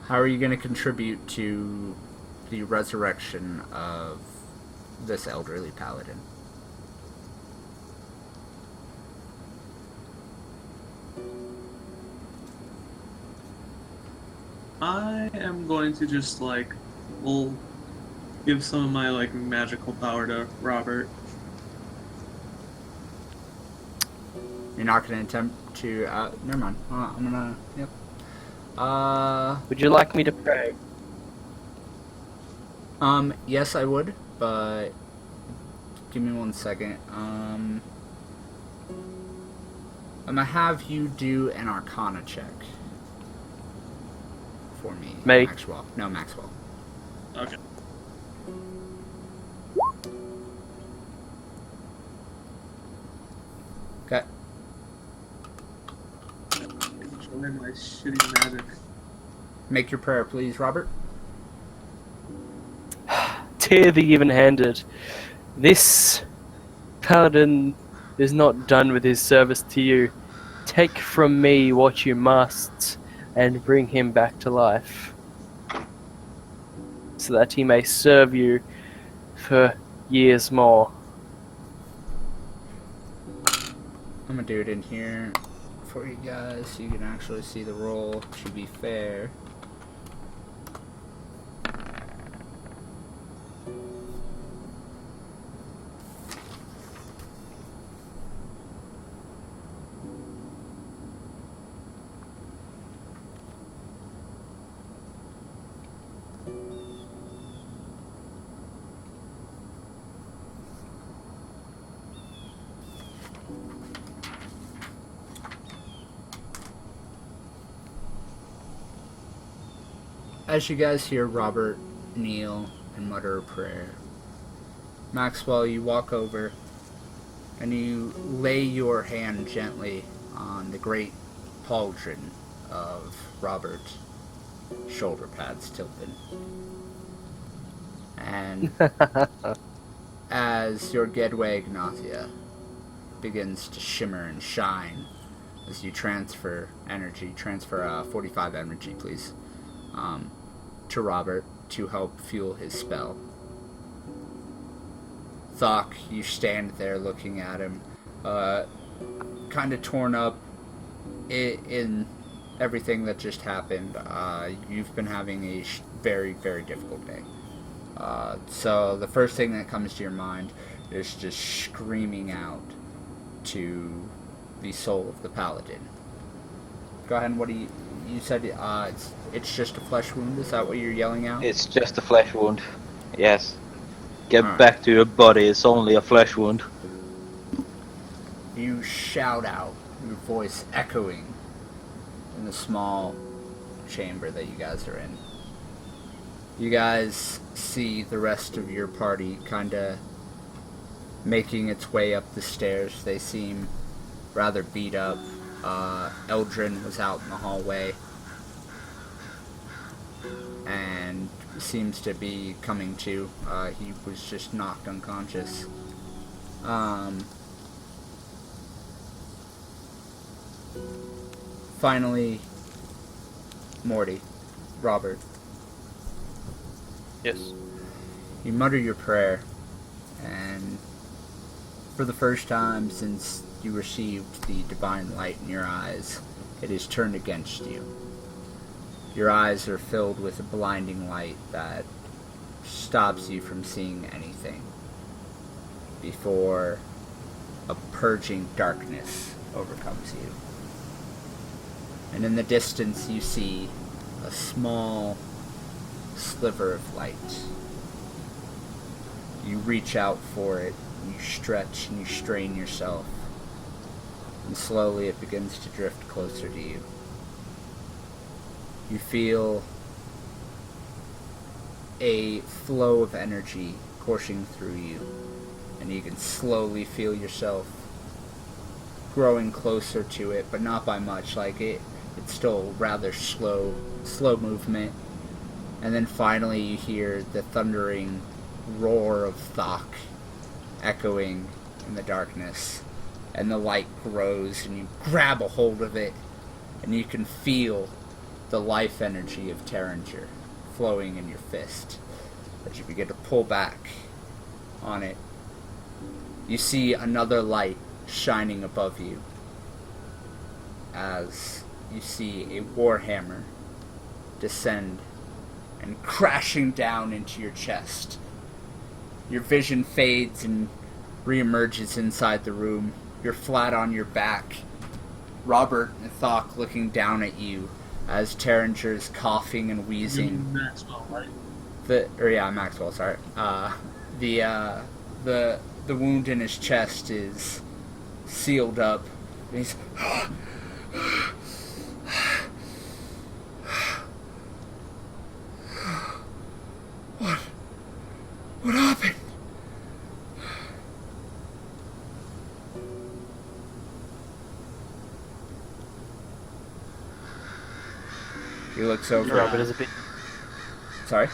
How are you gonna contribute to the resurrection of this elderly paladin? I am going to just we'll give some of my magical power to Robert. You're not gonna attempt to never mind. I'm gonna yep. Would you like me to pray? Yes I would, but give me 1 second. I'm gonna have you do an Arcana check for me. Me? Maxwell. No, Maxwell. Okay. Okay. Enjoy my shitty magic. Make your prayer, please, Robert. Tear the even-handed. This paladin is not done with his service to you. Take from me what you must, and bring him back to life, so that he may serve you for years more. I'm gonna do it in here for you guys so you can actually see the roll, to be fair. As you guys hear Robert kneel and mutter a prayer, Maxwell, you walk over and you lay your hand gently on the great pauldron of Robert, shoulder pads tilted. And as your Gedway Ignatia begins to shimmer and shine as you transfer energy, transfer 45 energy, please, to Robert to help fuel his spell. Thok, you stand there looking at him, kind of torn up in everything that just happened. You've been having a very, very difficult day. So the first thing that comes to your mind is just screaming out to the soul of the paladin. Go ahead, and what do you said it's just a flesh wound, is that what you're yelling out? It's just a flesh wound. Yes. Get Alright. back to your body, it's only a flesh wound. You shout out, your voice echoing in the small chamber that you guys are in. You guys see the rest of your party kinda making its way up the stairs. They seem rather beat up. Eldrin was out in the hallway and seems to be coming to. He was just knocked unconscious. Finally, Morty, Robert, Yes. you mutter your prayer, and for the first time since you received the divine light in your eyes, it is turned against you. Your eyes are filled with a blinding light that stops you from seeing anything before a purging darkness overcomes you. And in the distance you see a small sliver of light. You reach out for it, you stretch and you strain yourself, and slowly it begins to drift closer to you. You feel a flow of energy coursing through you, and you can slowly feel yourself growing closer to it, but not by much. It's still rather slow movement. And then finally you hear the thundering roar of Thok echoing in the darkness, and the light grows, and you grab a hold of it, and you can feel the life energy of Terringer flowing in your fist. As you begin to pull back on it, you see another light shining above you, as you see a warhammer descend and crashing down into your chest. Your vision fades and reemerges inside the room. You're flat on your back. Robert and Thok looking down at you as Terringer is coughing and wheezing. Maxwell, right? Maxwell, sorry. The wound in his chest is sealed up. And he's What happened? He looks over. Robert is a bit. Sorry?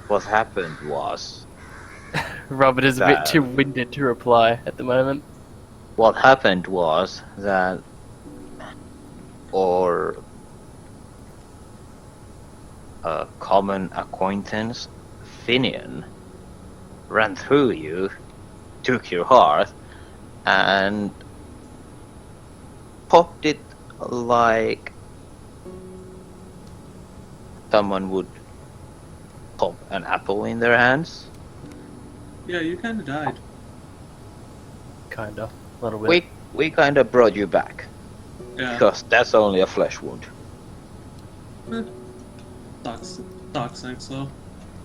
What happened was... Robert is a bit too winded to reply at the moment. What happened was that... a common acquaintance, Finian, ran through you, took your heart, and popped it like someone would pop an apple in their hands. Yeah, you kind of died. Kinda. A little bit. We kind of brought you back, Yeah. because that's only a flesh wound. Doc's thanks though.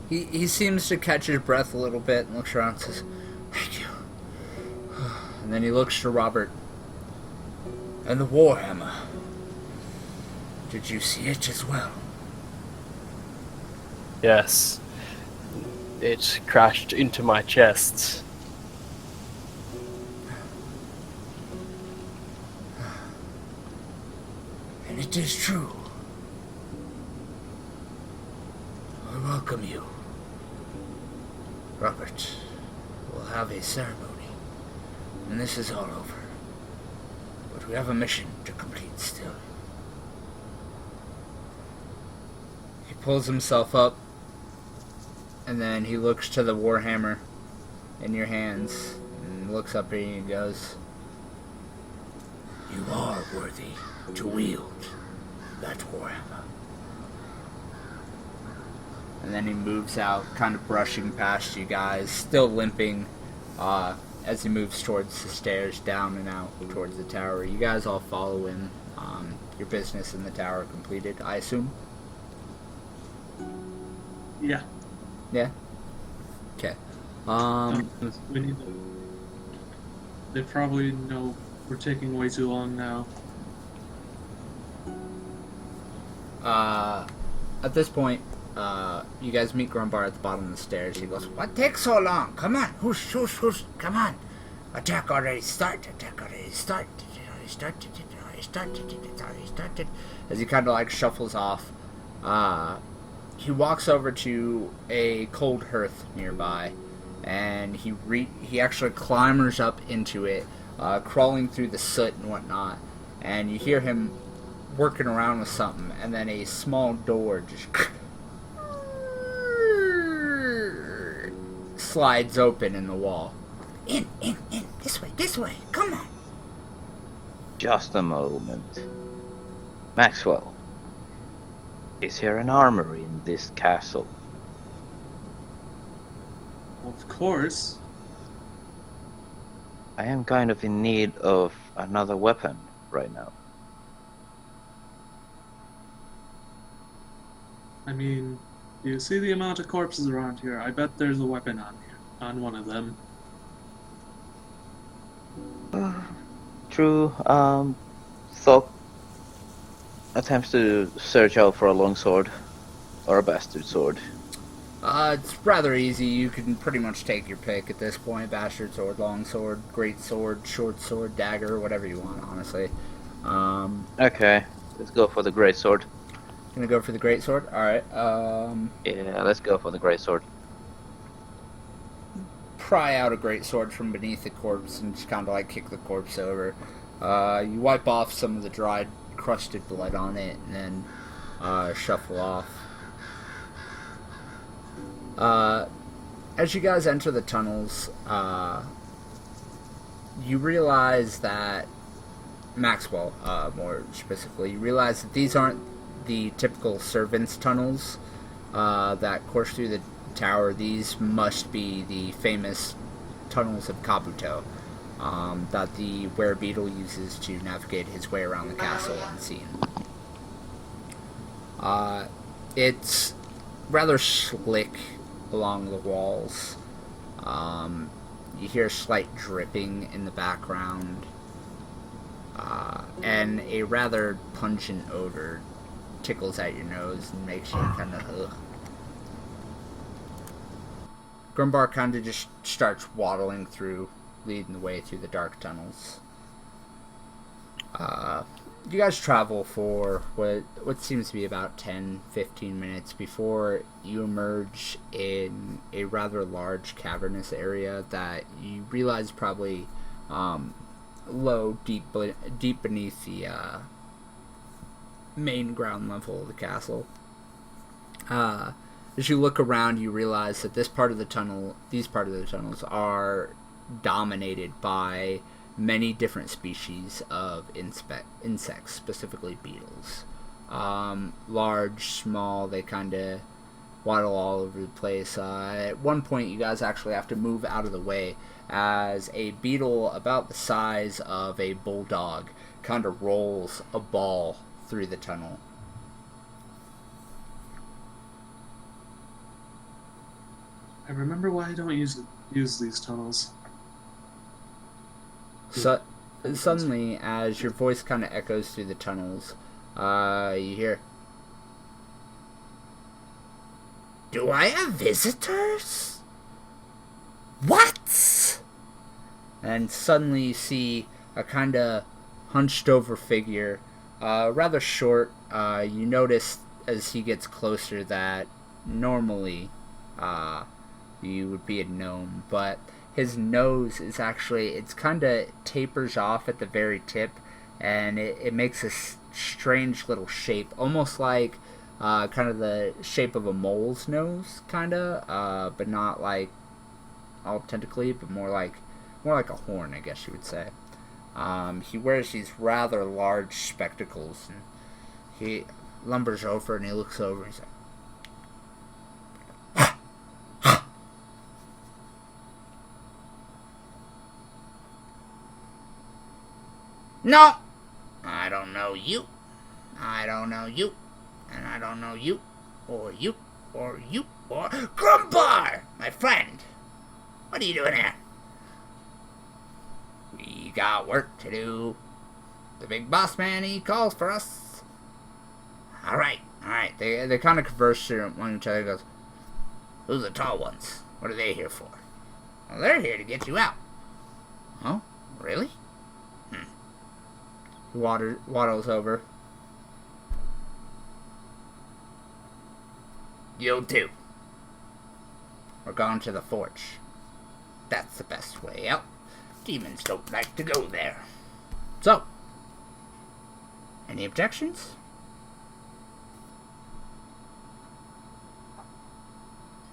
He seems to catch his breath a little bit and looks around and says, "Thank you." And then he looks to Robert. "And the warhammer. Did you see it as well?" Yes. It crashed into my chest. And it is true. I welcome you. Robert, we'll have a ceremony, and this is all over. But we have a mission to complete still. He pulls himself up, and then he looks to the warhammer in your hands, and looks up at you and goes, "You are worthy to wield that warhammer." And then he moves out, kind of brushing past you guys, still limping, as he moves towards the stairs, down and out towards the tower. You guys all follow him. Your business in the tower completed, I assume? Yeah. Yeah? Okay. We need to... They probably know we're taking way too long now. At this point, you guys meet Grumbar at the bottom of the stairs. He goes, "What takes so long? Come on, whoosh, come on. Attack already started. It's already started. As he kind of like shuffles off, he walks over to a cold hearth nearby, and he actually climbers up into it, crawling through the soot and whatnot, and you hear him working around with something, and then a small door just slides open in the wall. In, this way, come on. Just a moment. Maxwell, is there an armory in this castle? Of course. I am kind of in need of another weapon right now. I mean, you see the amount of corpses around here. I bet there's a weapon on one of them. True. Thought attempts to search out for a longsword or a bastard sword. It's rather easy. You can pretty much take your pick at this point. Bastard sword, long sword, great sword, short sword, dagger, whatever you want, honestly. Okay, let's go for the great sword. Gonna go for the great sword? Alright, Yeah, let's go for the great sword. pry out a great sword from beneath the corpse and just kind of like kick the corpse over. You wipe off some of the dried, crusted blood on it, and then shuffle off. As you guys enter the tunnels, you realize that Maxwell, more specifically, you realize that these aren't the typical servants' tunnels that course through the tower. These must be the famous tunnels of Kabuto that the were-beetle uses to navigate his way around the castle unseen. It's rather slick along the walls. You hear slight dripping in the background, and a rather pungent odor tickles at your nose and makes you kind of ugh. Grumbar kind of just starts waddling through, leading the way through the dark tunnels. You guys travel for what seems to be about 10-15 minutes before you emerge in a rather large cavernous area that you realize probably low, deep beneath the main ground level of the castle. As you look around, you realize that these part of the tunnels are dominated by many different species of insects, specifically beetles. Large, small, they kind of waddle all over the place. At one point, you guys actually have to move out of the way as a beetle about the size of a bulldog kind of rolls a ball through the tunnel. I remember why I don't use these tunnels. So, suddenly, as your voice kind of echoes through the tunnels, you hear, Do I have visitors? What? And suddenly you see a kind of hunched over figure, rather short. You notice as he gets closer that normally you would be a gnome, but his nose is actually, it's kind of tapers off at the very tip, and it makes a strange little shape, almost like kind of the shape of a mole's nose, kind of, but not like all tentacly, but more like a horn, I guess you would say. He wears these rather large spectacles, and he lumbers over and he looks over and he's like, "No, I don't know you. I don't know you. And I don't know you. Or you. Or you. Or Grumpar, my friend. What are you doing here? We got work to do. The big boss man, he calls for us." Alright. They kind of converse among each other and goes, "Who's the tall ones? What are they here for?" "Well, they're here to get you out." "Oh, really?" He waddles over. "You too. We're going to the forge. That's the best way out. Demons don't like to go there. So, any objections?"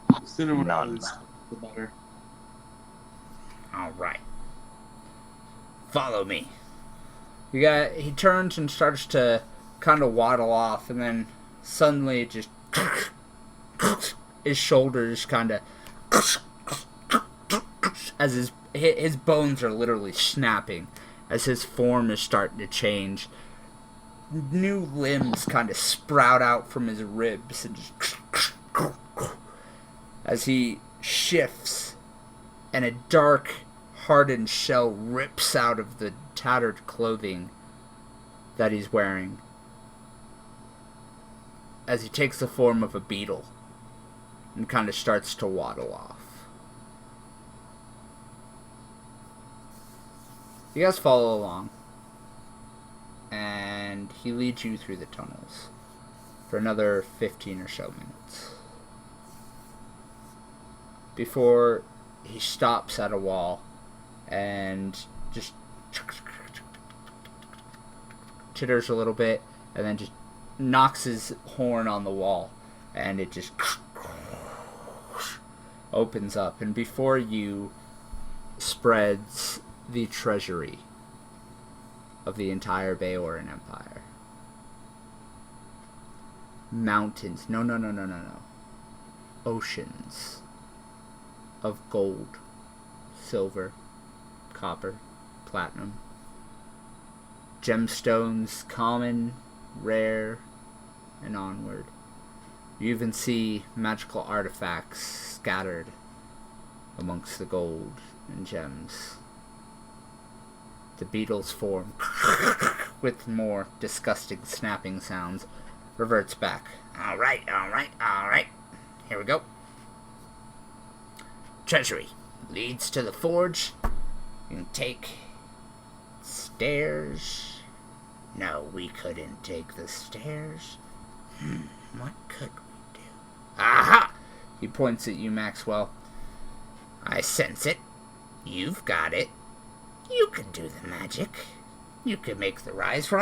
The sooner we're out of None. this, the better. Alright. Follow me. He turns and starts to kind of waddle off, and then suddenly just his shoulders kind of as his bones are literally snapping as his form is starting to change. New limbs kind of sprout out from his ribs and just as he shifts, and a dark, hardened shell rips out of the tattered clothing that he's wearing as he takes the form of a beetle and kind of starts to waddle off. You guys follow along, and he leads you through the tunnels for another 15 or so minutes before he stops at a wall and just chitters a little bit, and then just knocks his horn on the wall, and it just opens up, and before you spreads the treasury of the entire Bayoran Empire. Mountains, no. Oceans of gold, silver, copper, platinum, gemstones, common, rare, and onward. You even see magical artifacts scattered amongst the gold and gems. The beetle's form, with more disgusting snapping sounds, reverts back. Alright. Here we go. Treasury leads to the forge. You can take stairs. No, we couldn't take the stairs. What could we do? Aha! He points at you, Maxwell. I sense it. You've got it. You can do the magic. You can make the rise. The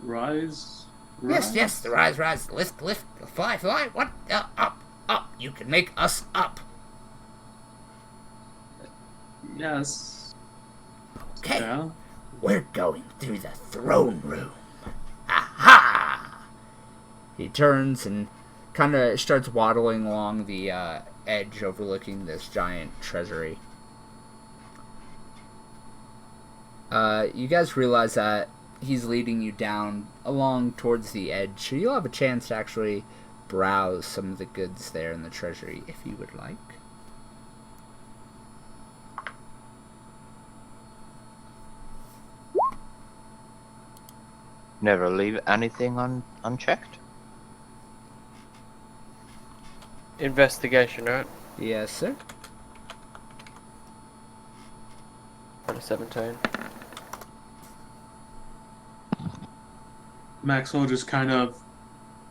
rise? Yes, the rise. Lift, fly. What? Up. You can make us up. Yes. Okay. Yeah. We're going through the throne room. Aha! He turns and kind of starts waddling along the edge overlooking this giant treasury. You guys realize that he's leading you down along towards the edge, so you'll have a chance to actually browse some of the goods there in the treasury if you would like. Never leave anything unchecked. Investigation, right? Yes, sir. Out of 17. Maxwell just kind of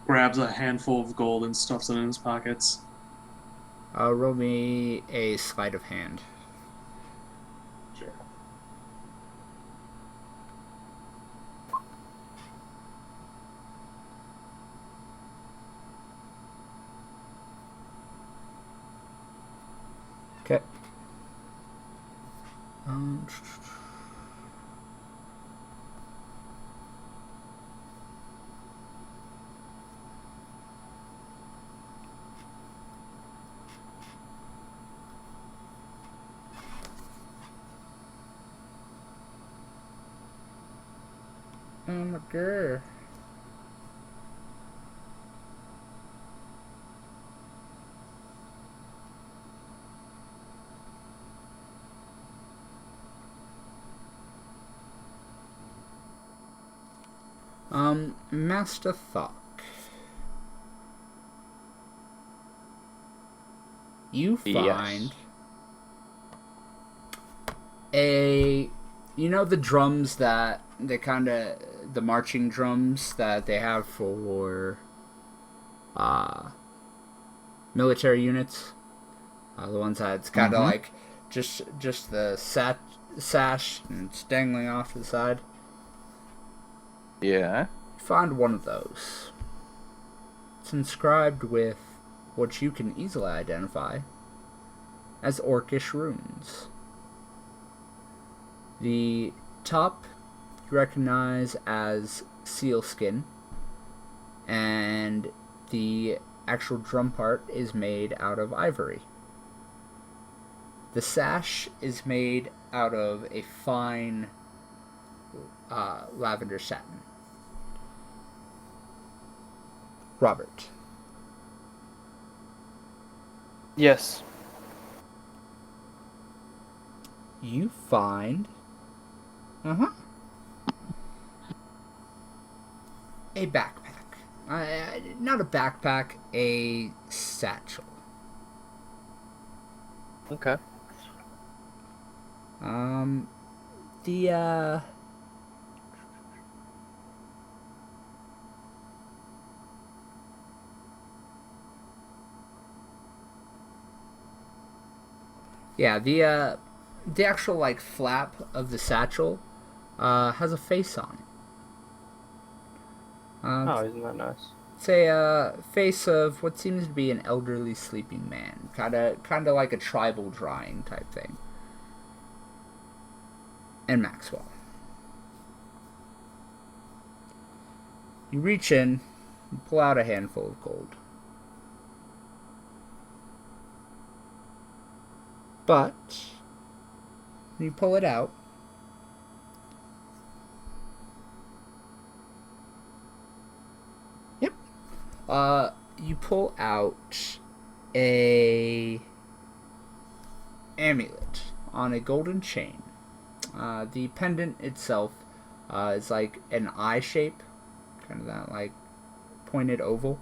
grabs a handful of gold and stuffs it in his pockets. Roll me a sleight of hand. Sure. Okay. Oh my god. Master Thok. You find you know the drums that they the marching drums that they have for military units, the ones that's kind of like just the sash and it's dangling off to the side. Yeah. You find one of those. It's inscribed with what you can easily identify as Orcish runes. The top you recognize as sealskin, and the actual drum part is made out of ivory. The sash is made out of a fine lavender satin. Robert. Yes. You find a backpack. Not a backpack, a satchel. Okay. The yeah, the actual like flap of the satchel has a face on it. Oh, isn't that nice? It's a face of what seems to be an elderly sleeping man, kind of like a tribal drawing type thing. And Maxwell. You reach in and pull out a handful of gold. But when you pull it out, you pull out a amulet on a golden chain. The pendant itself is like an eye shape, kind of that like pointed oval,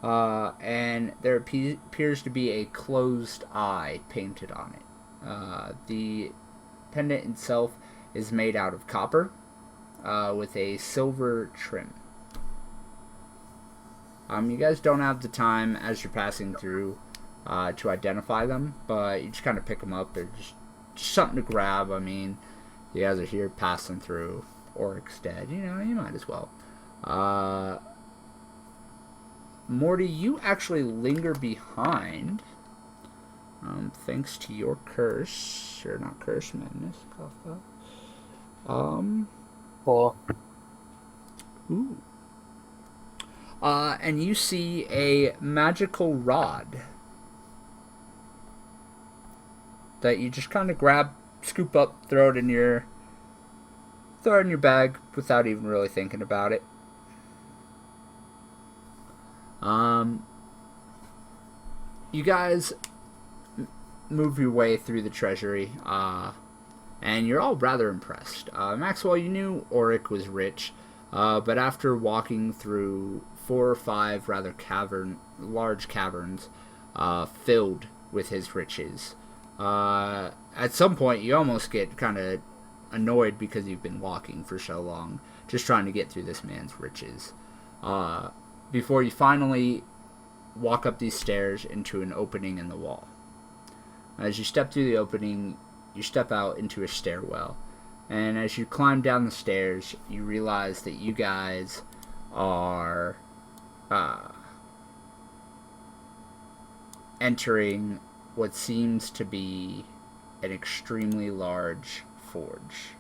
and there appears to be a closed eye painted on it. The pendant itself is made out of copper with a silver trim. You guys don't have the time as you're passing through to identify them, but you just kind of pick them up. They're just something to grab. I mean, you guys are here passing through. Oryx dead. You know, you might as well. Morty, you actually linger behind. Thanks to your curse. Or not curse, madness. Four. Ooh. And you see a magical rod that you just kind of grab, scoop up, throw it in your bag without even really thinking about it. You guys move your way through the treasury, and you're all rather impressed. Maxwell, you knew Auric was rich, But after walking through 4 or 5 rather large caverns filled with his riches, at some point you almost get kind of annoyed because you've been walking for so long, just trying to get through this man's riches. Before you finally walk up these stairs into an opening in the wall. As you step through the opening, you step out into a stairwell. And as you climb down the stairs, you realize that you guys are entering what seems to be an extremely large forge.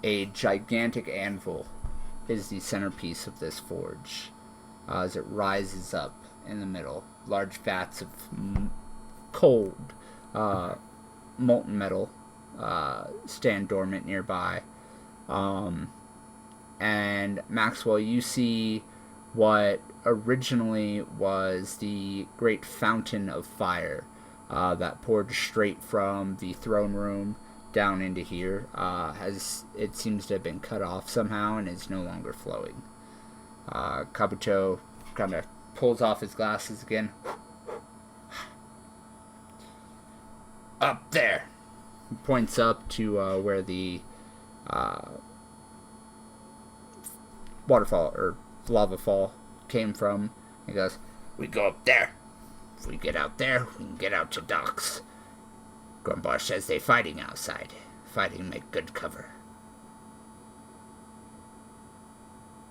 A gigantic anvil is the centerpiece of this forge. As it rises up in the middle, large vats of cold, molten metal stand dormant nearby. And Maxwell, you see what originally was the great fountain of fire that poured straight from the throne room down into here. It seems to have been cut off somehow and is no longer flowing. Kabuto kind of pulls off his glasses again. Up there! He points up to where the waterfall or lava fall came from. He goes, "We go up there. If we get out there, we can get out to docks. Grumbar says they're fighting outside. Fighting make good cover."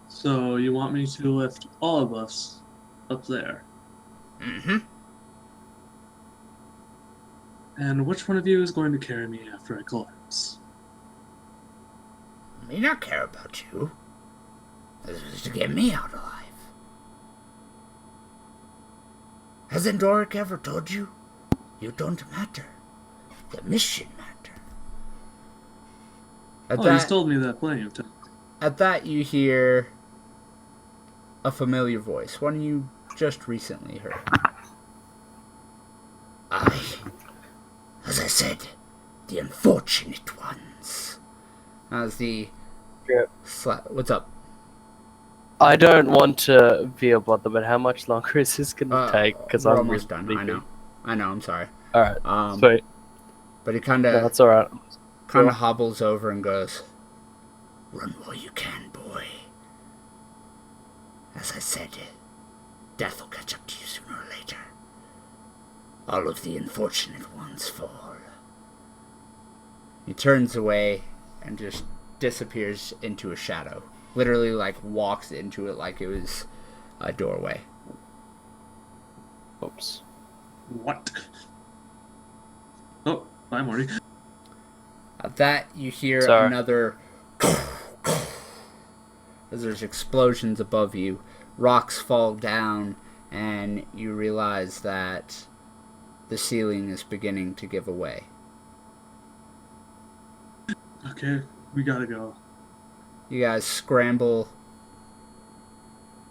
So you want me to lift all of us up there? Mm-hmm. And which one of you is going to carry me after I collapse? Me not care about you. This is to get me out alive. Hasn't Doric ever told you? You don't matter. The mission matter. He's told me that plenty of times. At that, you hear a familiar voice, one you just recently heard. As I said, the unfortunate ones. As the... What's up? I don't want to be a bother, but how much longer is this going to take? Because We're I'm almost really done. sleepy. I know, I'm sorry. Alright, sweet. But he kind of... No, that's alright. Kind of hobbles over and goes, "Run while you can, boy. As I said, death will catch up to you sooner or later. All of the unfortunate ones fall." He turns away and just disappears into a shadow. Literally, walks into it like it was a doorway. Oops. What? Oh, bye, Morty. At that, you hear Sorry. another... as there's explosions above you. Rocks fall down, and you realize that the ceiling is beginning to give away. Okay, we gotta go. You guys scramble,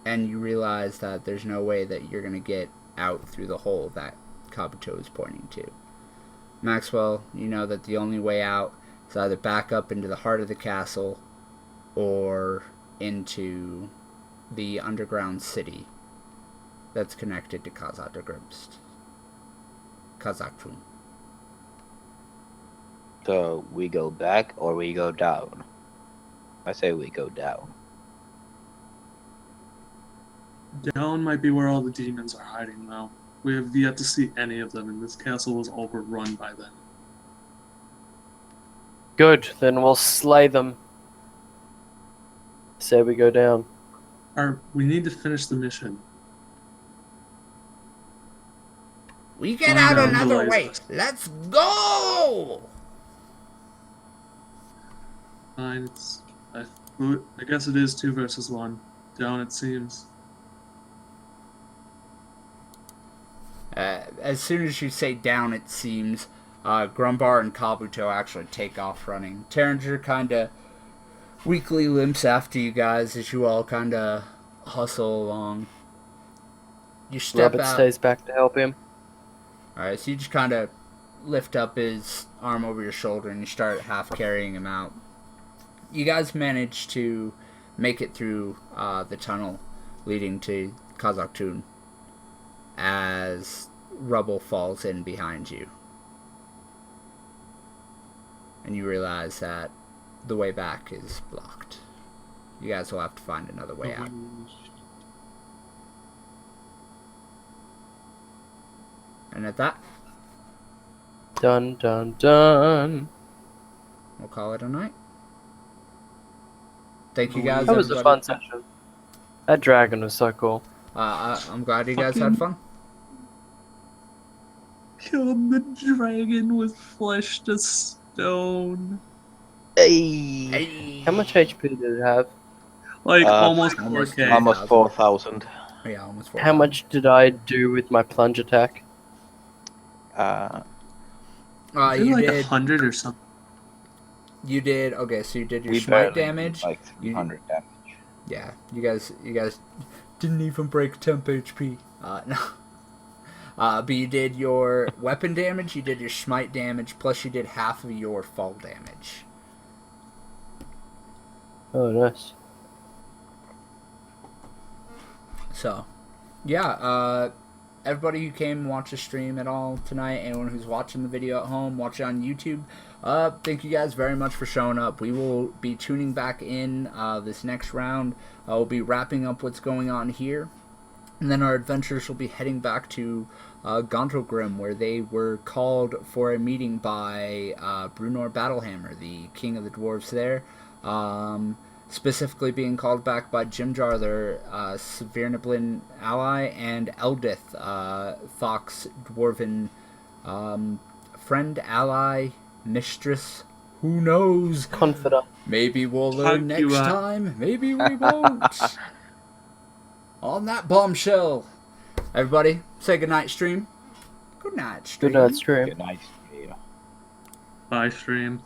and you realize that there's no way that you're going to get out through the hole that Kabuto is pointing to. Maxwell, you know that the only way out is either back up into the heart of the castle or into the underground city that's connected to Kazakh-Grimst. Kazakhpun. So we go back or we go down? I say we go down. Down might be where all the demons are hiding, though. We have yet to see any of them, and this castle was overrun by them. Good, then we'll slay them. Say we go down. We need to finish the mission. We get Find out out another who way. lies. Let's go! Fine, I guess it is 2 versus 1. Down, it seems. As soon as you say down, it seems, Grumbar and Kabuto actually take off running. Terringer kind of weakly limps after you guys as you all kind of hustle along. You step Rabbit out. stays back to help him. Alright, so you just kind of lift up his arm over your shoulder and you start half carrying him out. you guys manage to make it through the tunnel leading to Kazaktun as rubble falls in behind you. And you realize that the way back is blocked. You guys will have to find another way out. And at that, Dun dun dun. we'll call it a night. Thank you guys. That was a everybody. fun session. That dragon was so cool. I'm glad you guys had fun. Killed the dragon with flesh to stone. Hey. How much HP did it have? Like almost 4K. Almost 4,000. Yeah, almost 4. How much did I do with my plunge attack? You like did. 100 or something. You did. Okay, so you did your We smite barely damage. did, like 300 damage. Yeah, you guys didn't even break temp HP. No. But you did your weapon damage, you did your smite damage, plus you did half of your fall damage. Oh, nice. So, yeah, everybody who came and watched the stream at all tonight, anyone who's watching the video at home, watching on YouTube, thank you guys very much for showing up. We will be tuning back in this next round. We'll be wrapping up what's going on here. And then our adventurers will be heading back to Gondrelgrim, where they were called for a meeting by Brunor Battlehammer, the king of the dwarves there. Specifically being called back by Jimjar, their Svirniblin ally, and Eldith, Thok's dwarven friend, ally, mistress. Who knows? Confidant. Maybe we'll learn Thank you, next time. Maybe we won't. On that bombshell, everybody, say goodnight, stream. Good night, stream. Good night, stream. Good night. Bye, stream.